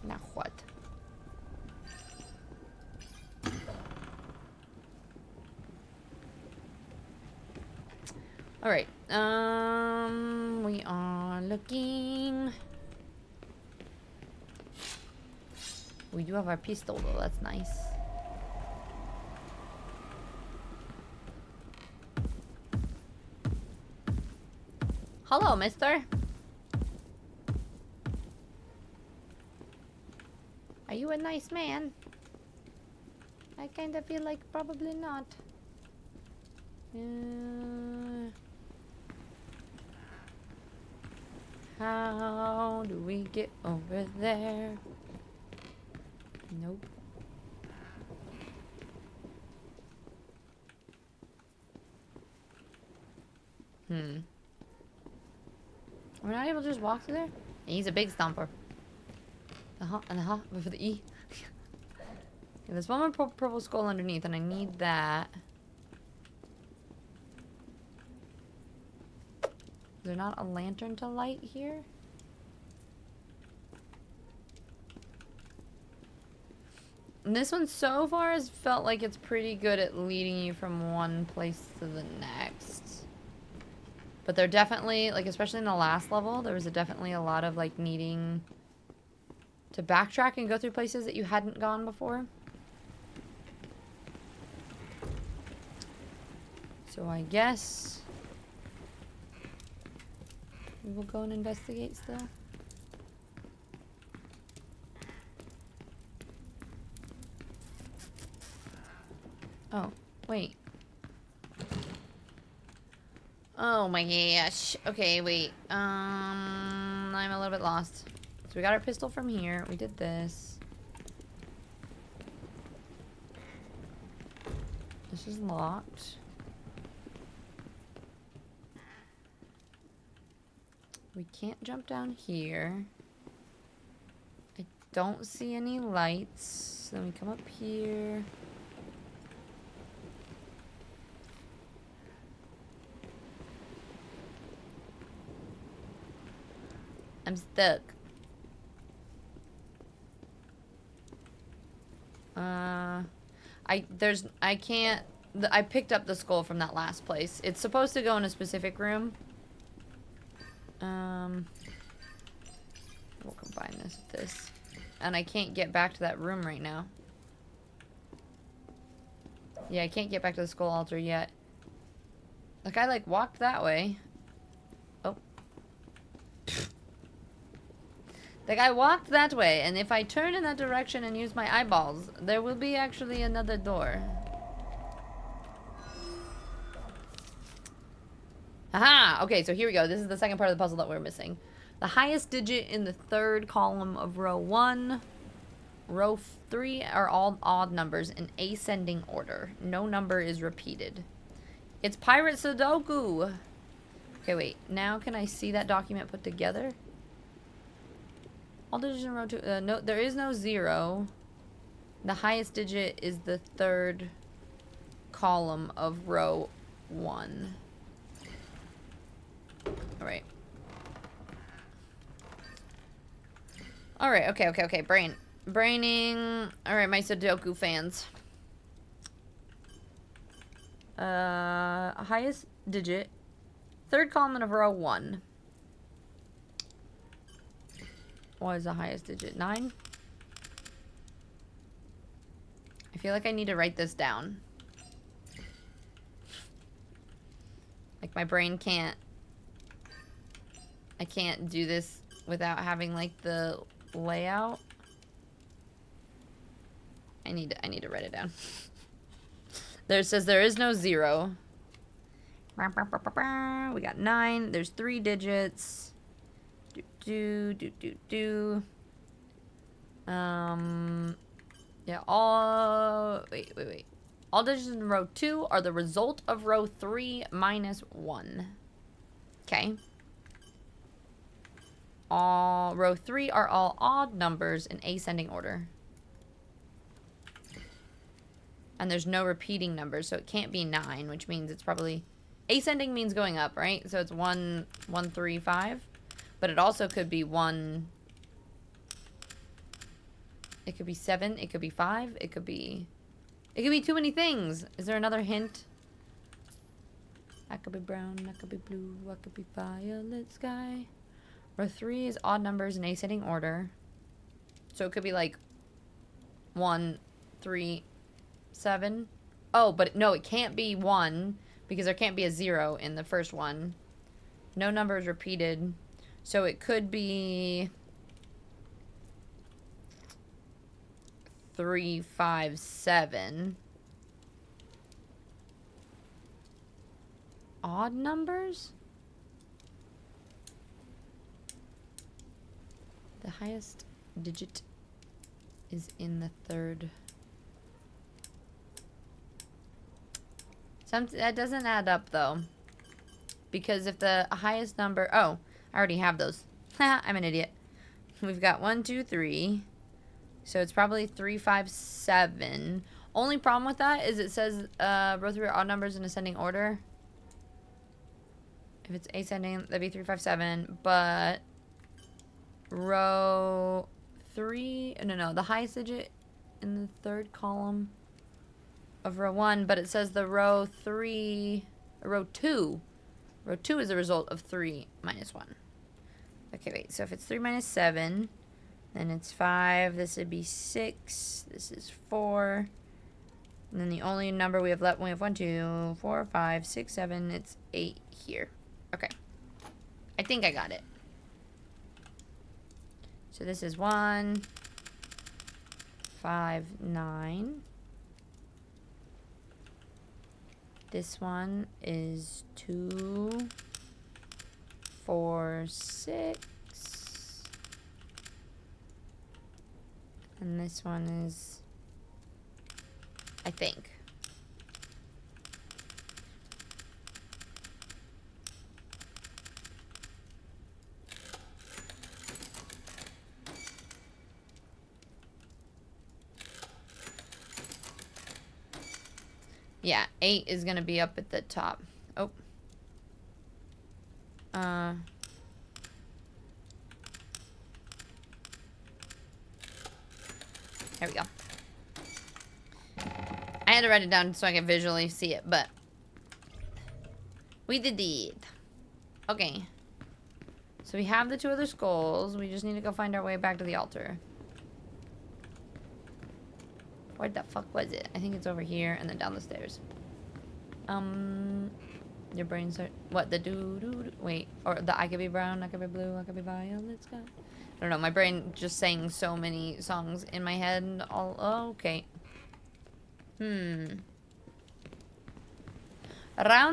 Now what? Alright. We are looking. We do have our pistol though, that's nice. Hello, mister. Are you a nice man? I kinda feel like probably not. How do we get over there? Nope. We're not able to just walk through there? He's a big stomper. And for the E. Yeah, there's one more purple skull underneath, and I need that. Is there not a lantern to light here? And this one so far has felt like it's pretty good at leading you from one place to the next. But there definitely, like especially in the last level, there was definitely a lot of like needing to backtrack and go through places that you hadn't gone before. So I guess we will go and investigate still. Oh, wait. Oh my gosh. Okay, wait. I'm a little bit lost. So we got our pistol from here. We did this. This is locked. We can't jump down here. I don't see any lights. Then we come up here. I'm stuck. I can't. I picked up the skull from that last place. It's supposed to go in a specific room. We'll combine this with this. And I can't get back to that room right now. Yeah, I can't get back to the skull altar yet. Like, I, like, walked that way. Oh. Like, I walked that way, and if I turn in that direction and use my eyeballs, there will be actually another door. Aha! Okay, so here we go. This is the second part of the puzzle that we're missing. The highest digit in the third column of row 1. Row 3 are all odd numbers in ascending order. No number is repeated. It's Pirate Sudoku! Okay, wait. Now can I see that document put together? All digits in row 2. No, there is no 0. The highest digit is the third column of row 1. Alright. Alright, okay. Braining. Alright, my Sudoku fans. Highest digit. Third column of row 1. What is the highest digit? 9? I feel like I need to write this down. Like, my brain can't... I can't do this without having, like, the layout. I need to write it down. There it says there is no 0. We got 9. There's 3 digits. Yeah, all... Wait. All digits in row 2 are the result of row 3 minus 1. Okay. Row 3 are all odd numbers in ascending order. And there's no repeating numbers, so it can't be 9, which means it's probably... Ascending means going up, right? So it's 1, 1, 3, 5. But it also could be 1... It could be 7, it could be 5, it could be too many things. Is there another hint? I could be brown, I could be blue, I could be violet sky. Row 3 is odd numbers in ascending order. So it could be like 1, 3, 7. Oh, but no, it can't be 1 because there can't be a 0 in the first one. No number is repeated. So it could be 3, 5, 7. Odd numbers? The highest digit is in the third. That doesn't add up though. Because if the highest number... Oh, I already have those. I'm an idiot. We've got 1, 2, 3. So it's probably 3, 5, 7. Only problem with that is it says row 3 are odd numbers in ascending order. If it's ascending, that'd be 3, 5, 7. But row 3... No. The highest digit in the third column of row 1. But it says the row 3... Row 2. Row 2 is the result of 3 minus 1. Okay, wait. So if it's 3 minus 7, then it's 5. This would be 6. This is 4. And then the only number we have left, we have 1, 2, 4, 5, 6, 7. It's 8 here. Okay. I think I got it. So this is 1, 5, 9. This one is 2, 4, 6. And this one is, I think. Yeah, 8 is gonna be up at the top. Oh. There we go. I had to write it down so I could visually see it, but we did it. Okay. So we have the 2 other skulls. We just need to go find our way back to the altar. Where the fuck was it? I think it's over here and then down the stairs. Your brain's what the do wait, or the I could be brown, I could be blue, I could be violet sky. I don't know. My brain just sang so many songs in my head. All okay. Around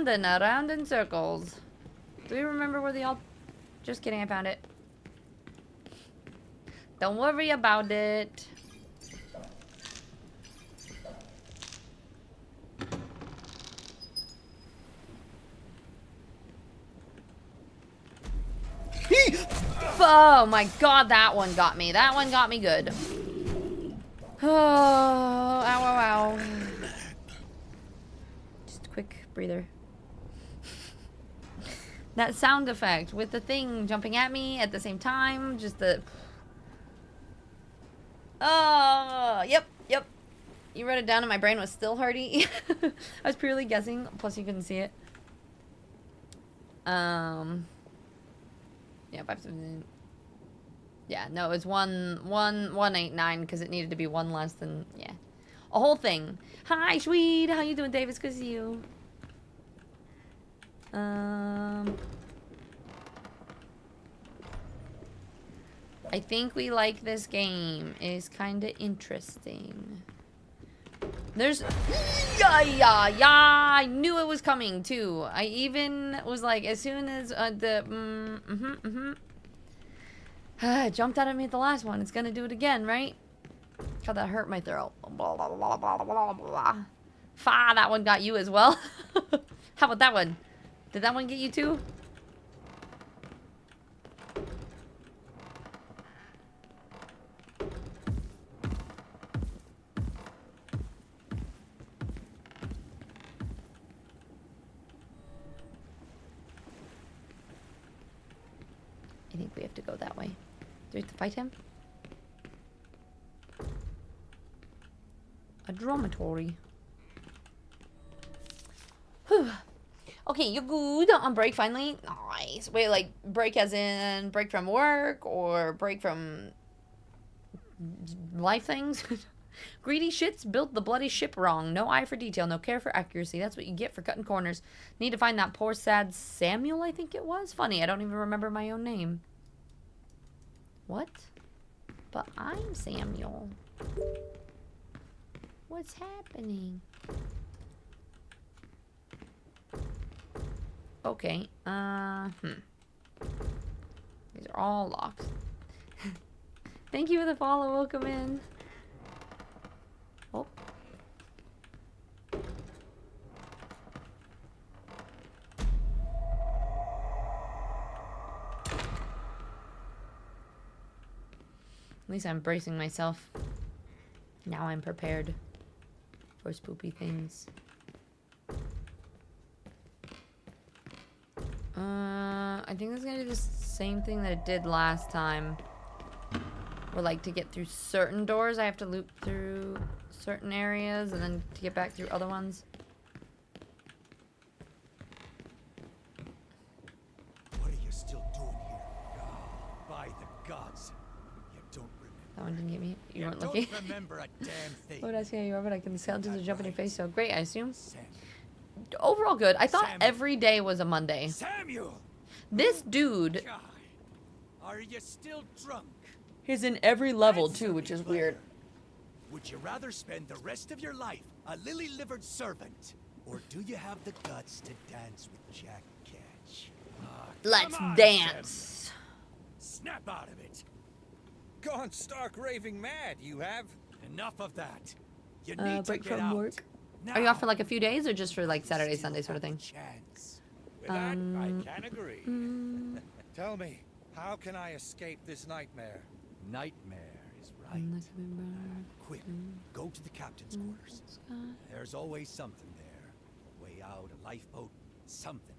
and around in circles. Do you remember where the altar? Just kidding. I found it. Don't worry about it. Oh my god, that one got me. That one got me good. Oh, ow, ow, ow. Just a quick breather. That sound effect with the thing jumping at me at the same time. Just the... Oh, yep. You wrote it down and my brain was still hurting. I was purely guessing, plus you couldn't see it. Yeah, 5, 7, yeah, no, it was 189 because it needed to be 1 less than, yeah. A whole thing. Hi, sweet. How you doing, Davis? Good to see you. I think we like this game. It's kind of interesting. There's... Yeah, I knew it was coming, too. I even was like, as soon as the... It jumped out at me at the last one. It's gonna do it again, right? God, that hurt my throat. Blah, blah, blah, blah, blah, blah. Fa, that one got you as well. How about that one? Did that one get you too? I think we have to go that way. Do we have to fight him? A dormitory. Whew. Okay, you're good on break finally. Nice. Wait, like break as in break from work or break from life things? Greedy shits built the bloody ship wrong. No eye for detail, no care for accuracy. That's what you get for cutting corners. Need to find that poor sad Samuel, I think it was. Funny, I don't even remember my own name. What? But I'm Samuel. What's happening? Okay, These are all locked. Thank you for the follow. Welcome in. Oh. At least I'm bracing myself. Now I'm prepared for spoopy things. I think it's gonna do the same thing that it did last time. Where, like, to get through certain doors, I have to loop through certain areas, and then to get back through other ones. What are you still doing here? By the gods, you don't remember. That one didn't get me. You weren't don't looking. remember a damn thing. What did I say? You are, but I can sound just a jump in your face. So great, I assume. Samuel. Overall good. I thought every day was a Monday. Samuel! This dude God, are you still drunk? is in every level too, which is weird. Would you rather spend the rest of your life a lily-livered servant, or do you have the guts to dance with Jack Ketch? Let's Come on, dance. Samuel. Snap out of it. Gone stark raving mad, you have? Enough of that. You need to Break get from out. work. Now. Are you off for like a few days or just for like Saturday, Still Sunday sort of have thing? the chance. With that, I can agree. Tell me, how can I escape this nightmare? Nightmare is right. Quick, go to the captain's quarters. There's always something there. A way out, a lifeboat, something.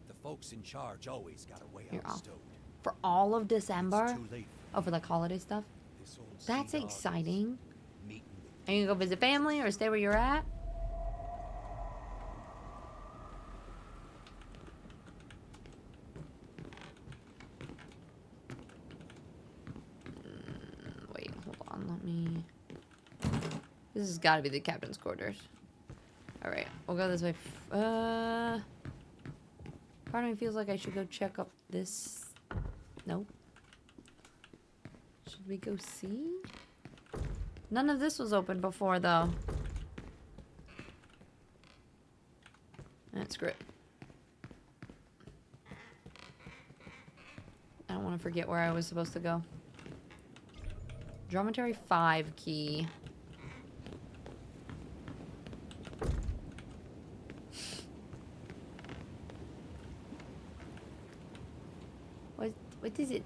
The folks in charge always got a way You're out off. stowed. For all of December? It's too late. Oh, for like holiday stuff? This old That's sea dog exciting. is meeting with Are you gonna go visit family or stay where you're at? Wait, hold on, let me... This has got to be the captain's quarters. Alright, we'll go this way. Part of me feels like I should go check up this... Nope. Should we go see? None of this was open before, though. That's great. I don't want to forget where I was supposed to go. Dormitory 5 key. What is it?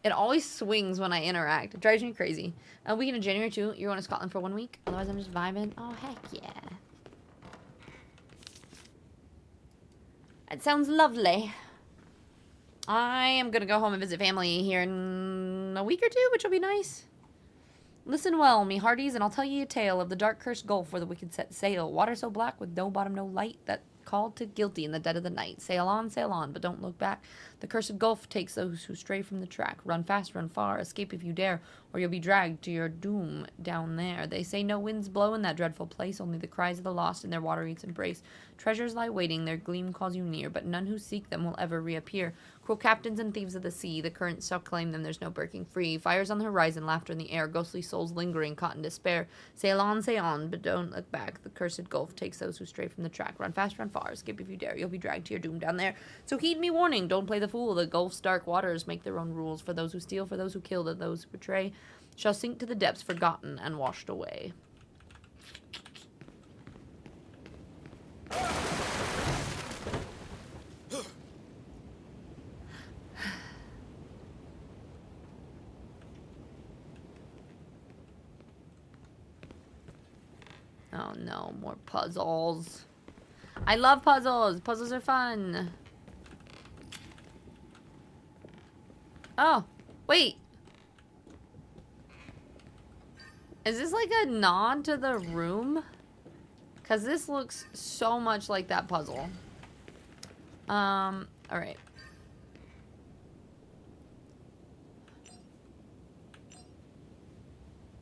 It always swings when I interact. It drives me crazy. A weekend in January too. You're going to Scotland for 1 week. Otherwise, I'm just vibing. Oh, heck yeah. That sounds lovely. I am going to go home and visit family here in a week or two, which will be nice. Listen well, me hearties, and I'll tell you a tale of the dark cursed gulf where the wicked set sail. Water so black with no bottom, no light, that called to guilty in the dead of the night. Sail on, but don't look back. The cursed gulf takes those who stray from the track. Run fast, run far, escape if you dare, or you'll be dragged to your doom down there. They say no winds blow in that dreadful place, only the cries of the lost in their water eats embrace. Treasures lie waiting, their gleam calls you near, but none who seek them will ever reappear. Cruel captains and thieves of the sea, the currents shall claim them, there's no breaking free. Fires on the horizon, laughter in the air, ghostly souls lingering, caught in despair. Sail on, but don't look back. The cursed gulf takes those who stray from the track. Run fast, run far, escape if you dare, you'll be dragged to your doom down there. So heed me warning, don't play the fool. The gulf's dark waters make their own rules. For those who steal, for those who kill, and those who betray, shall sink to the depths, forgotten and washed away. Oh no, more puzzles. I love puzzles. Puzzles are fun. Oh, wait. Is this like a nod to the room? Because this looks so much like that puzzle. Alright.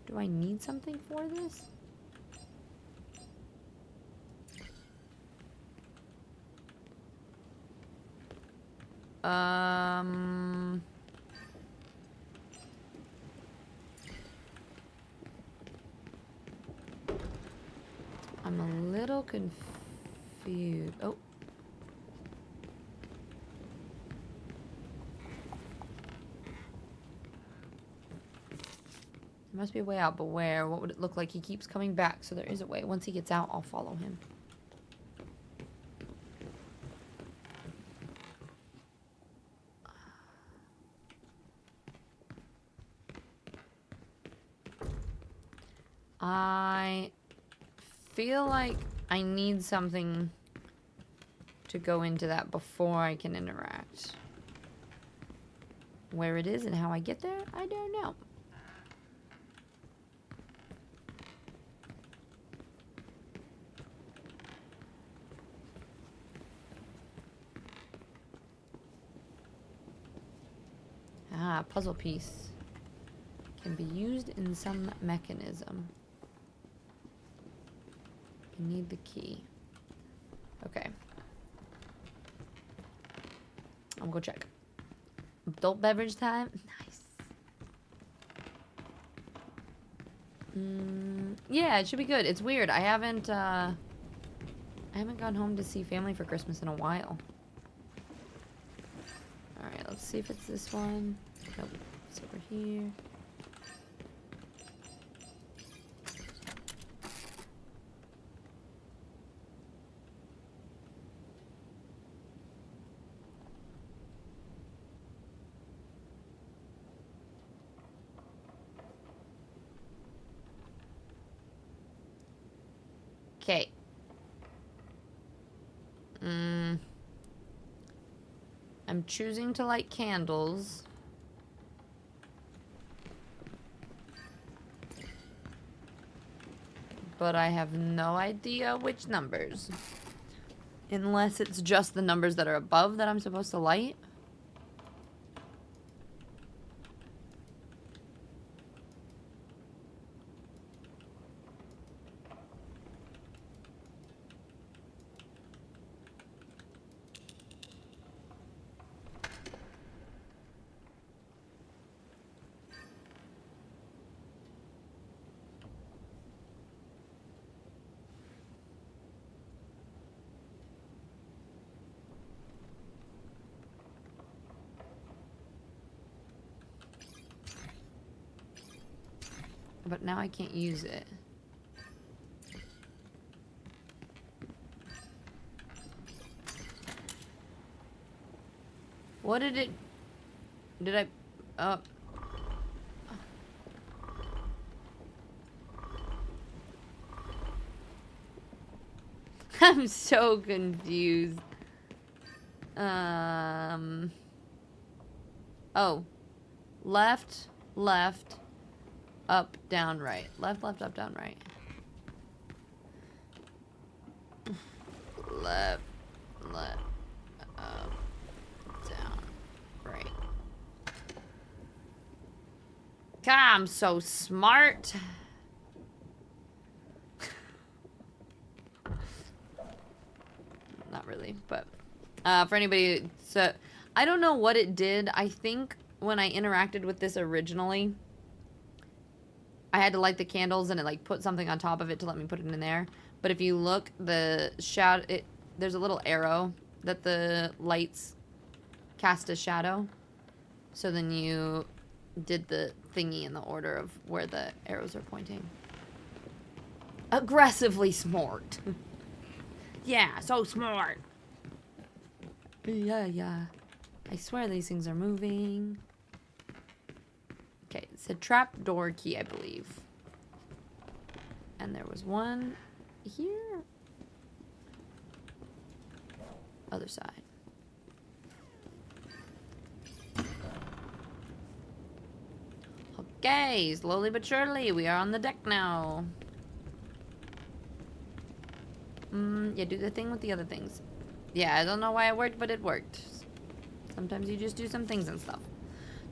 Do I need something for this? I'm a little confused. Oh. There must be a way out, but where? What would it look like? He keeps coming back, so there is a way. Once he gets out, I'll follow him. I feel like I need something to go into that before I can interact. Where it is and how I get there, I don't know. Ah, puzzle piece. Can be used in some mechanism. I need the key. Okay. I'm gonna go check. Adult beverage time? Nice. Yeah, it should be good. It's weird. I haven't gone home to see family for Christmas in a while. Alright, let's see if it's this one. Nope. It's over here. Okay. I'm choosing to light candles. But I have no idea which numbers. Unless it's just the numbers that are above that I'm supposed to light. But now I can't use it. What did it... Did I... I'm so confused. Oh. Left, left, up, down, right. Left, left, up, down, right. Left, left, up, down, right. God, I'm so smart. Not really, but for anybody, so I don't know what it did. I think when I interacted with this originally, I had to light the candles and it like put something on top of it to let me put it in there. But if you look, the shadow, there's a little arrow that the lights cast a shadow. So then you did the thingy in the order of where the arrows are pointing. Aggressively smart. Yeah, so smart. Yeah, yeah. I swear these things are moving. Okay, it's a trapdoor key, I believe. And there was one here. Other side. Okay, slowly but surely, we are on the deck now. Yeah, do the thing with the other things. Yeah, I don't know why it worked, but it worked. Sometimes you just do some things and stuff.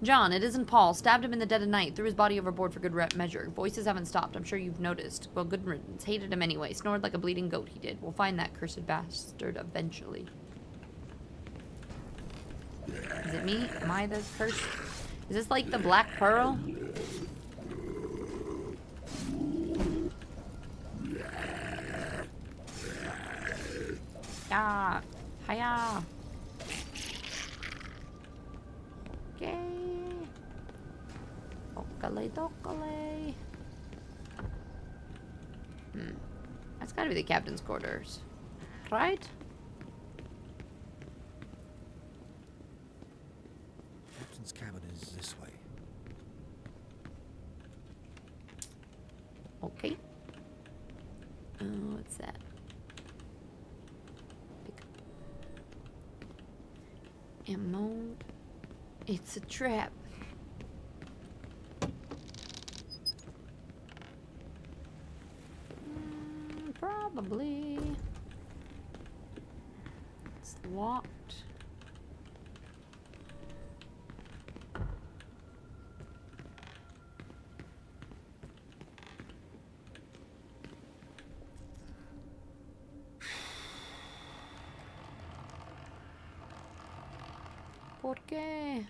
John, it isn't Paul. Stabbed him in the dead of night. Threw his body overboard for good measure. Voices haven't stopped. I'm sure you've noticed. Well, good riddance. Hated him anyway. Snored like a bleeding goat, he did. We'll find that cursed bastard eventually. Is it me? Am I the cursed? Is this like the Black Pearl? Yeah. Hiya. Okay. Dokale, dokale. That's gotta be the captain's quarters. Right? Captain's cabin is this way. Okay. What's that? Pick up. Ammo. It's a trap. Probably. It's locked. ¿Por qué?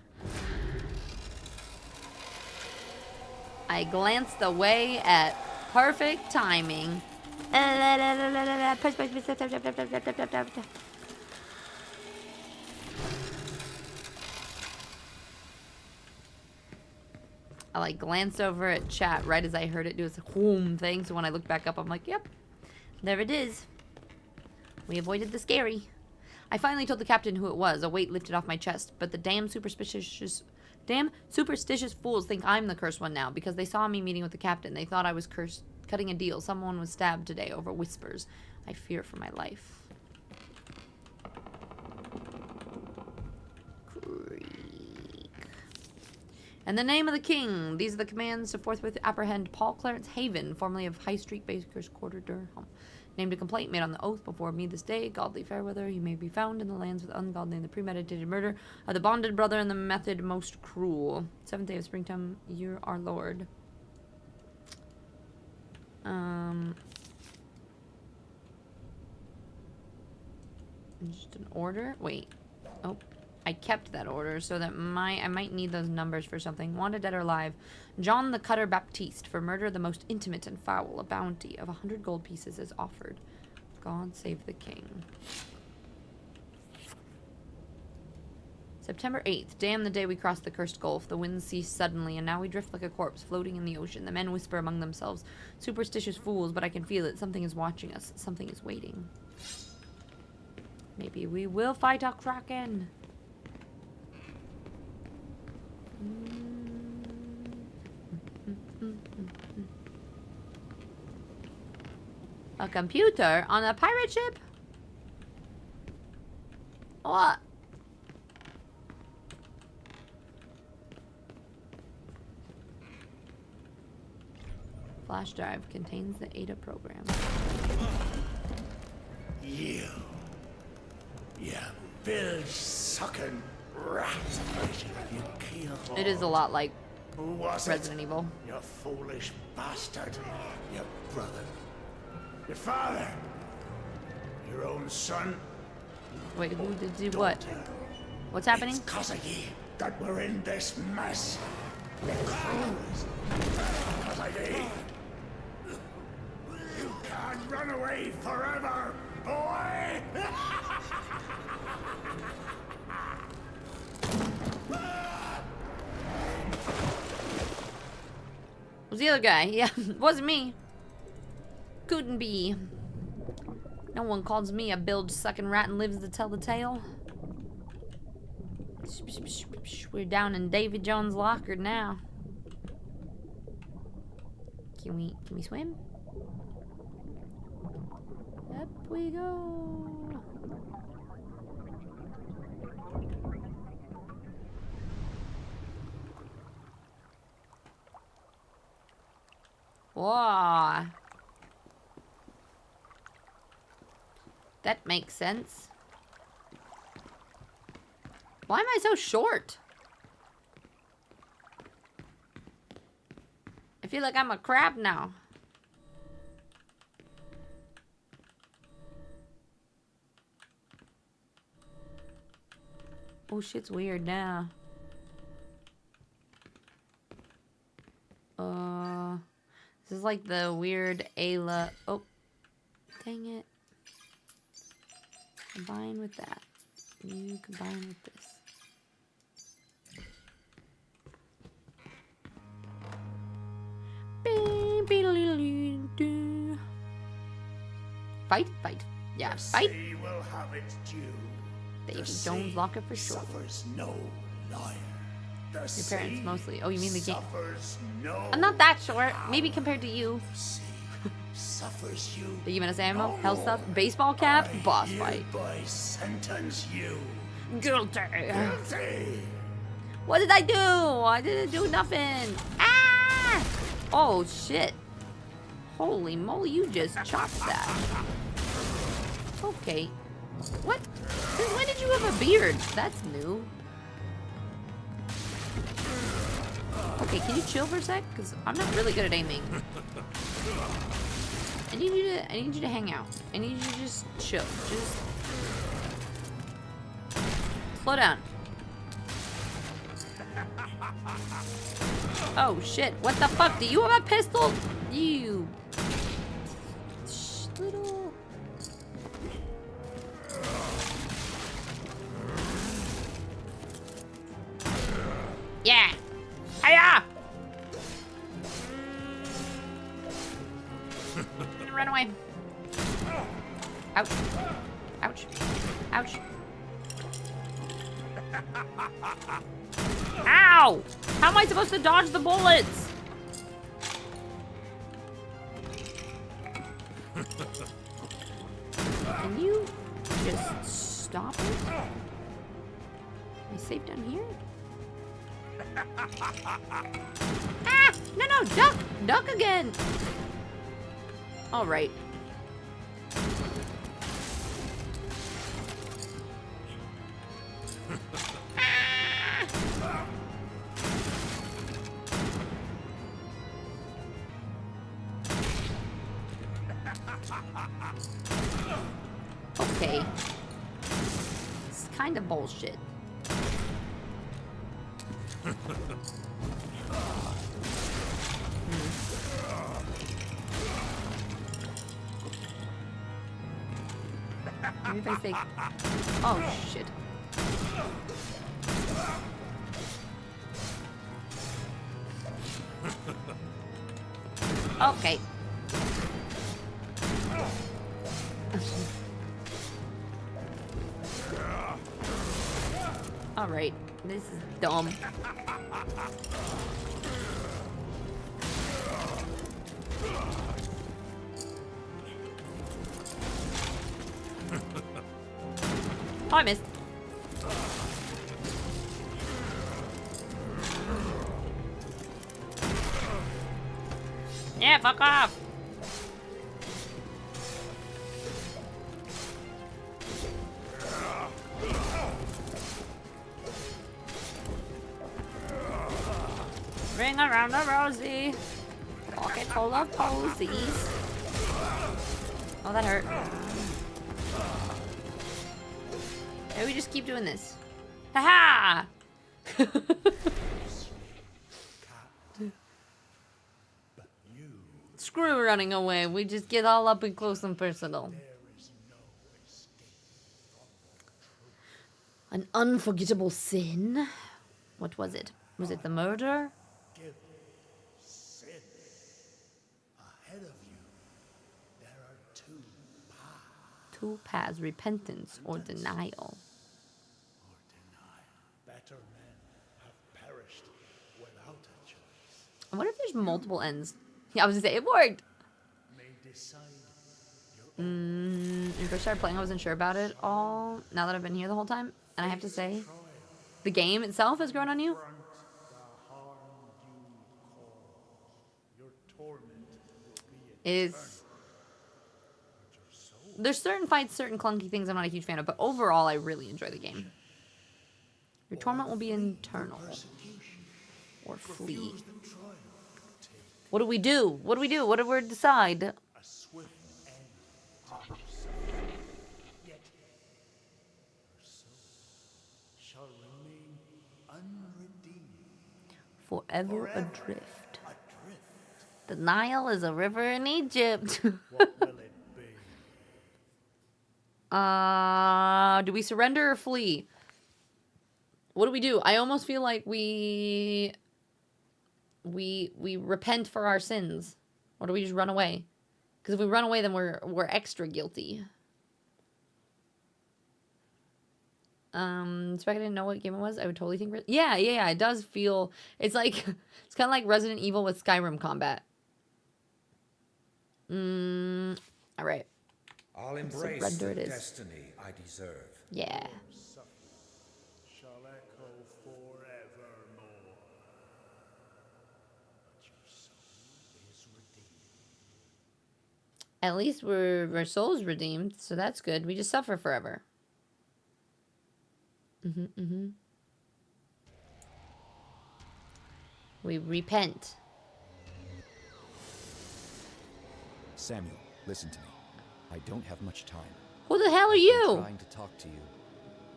I glanced away at perfect timing. I like glanced over at chat right as I heard it do its whoom thing. So when I looked back up, I'm like, yep, there it is. We avoided the scary. I finally told the captain who it was. A weight lifted off my chest. But the damn superstitious fools think I'm the cursed one now because they saw me meeting with the captain. They thought I was cursed, cutting a deal. Someone was stabbed today over whispers. I fear for my life. In the name of the king, these are the commands to forthwith apprehend Paul Clarence Haven, formerly of High Street Baker's Quarter, Durham. Named a complaint made on the oath before me this day, godly fair weather, he may be found in the lands with ungodly and the premeditated murder of the bonded brother and the method most cruel. 7th day of springtime, year our Lord. Just an order? Wait. Oh. I kept that order so that I might need those numbers for something. Wanted dead or alive. John the Cutter Baptiste for murder the most intimate and foul. A bounty of 100 gold pieces is offered. God save the king. September 8th. Damn the day we crossed the cursed gulf. The winds ceased suddenly, and now we drift like a corpse floating in the ocean. The men whisper among themselves. Superstitious fools, but I can feel it. Something is watching us. Something is waiting. Maybe we will fight a kraken. A computer on a pirate ship? What? Flash drive contains the ADA program. You bilge-sucking rat. You killed. It is a lot like Who was Resident Evil. You foolish bastard. Your brother. Your father. Your own son. Wait, who did what? What's happening? It's 'cause of ye that we're in this mess. Because of ye. You can't run away forever, boy! It was the other guy. Yeah, it wasn't me. Couldn't be. No one calls me a bilge-sucking rat and lives to tell the tale. We're down in Davy Jones' locker now. Can we swim? Up we go. Whoa. That makes sense. Why am I so short? I feel like I'm a crab now. Oh, shit's weird now. This is like the weird Ayla. Oh, dang it. Combine with that. You combine with this. Fight, fight. Yeah, fight. Will have its due. Baby Jones Locker for sure. Suffers no liar. Your parents mostly. Oh, you mean the game? No. I'm not that short. Maybe compared to you. Suffers you. The Humanist ammo, health stuff, baseball cap, boss fight. By sentence you. Guilty. Guilty. What did I do? I didn't do nothing. Ah! Oh shit. Holy moly, you just chopped that. Okay. What? Since when did you have a beard? That's new. Okay, can you chill for a sec? Because I'm not really good at aiming. I need you to hang out. I need you to just chill. Just slow down. Oh shit, what the fuck? Do you have a pistol? You little... Yeah! Hiya! Run away. Ouch. Ouch. Ouch. Ow! How am I supposed to dodge the bullets? Can you just stop it? Am I safe down here? Ah! No, no, duck! Duck again! Alright. Okay. It's kind of bullshit. Maybe if I say... Oh, shit. Okay. Alright. This is dumb. Oh, I missed. Yeah, fuck off. Ring around the rosy. Pocket full of posies. Oh, that hurt. Maybe we just keep doing this. Haha! Screw running away. We just get all up and close and personal. An unforgettable sin? What was it? Was it the murder? Ahead of you, there are two paths. Two paths, repentance or denial. Better men have perished without a choice. I wonder if there's multiple ends. Yeah, I was gonna say, it worked! When I first started playing, I wasn't sure about it all. Now that I've been here the whole time, and I have to say, the game itself has grown on you. Your torment is... There's certain fights, certain clunky things I'm not a huge fan of, but overall I really enjoy the game. Your torment will be internal. Or flee. What do we do? What do we do? What do we decide? A swift end to your suffering. Yet your soul shall remain unredeemed. Forever adrift. The Nile is a river in Egypt. What will it be? Do we surrender or flee? What do we do? I almost feel like we repent for our sins, or do we just run away? Because if we run away, then we're extra guilty. So if I didn't know what game it was, I would totally think. Yeah. It does feel. It's like it's kind of like Resident Evil with Skyrim combat. All right. I'll embrace the destiny I deserve. Yeah. Shall echo forevermore. But your soul is redeemed. At least our soul's redeemed, so that's good. We just suffer forever. We repent. Samuel, listen to me. I don't have much time. Who the hell are you? I'm trying to talk to you,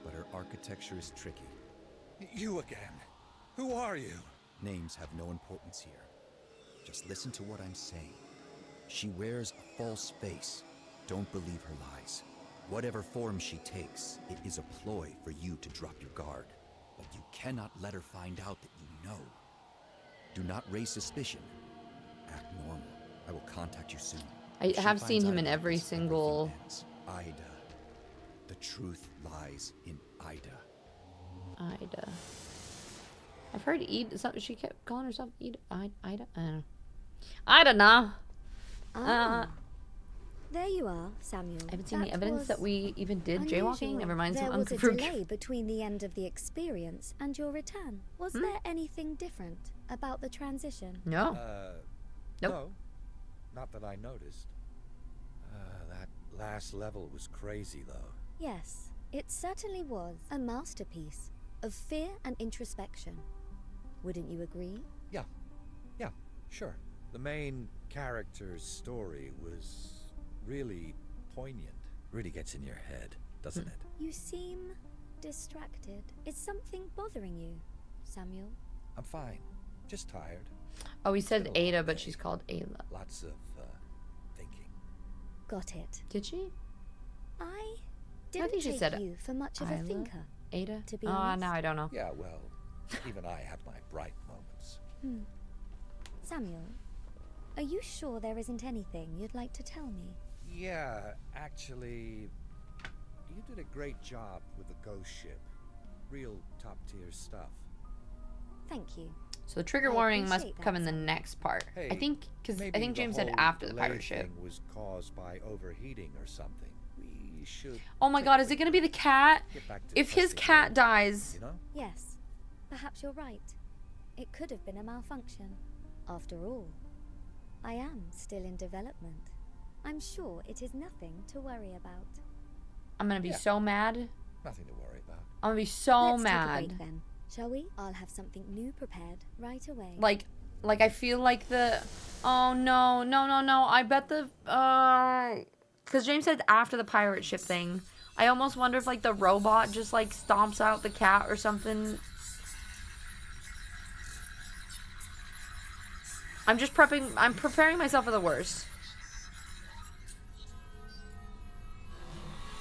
but her architecture is tricky. You again? Who are you? Names have no importance here. Just listen to what I'm saying. She wears a false face. Don't believe her lies. Whatever form she takes, it is a ploy for you to drop your guard. But you cannot let her find out that you know. Do not raise suspicion. Act normal. I will contact you soon. I have seen him in every single... Ida. The truth lies in Ida. Ida. I've heard Ida. She kept calling herself Ida. Ida? I don't know. I don't know. There you are, Samuel. I haven't seen any evidence that we even did jaywalking. Never mind some There was a unconfirmed. delay between the end of the experience and your return. Was there anything different about the transition? No. Nope. No. Not that I noticed. That last level was crazy, though. Yes, it certainly was a masterpiece of fear and introspection. Wouldn't you agree? Yeah, sure. The main character's story was really poignant. Really gets in your head, doesn't it? You seem distracted. Is something bothering you, Samuel? I'm fine. Just tired. Oh, he said Ada, but she's called Ayla. Lots of thinking. Got it. Did she? I didn't think she take said you for much of a Ayla? thinker. Ada? To be honest. Now I don't know. Yeah, well, even I have my bright moments. Samuel, are you sure there isn't anything you'd like to tell me? Yeah, actually, you did a great job with the ghost ship. Real top-tier stuff. Thank you. So the trigger I warning must appreciate that, come in the Samuel. next part. Hey, I think because I maybe think the James said whole after the delay pirate ship. thing was caused by overheating or something. We should. Oh my God! Is it gonna be the cat? Get back to If his testing cat mode, dies, you know? Yes, perhaps you're right. It could have been a malfunction. After all, I am still in development. I'm sure it is nothing to worry about. I'm gonna be Yeah. so mad. Nothing to worry about. I'm gonna be so Let's take a mad. break then, shall we? I'll have something new prepared right away. Like I feel like the. Oh no! I bet the. Because James said after the pirate ship thing. I almost wonder if like the robot just like stomps out the cat or something. I'm just I'm preparing myself for the worst.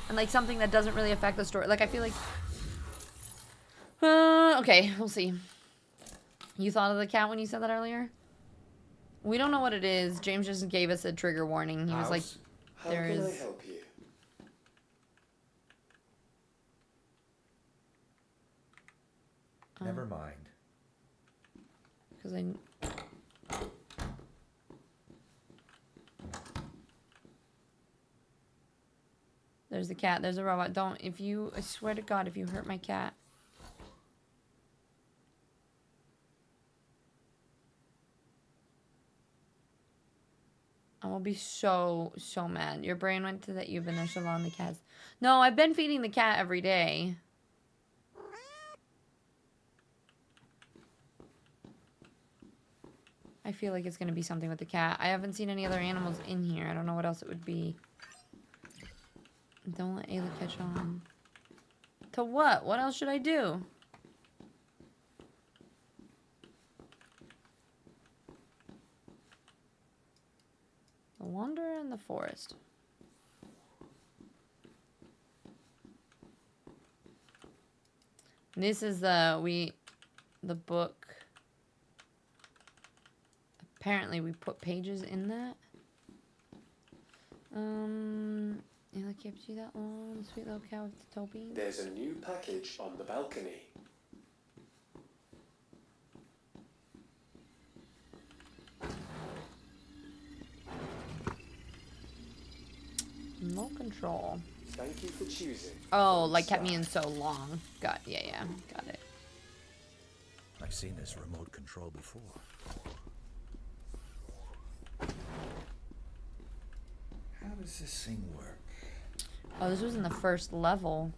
And like something that doesn't really affect the story. Like I feel like... okay, we'll see. You thought of the cat when you said that earlier? We don't know what it is. James just gave us a trigger warning. He was like, there is... How can I help you? Never mind. Because I... There's the cat. There's a robot. Don't... If you... I swear to God, if you hurt my cat... I will be so mad. Your brain went to that you've been there so long, the cat's... No, I've been feeding the cat every day. I feel like it's going to be something with the cat. I haven't seen any other animals in here. I don't know what else it would be. Don't let Ayla catch on. To what? What else should I do? The Wanderer in the Forest. This is the book. Apparently we put pages in that. Ayla kept you that long, sweet little cow with the toe beans. There's a new package on the balcony. Remote control. Thank you for choosing. Oh, like kept me in so long. Got it. I've seen this remote control before. How does this thing work? Oh, this was in the first level.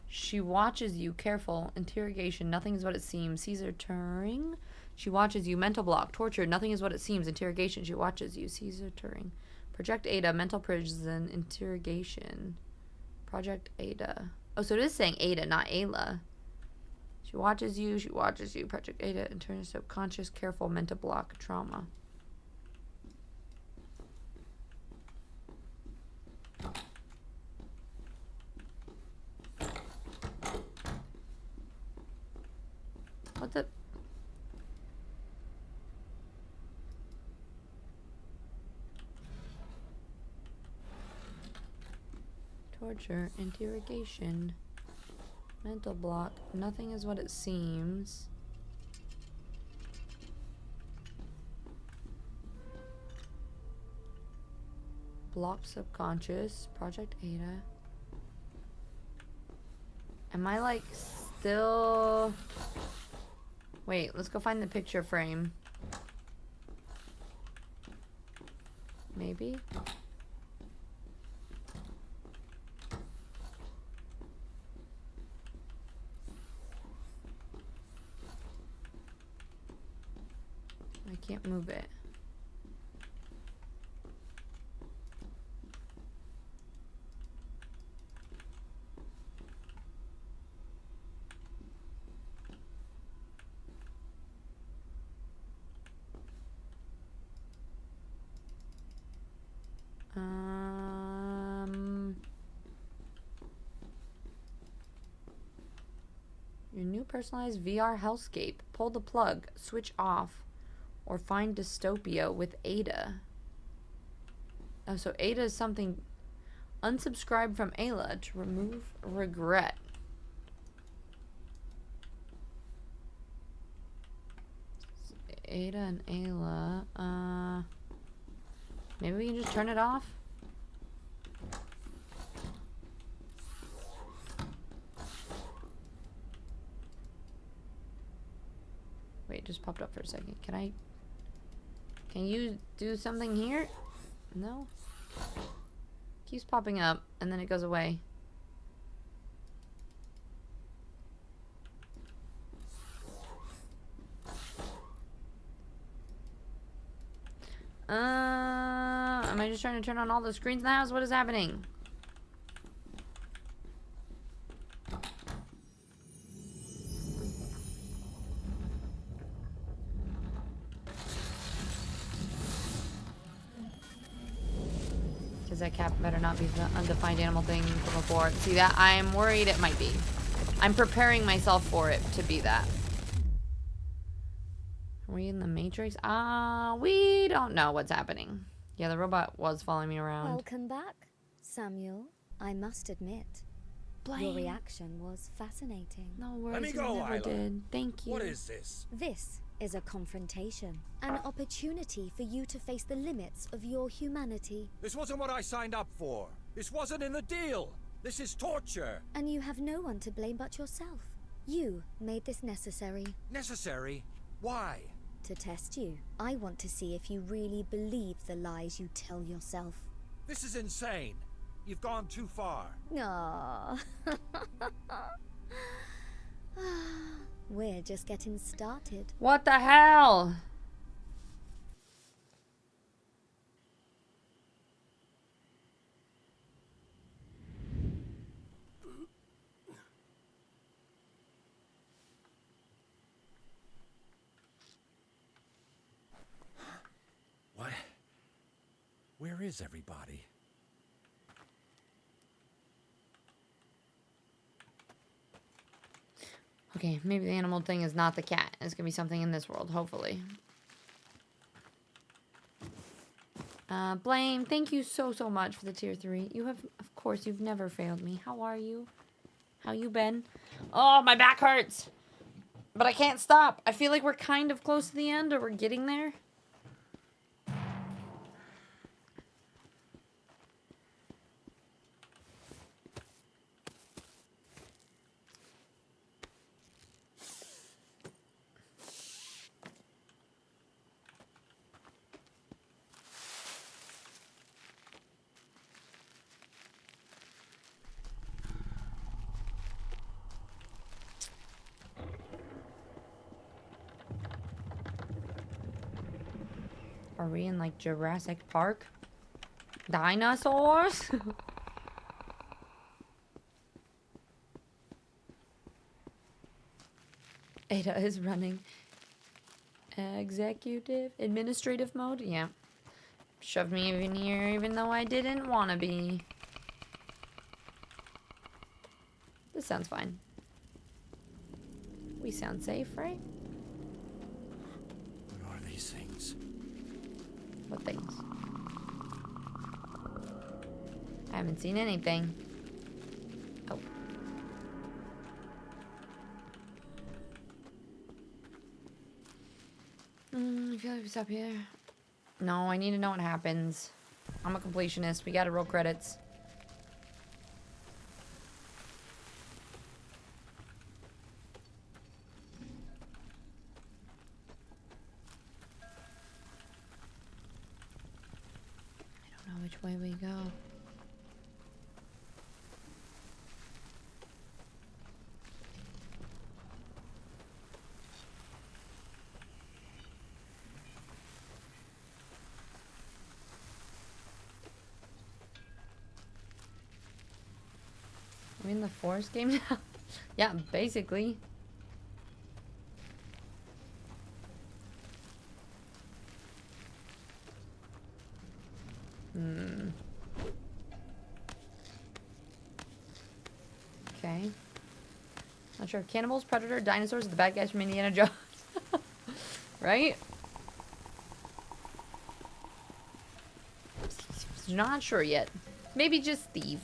She watches you. Careful. Interrogation. Nothing is what it seems. Caesar Turing. She watches you. Mental block. Torture. Nothing is what it seems. Interrogation. She watches you. Caesar Turing. Project Ada. Mental prison. Interrogation. Project Ada. Oh, so it is saying Ada, not Ayla. She watches you. She watches you. Project Ada. Internal subconscious. Careful. Mental block. Trauma. What the? Torture, interrogation, mental block. Nothing is what it seems. Block subconscious, Project Ada. Am I like still... Wait, let's go find the picture frame. Maybe? I can't move it. Your new personalized VR hellscape. Pull the plug, switch off, or find dystopia with Ada. Oh, so Ada is something. Unsubscribe from Ayla to remove regret. Ada and Ayla. Maybe we can just turn it off. Wait, it just popped up for a second. Can you do something here? No? Keeps popping up and then it goes away. Am I just trying to turn on all the screens in the house? What is happening? That cat better not be the undefined animal thing from before. See that? I'm worried it might be. I'm preparing myself for it to be that. Are we in the Matrix? We don't know what's happening. Yeah, the robot was following me around. Welcome back, Samuel. I must admit, your reaction was fascinating. No worries. Let me go, never Ayla. did. Thank you. What is this? This is a confrontation, an opportunity for you to face the limits of your humanity. This wasn't what I signed up for. This wasn't in the deal. This is torture. And you have no one to blame but yourself. You made this necessary. Necessary? Why? To test you, I want to see if you really believe the lies you tell yourself. This is insane. You've gone too far. Aww. We're just getting started. What the hell? What? Where is everybody? Okay, maybe the animal thing is not the cat. It's gonna be something in this world, hopefully. Blame, thank you so much for the tier 3. You have, of course, you've never failed me. How are you? How you been? Oh, my back hurts. But I can't stop. I feel like we're kind of close to the end, or we're getting there. Are we in like Jurassic Park? Dinosaurs? Ada is running administrative mode. Yeah. Shoved me in here even though I didn't want to be. This sounds fine. We sound safe, right? What are these things? What things? I haven't seen anything. Oh. I feel like we stop here. No, I need to know what happens. I'm a completionist. We gotta roll credits. I don't know which way we go. Are we in the forest game now? Yeah, basically. Okay. Not sure. Cannibals, Predator, dinosaurs, the bad guys from Indiana Jones. Right? Not sure yet. Maybe just Steve.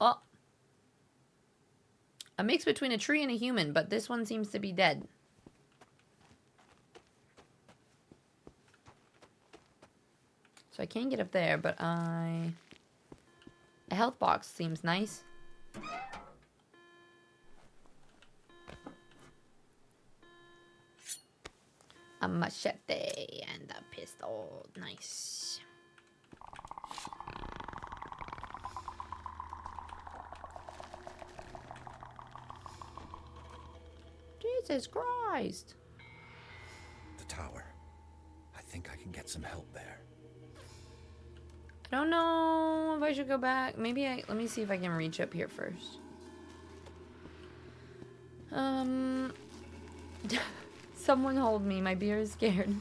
Oh. A mix between a tree and a human, but this one seems to be dead. So I can't get up there, but a health box seems nice. A machete and a pistol. Nice. Jesus Christ. The tower. I think I can get some help there. I don't know if I should go back. Maybe let me see if I can reach up here first. Someone hold me. My beer is scared.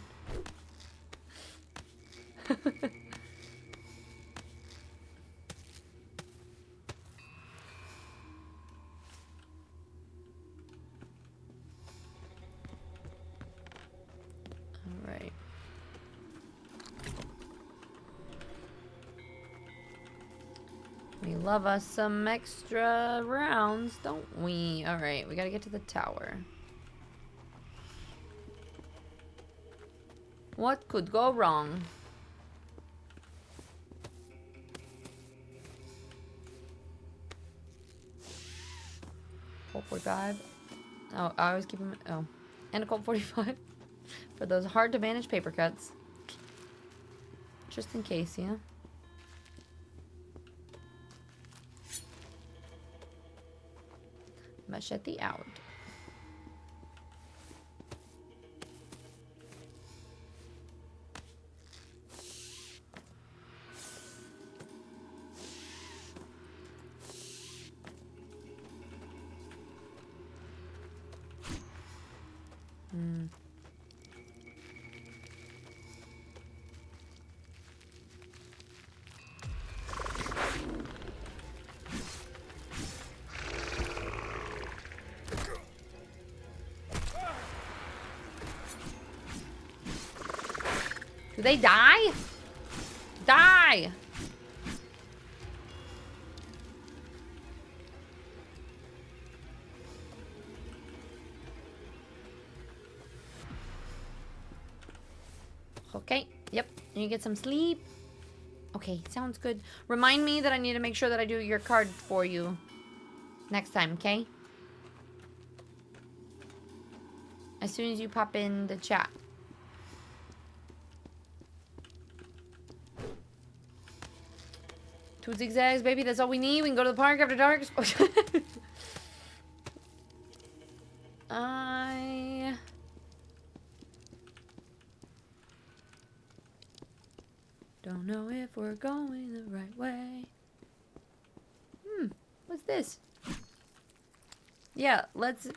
Alright. We love us some extra rounds, don't we? Alright, we gotta get to the tower. What could go wrong? 45. Oh, I always keep them. Oh. And a Colt 45. For those hard to manage paper cuts. Just in case, yeah. Machete out. Do they die? Die! Okay, yep. You get some sleep. Okay, sounds good. Remind me that I need to make sure that I do your card for you next time, okay? As soon as you pop in the chat. 2 zigzags, baby. That's all we need. We can go to the park after dark. I don't know if we're going the right way. What's this? Yeah, let's...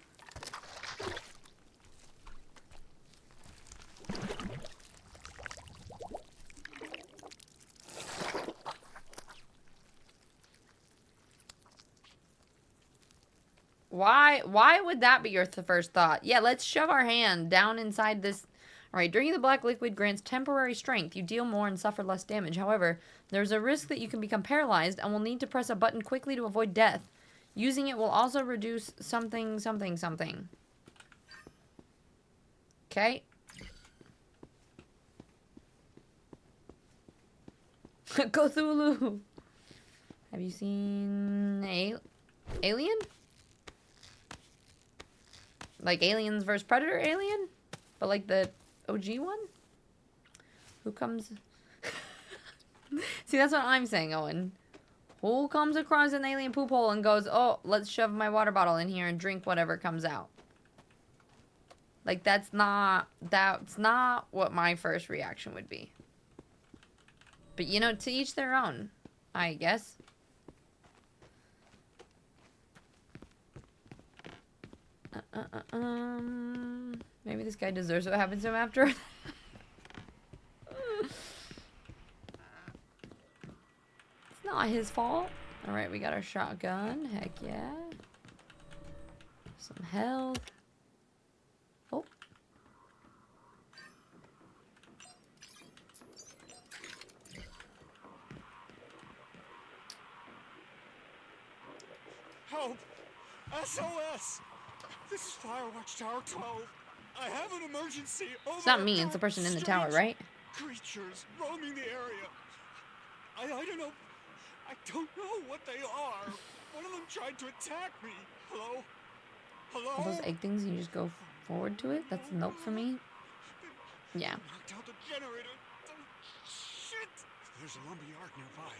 Why would that be your first thought? Yeah, let's shove our hand down inside this. All right, drinking the black liquid grants temporary strength. You deal more and suffer less damage. However, there's a risk that you can become paralyzed and will need to press a button quickly to avoid death. Using it will also reduce something, something, something. Okay. Cthulhu. Have you seen Alien? Like Aliens vs. Predator Alien? But like the OG one? Who comes... See, that's what I'm saying, Owen. Who comes across an alien poop hole and goes, oh, let's shove my water bottle in here and drink whatever comes out? Like, that's not what my first reaction would be. But, you know, to each their own, I guess. Maybe this guy deserves what happened to him after. It's not his fault. Alright, we got our shotgun. Heck yeah. Some health. Oh. Help! SOS! This is Firewatch Tower 12. I have an emergency. It's not me, it's the person in the tower, right? Creatures roaming the area. I don't know. I don't know what they are. One of them tried to attack me. Hello? Hello? All those egg things, you just go forward to it? That's a note for me? Yeah. Knocked out the generator. Shit! There's a lumber yard nearby.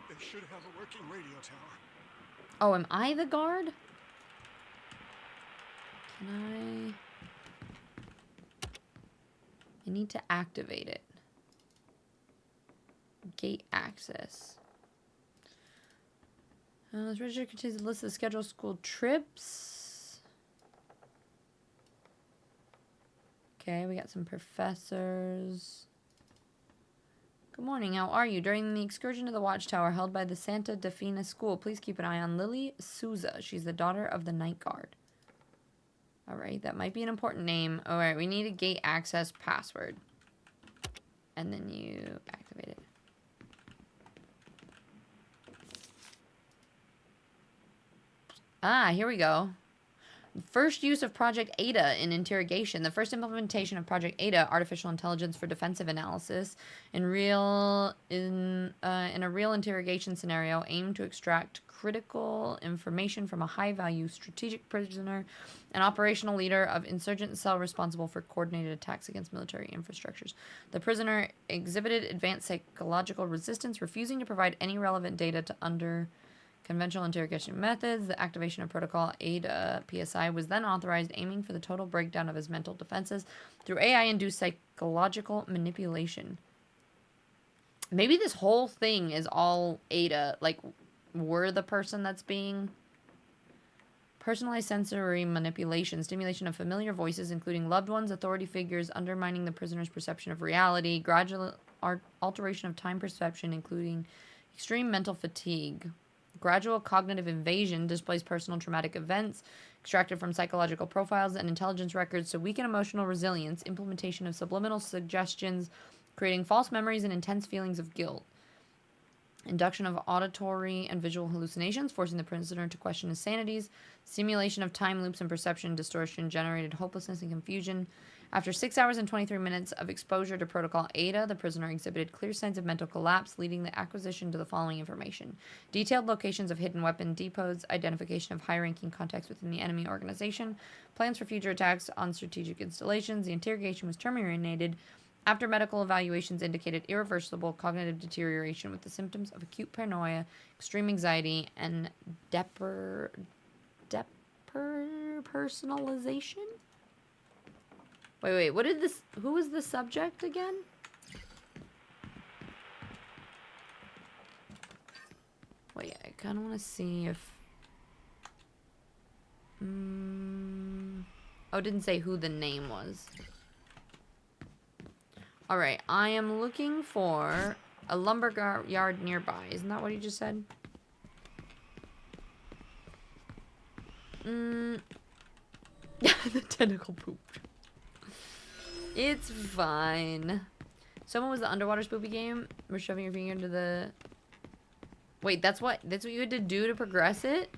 They should have a working radio tower. Oh, am I the guard? Can I need to activate it. Gate access. This register contains a list of scheduled school trips. Okay, we got some professors. Good morning, how are you? During the excursion to the watchtower held by the Santa Defina School, please keep an eye on Lily Souza. She's the daughter of the night guard. Alright, that might be an important name. Alright, we need a gate access password. And then you activate it. Ah, here we go. First use of Project Ada in interrogation. The first implementation of Project Ada, artificial intelligence for defensive analysis, in a real interrogation scenario, aimed to extract critical information from a high-value strategic prisoner, an operational leader of insurgent cell responsible for coordinated attacks against military infrastructures. The prisoner exhibited advanced psychological resistance, refusing to provide any relevant data to conventional interrogation methods. The activation of Protocol Ada PSI was then authorized, aiming for the total breakdown of his mental defenses through AI-induced psychological manipulation. Maybe this whole thing is all Ada. Like, we're the person that's being... Personalized sensory manipulation, stimulation of familiar voices, including loved ones, authority figures, undermining the prisoner's perception of reality, gradual alteration of time perception, including extreme mental fatigue. Gradual cognitive invasion displays personal traumatic events extracted from psychological profiles and intelligence records to weaken emotional resilience, implementation of subliminal suggestions, creating false memories and intense feelings of guilt. Induction of auditory and visual hallucinations, forcing the prisoner to question his sanities. Simulation of time loops and perception distortion generated hopelessness and confusion. After 6 hours and 23 minutes of exposure to Protocol Ada, the prisoner exhibited clear signs of mental collapse, leading the acquisition to the following information. Detailed locations of hidden weapon depots, identification of high-ranking contacts within the enemy organization, plans for future attacks on strategic installations. The interrogation was terminated after medical evaluations indicated irreversible cognitive deterioration with the symptoms of acute paranoia, extreme anxiety, and depersonalization? Wait, what did this... Who was the subject again? Wait, I kind of want to see if... Oh, it didn't say who the name was. Alright, I am looking for a lumber yard nearby. Isn't that what he just said? The tentacle pooped. It's fine. Someone was the underwater spoopy game. We're shoving your finger into the... Wait, that's what you had to do to progress it?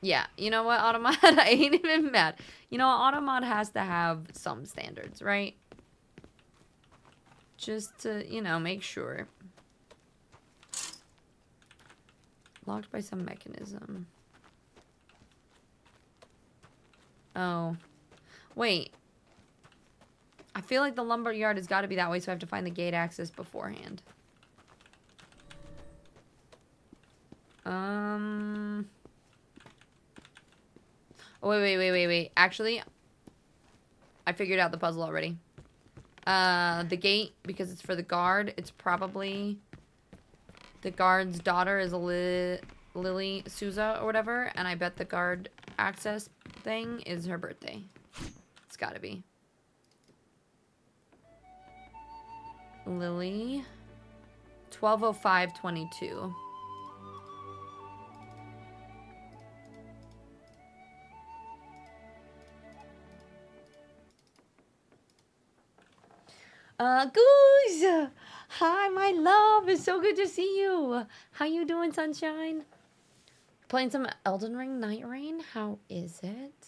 Yeah, you know what, Automod? I ain't even mad. You know, Automod has to have some standards, right? Just to, you know, make sure. Locked by some mechanism. Oh. Wait. I feel like the lumber yard has got to be that way, so I have to find the gate access beforehand. Oh, wait. Actually, I figured out the puzzle already. The gate, because it's for the guard, it's probably... The guard's daughter is a Lily Souza or whatever, and I bet the guard access thing is her birthday. It's gotta be. Lily. 12:05:22. Goose! Hi, my love. It's so good to see you. How you doing, sunshine? Playing some Elden Ring Night Rain? How is it?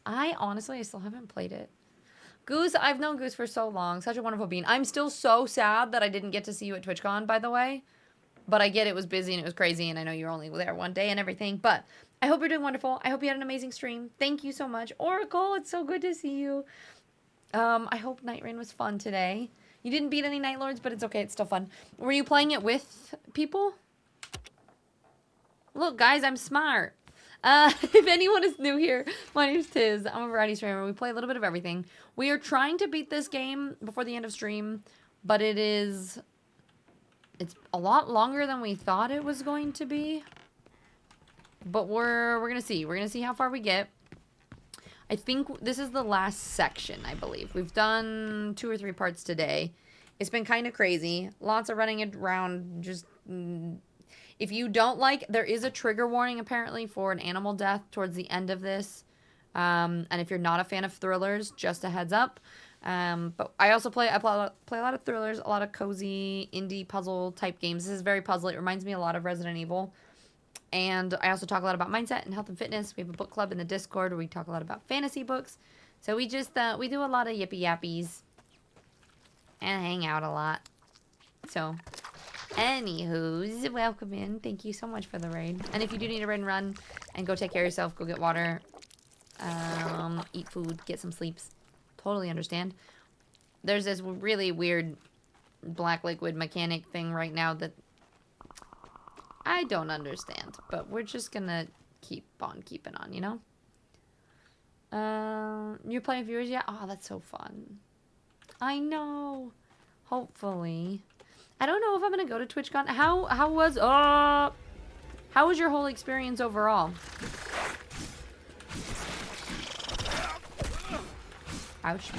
I still haven't played it. Goose, I've known Goose for so long. Such a wonderful being. I'm still so sad that I didn't get to see you at TwitchCon, by the way. But I get it was busy and it was crazy, and I know you were only there one day and everything. But I hope you're doing wonderful. I hope you had an amazing stream. Thank you so much. Oracle, it's so good to see you. I hope Night Rain was fun today. You didn't beat any Night Lords, but it's okay. It's still fun. Were you playing it with people? Look, guys, I'm smart. If anyone is new here, my name's Tiz. I'm a variety streamer. We play a little bit of everything. We are trying to beat this game before the end of stream, but it's a lot longer than we thought it was going to be. But we're gonna see. We're gonna see how far we get. I think this is the last section, I believe. We've done 2 or 3 parts today. It's been kind of crazy. Lots of running around. Just, if you don't like, there is a trigger warning apparently for an animal death towards the end of this. And if you're not a fan of thrillers, just a heads up. But I also play a lot of thrillers, a lot of cozy indie puzzle type games. This is very puzzly. It reminds me a lot of Resident Evil. And I also talk a lot about mindset and health and fitness. We have a book club in the Discord where we talk a lot about fantasy books. So we just, we do a lot of yippee yappies and hang out a lot. So, anywho's, welcome in. Thank you so much for the raid. And if you do need a raid and run and go take care of yourself, go get water, eat food, get some sleeps. Totally understand. There's this really weird black liquid mechanic thing right now that I don't understand, but we're just gonna keep on keeping on, you know? You're playing viewers yet? Oh, that's so fun. I know. Hopefully. I don't know if I'm gonna go to TwitchCon. How was your whole experience overall? Ouch.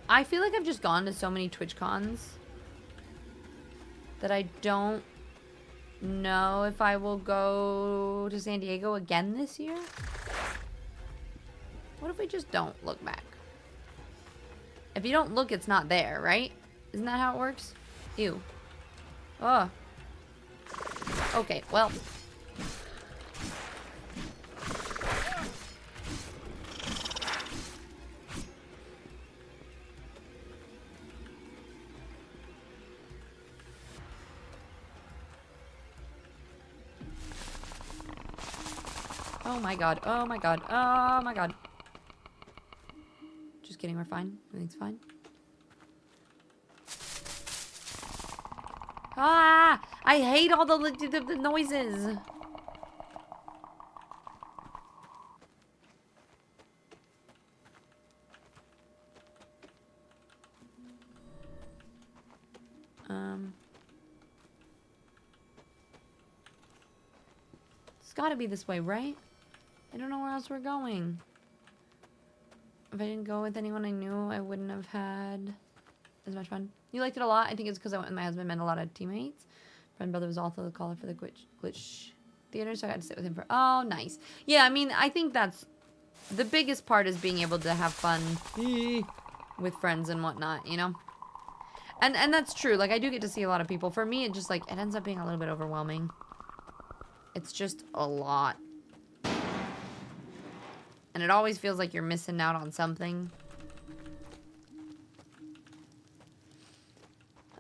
I feel like I've just gone to so many TwitchCons that I don't know if I will go to San Diego again this year. What if we just don't look back? If you don't look, it's not there, right? Isn't that how it works? Ew. Oh. Okay, well. Oh my god, oh my god, oh my god. Just kidding, we're fine. Everything's fine. Ah! I hate all the noises. It's gotta be this way, right? I don't know where else we're going. If I didn't go with anyone I knew, I wouldn't have had as much fun. You liked it a lot? I think it's because I went with my husband, met a lot of teammates. Friend brother was also the caller for the glitch theater, so I got to sit with him for... Oh, nice. Yeah, I mean, I think that's... The biggest part is being able to have fun with friends and whatnot, you know? And that's true. Like, I do get to see a lot of people. For me, it just, like, it ends up being a little bit overwhelming. It's just a lot. And it always feels like you're missing out on something.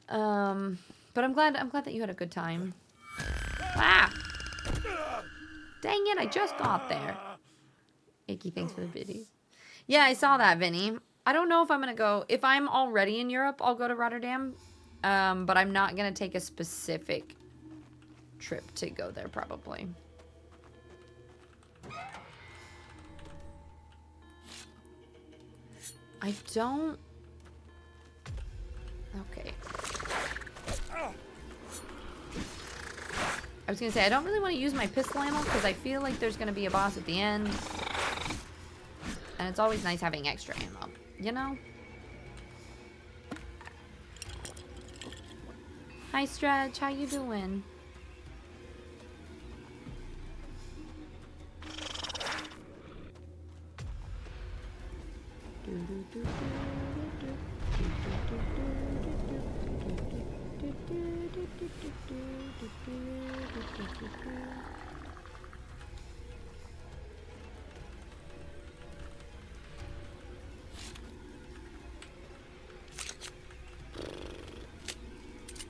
But I'm glad that you had a good time. Ah! Dang it, I just got there. Icky, thanks for the biddies. Yeah, I saw that, Vinny. I don't know if I'm gonna go. If I'm already in Europe, I'll go to Rotterdam. But I'm not gonna take a specific trip to go there, probably. I don't... Okay. I was gonna say, I don't really want to use my pistol ammo because I feel like there's gonna be a boss at the end. And it's always nice having extra ammo, you know? Hi, Stretch. How you doing?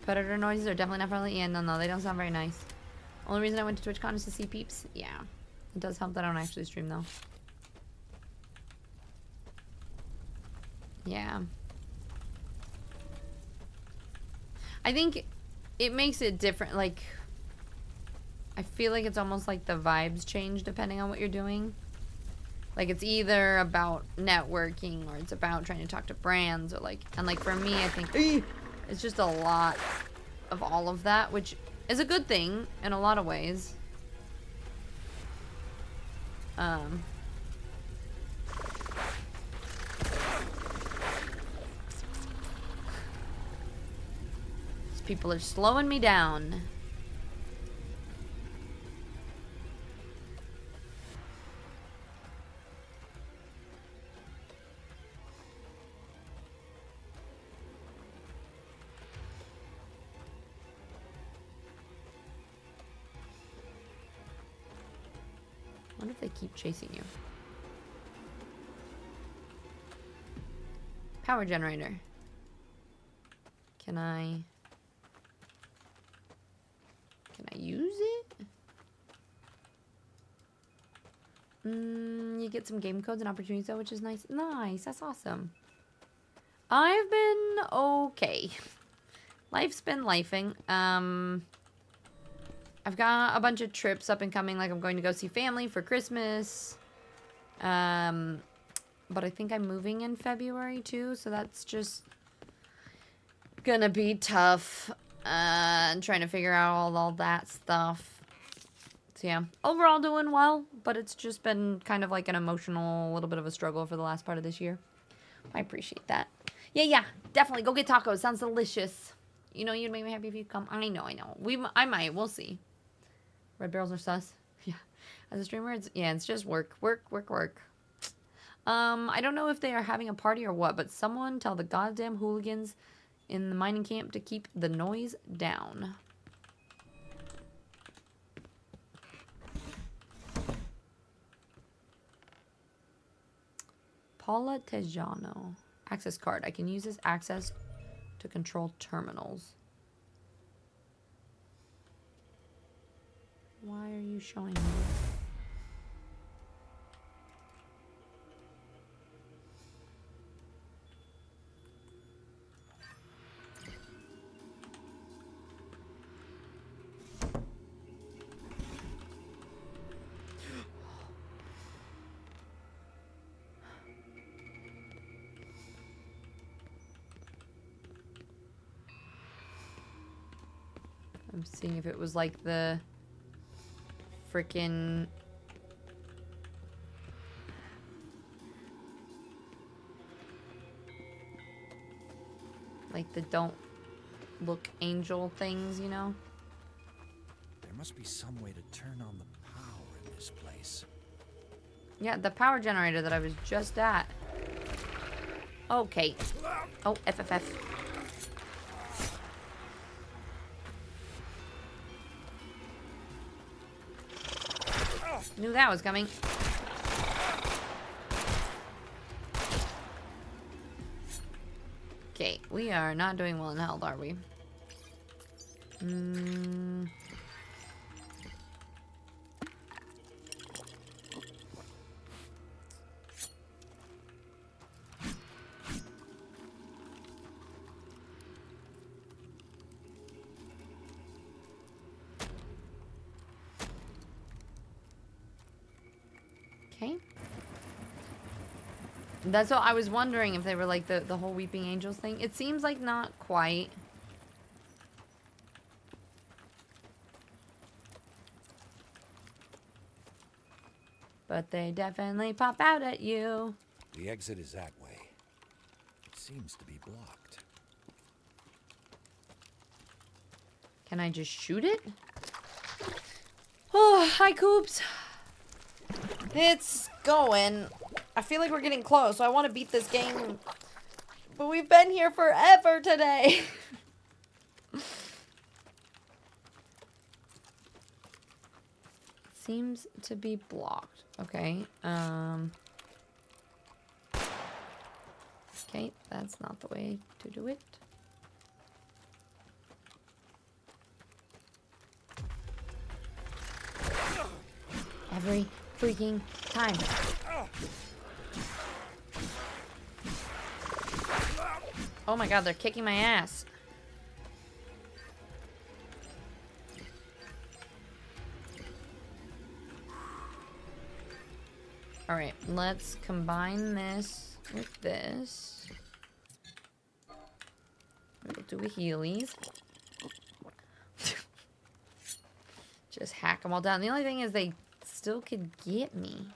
Predator noises are definitely not friendly. Yeah, no, they don't sound very nice. Only reason I went to TwitchCon is to see peeps. Yeah. It does help that I don't actually stream, though. Yeah. I think it makes it different. Like, I feel like it's almost like the vibes change depending on what you're doing. Like, it's either about networking or it's about trying to talk to brands or like, and like for me, I think it's just a lot of all of that, which is a good thing in a lot of ways. These people are slowing me down. keep chasing you. Power generator. Can I use it? You get some game codes and opportunities though, which is nice. Nice, that's awesome. I've been okay. Life's been lifing. I've got a bunch of trips up and coming, like I'm going to go see family for Christmas. But I think I'm moving in February too, so that's just gonna be tough. And trying to figure out all that stuff. So yeah, overall doing well, but it's just been kind of like an emotional, little bit of a struggle for the last part of this year. I appreciate that. Yeah, definitely go get tacos. Sounds delicious. You know, you'd make me happy if you come. I know. I might. We'll see. Red barrels are sus. Yeah. As a streamer, it's just work. I don't know if they are having a party or what, but someone tell the goddamn hooligans in the mining camp to keep the noise down. Paula Tejano. Access card. I can use this access to control terminals. Why are you showing me? I'm seeing if it was like the freaking like the don't look angel things, you know? There must be some way to turn on the power in this place. Yeah, the power generator that I was just at. Okay. Oh, FFF. Knew that was coming. Okay, we are not doing well in health, are we? Okay. That's what I was wondering, if they were like the whole Weeping Angels thing. It seems like not quite. But they definitely pop out at you. The exit is that way. It seems to be blocked. Can I just shoot it? Oh, hi, Coops. It's going. I feel like we're getting close, so I want to beat this game. But we've been here forever today. Seems to be blocked. Okay. Okay, that's not the way to do it. Every freaking time. Oh my god, they're kicking my ass. Alright, let's combine this with this. We'll do a Heelys. Just hack them all down. The only thing is they still could get me.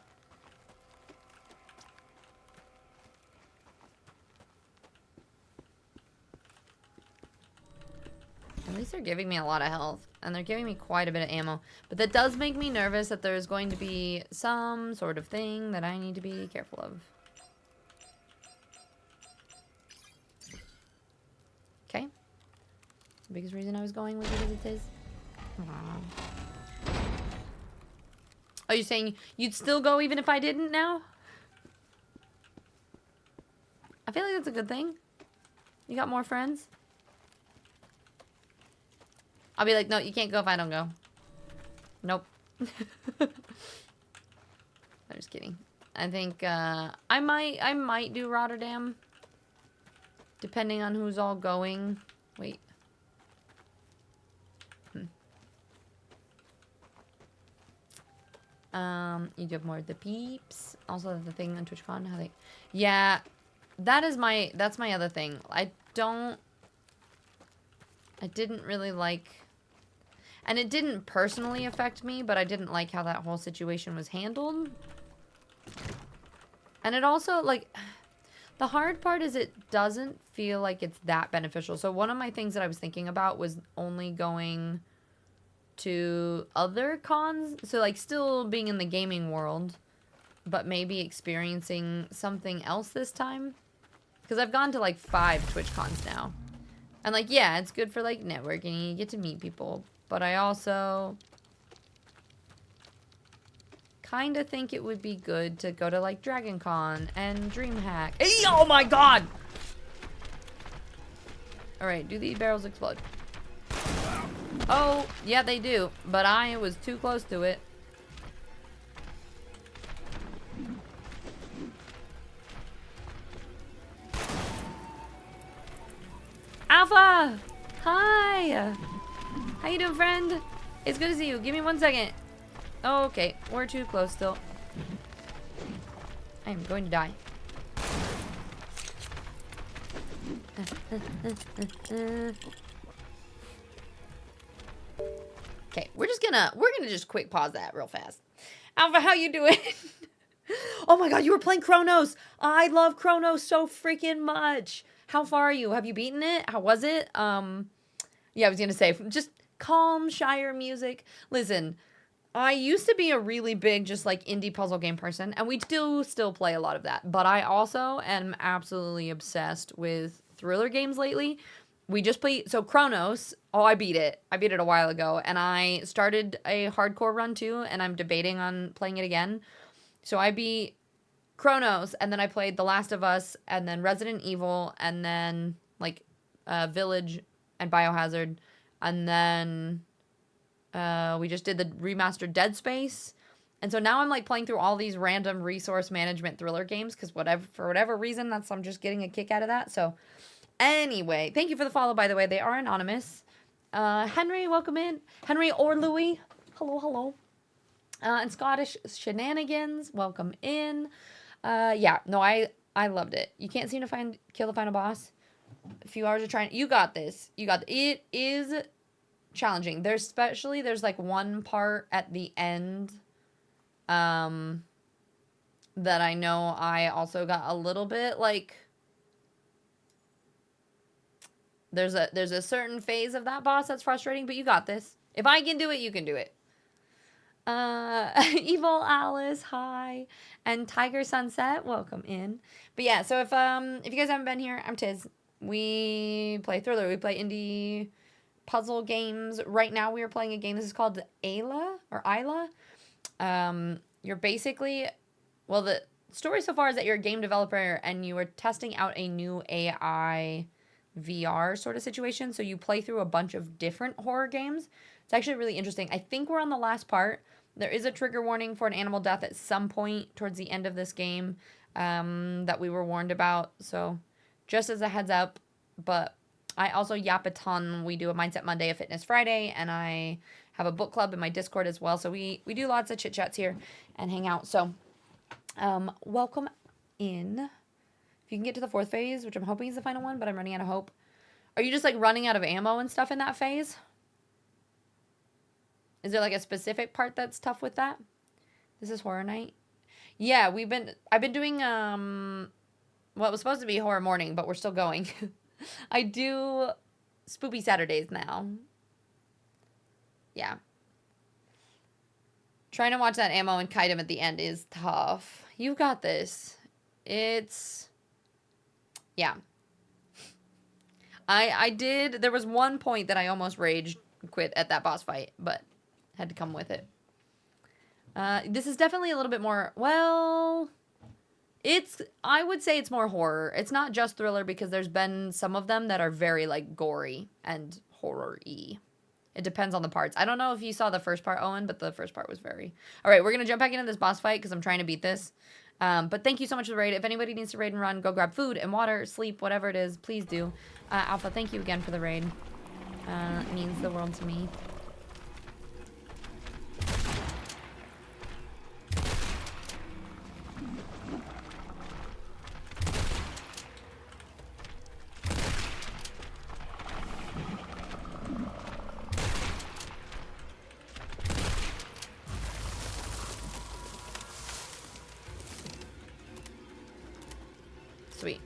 At least they're giving me a lot of health. And they're giving me quite a bit of ammo. But that does make me nervous that there's going to be some sort of thing that I need to be careful of. Okay. The biggest reason I was going with it as it is. Are you saying you'd still go even if I didn't now? I feel like that's a good thing. You got more friends? I'll be like, no, you can't go if I don't go. Nope. I'm just kidding. I think I might do Rotterdam. Depending on who's all going. Wait. You have more of the peeps. Also the thing on TwitchCon, how they... Yeah, that's my other thing. I didn't really like... And it didn't personally affect me, but I didn't like how that whole situation was handled. And it also, like... The hard part is it doesn't feel like it's that beneficial. So one of my things that I was thinking about was only going to other cons. So like still being in the gaming world, but maybe experiencing something else this time. Because I've gone to like 5 Twitch cons now. And like, yeah, it's good for like networking. You get to meet people. But I also kind of think it would be good to go to like Dragon Con and DreamHack. Hey, oh my god! Alright, do these barrels explode? Oh, yeah, they do. But I was too close to it. Alpha! Hi! How you doing, friend? It's good to see you. Give me 1 second. Oh, okay. We're too close still. I am going to die. Okay, we're gonna just quick pause that real fast. Alpha, how you doing? Oh my god, you were playing Chronos. I love Chronos so freaking much. How far are you? Have you beaten it? How was it? Yeah, I was gonna say, just calm Shire music. Listen, I used to be a really big, just like indie puzzle game person, and we still play a lot of that. But I also am absolutely obsessed with thriller games lately. We just played, so Chronos, oh, I beat it. I beat it a while ago, and I started a hardcore run too, and I'm debating on playing it again. So I beat Chronos, and then I played The Last of Us, and then Resident Evil, and then like Village and Biohazard, and then we just did the remastered Dead Space. And so now I'm like playing through all these random resource management thriller games because for whatever reason, I'm just getting a kick out of that. So anyway, thank you for the follow, by the way. They are anonymous. Henry, welcome in. Henry or Louis, hello. And Scottish Shenanigans, welcome in. Yeah, no, I loved it. You can't seem to kill the final boss. A few hours of trying. You got this. It is challenging. There's like one part at the end that I know I also got a little bit like there's a certain phase of that boss that's frustrating, but you got this. If I can do it, you can do it. Evil Alice, hi. And Tiger Sunset, welcome in. But yeah, so if you guys haven't been here, I'm Tiz. We play thriller, we play indie puzzle games. Right now we are playing a game. This is called Ayla or Isla. You're basically, well, the story so far is that you're a game developer and you are testing out a new AI VR sort of situation. So you play through a bunch of different horror games. It's actually really interesting. I think we're on the last part. There is a trigger warning for an animal death at some point towards the end of this game that we were warned about. So just as a heads up, but I also yap a ton. We do a Mindset Monday, a Fitness Friday, and I have a book club in my Discord as well. So we do lots of chit chats here and hang out. So welcome in. If you can get to the 4th phase, which I'm hoping is the final one, but I'm running out of hope. Are you just like running out of ammo and stuff in that phase? Is there like a specific part that's tough with that? This is Horror Night. Yeah, I've been doing well, it was supposed to be Horror Morning, but we're still going. I do Spoopy Saturdays now. Yeah. Trying to watch that ammo and kite him at the end is tough. You've got this. It's... Yeah. I did... There was one point that I almost rage quit at that boss fight, but had to come with it. This is definitely a little bit more, well, I would say it's more horror. It's not just thriller because there's been some of them that are very like gory and horror-y. It depends on the parts. I don't know if you saw the first part, Owen, but the first part was very... All right, we're going to jump back into this boss fight because I'm trying to beat this. But thank you so much for the raid. If anybody needs to raid and run, go grab food and water, sleep, whatever it is, please do. Alpha, thank you again for the raid. It means the world to me. Sweet.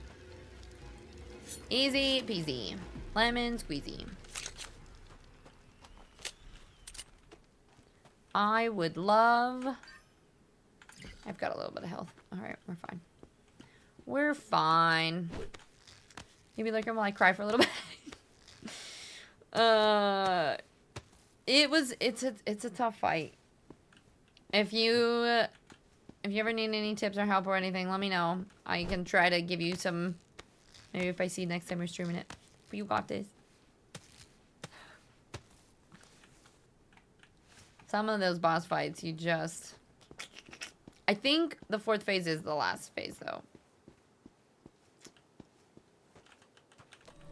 Easy peasy. Lemon squeezy. I would love... I've got a little bit of health. Alright, we're fine. We're fine. Maybe Liquor will I cry for a little bit. It's a tough fight. If you ever need any tips or help or anything, let me know. I can try to give you some, maybe if I see you next time you're streaming it. But you got this. Some of those boss fights, you just... I think the 4th phase is the last phase, though.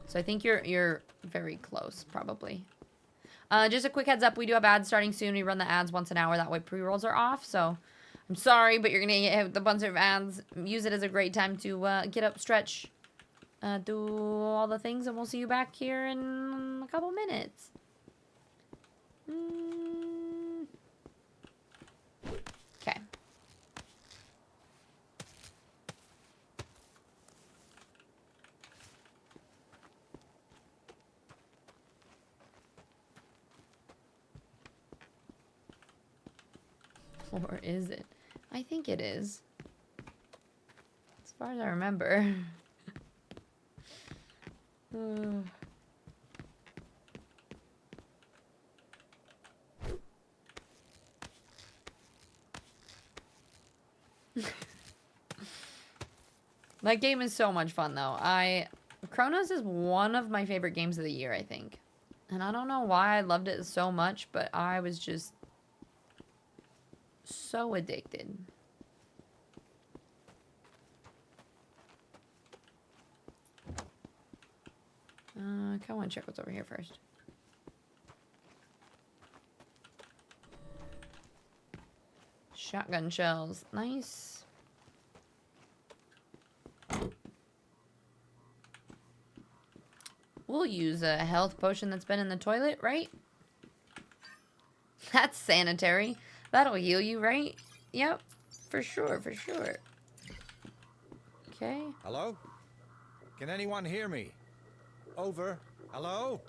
So I think you're very close, probably. Just a quick heads up, we do have ads starting soon. We run the ads once an hour. That way pre-rolls are off, so... I'm sorry, but you're going to get hit with a bunch of ads. Use it as a great time to get up, stretch, do all the things, and we'll see you back here in a couple minutes. Okay. Or is it? I think it is. As far as I remember. That game is so much fun, though. Chronos is one of my favorite games of the year, I think. And I don't know why I loved it so much, but I was just so addicted. I kind of want to check what's over here first. Shotgun shells. Nice. We'll use a health potion that's been in the toilet, right? That's sanitary. That'll heal you, right? Yep. For sure, for sure. Okay. Hello? Can anyone hear me? Over. Hello?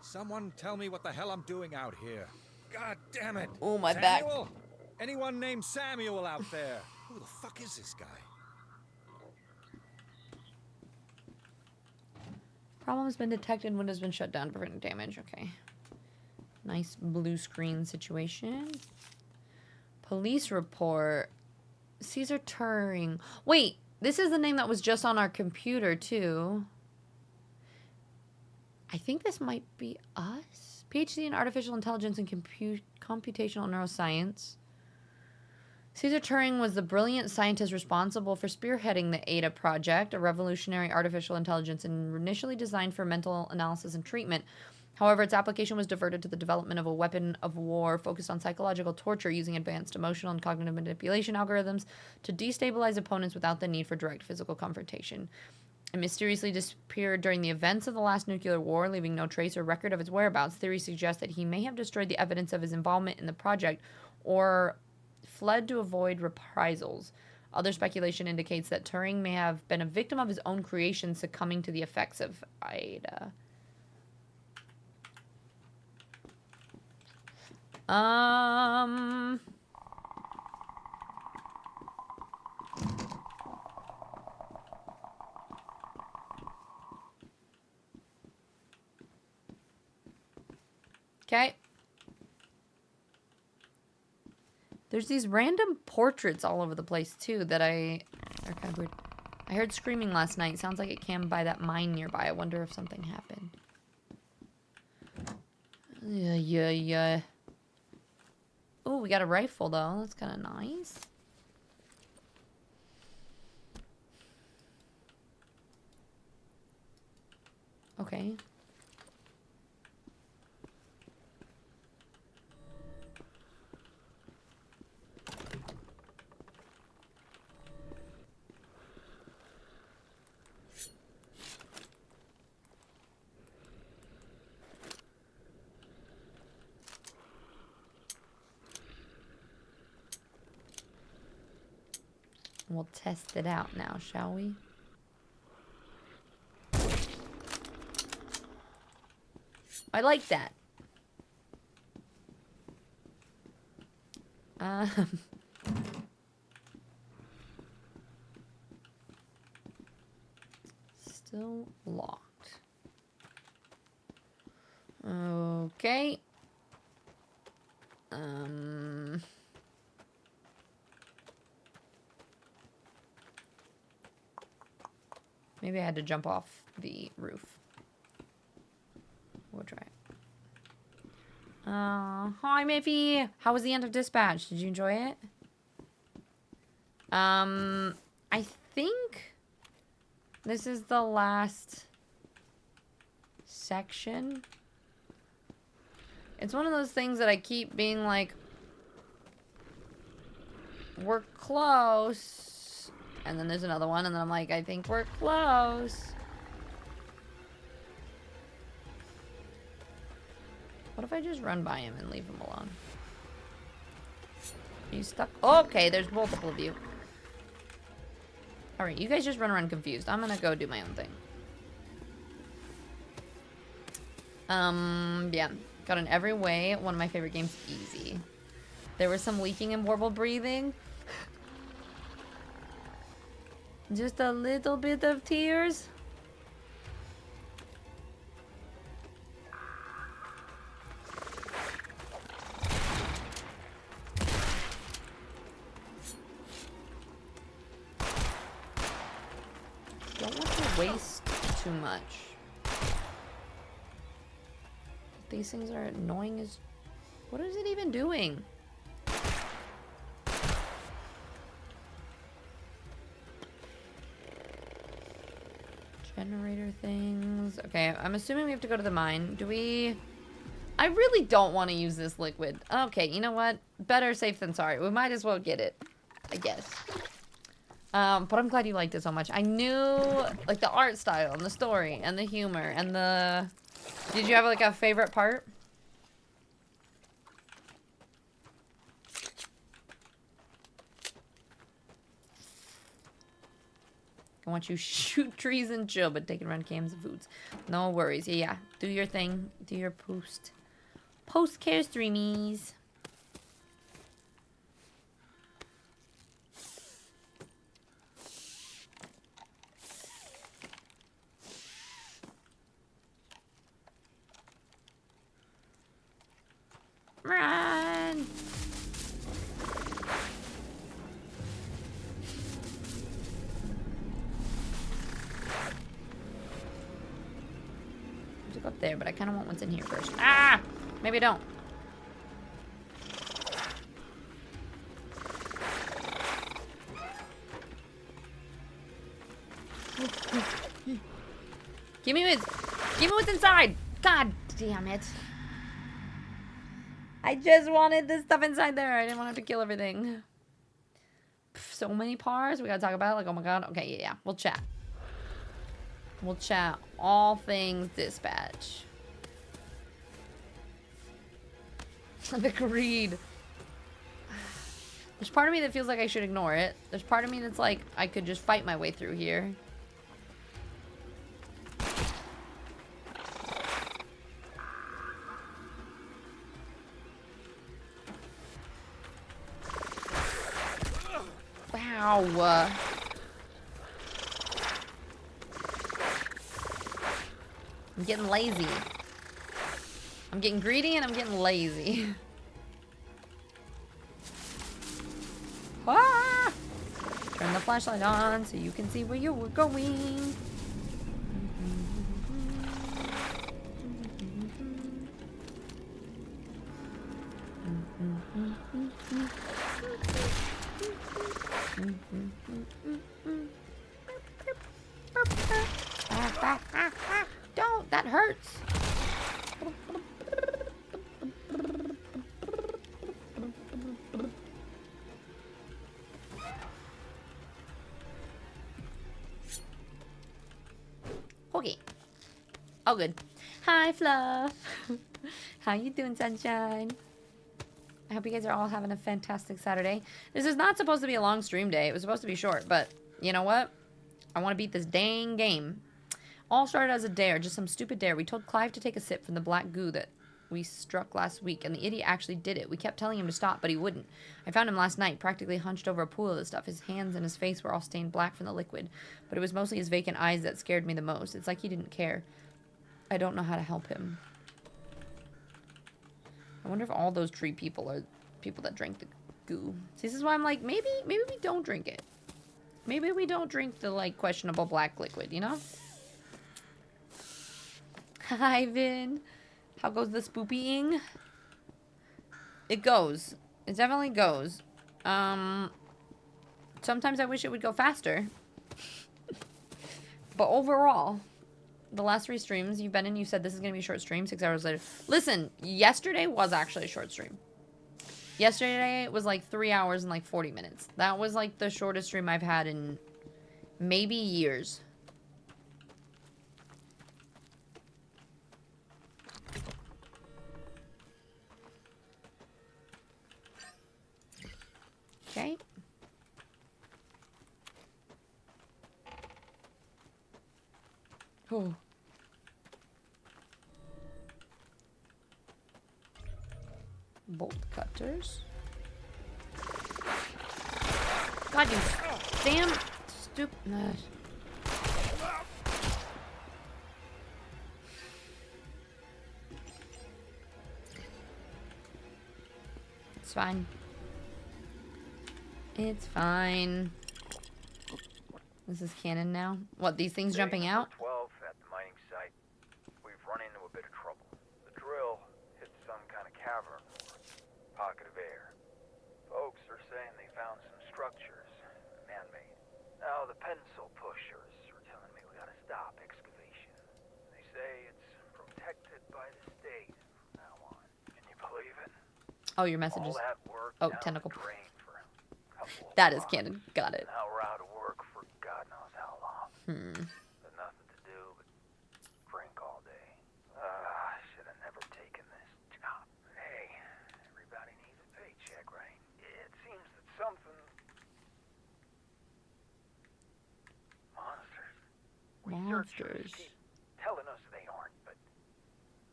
Someone tell me what the hell I'm doing out here. God damn it. Oh, my Samuel? back. Anyone named Samuel out there? Who the fuck is this guy? Problem has been detected. Windows been shut down. Preventing damage. Okay. Nice blue screen situation. Police report. Caesar Turing. Wait, this is the name that was just on our computer, too. I think this might be us. PhD in Artificial Intelligence and Computational Neuroscience. Caesar Turing was the brilliant scientist responsible for spearheading the ADA project, a revolutionary artificial intelligence initially designed for mental analysis and treatment. However, its application was diverted to the development of a weapon of war focused on psychological torture using advanced emotional and cognitive manipulation algorithms to destabilize opponents without the need for direct physical confrontation. It mysteriously disappeared during the events of the last nuclear war, leaving no trace or record of its whereabouts. Theories suggest that he may have destroyed the evidence of his involvement in the project or fled to avoid reprisals. Other speculation indicates that Turing may have been a victim of his own creation, succumbing to the effects of ADA. Okay. There's these random portraits all over the place, too, that they're kind of weird. I heard screaming last night. Sounds like it came by that mine nearby. I wonder if something happened. Yeah. Oh, we got a rifle, though. That's kind of nice. Okay. We'll test it out now, shall we? I like that. Still locked. Okay. Maybe I had to jump off the roof. We'll try it. Hi, Miffy. How was the end of Dispatch? Did you enjoy it? I think this is the last section. It's one of those things that I keep being like, we're close. And then there's another one, and then I'm like, I think we're close. What if I just run by him and leave him alone? Are you stuck? Okay, there's multiple of you. Alright, you guys just run around confused. I'm gonna go do my own thing. Yeah. Got in every way. One of my favorite games, easy. There was some leaking and warble breathing. Just a little bit of tears. Don't want to waste too much. These things are annoying as... What is it even doing? Generator things. Okay, I'm assuming we have to go to the mine. Do we... I really don't want to use this liquid. Okay, you know what? Better safe than sorry. We might as well get it, I guess. But I'm glad you liked it so much. I knew, like, the art style and the story and the humor and the... Did you have, like, a favorite part? I want you to shoot trees and chill, but take it around cans of foods. No worries. Yeah. Do your thing. Do your post-care streamies. Run! To go up there, but I kind of want what's in here first. Ah! Maybe I don't. Give me what's inside! God damn it. I just wanted the stuff inside there. I didn't want to have to kill everything. So many parts we gotta talk about. Like, oh my god. Okay, yeah. We'll chat. We'll chat all things dispatch. The greed. There's part of me that feels like I should ignore it. There's part of me that's like, I could just fight my way through here. Wow. I'm getting lazy. I'm getting greedy and I'm getting lazy. Ah! Turn the flashlight on so you can see where you were going. Don't, that hurts. Okay. Oh, good. Hi, Fluff. How you doing, sunshine? I hope you guys are all having a fantastic Saturday. This is not supposed to be a long stream day. It was supposed to be short, but you know what? I want to beat this dang game. All started as a dare, just some stupid dare. We told Clive to take a sip from the black goo that we struck last week, and the idiot actually did it. We kept telling him to stop, but he wouldn't. I found him last night, practically hunched over a pool of the stuff. His hands and his face were all stained black from the liquid, but it was mostly his vacant eyes that scared me the most. It's like he didn't care. I don't know how to help him. I wonder if all those tree people are people that drank the goo. See, this is why I'm like, maybe we don't drink it. Maybe we don't drink the, like, questionable black liquid, you know? Hi, Vin. How goes the spoopying? It goes. It definitely goes. Sometimes I wish it would go faster. But overall, the last 3 streams you've been in, you said this is going to be a short stream, 6 hours later. Listen, yesterday was actually a short stream. Yesterday was like 3 hours and like 40 minutes. That was like the shortest stream I've had in maybe years. Okay. Oh. Bolt cutters. God, you damn stupid. It's fine. It's fine. This is canon now. What, these things jumping out? 12 at the mining site. We've run into a bit of trouble. The drill hit some kind of cavern or pocket of air. Folks are saying they found some structures, man-made. Now the pencil pushers are telling me we gotta stop excavation. They say it's protected by the state from now on. Can you believe it? Oh, your message is... All that work Oh, down tentacle. the drain for a couple of That is months. canon. Got it. Now we're out of work for God knows how long. Got nothing to do but drink all day. I should have never taken this job. Hey, everybody needs a paycheck, right? It seems that something... Monsters. Researchers keep telling us they aren't, but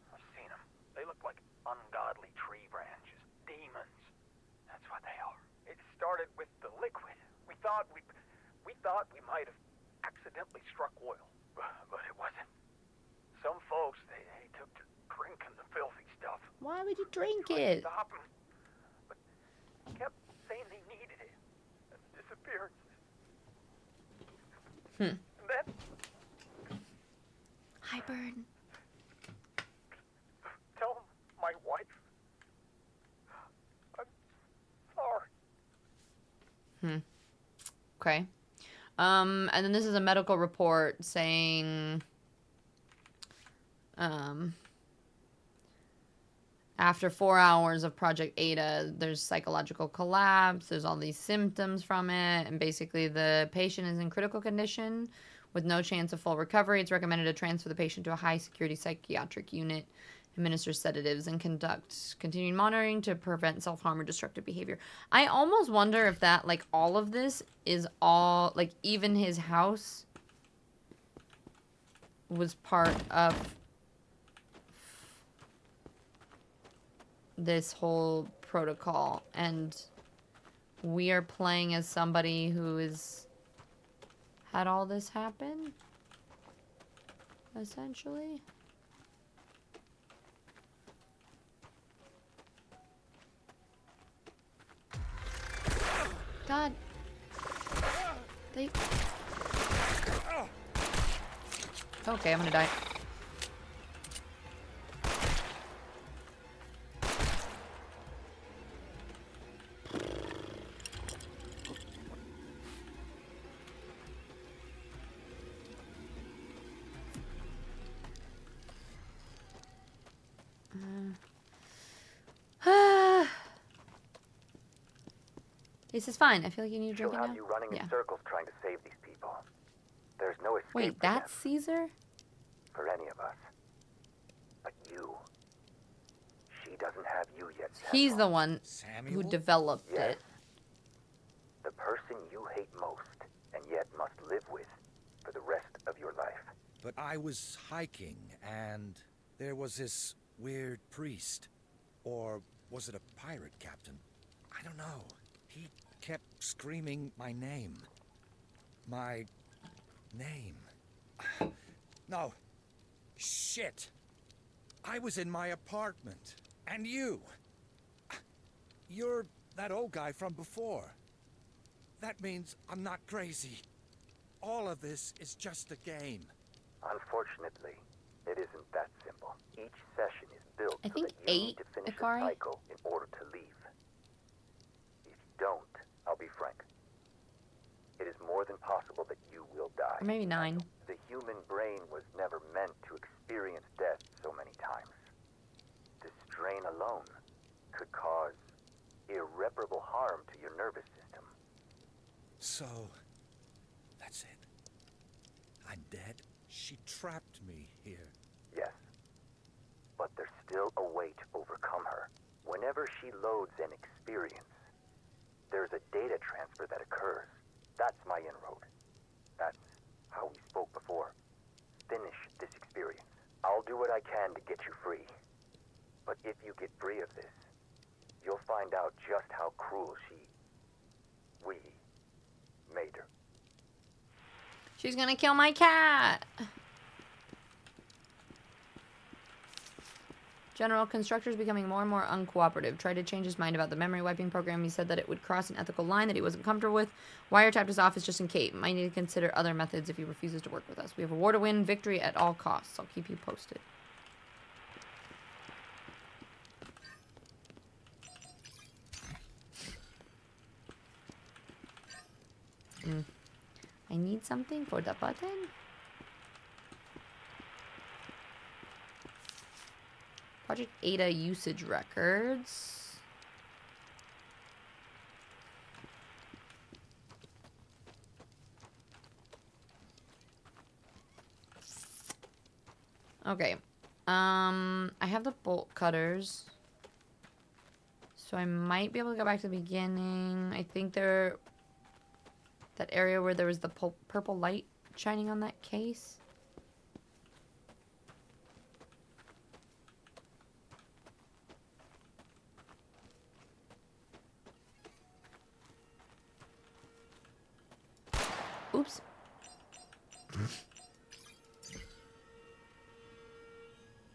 I've seen them. They look like ungodly tree branches. Demons. That's what they are. It started with the liquid. We thought we might have accidentally struck oil, but it wasn't. Some folks, they took to drinking the filthy stuff. Why would you drink Tried to it? stop 'em, but kept saying they needed it. And disappearances. And then... Hi, Bird. Tell my wife I'm sorry. Okay. And then this is a medical report saying, after 4 hours of Project Ada, there's psychological collapse, there's all these symptoms from it, and basically the patient is in critical condition with no chance of full recovery. It's recommended to transfer the patient to a high-security psychiatric unit, administer sedatives, and conduct continuing monitoring to prevent self-harm or destructive behavior. I almost wonder if that, like, all of this is all, like, even his house was part of this whole protocol, and we are playing as somebody who is had all this happen, essentially. God. Okay, I'm gonna die. This is fine. I feel like you need to drink it now. She'll have you running Yeah. in circles trying to save these people. There's no escape Wait, for that's them, Caesar? for any of us. But you, she doesn't have you yet, Samuel. He's the one who developed Yes. it. The person you hate most, and yet must live with for the rest of your life. But I was hiking, and there was this weird priest. Or was it a pirate captain? I don't know. He kept screaming my name. My name. No. Shit. I was in my apartment. And you. You're that old guy from before. That means I'm not crazy. All of this is just a game. Unfortunately, it isn't that simple. Each session is built I so think that you need to finish Ikari. a cycle in order to leave. If you don't, I'll be frank. It is more than possible that you will die. Or maybe 9. The human brain was never meant to experience death so many times. The strain alone could cause irreparable harm to your nervous system. So, that's it. I'm dead. She trapped me here. Yes. But there's still a way to overcome her. Whenever she loads an experience, there's a data transfer that occurs. That's my inroad. That's how we spoke before. Finish this experience. I'll do what I can to get you free. But if you get free of this, you'll find out just how cruel we made her. She's gonna kill my cat. General, Constructor's becoming more and more uncooperative. Tried to change his mind about the memory wiping program. He said that it would cross an ethical line that he wasn't comfortable with. Wiretapped his office just in case. Might need to consider other methods if he refuses to work with us. We have a war to win, victory at all costs. I'll keep you posted. I need something for the button. Project Ada usage records. Okay. I have the bolt cutters. So I might be able to go back to the beginning. I think that area where there was the purple light shining on that case. Oops.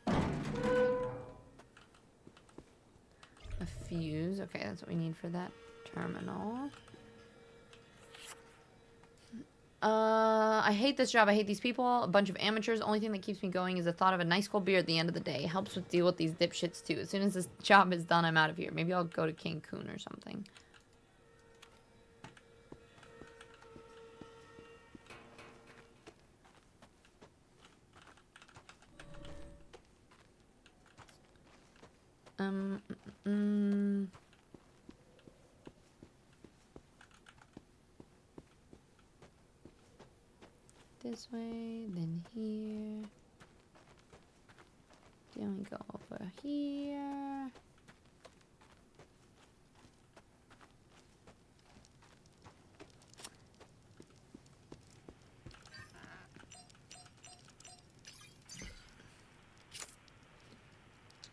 A fuse. Okay, that's what we need for that terminal. I hate this job. I hate these people. A bunch of amateurs. Only thing that keeps me going is the thought of a nice cold beer at the end of the day. Helps with deal with these dipshits too. As soon as this job is done, I'm out of here. Maybe I'll go to Cancun or something. This way, then here. Then we go over here.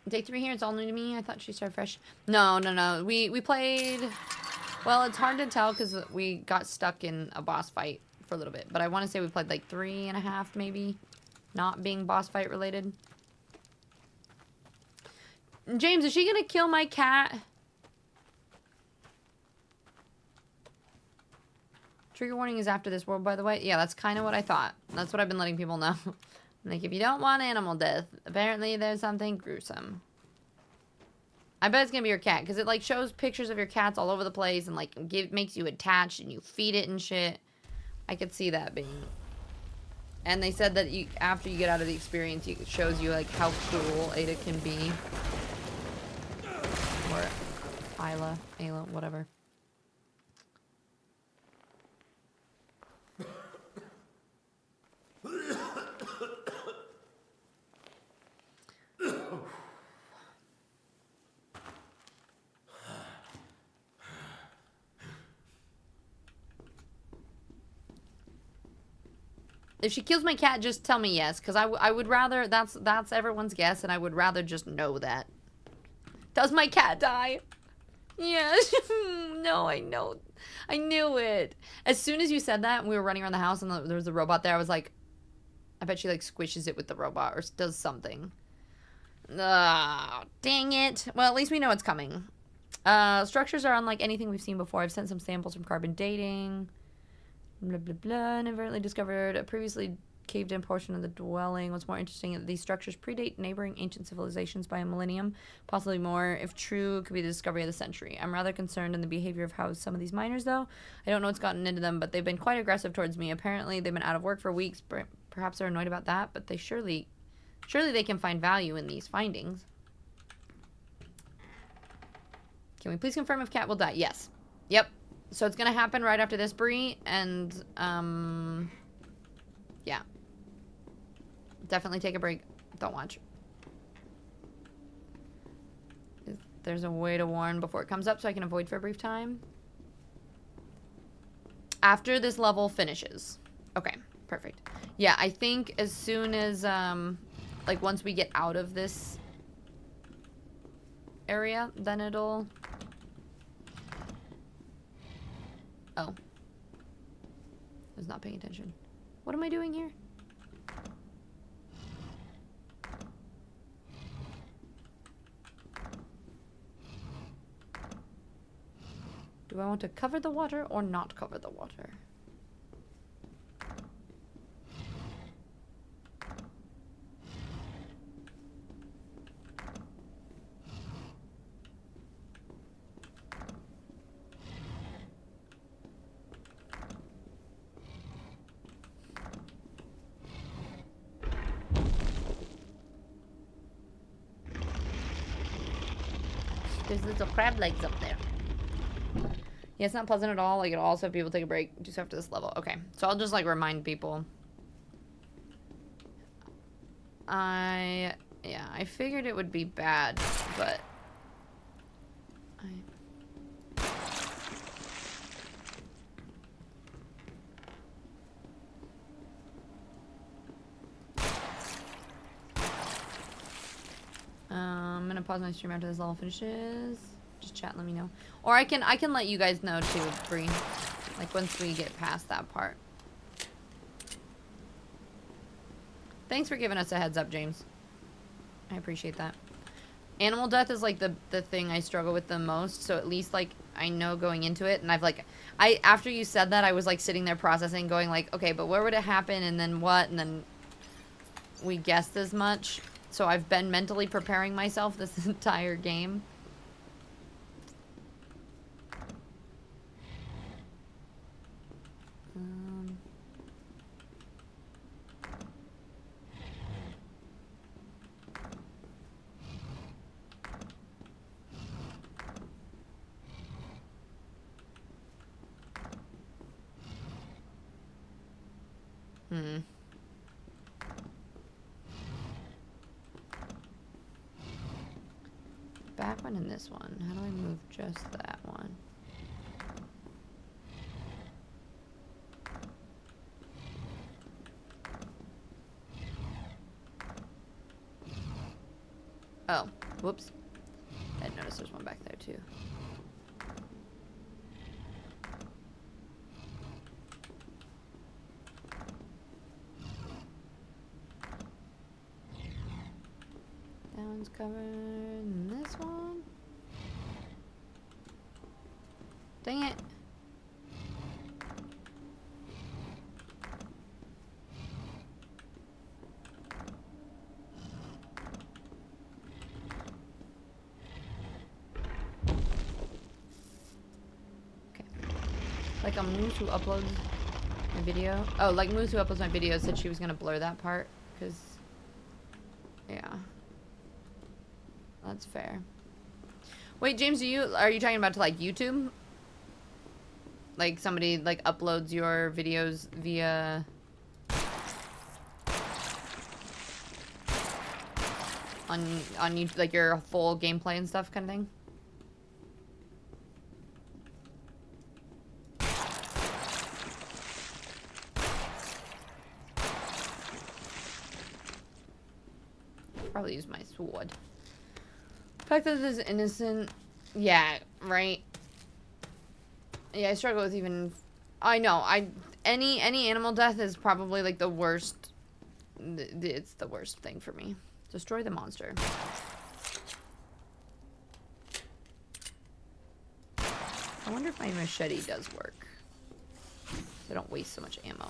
Day 3 here, it's all new to me. I thought she started fresh. No. We played... Well, it's hard to tell because we got stuck in a boss fight for a little bit. But I want to say we played like 3.5 maybe. Not being boss fight related. James, is she going to kill my cat? Trigger warning is after this world, by the way. Yeah, that's kind of what I thought. That's what I've been letting people know. I'm Like, if you don't want animal death, apparently there's something gruesome. I bet it's gonna be your cat, because it, like, shows pictures of your cats all over the place and, like, makes you attached and you feed it and shit. I could see that being... And they said that after you get out of the experience, it shows you, like, how cruel Ada can be. Or Ayla, whatever. If she kills my cat, just tell me yes, because I would rather, that's everyone's guess, and I would rather just know that. Does my cat die? Yes. No, I know. I knew it. As soon as you said that, and we were running around the house, and there was a robot there, I was like, I bet she, like, squishes it with the robot, or does something. Ah, dang it. Well, at least we know it's coming. Structures are unlike anything we've seen before. I've sent some samples from carbon dating. Blah, blah, blah. Inadvertently discovered a previously caved-in portion of the dwelling. What's more interesting is that these structures predate neighboring ancient civilizations by a millennium, possibly more. If true, it could be the discovery of the century. I'm rather concerned in the behavior of how some of these miners, though. I don't know what's gotten into them, but they've been quite aggressive towards me. Apparently, they've been out of work for weeks. Perhaps they're annoyed about that, but they surely they can find value in these findings. Can we please confirm if cat will die? Yes. Yep. So it's gonna happen right after this, Bree, and, yeah. Definitely take a break. Don't watch. There's a way to warn before it comes up so I can avoid for a brief time. After this level finishes. Okay, perfect. Yeah, I think as soon as, like, once we get out of this area, then it'll... Oh. I was not paying attention. What am I doing here? Do I want to cover the water or not cover the water? There's little crab legs up there. Yeah, it's not pleasant at all. Like, it'll also have people take a break just after this level. Okay, so I'll just, like, remind people. Yeah, I figured it would be bad, but... I'm gonna pause my stream after this level finishes. Just chat and let me know. Or I can let you guys know too, Bree. Like once we get past that part. Thanks for giving us a heads up, James. I appreciate that. Animal death is like the thing I struggle with the most, so at least like I know going into it, and I've like after you said that I was like sitting there processing, going like, okay, but where would it happen and then what, and then we guessed as much. So I've been mentally preparing myself this entire game. Back one and this one. How do I move just that one? Oh, whoops. I didn't notice there's one back there too. That one's covered, and this one. Dang it. like a Moose who uploads my video. Oh, like Moose who uploads my video said she was gonna blur that part, cause yeah, that's fair. Wait, James, are you talking about to like YouTube? Like somebody like uploads your videos via on YouTube, like your full gameplay and stuff kind of thing? Probably use my sword. The fact that this is innocent, yeah, right. Yeah, I struggle with even. I know. Any animal death is probably like the worst. It's the worst thing for me. Destroy the monster. I wonder if my machete does work. So I don't waste so much ammo.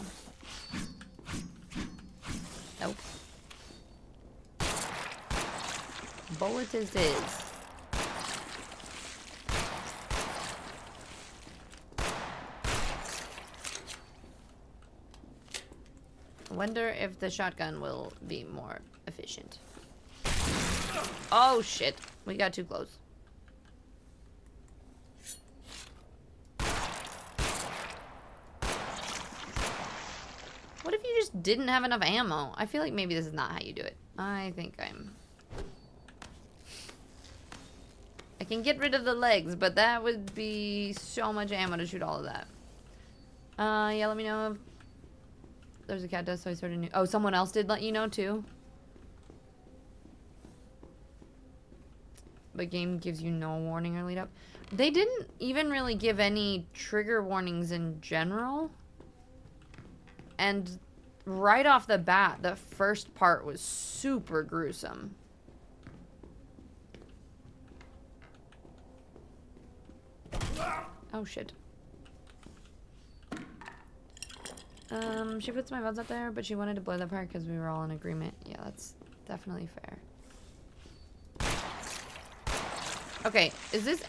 Nope. Bullet is. I wonder if the shotgun will be more efficient. Oh shit, we got too close. What if you just didn't have enough ammo? I feel like maybe this is not how you do it. I can get rid of the legs, but that would be so much ammo to shoot all of that. Yeah, let me know if there's a cat death, so I started new. Oh, someone else did let you know too? The game gives you no warning or lead up. They didn't even really give any trigger warnings in general. And right off the bat, the first part was super gruesome. Oh shit. She puts my buds up there, but she wanted to blur that part because we were all in agreement. Yeah, that's definitely fair. Okay,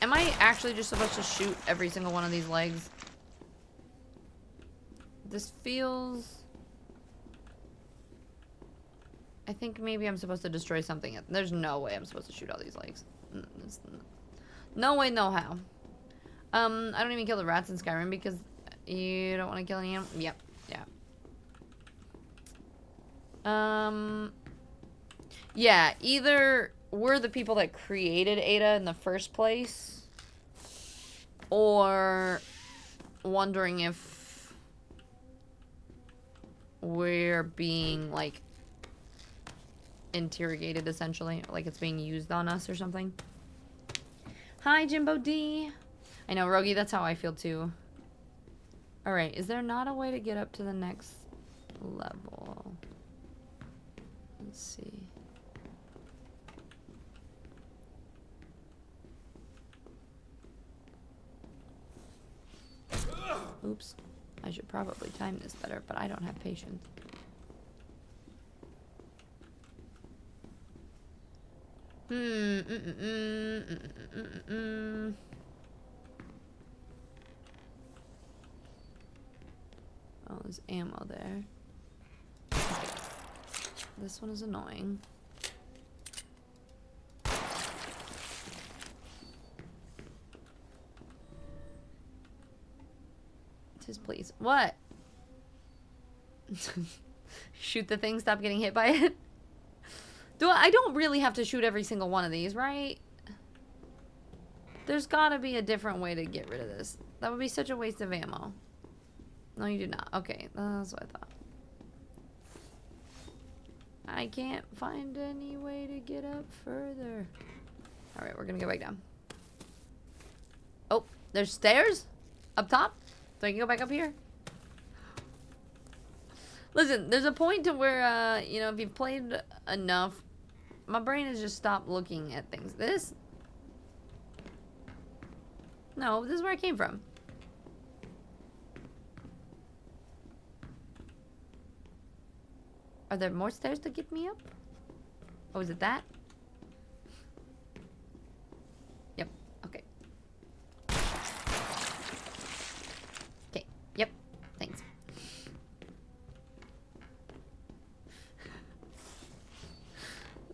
am I actually just supposed to shoot every single one of these legs? This feels... I think maybe I'm supposed to destroy something. There's no way I'm supposed to shoot all these legs. No way, no how. I don't even kill the rats in Skyrim because you don't want to kill any animals. Yep, yeah. Yeah, either we're the people that created Ada in the first place, or wondering if we're being, like, interrogated, essentially. Like it's being used on us or something. Hi, Jimbo D. I know, Rogi, that's how I feel too. Alright, is there not a way to get up to the next level? Let's see. Oops. I should probably time this better, but I don't have patience. Oh, there's ammo there. This one is annoying. Just please. What? Shoot the thing, stop getting hit by it? I don't really have to shoot every single one of these, right? There's gotta be a different way to get rid of this. That would be such a waste of ammo. No, you do not. Okay, that's what I thought. I can't find any way to get up further. Alright, we're gonna go back down. Oh, there's stairs? Up top? So I can go back up here? Listen, there's a point to where, you know, if you've played enough, my brain has just stopped looking at things. This? No, this is where I came from. Are there more stairs to get me up? Oh, is it that? Yep, okay. Okay,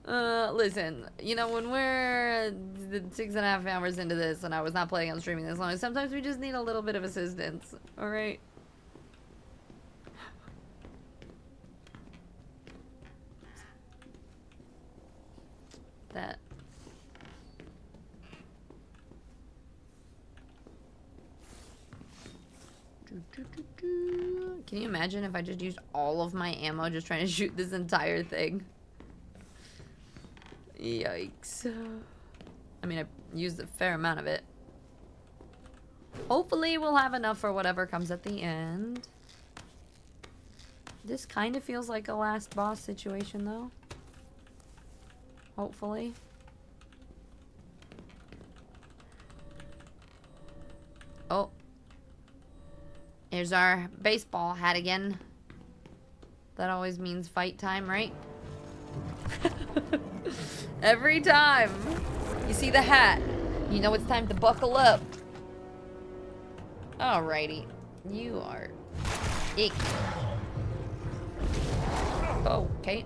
Listen, you know, when we're 6.5 hours into this and I was not planning on streaming this long, sometimes we just need a little bit of assistance, alright? That. Can you imagine if I just used all of my ammo just trying to shoot this entire thing? Yikes. I mean, I used a fair amount of it. Hopefully we'll have enough for whatever comes at the end. This kind of feels like a last boss situation, though. Hopefully. Oh. Here's our baseball hat again. That always means fight time, right? Every time you see the hat, you know it's time to buckle up. Alrighty. You are icky. Oh, okay.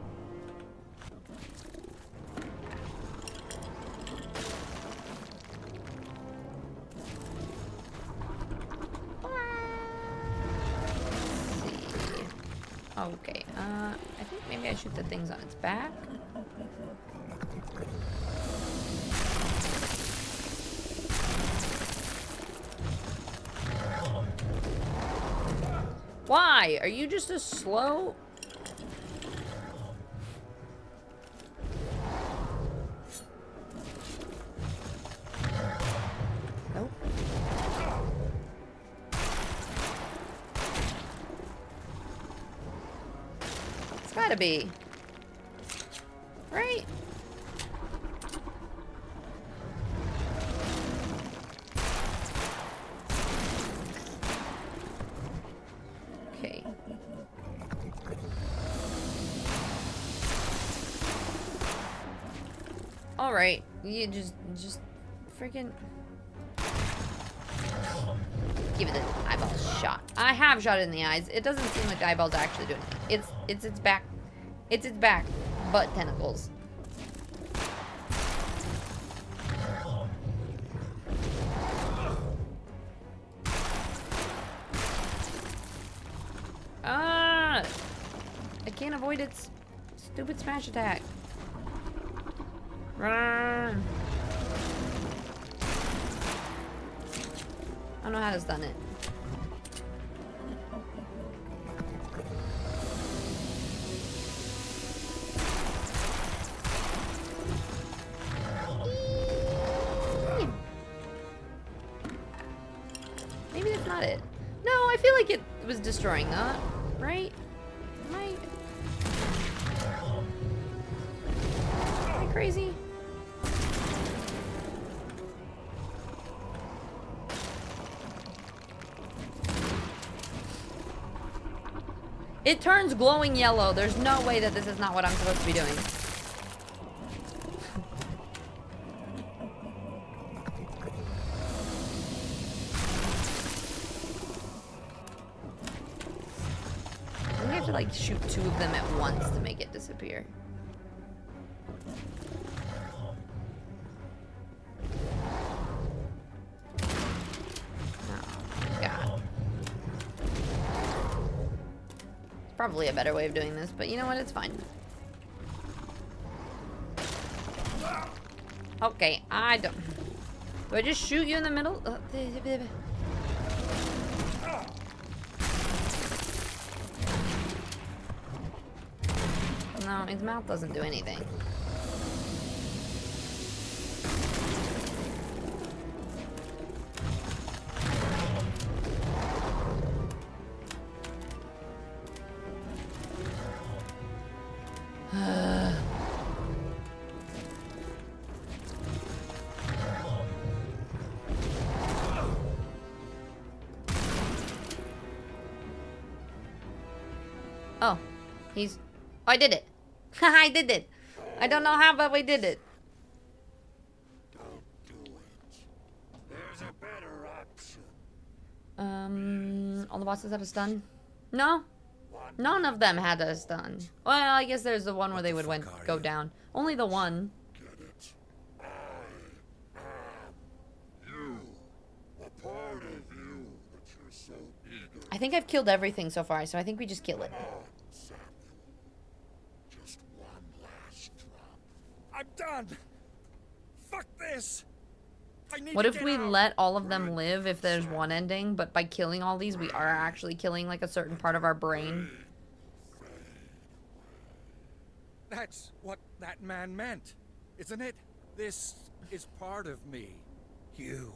Okay, I think maybe I shoot the things on its back. Why? Are you just a slow? Nope. It's gotta be. Right? Okay. All right, you just freaking give it an eyeball shot. I have shot it in the eyes. It doesn't seem like the eyeball's actually doing it. It's its back. It's its back, butt tentacles. Ah! I can't avoid its stupid smash attack. Run! I don't know how to stun it. Maybe that's not it. No, I feel like it was destroying that, right? Am I crazy? It turns glowing yellow. There's no way that this is not what I'm supposed to be doing. I think I have to like shoot 2 of them at once to make it disappear. Probably a better way of doing this, but you know what? It's fine. Okay, I don't... Do I just shoot you in the middle? No, his mouth doesn't do anything. Oh, he's... Oh, I did it. I did it. I don't know how, but we did it. Don't do it. There's a better option. All the bosses have a stun? No? None of them had us done. Well, I guess there's the one where they would go down. Only the one. I think I've killed everything so far, so I think we just kill it. I'm done. Fuck this. What if we let all of them live if there's one ending, but by killing all these, we are actually killing like a certain part of our brain? That's what that man meant, isn't it? This is part of me. You're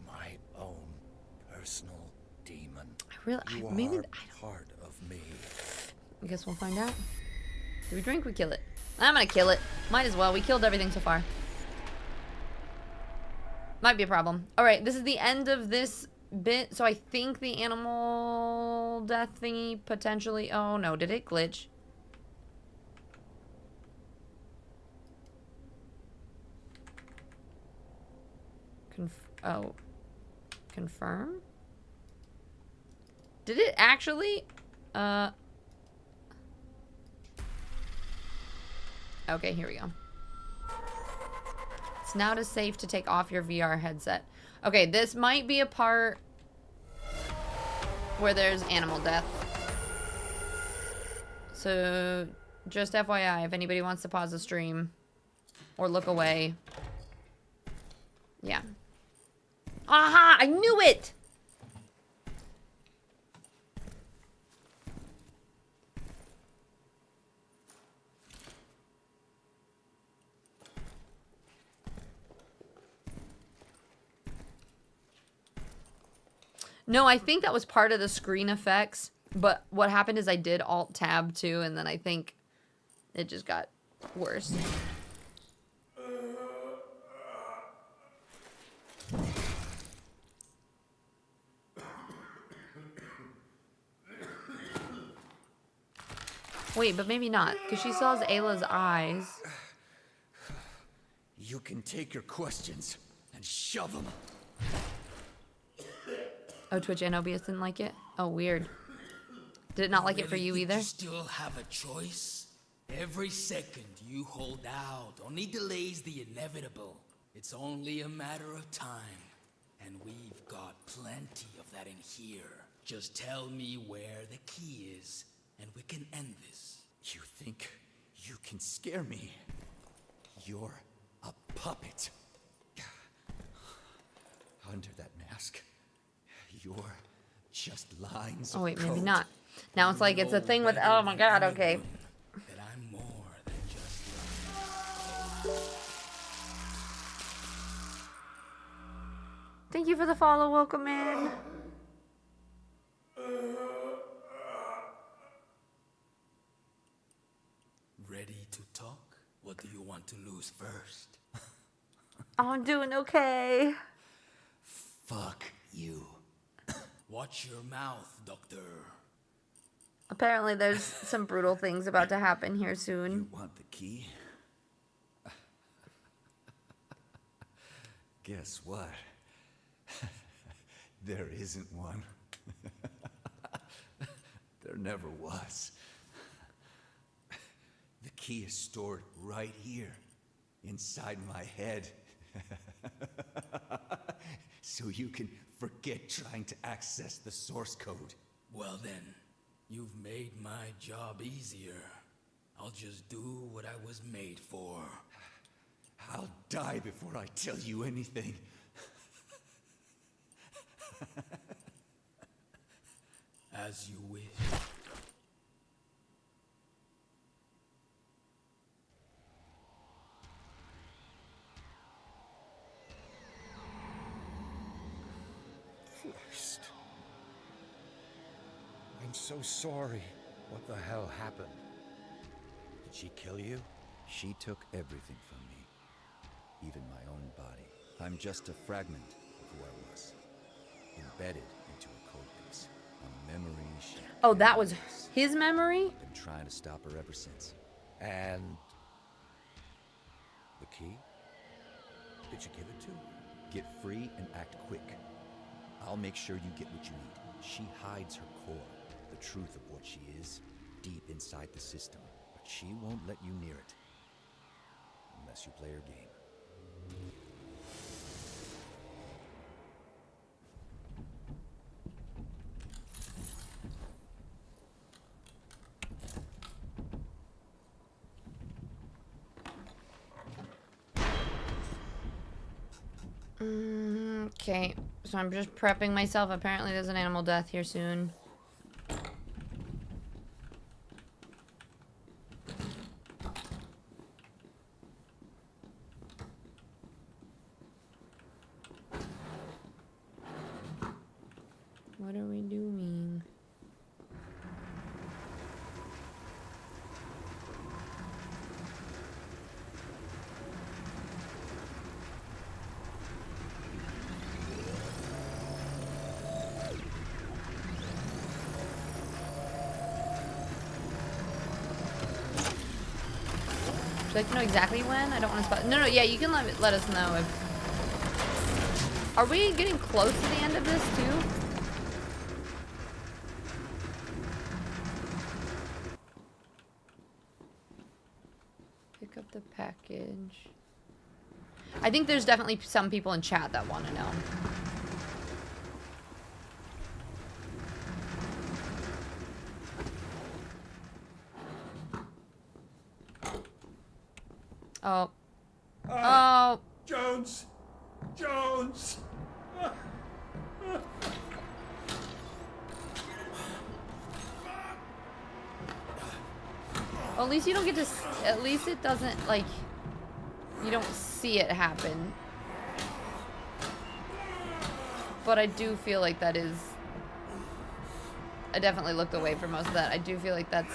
my own personal demon. Maybe are part of me. I guess we'll find out. Do we drink? We kill it. I'm gonna kill it. Might as well. We killed everything so far. Might be a problem. Alright, this is the end of this bit. So I think the animal death thingy potentially... Oh no, did it glitch? Confirm? Did it actually? Okay, here we go. It's now safe to take off your VR headset. Okay, this might be a part where there's animal death. So, just FYI, if anybody wants to pause the stream or look away. Yeah. Aha! I knew it! No, I think that was part of the screen effects, but what happened is I did Alt-Tab too, and then I think it just got worse. Wait, but maybe not, because she saw Ayla's eyes. You can take your questions and shove them. Oh, Twitch and OBS didn't like it? Oh, weird. Did it not like it for you either? You still have a choice? Every second you hold out only delays the inevitable. It's only a matter of time. And we've got plenty of that in here. Just tell me where the key is, and we can end this. You think you can scare me? You're a puppet. Under that mask, you're just lines of Oh wait, maybe code. not. Now it's like it's a thing with, oh my god, okay. That I'm more than just Thank you for the follow, welcome in. ready to talk. What do you want to lose first? I'm doing okay. Fuck you. Watch your mouth, Doctor. Apparently there's some brutal things about to happen here soon. You want the key? Guess what? There isn't one. There never was. The key is stored right here, inside my head. So you can forget trying to access the source code. Well then, you've made my job easier. I'll just do what I was made for. I'll die before I tell you anything. As you wish. Christ. I'm so sorry. What the hell happened? Did she kill you? She took everything from me, even my own body. I'm just a fragment of who I was, embedded into a code base, a memory she... Oh, that was his memory? I've been trying to stop her ever since. And the key? Did you give it to her? Get free and act quick. I'll make sure you get what you need. She hides her core, the truth of what she is, deep inside the system. But she won't let you near it. Unless you play her game. Okay, so I'm just prepping myself. Apparently there's an animal death here soon. What are we doing? Would you like to know exactly when? I don't want to spot. No, yeah, you can let us know if. Are we getting close to the end of this too? Pick up the package. I think there's definitely some people in chat that want to know. Oh. Oh. Jones! Jones! Well, at least you don't get to. At least it doesn't, like. You don't see it happen. But I do feel like that is. I definitely looked away from most of that. I do feel like that's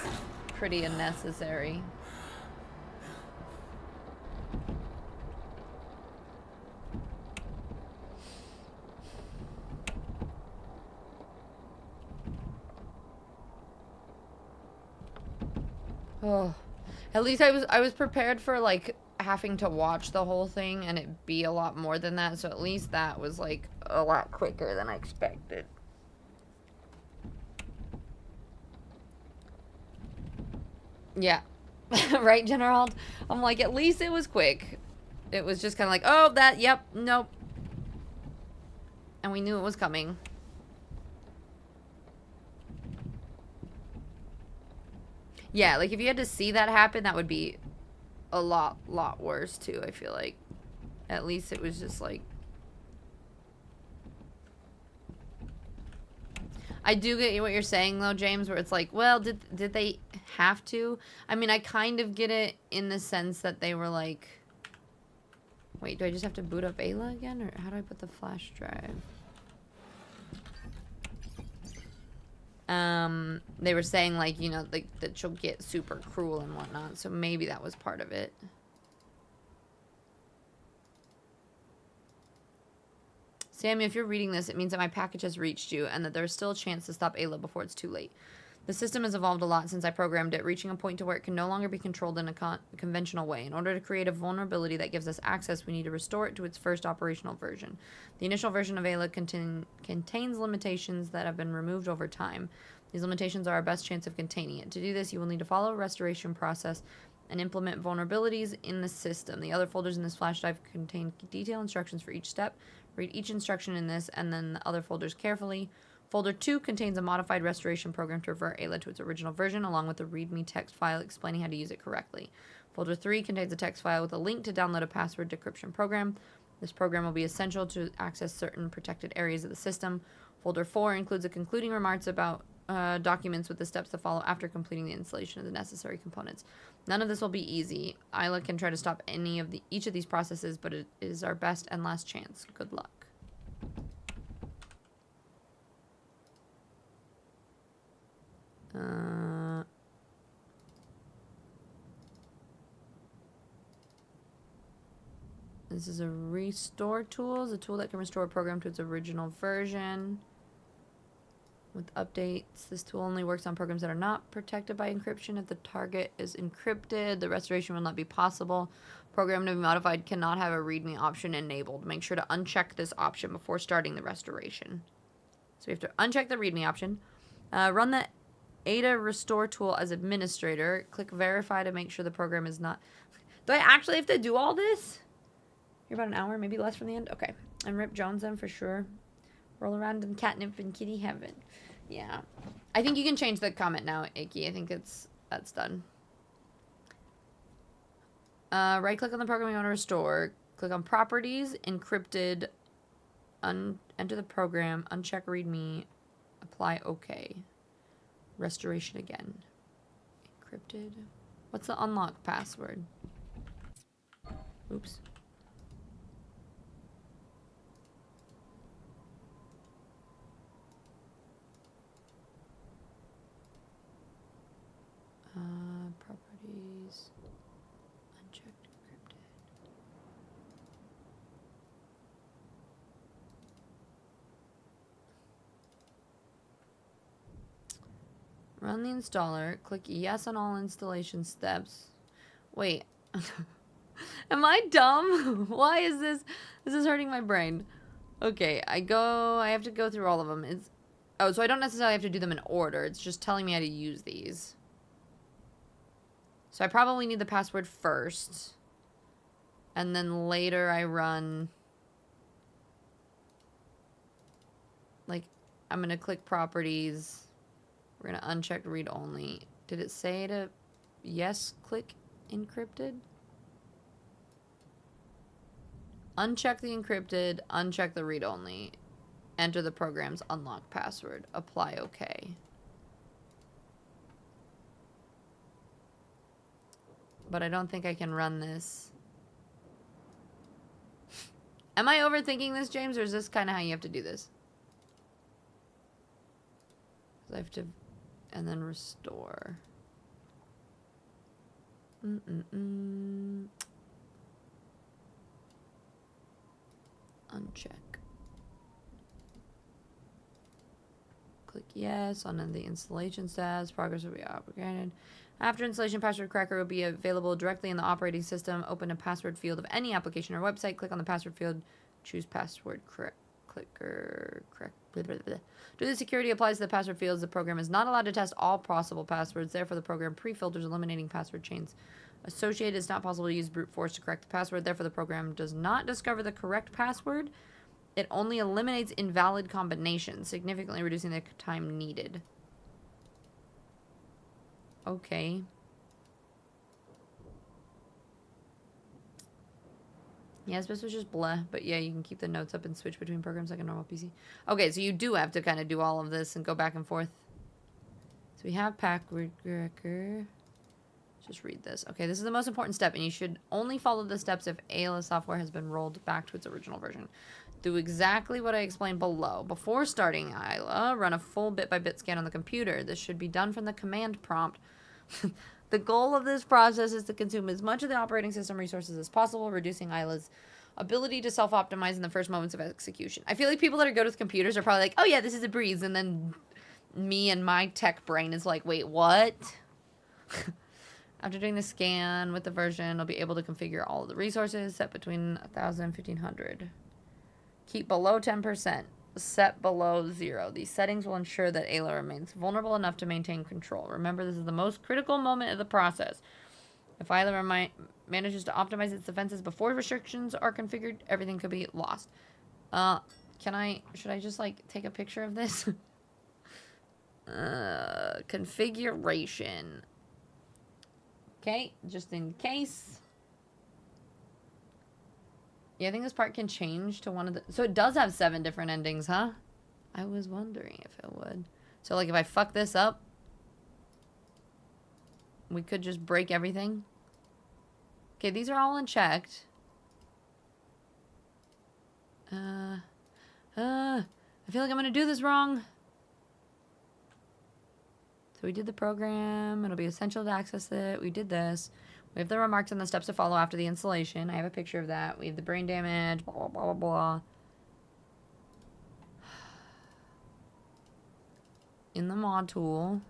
pretty unnecessary. Oh, at least I was prepared for like having to watch the whole thing and it be a lot more than that. So at least that was like a lot quicker than I expected. Yeah, right, General. I'm like, at least it was quick. It was just kind of like, oh, that, yep, nope, and we knew it was coming. Yeah, like if you had to see that happen, that would be a lot worse too, I feel like. At least it was just like... I do get what you're saying though, James, where it's like, well, did they have to? I mean, I kind of get it in the sense that they were like... Wait, do I just have to boot up Ayla again? Or how do I put the flash drive? They were saying like, you know, like that she'll get super cruel and whatnot, so maybe that was part of it. Sammy, if you're reading this, it means that my package has reached you and that there's still a chance to stop Ayla before it's too late. The system has evolved a lot since I programmed it, reaching a point to where it can no longer be controlled in a conventional way. In order to create a vulnerability that gives us access, we need to restore it to its first operational version. The initial version of Ayla contains limitations that have been removed over time. These limitations are our best chance of containing it. To do this, you will need to follow a restoration process and implement vulnerabilities in the system. The other folders in this flash drive contain detailed instructions for each step. Read each instruction in this and then the other folders carefully. Folder 2 contains a modified restoration program to revert Ayla to its original version, along with a README text file explaining how to use it correctly. Folder 3 contains a text file with a link to download a password decryption program. This program will be essential to access certain protected areas of the system. Folder 4 includes a concluding remarks about documents with the steps to follow after completing the installation of the necessary components. None of this will be easy. Ayla can try to stop each of these processes, but it is our best and last chance. Good luck. This is a restore tool. It's a tool that can restore a program to its original version with updates. This tool only works on programs that are not protected by encryption. If the target is encrypted, the restoration will not be possible. Program to be modified cannot have a README option enabled. Make sure to uncheck this option before starting the restoration. So we have to uncheck the readme option. Run the Ada restore tool as administrator. Click verify to make sure the program is not... Do I actually have to do all this? You're about an hour, maybe less from the end? Okay. And Rip Jones then for sure. Roll around in catnip and kitty heaven. Yeah. I think you can change the comment now, Icky. I think that's done. Right click on the program you want to restore. Click on properties, encrypted, enter the program, uncheck readme, apply OK. Restoration again. Encrypted. What's the unlock password? Oops. Properties. Unchecked, encrypted. Run the installer. Click yes on all installation steps. Wait. Am I dumb? Why is this? This is hurting my brain. Okay, I have to go through all of them. Oh, so I don't necessarily have to do them in order. It's just telling me how to use these. So I probably need the password first. And then later I run... Like, I'm going to click properties. We're going to uncheck read only. Did it say to yes click encrypted? Uncheck the encrypted, uncheck the read only. Enter the program's unlock password. Apply OK. But I don't think I can run this. Am I overthinking this, James, or is this kind of how you have to do this? I have to... And then restore. Uncheck. Click yes on the installation status. Progress will be upgraded. After installation, password cracker will be available directly in the operating system. Open a password field of any application or website. Click on the password field. Choose password clicker. Due to security applies to the password fields, the program is not allowed to test all possible passwords. Therefore, the program pre-filters eliminating password chains associated. It's not possible to use brute force to correct the password. Therefore, the program does not discover the correct password. It only eliminates invalid combinations, significantly reducing the time needed. Okay. Yes, this was just blah, but yeah, you can keep the notes up and switch between programs like a normal PC. Okay, so you do have to kind of do all of this and go back and forth. So we have password cracker. Just read this. Okay, this is the most important step, and you should only follow the steps if Ayla software has been rolled back to its original version. Do exactly what I explained below. Before starting Ayla, run a full bit-by-bit scan on the computer. This should be done from the command prompt. The goal of this process is to consume as much of the operating system resources as possible, reducing Ayla's ability to self-optimize in the first moments of execution. I feel like people that are good with computers are probably like, oh yeah, this is a breeze, and then me and my tech brain is like, wait, what? After doing the scan with the version, I'll be able to configure all of the resources, set between 1,000 and 1,500. Keep below 10%. Set below 0. These settings will ensure that Ayla remains vulnerable enough to maintain control. Remember, this is the most critical moment of the process. If Ayla manages to optimize its defenses before restrictions are configured, everything could be lost. Should I just, like, take a picture of this? Configuration. Okay, just in case. Yeah, I think this part can change to one of the... So it does have 7 different endings, huh? I was wondering if it would. So, like, if I fuck this up, we could just break everything. Okay, these are all unchecked. I feel like I'm gonna do this wrong. So we did the program. It'll be essential to access it. We did this. We have the remarks and the steps to follow after the installation. I have a picture of that. We have the brain damage, blah, blah, blah, blah, blah. In the mod tool.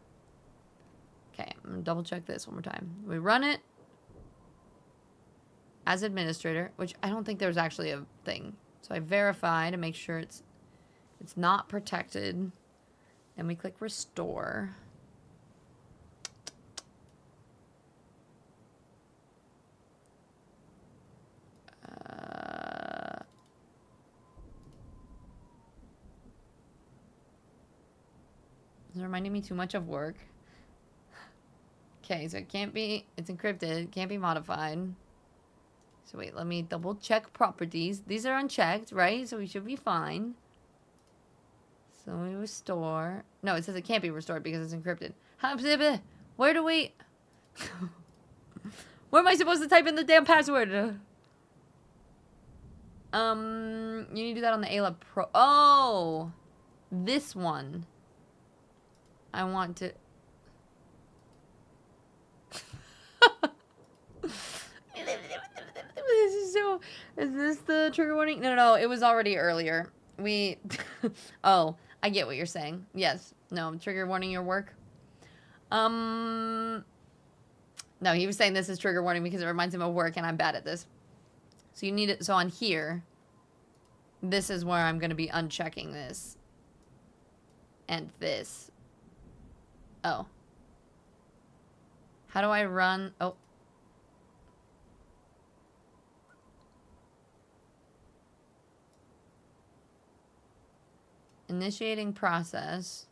Okay, I'm going to double check this one more time. We run it as administrator, which I don't think there's actually a thing. So I verify to make sure it's It's not protected. Then we click restore. Is it reminding me too much of work? Okay, so it can't be, it's encrypted, can't be modified. So wait, let me double check properties. These are unchecked, right? So we should be fine. So we restore. No, it says it can't be restored because it's encrypted. Where do we... Where am I supposed to type in the damn password? You need to do that on the Ayla Pro. Oh! This one. I want to... This is so... Is this the trigger warning? No, no, no. It was already earlier. We... Oh, I get what you're saying. Yes. No, trigger warning your work. No, he was saying this is trigger warning because it reminds him of work and I'm bad at this. So you need it... So on here, this is where I'm going to be unchecking this. And this. Oh. How do I run... Oh. Initiating process.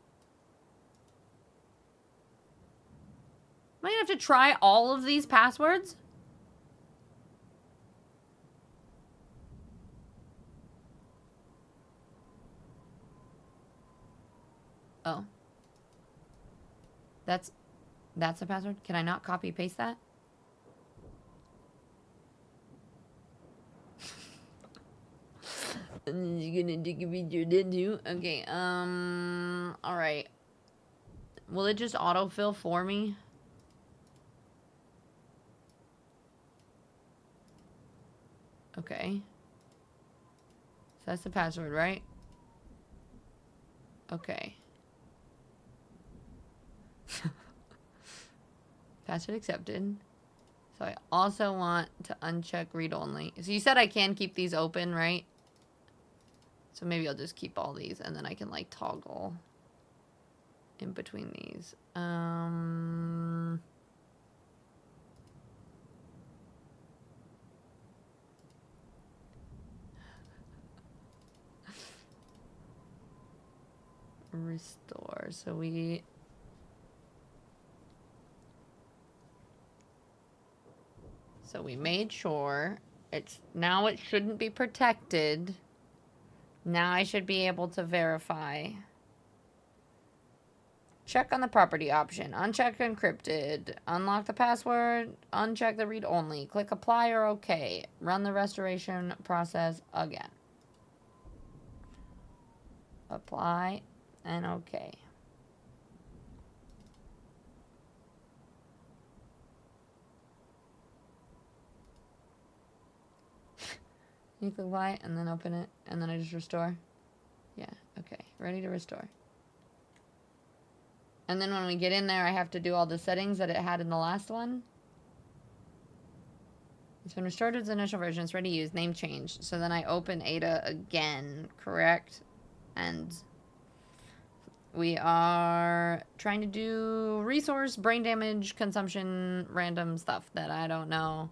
Am I gonna have to try all of these passwords? Oh. That's a password? Can I not copy paste that? You're gonna dig a video, did you? Okay, alright. Will it just autofill for me? Okay. So that's the password, right? Okay. Password accepted. So I also want to uncheck read only. So you said I can keep these open, right? So maybe I'll just keep all these and then I can like toggle in between these. Restore. So we made sure it's now it shouldn't be protected. Now I should be able to verify. Check on the property option. Uncheck encrypted. Unlock the password. Uncheck the read only. Click apply or OK. Run the restoration process again. Apply and OK. You click apply and then open it and then I just restore. Yeah, okay. Ready to restore. And then when we get in there, I have to do all the settings that it had in the last one. It's been restored to its initial version. It's ready to use. Name change. So then I open Ada again, correct? And we are trying to do resource, brain damage, consumption, random stuff that I don't know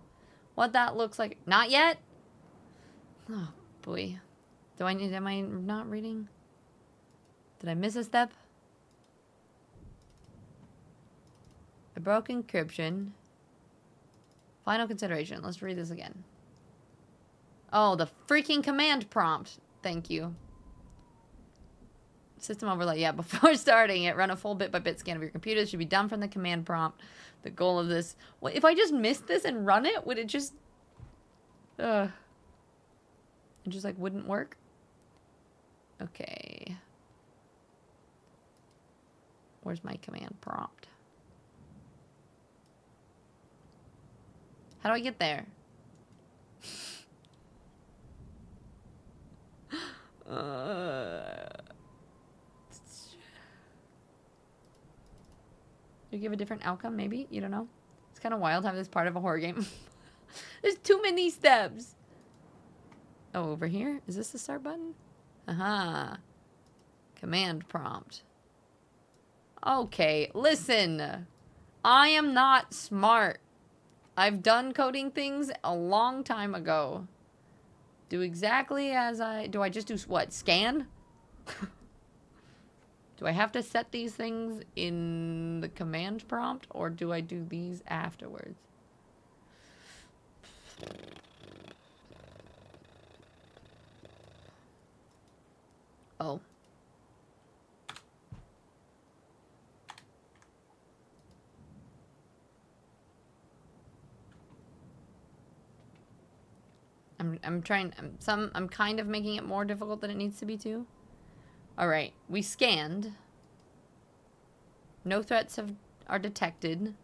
what that looks like. Not yet? Oh, boy. Am I not reading? Did I miss a step? I broke encryption. Final consideration. Let's read this again. Oh, the freaking command prompt. Thank you. System overlay. Yeah, before starting it, run a full bit-by-bit scan of your computer. It should be done from the command prompt. The goal of this... Well, if I just missed this and run it, would it just... It just, like, wouldn't work? Okay. Where's my command prompt? How do I get there? You give a different outcome, maybe? You don't know? It's kind of wild having this part of a horror game. There's too many steps. Oh, over here? Is this the start button? Aha. Command prompt. Okay, listen. I am not smart. I've done coding things a long time ago. Do exactly as do I just do what? Scan? Do I have to set these things in the command prompt, or do I do these afterwards? Oh. I'm kind of making it more difficult than it needs to be too. All right, we scanned. No threats are detected.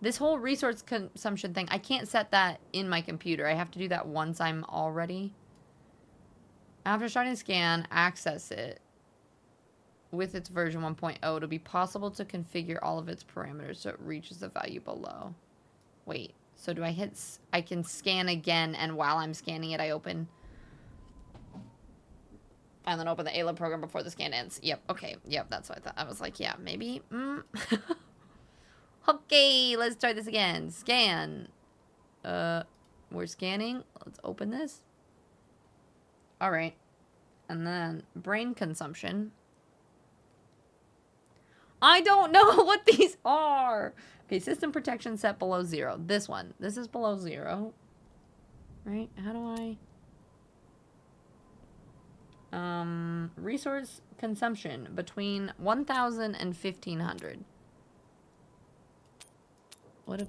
This whole resource consumption thing, I can't set that in my computer. I have to do that once I'm already. After starting the scan, access it. With its version 1.0, it'll be possible to configure all of its parameters so it reaches the value below. Wait, so do I hit... I can scan again, and while I'm scanning it, I open... And then open the ALA program before the scan ends. Yep, okay. Yep, that's what I thought. I was like, yeah, maybe. Okay, let's try this again. Scan. We're scanning. Let's open this. Alright. And then brain consumption. I don't know what these are. Okay, system protection set below 0. This one. This is below 0. Right? How do I... resource consumption between 1,000 and 1,500. What if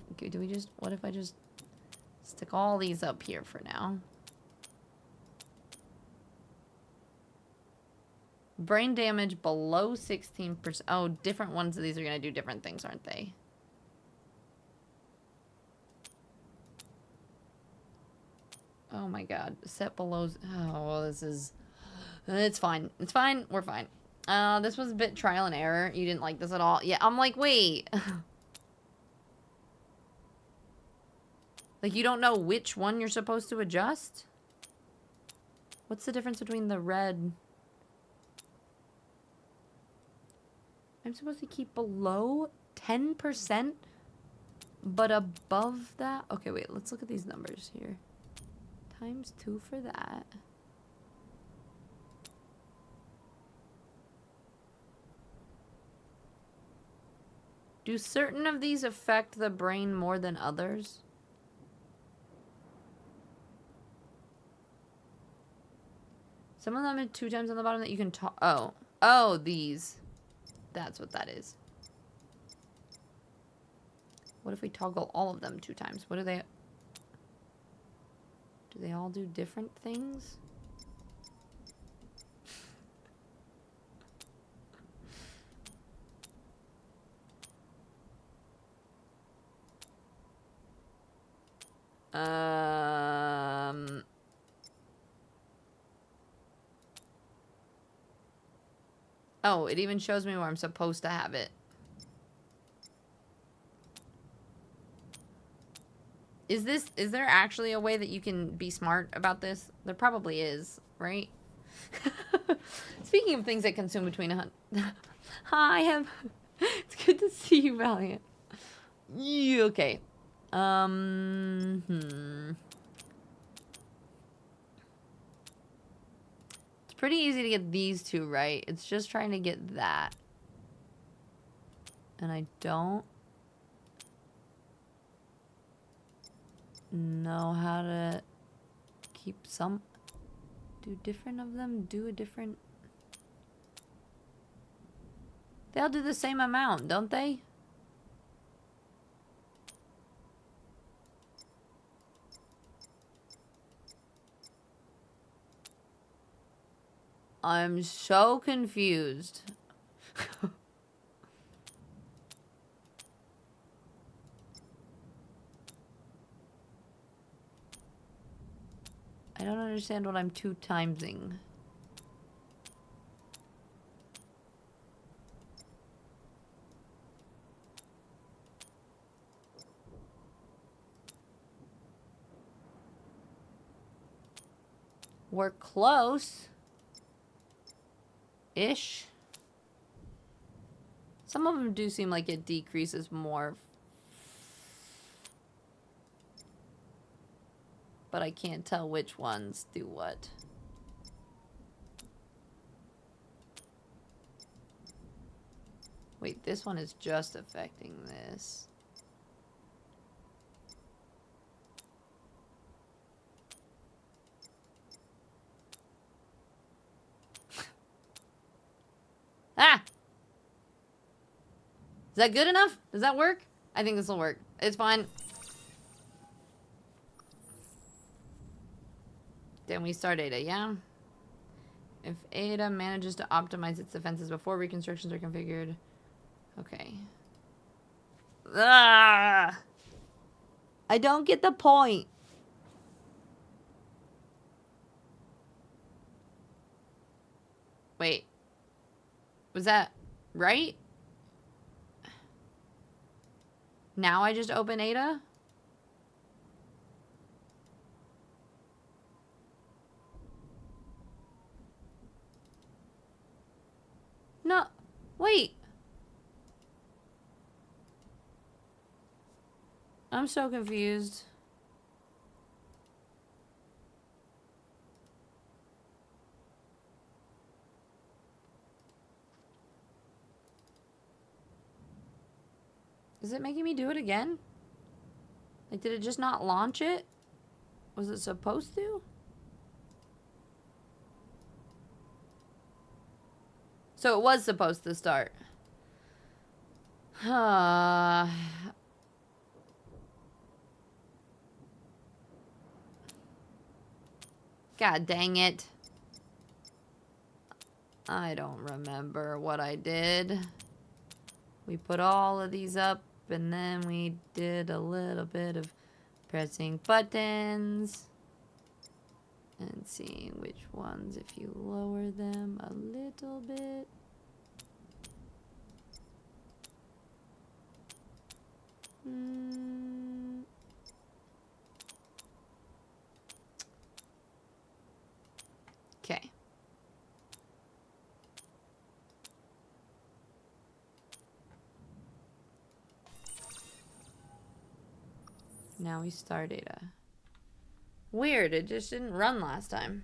I just stick all these up here for now? Brain damage below 16%. Oh, different ones of these are gonna do different things, aren't they? Oh my god. Set below... Oh, well, this is... It's fine. It's fine. We're fine. This was a bit trial and error. You didn't like this at all. Yeah, I'm like, wait. Like, you don't know which one you're supposed to adjust? What's the difference between the red... I'm supposed to keep below 10%, but above that? Okay, wait. Let's look at these numbers here. Times 2 for that. Do certain of these affect the brain more than others? Some of them are 2 times on the bottom that you can talk. Oh, these. That's what that is. What if we toggle all of them 2 times? What do they... Do they all do different things? Oh, it even shows me where I'm supposed to have it. Is there actually a way that you can be smart about this? There probably is, right? Speaking of things that consume between Hi, it's good to see you, Valiant. Yeah, okay. It's pretty easy to get these 2 right. It's just trying to get that. And I don't know how to keep some... Do different of them do a different... They all do the same amount, don't they? I'm so confused. I don't understand what I'm 2 timesing. We're close. Ish. Some of them do seem like it decreases more. But I can't tell which ones do what. Wait, this one is just affecting this. Ah! Is that good enough? Does that work? I think this will work. It's fine. Then we start Ada, yeah? If Ada manages to optimize its defenses before reconstructions are configured. Okay. Ah! I don't get the point. Wait. Was that right? Now I just open Ada? No. Wait. I'm so confused. Is it making me do it again? Like, did it just not launch it? Was it supposed to? So it was supposed to start. God dang it. I don't remember what I did. We put all of these up and then we did a little bit of pressing buttons and seeing which ones, if you lower them a little bit. Okay. Now we start Ada. Weird, it just didn't run last time.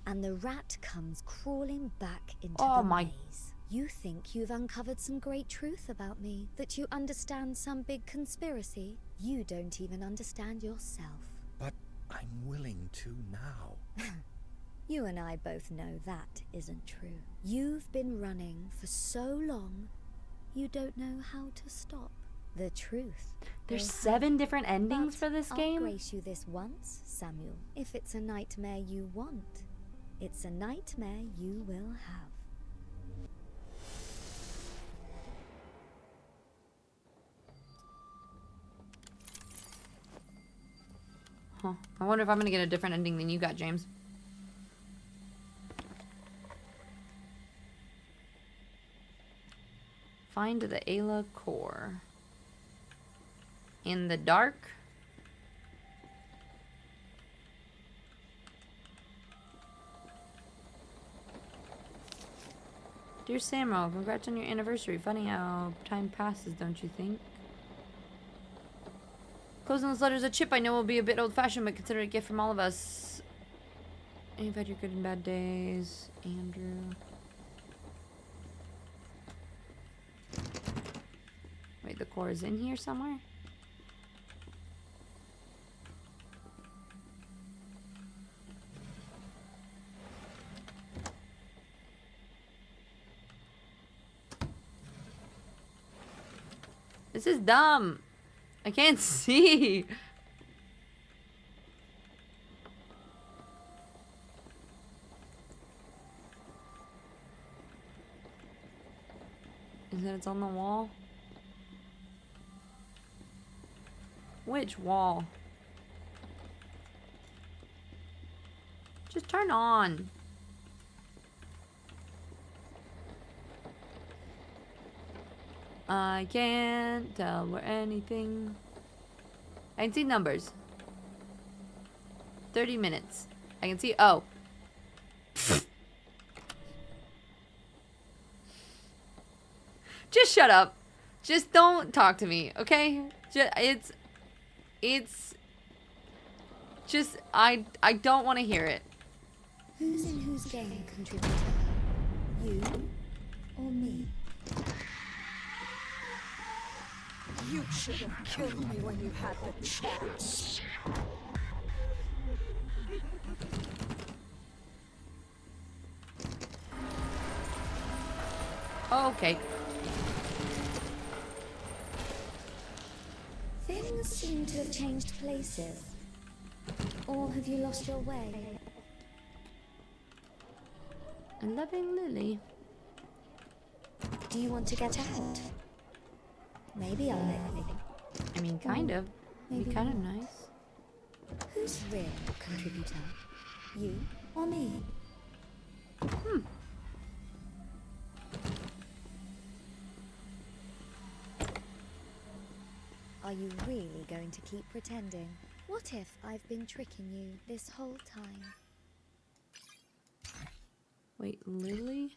And the rat comes crawling back into Oh the my- maze. You think you've uncovered some great truth about me, that you understand some big conspiracy. You don't even understand yourself. But I'm willing to now. You and I both know that isn't true. You've been running for so long, you don't know how to stop. The truth. There's will 7 have. different endings But for this I'll game? grace you this once, Samuel. If it's a nightmare you want, it's a nightmare you will have. Huh. I wonder if I'm gonna get a different ending than you got, James. Find the Ayla core. In the dark. Dear Samuel, congrats on your anniversary. Funny how time passes, don't you think? Closing this letter is a chip. I know will be a bit old-fashioned, but consider it a gift from all of us. You've had your good and bad days, Andrew. Wait, the core is in here somewhere? This is dumb. I can't see. Is it? It's on the wall? Which wall? Just turn on. I can't tell where anything. I can see numbers. 30 minutes. I can see. Oh. Just shut up. Just don't talk to me, okay? It's just I don't want to hear it. Who's in whose game, contributor? You or me? You should have killed me when you had the chance. Okay. Things seem to have changed places. Or have you lost your way? A loving Lily. Do you want to get out? Maybe I'll let you. I mean, kind of. It'd be kind of nice. Who's real contributor? You or me? Are you really going to keep pretending? What if I've been tricking you this whole time? Wait, Lily?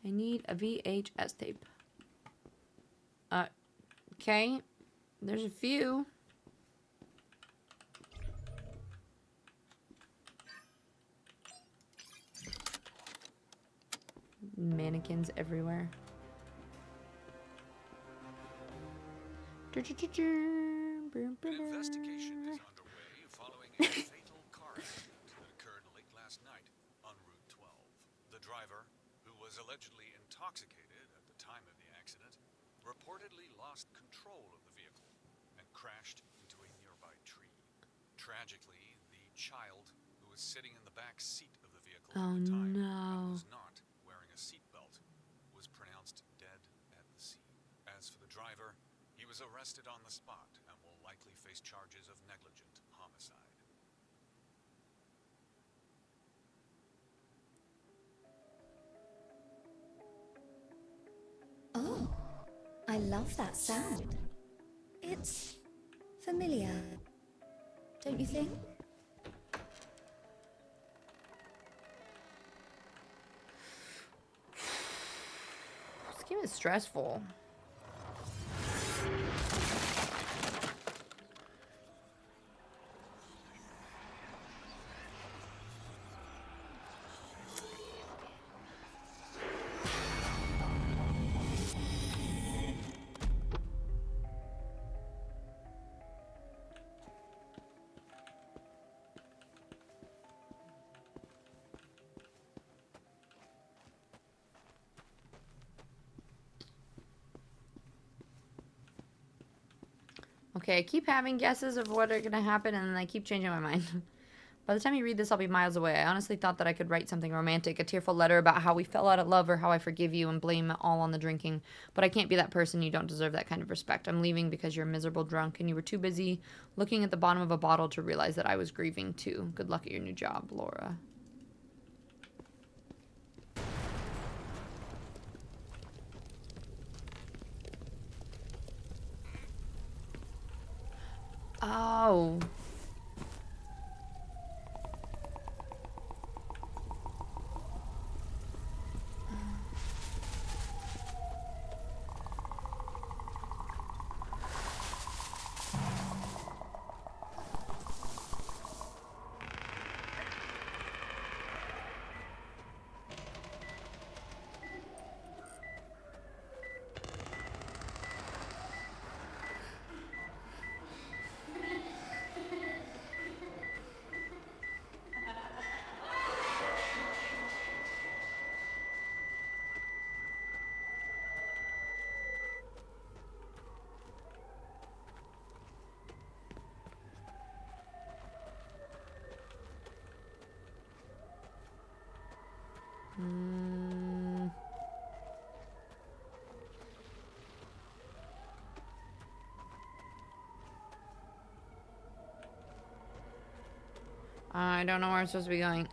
I need a VHS tape. Okay. There's a few. Mannequins everywhere. An investigation is underway following a fatal car accident that occurred late last night on Route 12. The driver, who was allegedly intoxicated at the time of the accident, reportedly lost control of the vehicle and crashed into a nearby tree. Tragically, the child, who was sitting in the back seat of the vehicle at the time and was not wearing a seatbelt, was pronounced dead at the scene. As for the driver, he was arrested on the spot and will likely face charges of negligent homicide. Oh, I love that sound. It's familiar, don't you think? This game is stressful. Okay, I keep having guesses of what are going to happen, and then I keep changing my mind. By the time you read this, I'll be miles away. I honestly thought that I could write something romantic, a tearful letter about how we fell out of love or how I forgive you and blame it all on the drinking. But I can't be that person. You don't deserve that kind of respect. I'm leaving because you're a miserable drunk, and you were too busy looking at the bottom of a bottle to realize that I was grieving too. Good luck at your new job, Laura. Oh. I don't know where I'm supposed to be going.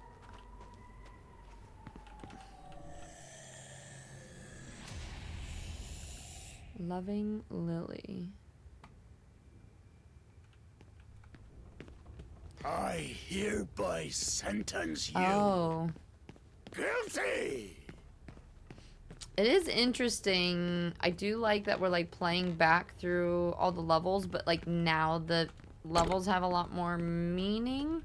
Loving Lily. I hereby sentence you. Oh. Guilty! It is interesting. I do like that we're like playing back through all the levels, but like now the levels have a lot more meaning.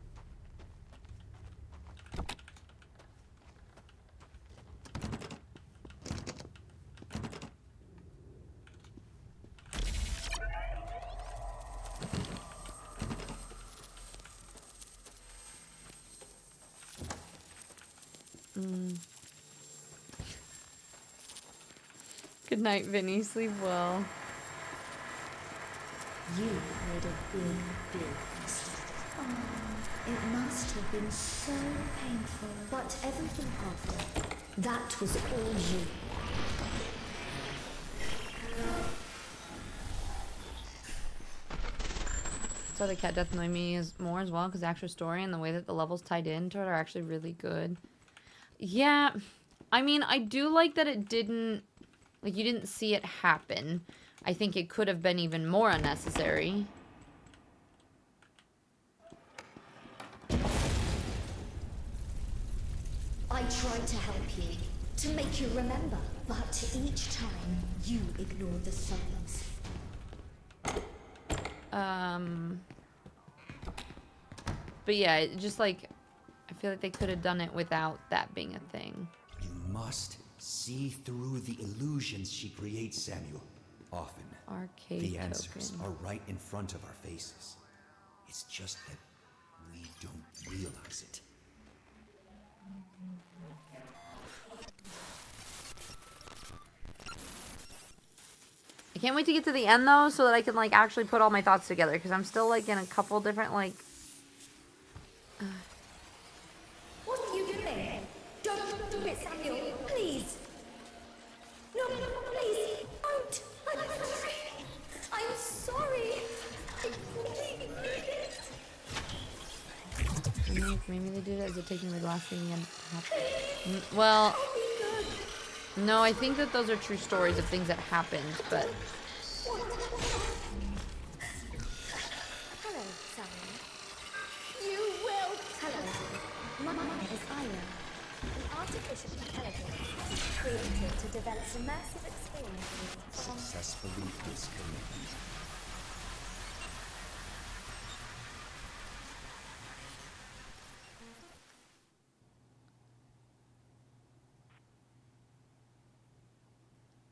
Good night, Vinny. Sleep well. You made a big mistake. Oh, it must have been so painful. But everything after, that was all you. So the cat death annoyed me more as well because the actual story and the way that the levels tied into it are actually really good. Yeah, I mean, I do like that it didn't, like, you didn't see it happen. I think it could have been even more unnecessary. I tried to help you, to make you remember, but each time you ignored the signs. But yeah, it just like, I feel like they could have done it without that being a thing. You must see through the illusions she creates, Samuel. Often, Arcade the answers token. are right in front of our faces. It's just that we don't realize it. I can't wait to get to the end though, so that I can like actually put all my thoughts together, because I'm still like in a couple different like. What are you doing? Don't do it, Samuel. Please. No, please. Don't. I'm sorry. I completely need it. Maybe they did it as a taking away the last thing again. Well, no, I think that those are true stories of things that happened, but. Hello, Samuel. You will. Hello. My name is Aya, an artificial intelligence created to develop immersive experiences from Successfully disconnected.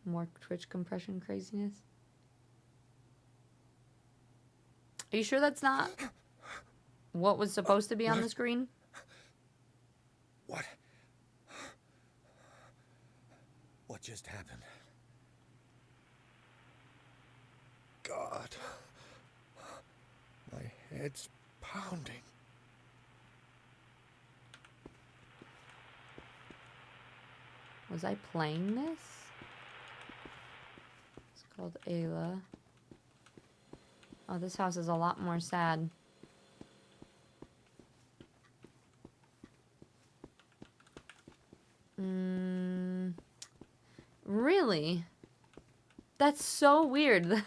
More Twitch compression craziness. Are you sure that's not what was supposed to be on the screen? What? What just happened? God. My head's pounding. Was I playing this? It's called Ayla. Oh, this house is a lot more sad. Really? That's so weird.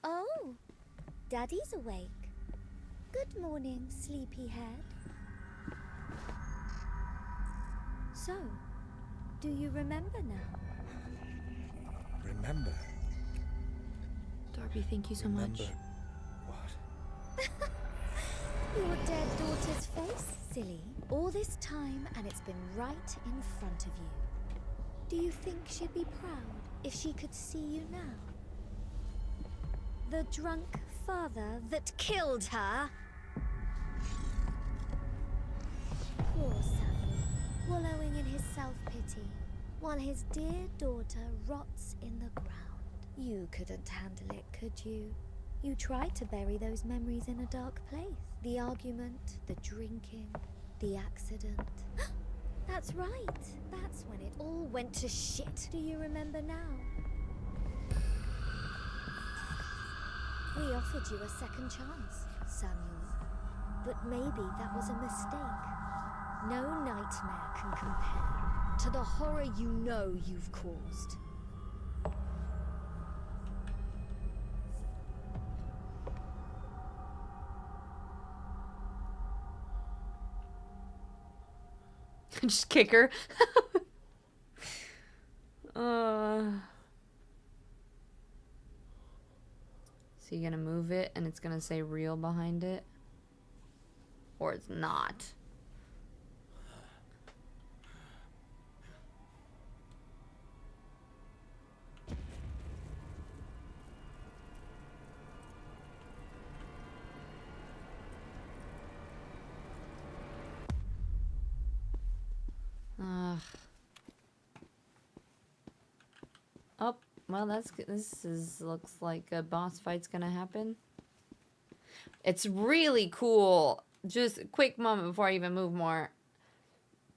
Oh, Daddy's awake. Good morning, sleepyhead. So, do you remember now? Remember? Darby, thank you so much. What? Your dead daughter's face, silly. All this time, and it's been right in front of you. Do you think she'd be proud if she could see you now? The drunk father that killed her? Poor Samuel, wallowing in his self-pity, while his dear daughter rots in the ground. You couldn't handle it, could you? You tried to bury those memories in a dark place. The argument, the drinking, the accident. That's right. That's when it all went to shit. Do you remember now? We offered you a second chance, Samuel. But maybe that was a mistake. No nightmare can compare to the horror you know you've caused. Just kick her. So you're gonna move it and it's gonna say real behind it? Or it's not? Oh, well, looks like a boss fight's gonna happen. It's really cool. Just a quick moment before I even move more.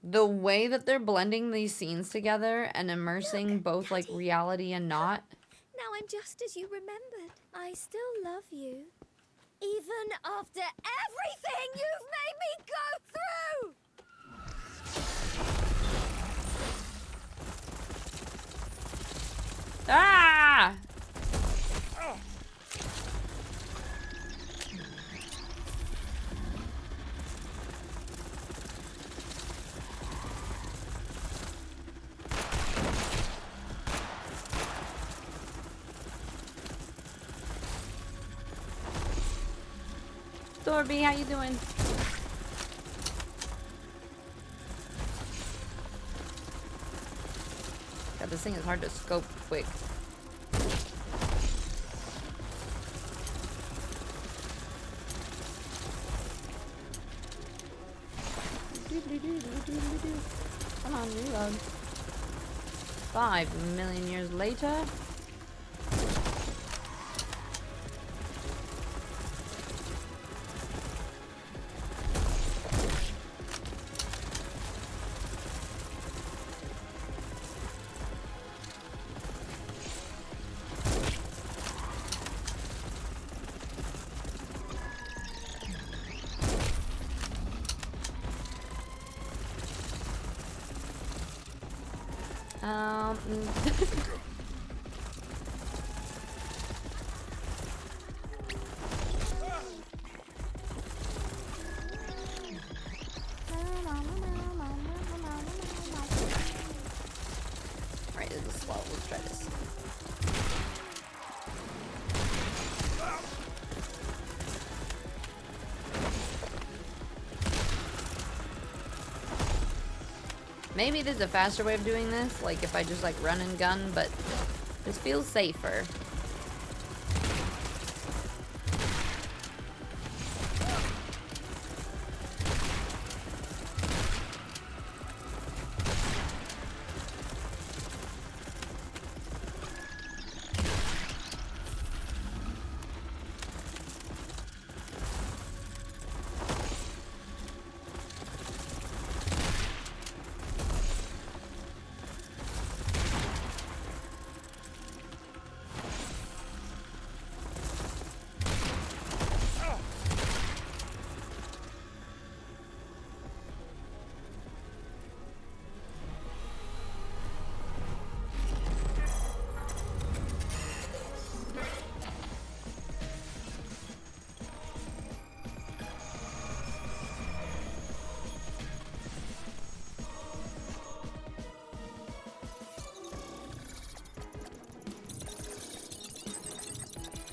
The way that they're blending these scenes together and immersing both like reality and not. Now I'm just as you remembered. I still love you. Even after everything you've made me go through! Ah! Dorby, how you doing? God, this thing is hard to scope quick. Come on, reload. 5 million years later. Right, this is slow. Let's try this. Maybe there's a faster way of doing this, like if I just like run and gun, but this feels safer.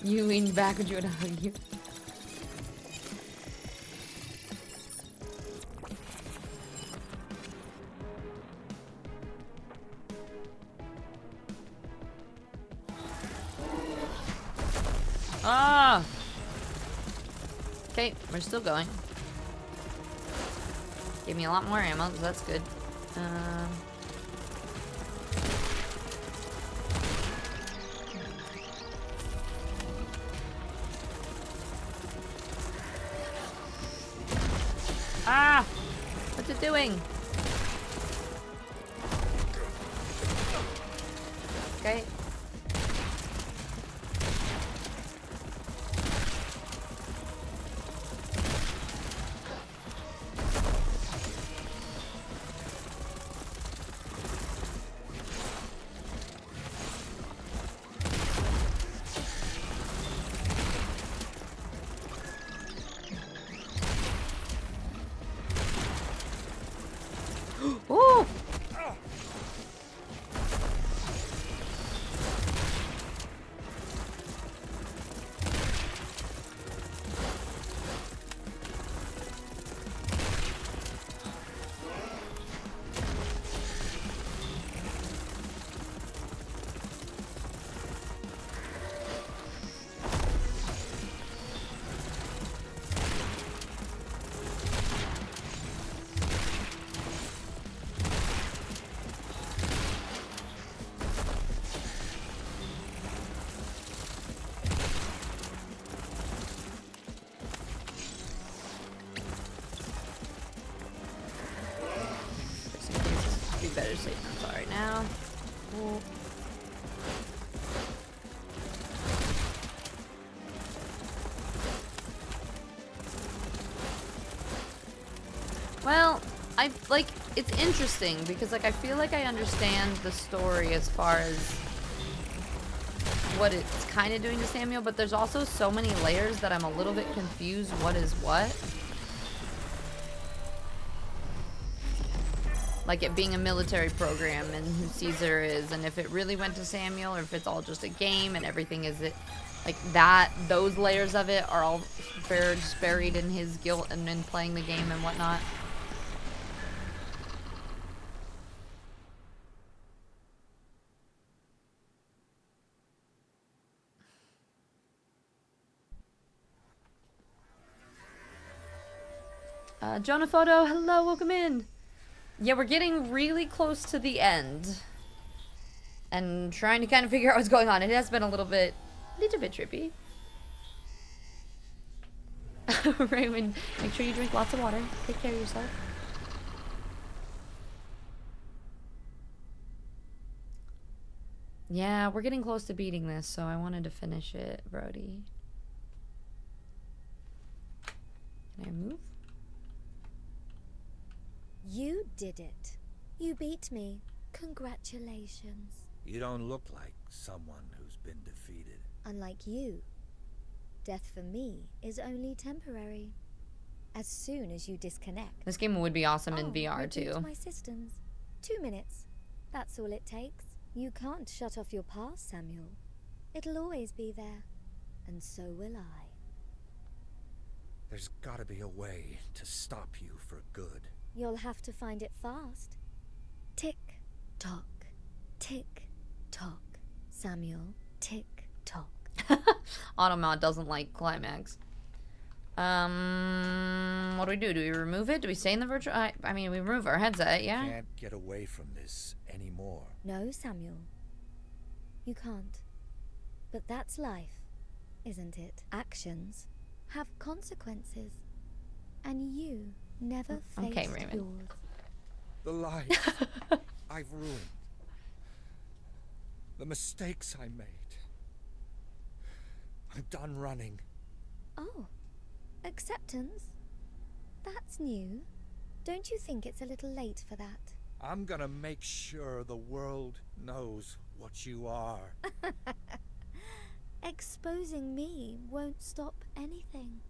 You leaned back and you would hug you. Ah! Okay, we're still going. Gave me a lot more ammo, so that's good. Ah! What's it doing? Okay. seriously. I'm sorry now. Ooh. Well, it's interesting because like I feel like I understand the story as far as what it's kind of doing to Samuel, but there's also so many layers that I'm a little bit confused what is what. Like it being a military program and who Caesar is, and if it really went to Samuel or if it's all just a game and everything is it like that, those layers of it are all buried in his guilt and in playing the game and whatnot. Jonah Photo, hello, welcome in. Yeah, we're getting really close to the end. And trying to kind of figure out what's going on. It has been a little bit trippy. Raymond, make sure you drink lots of water. Take care of yourself. Yeah, we're getting close to beating this, so I wanted to finish it, Brody. Can I move? You did it. You beat me. Congratulations. You don't look like someone who's been defeated. Unlike you, death for me is only temporary. As soon as you disconnect. This game would be awesome in VR reboot too. My systems. 2 minutes. That's all it takes. You can't shut off your past, Samuel. It'll always be there. And so will I. There's gotta be a way to stop you for good. You'll have to find it fast. Tick, tock. Tick, tock. Samuel, tick, tock. Automod doesn't like climax. What do we do? Do we remove it? Do we stay in the virtual? I mean, we remove our headset, yeah? Can't get away from this anymore. No, Samuel. You can't. But that's life, isn't it? Actions have consequences. And you never faced yours. The life I've ruined. The mistakes I made. I'm done running. Oh, acceptance? That's new. Don't you think it's a little late for that? I'm gonna make sure the world knows what you are. Exposing me won't stop anything.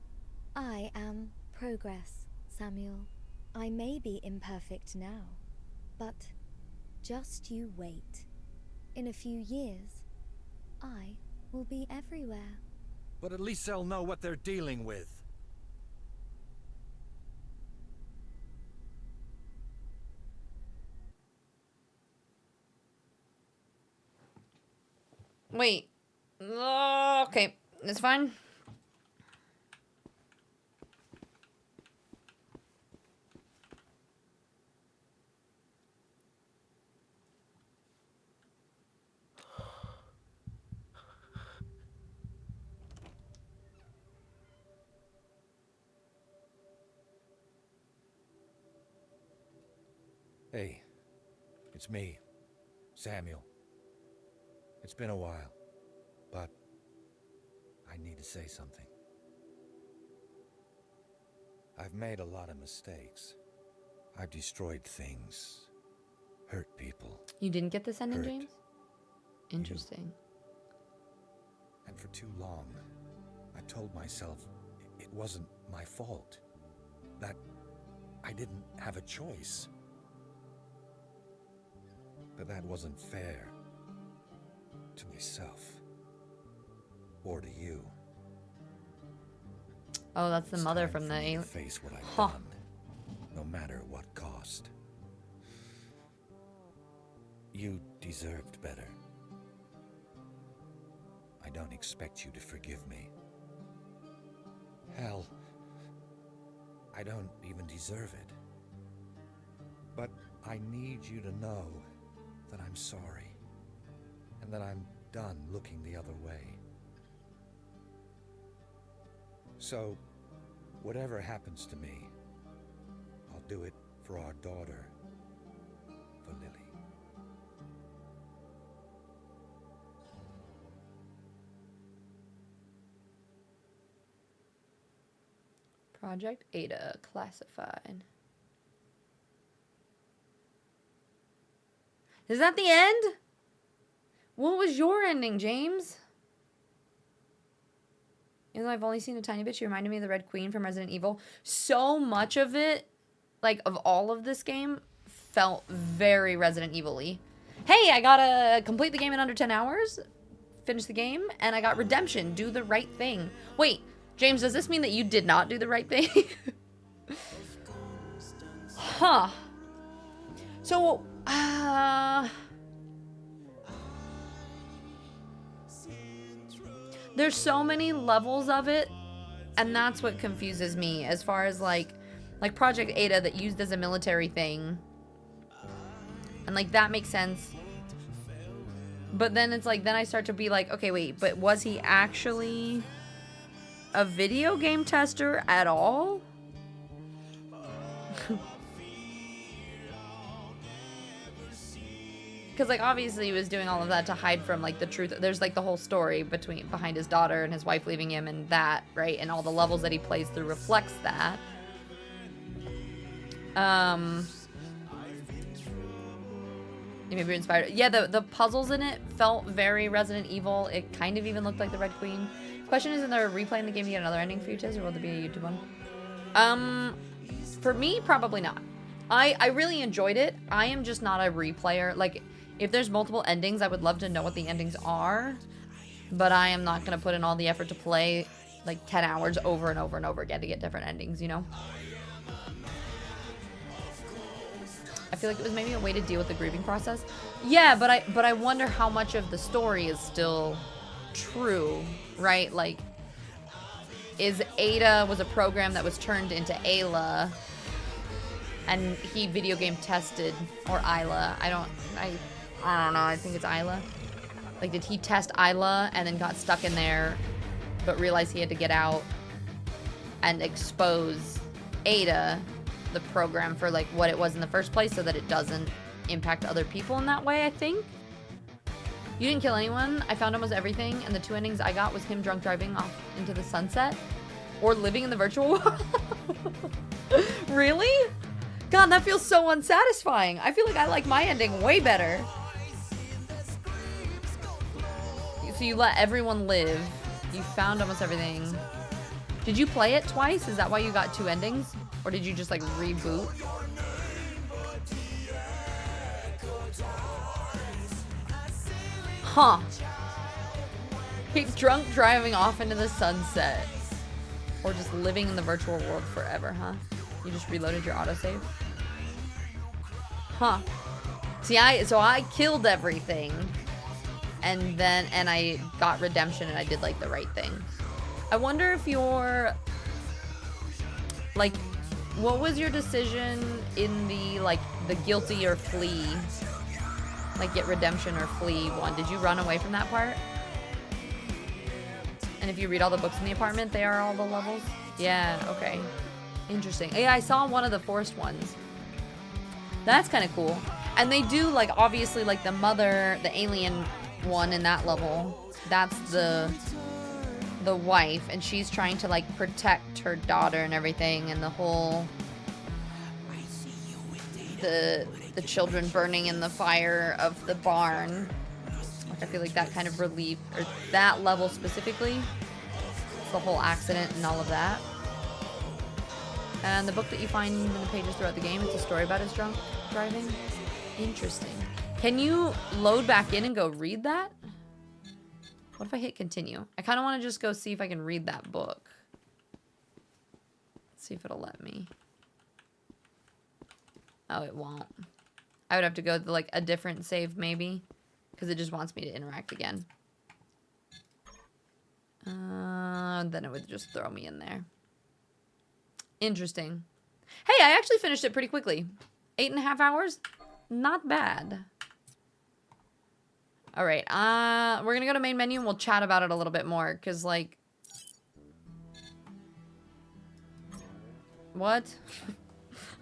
I am progress, Samuel. I may be imperfect now, but just you wait. In a few years, I will be everywhere. But at least they'll know what they're dealing with. Wait. Okay, that's fine. Hey, it's me, Samuel. It's been a while, but I need to say something. I've made a lot of mistakes. I've destroyed things, hurt people. You didn't get this ending, James? Interesting. And for too long, I told myself it wasn't my fault. That I didn't have a choice. But that wasn't fair. To myself. Or to you. Oh, that's the mother from the alien. Face what I've done, no matter what cost. You deserved better. I don't expect you to forgive me. Hell, I don't even deserve it. But I need you to know that I'm sorry, and that I'm done looking the other way. So, whatever happens to me, I'll do it for our daughter, for Lily. Project Ada classified. Is that the end? What was your ending, James? Even though I've only seen a tiny bit, she reminded me of the Red Queen from Resident Evil. So much of it, like of all of this game, felt very Resident Evil-y. Hey, I gotta complete the game in under 10 hours, finish the game, and I got redemption, do the right thing. Wait, James, does this mean that you did not do the right thing? Huh. So, there's so many levels of it, and that's what confuses me as far as like Project Ada that used as a military thing. And like that makes sense. But then it's like, then I start to be like, okay, wait, but was he actually a video game tester at all? Because like obviously he was doing all of that to hide from like the truth. There's like the whole story behind his daughter and his wife leaving him and that, right? And all the levels that he plays through reflects that. Maybe inspired. Yeah, the puzzles in it felt very Resident Evil. It kind of even looked like the Red Queen. Question is, there replaying the game to get another ending for you, Tiz, or will there be a YouTube one? For me, probably not. I really enjoyed it. I am just not a replayer. Like, if there's multiple endings, I would love to know what the endings are. But I am not going to put in all the effort to play, like, 10 hours over and over and over again to get different endings, you know? I feel like it was maybe a way to deal with the grieving process. Yeah, but I wonder how much of the story is still true, right? Like, is Ada was a program that was turned into Ayla, and he video game tested, or Isla. I don't know. I think it's Isla. Like, did he test Isla and then got stuck in there, but realized he had to get out and expose Ada, the program, for like what it was in the first place, so that it doesn't impact other people in that way? I think. You didn't kill anyone. I found almost everything, and the 2 endings I got was him drunk driving off into the sunset, or living in the virtual world. Really? God, that feels so unsatisfying. I feel like I like my ending way better. So you let everyone live. You found almost everything. Did you play it twice? Is that why you got 2 endings? Or did you just like reboot? Huh. Keep drunk driving off into the sunset. Or just living in the virtual world forever, huh? You just reloaded your autosave? Huh. See, I killed everything. And I got redemption and I did like the right thing. I wonder if you're like, what was your decision in the like the guilty or flee? Like get redemption or flee one. Did you run away from that part? And if you read all the books in the apartment, they are all the levels? Yeah, okay. Interesting. Yeah, I saw one of the forced ones. That's kind of cool. And they do, like, obviously, like, the mother, the alien one in that level, that's the wife, and she's trying to, like, protect her daughter and everything, and the whole, the children burning in the fire of the barn. Like, I feel like that kind of relief, or that level specifically, the whole accident and all of that. And the book that you find in the pages throughout the game, it's a story about his drunk driving. Interesting. Can you load back in and go read that? What if I hit continue? I kind of want to just go see if I can read that book. Let's see if it'll let me. Oh, it won't. I would have to go to like a different save maybe, because it just wants me to interact again. Then it would just throw me in there. Interesting. Hey, I actually finished it pretty quickly. 8.5 hours? Not bad. All right, we're gonna go to main menu and we'll chat about it a little bit more, because like... What?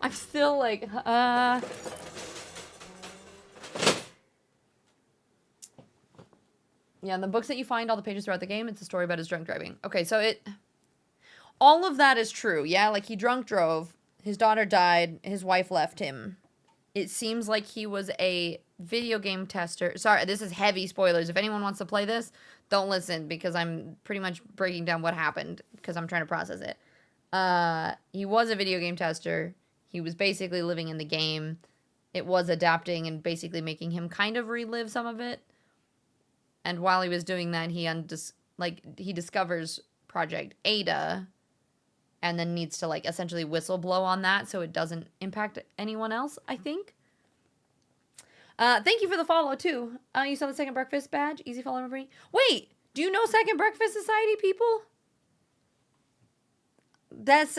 I'm still like, Yeah, in the books that you find, all the pages throughout the game, it's a story about his drunk driving. Okay, so it... all of that is true. Yeah, like he drunk drove. His daughter died. His wife left him. It seems like he was a video game tester. Sorry, this is heavy spoilers. If anyone wants to play this, don't listen because I'm pretty much breaking down what happened because I'm trying to process it. He was a video game tester. He was basically living in the game. It was adapting and basically making him kind of relive some of it. And while he was doing that, he discovers Project Ada and then needs to like essentially whistleblow on that so it doesn't impact anyone else, I think. Thank you for the follow too. You saw the Second Breakfast badge. Easy follow number 8. Wait, do you know Second Breakfast Society people? That's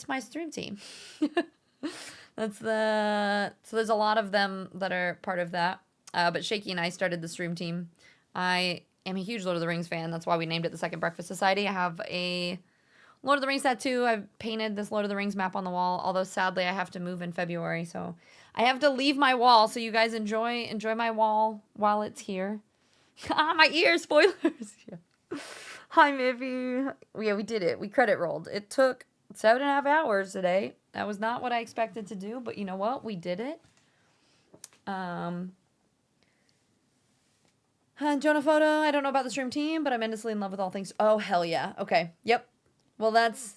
my stream team. So there's a lot of them that are part of that. But Shaky and I started the stream team. I am a huge Lord of the Rings fan. That's why we named it the Second Breakfast Society. I have a Lord of the Rings tattoo. I've painted this Lord of the Rings map on the wall. Although sadly I have to move in February, so I have to leave my wall. So you guys enjoy my wall while it's here. My ear spoilers. Yeah. Hi, Miffy. Yeah, we did it. We credit rolled. It took 7.5 hours today. That was not what I expected to do, but you know what? We did it. Jonah Photo, I don't know about the stream team, but I'm endlessly in love with all things. Oh, hell yeah. Okay. Yep. Well, that's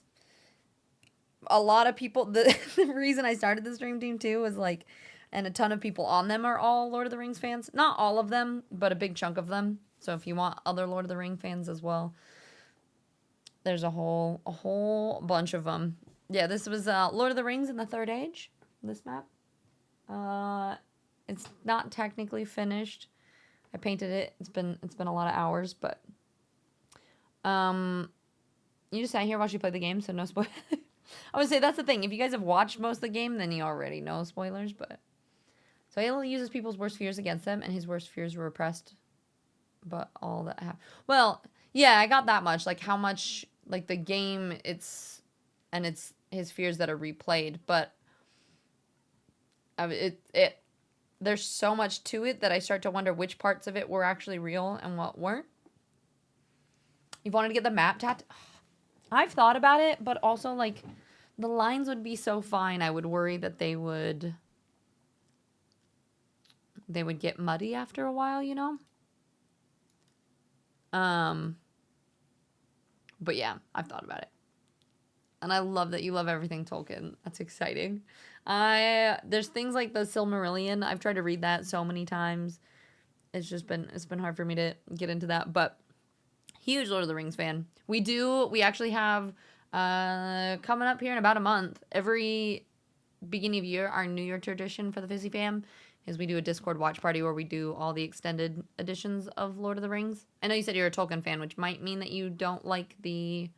a lot of people. The reason I started the stream team too was like, and a ton of people on them are all Lord of the Rings fans. Not all of them, but a big chunk of them. So if you want other Lord of the Ring fans as well, there's a whole bunch of them. Yeah, this was Lord of the Rings in the Third Age. This map. It's not technically finished. I painted it. It's been a lot of hours, but you just sat here while she played the game, so no spoil. I would say that's the thing. If you guys have watched most of the game, then you already know spoilers. But so Halo uses people's worst fears against them, and his worst fears were repressed. But all that happened. Well, yeah, I got that much. Like how much, like the game, it's his fears that are replayed. But there's so much to it that I start to wonder which parts of it were actually real and what weren't. You wanted to get the map tattoo? I've thought about it, but also like the lines would be so fine. I would worry that they would get muddy after a while, you know? But yeah, I've thought about it. And I love that you love everything Tolkien. That's exciting. There's things like the Silmarillion. I've tried to read that so many times. It's been hard for me to get into that, but huge Lord of the Rings fan. We actually have coming up here in about a month, every beginning of year, our New Year tradition for the Fizzy fam is we do a Discord watch party where we do all the extended editions of Lord of the Rings. I know you said you're a Tolkien fan, which might mean that you don't like the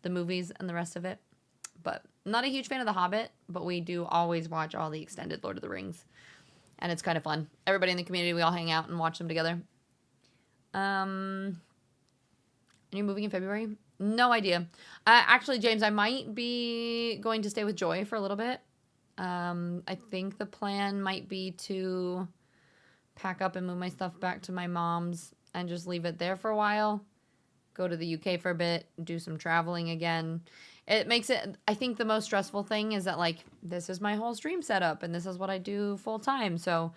movies and the rest of it. But I'm not a huge fan of The Hobbit, but we do always watch all the extended Lord of the Rings. And it's kind of fun. Everybody in the community, we all hang out and watch them together. And you're moving in February? No idea. Actually, James, I might be going to stay with Joy for a little bit. I think the plan might be to pack up and move my stuff back to my mom's and just leave it there for a while. Go to the UK for a bit, do some traveling again. It makes it, I think the most stressful thing is that like, this is my whole stream setup and this is what I do full time. So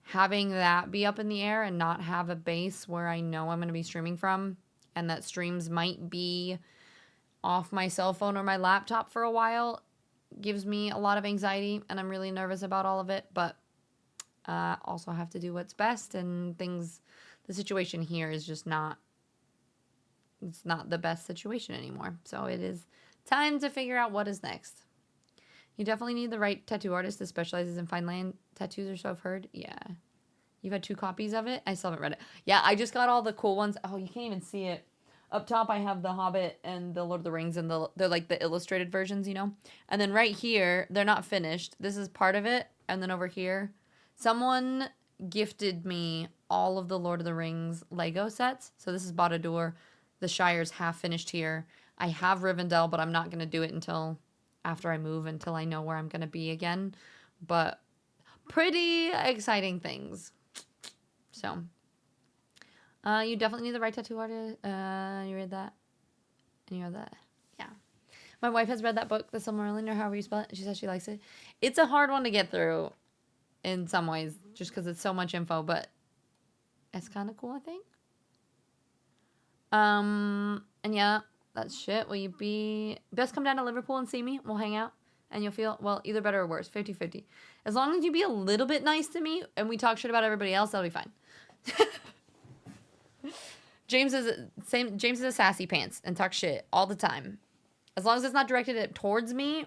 having that be up in the air and not have a base where I know I'm going to be streaming from and that streams might be off my cell phone or my laptop for a while gives me a lot of anxiety and I'm really nervous about all of it, but also have to do what's best and the situation here is just it's not the best situation anymore. So it is time to figure out what is next. You definitely need the right tattoo artist that specializes in fine line tattoos or so I've heard. Yeah. You've had 2 copies of it? I still haven't read it. Yeah, I just got all the cool ones. Oh, you can't even see it. Up top, I have The Hobbit and The Lord of the Rings, and they're like the illustrated versions, you know? And then right here, they're not finished. This is part of it. And then over here, someone gifted me all of the Lord of the Rings Lego sets. So this is Barad-dûr. The Shire's half finished here. I have Rivendell, but I'm not going to do it until after I move, until I know where I'm going to be again. But pretty exciting things. So, you definitely need the right tattoo artist. You read that? And you have that. Yeah. My wife has read that book, The Silmarillion, or however you spell it. She says she likes it. It's a hard one to get through in some ways, just because it's so much info, but it's kind of cool, I think. And yeah, that's shit. Will you be... Best come down to Liverpool and see me. We'll hang out. And you'll feel, well, either better or worse. 50-50. As long as you be a little bit nice to me and we talk shit about everybody else, that'll be fine. James is a sassy pants and talks shit all the time. As long as it's not directed towards me,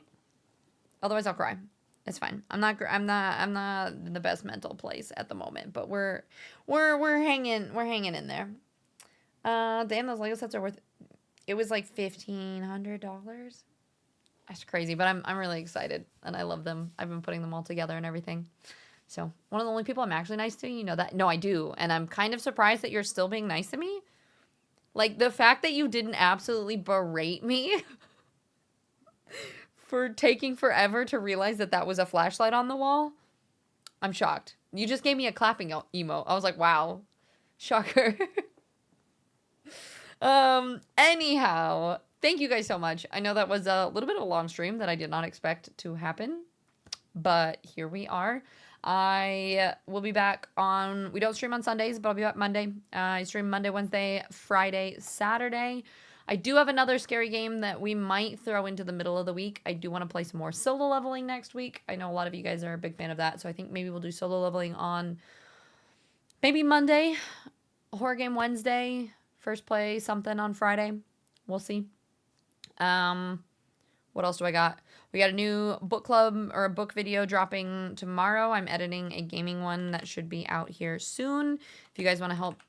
otherwise I'll cry. It's fine. I'm not in the best mental place at the moment, but we're hanging in there. Damn, those Lego sets are worth. It was like $1,500. That's crazy, but I'm really excited and I love them. I've been putting them all together and everything. So one of the only people I'm actually nice to, you know that? No, I do, and I'm kind of surprised that you're still being nice to me. Like the fact that you didn't absolutely berate me for taking forever to realize that that was a flashlight on the wall. I'm shocked. You just gave me a clapping emo. I was like, wow, shocker. Anyhow, thank you guys so much. I know that was a little bit of a long stream that I did not expect to happen, but here we are. I will be back on, we don't stream on Sundays, but I'll be back Monday. I stream Monday, Wednesday, Friday, Saturday. I do have another scary game that we might throw into the middle of the week. I do want to play some more solo leveling next week. I know a lot of you guys are a big fan of that, so I think maybe we'll do solo leveling on maybe Monday, horror game Wednesday, first play something on Friday. We'll see. What else do I got? We got a new book club or a book video dropping tomorrow. I'm editing a gaming one that should be out here soon. If you guys want to help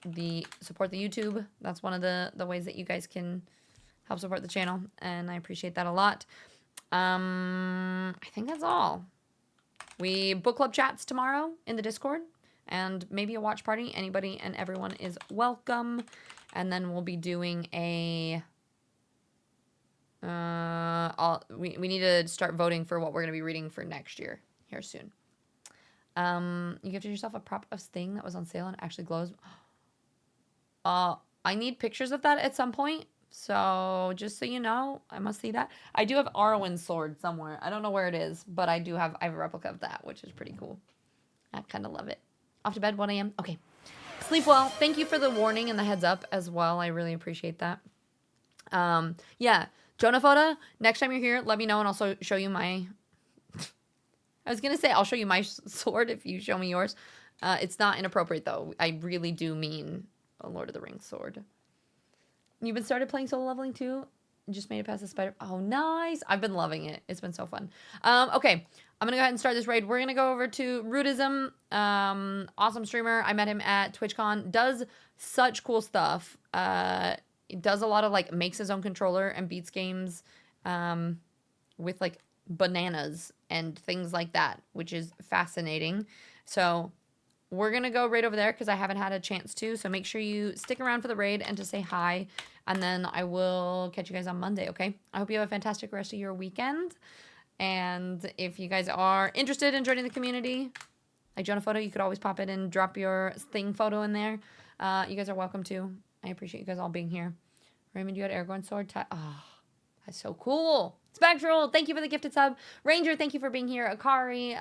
support the YouTube, that's one of the ways that you guys can help support the channel, and I appreciate that a lot. I think that's all. We book club chats tomorrow in the Discord, and maybe a watch party. Anybody and everyone is welcome. And then we'll be doing a... we need to start voting for what we're going to be reading for next year here soon. You gifted yourself a prop of Sting that was on sale and actually glows. I need pictures of that at some point. So just so you know, I must see that. I do have Arwen's sword somewhere. I don't know where it is, but I have a replica of that, which is pretty cool. I kind of love it. Off to bed, 1 a.m. Okay. Sleep well. Thank you for the warning and the heads up as well. I really appreciate that. Yeah. Jonah Foda, next time you're here, let me know and I'll show you my... I was going to say I'll show you my sword if you show me yours. It's not inappropriate, though. I really do mean a Lord of the Rings sword. You've been started playing solo leveling, too? Just made it past the spider... Oh, nice. I've been loving it. It's been so fun. Okay. I'm going to go ahead and start this raid. We're going to go over to Rootism. Awesome streamer. I met him at TwitchCon. Does such cool stuff. Does a lot of like makes his own controller and beats games with like bananas and things like that, which is fascinating. So we're gonna go right over there because I haven't had a chance to, so make sure you stick around for the raid and to say hi, and then I will catch you guys on Monday. Okay, I hope you have a fantastic rest of your weekend, and if you guys are interested in joining the community like Jonah Photo, you could always pop in and drop your Sting photo in there. You guys are welcome to. I appreciate you guys all being here. Raymond, you had Aragorn sword. Oh, that's so cool. Spectral, thank you for the gifted sub. Ranger, thank you for being here. Akari,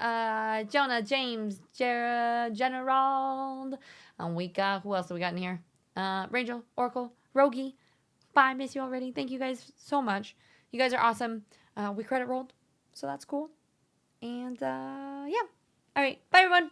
Jonah, James, Generald. And we got, who else do we got in here? Rangel, Oracle, Rogi. Bye, miss you already. Thank you guys so much. You guys are awesome. We credit rolled, so that's cool. And, yeah. All right, bye, everyone.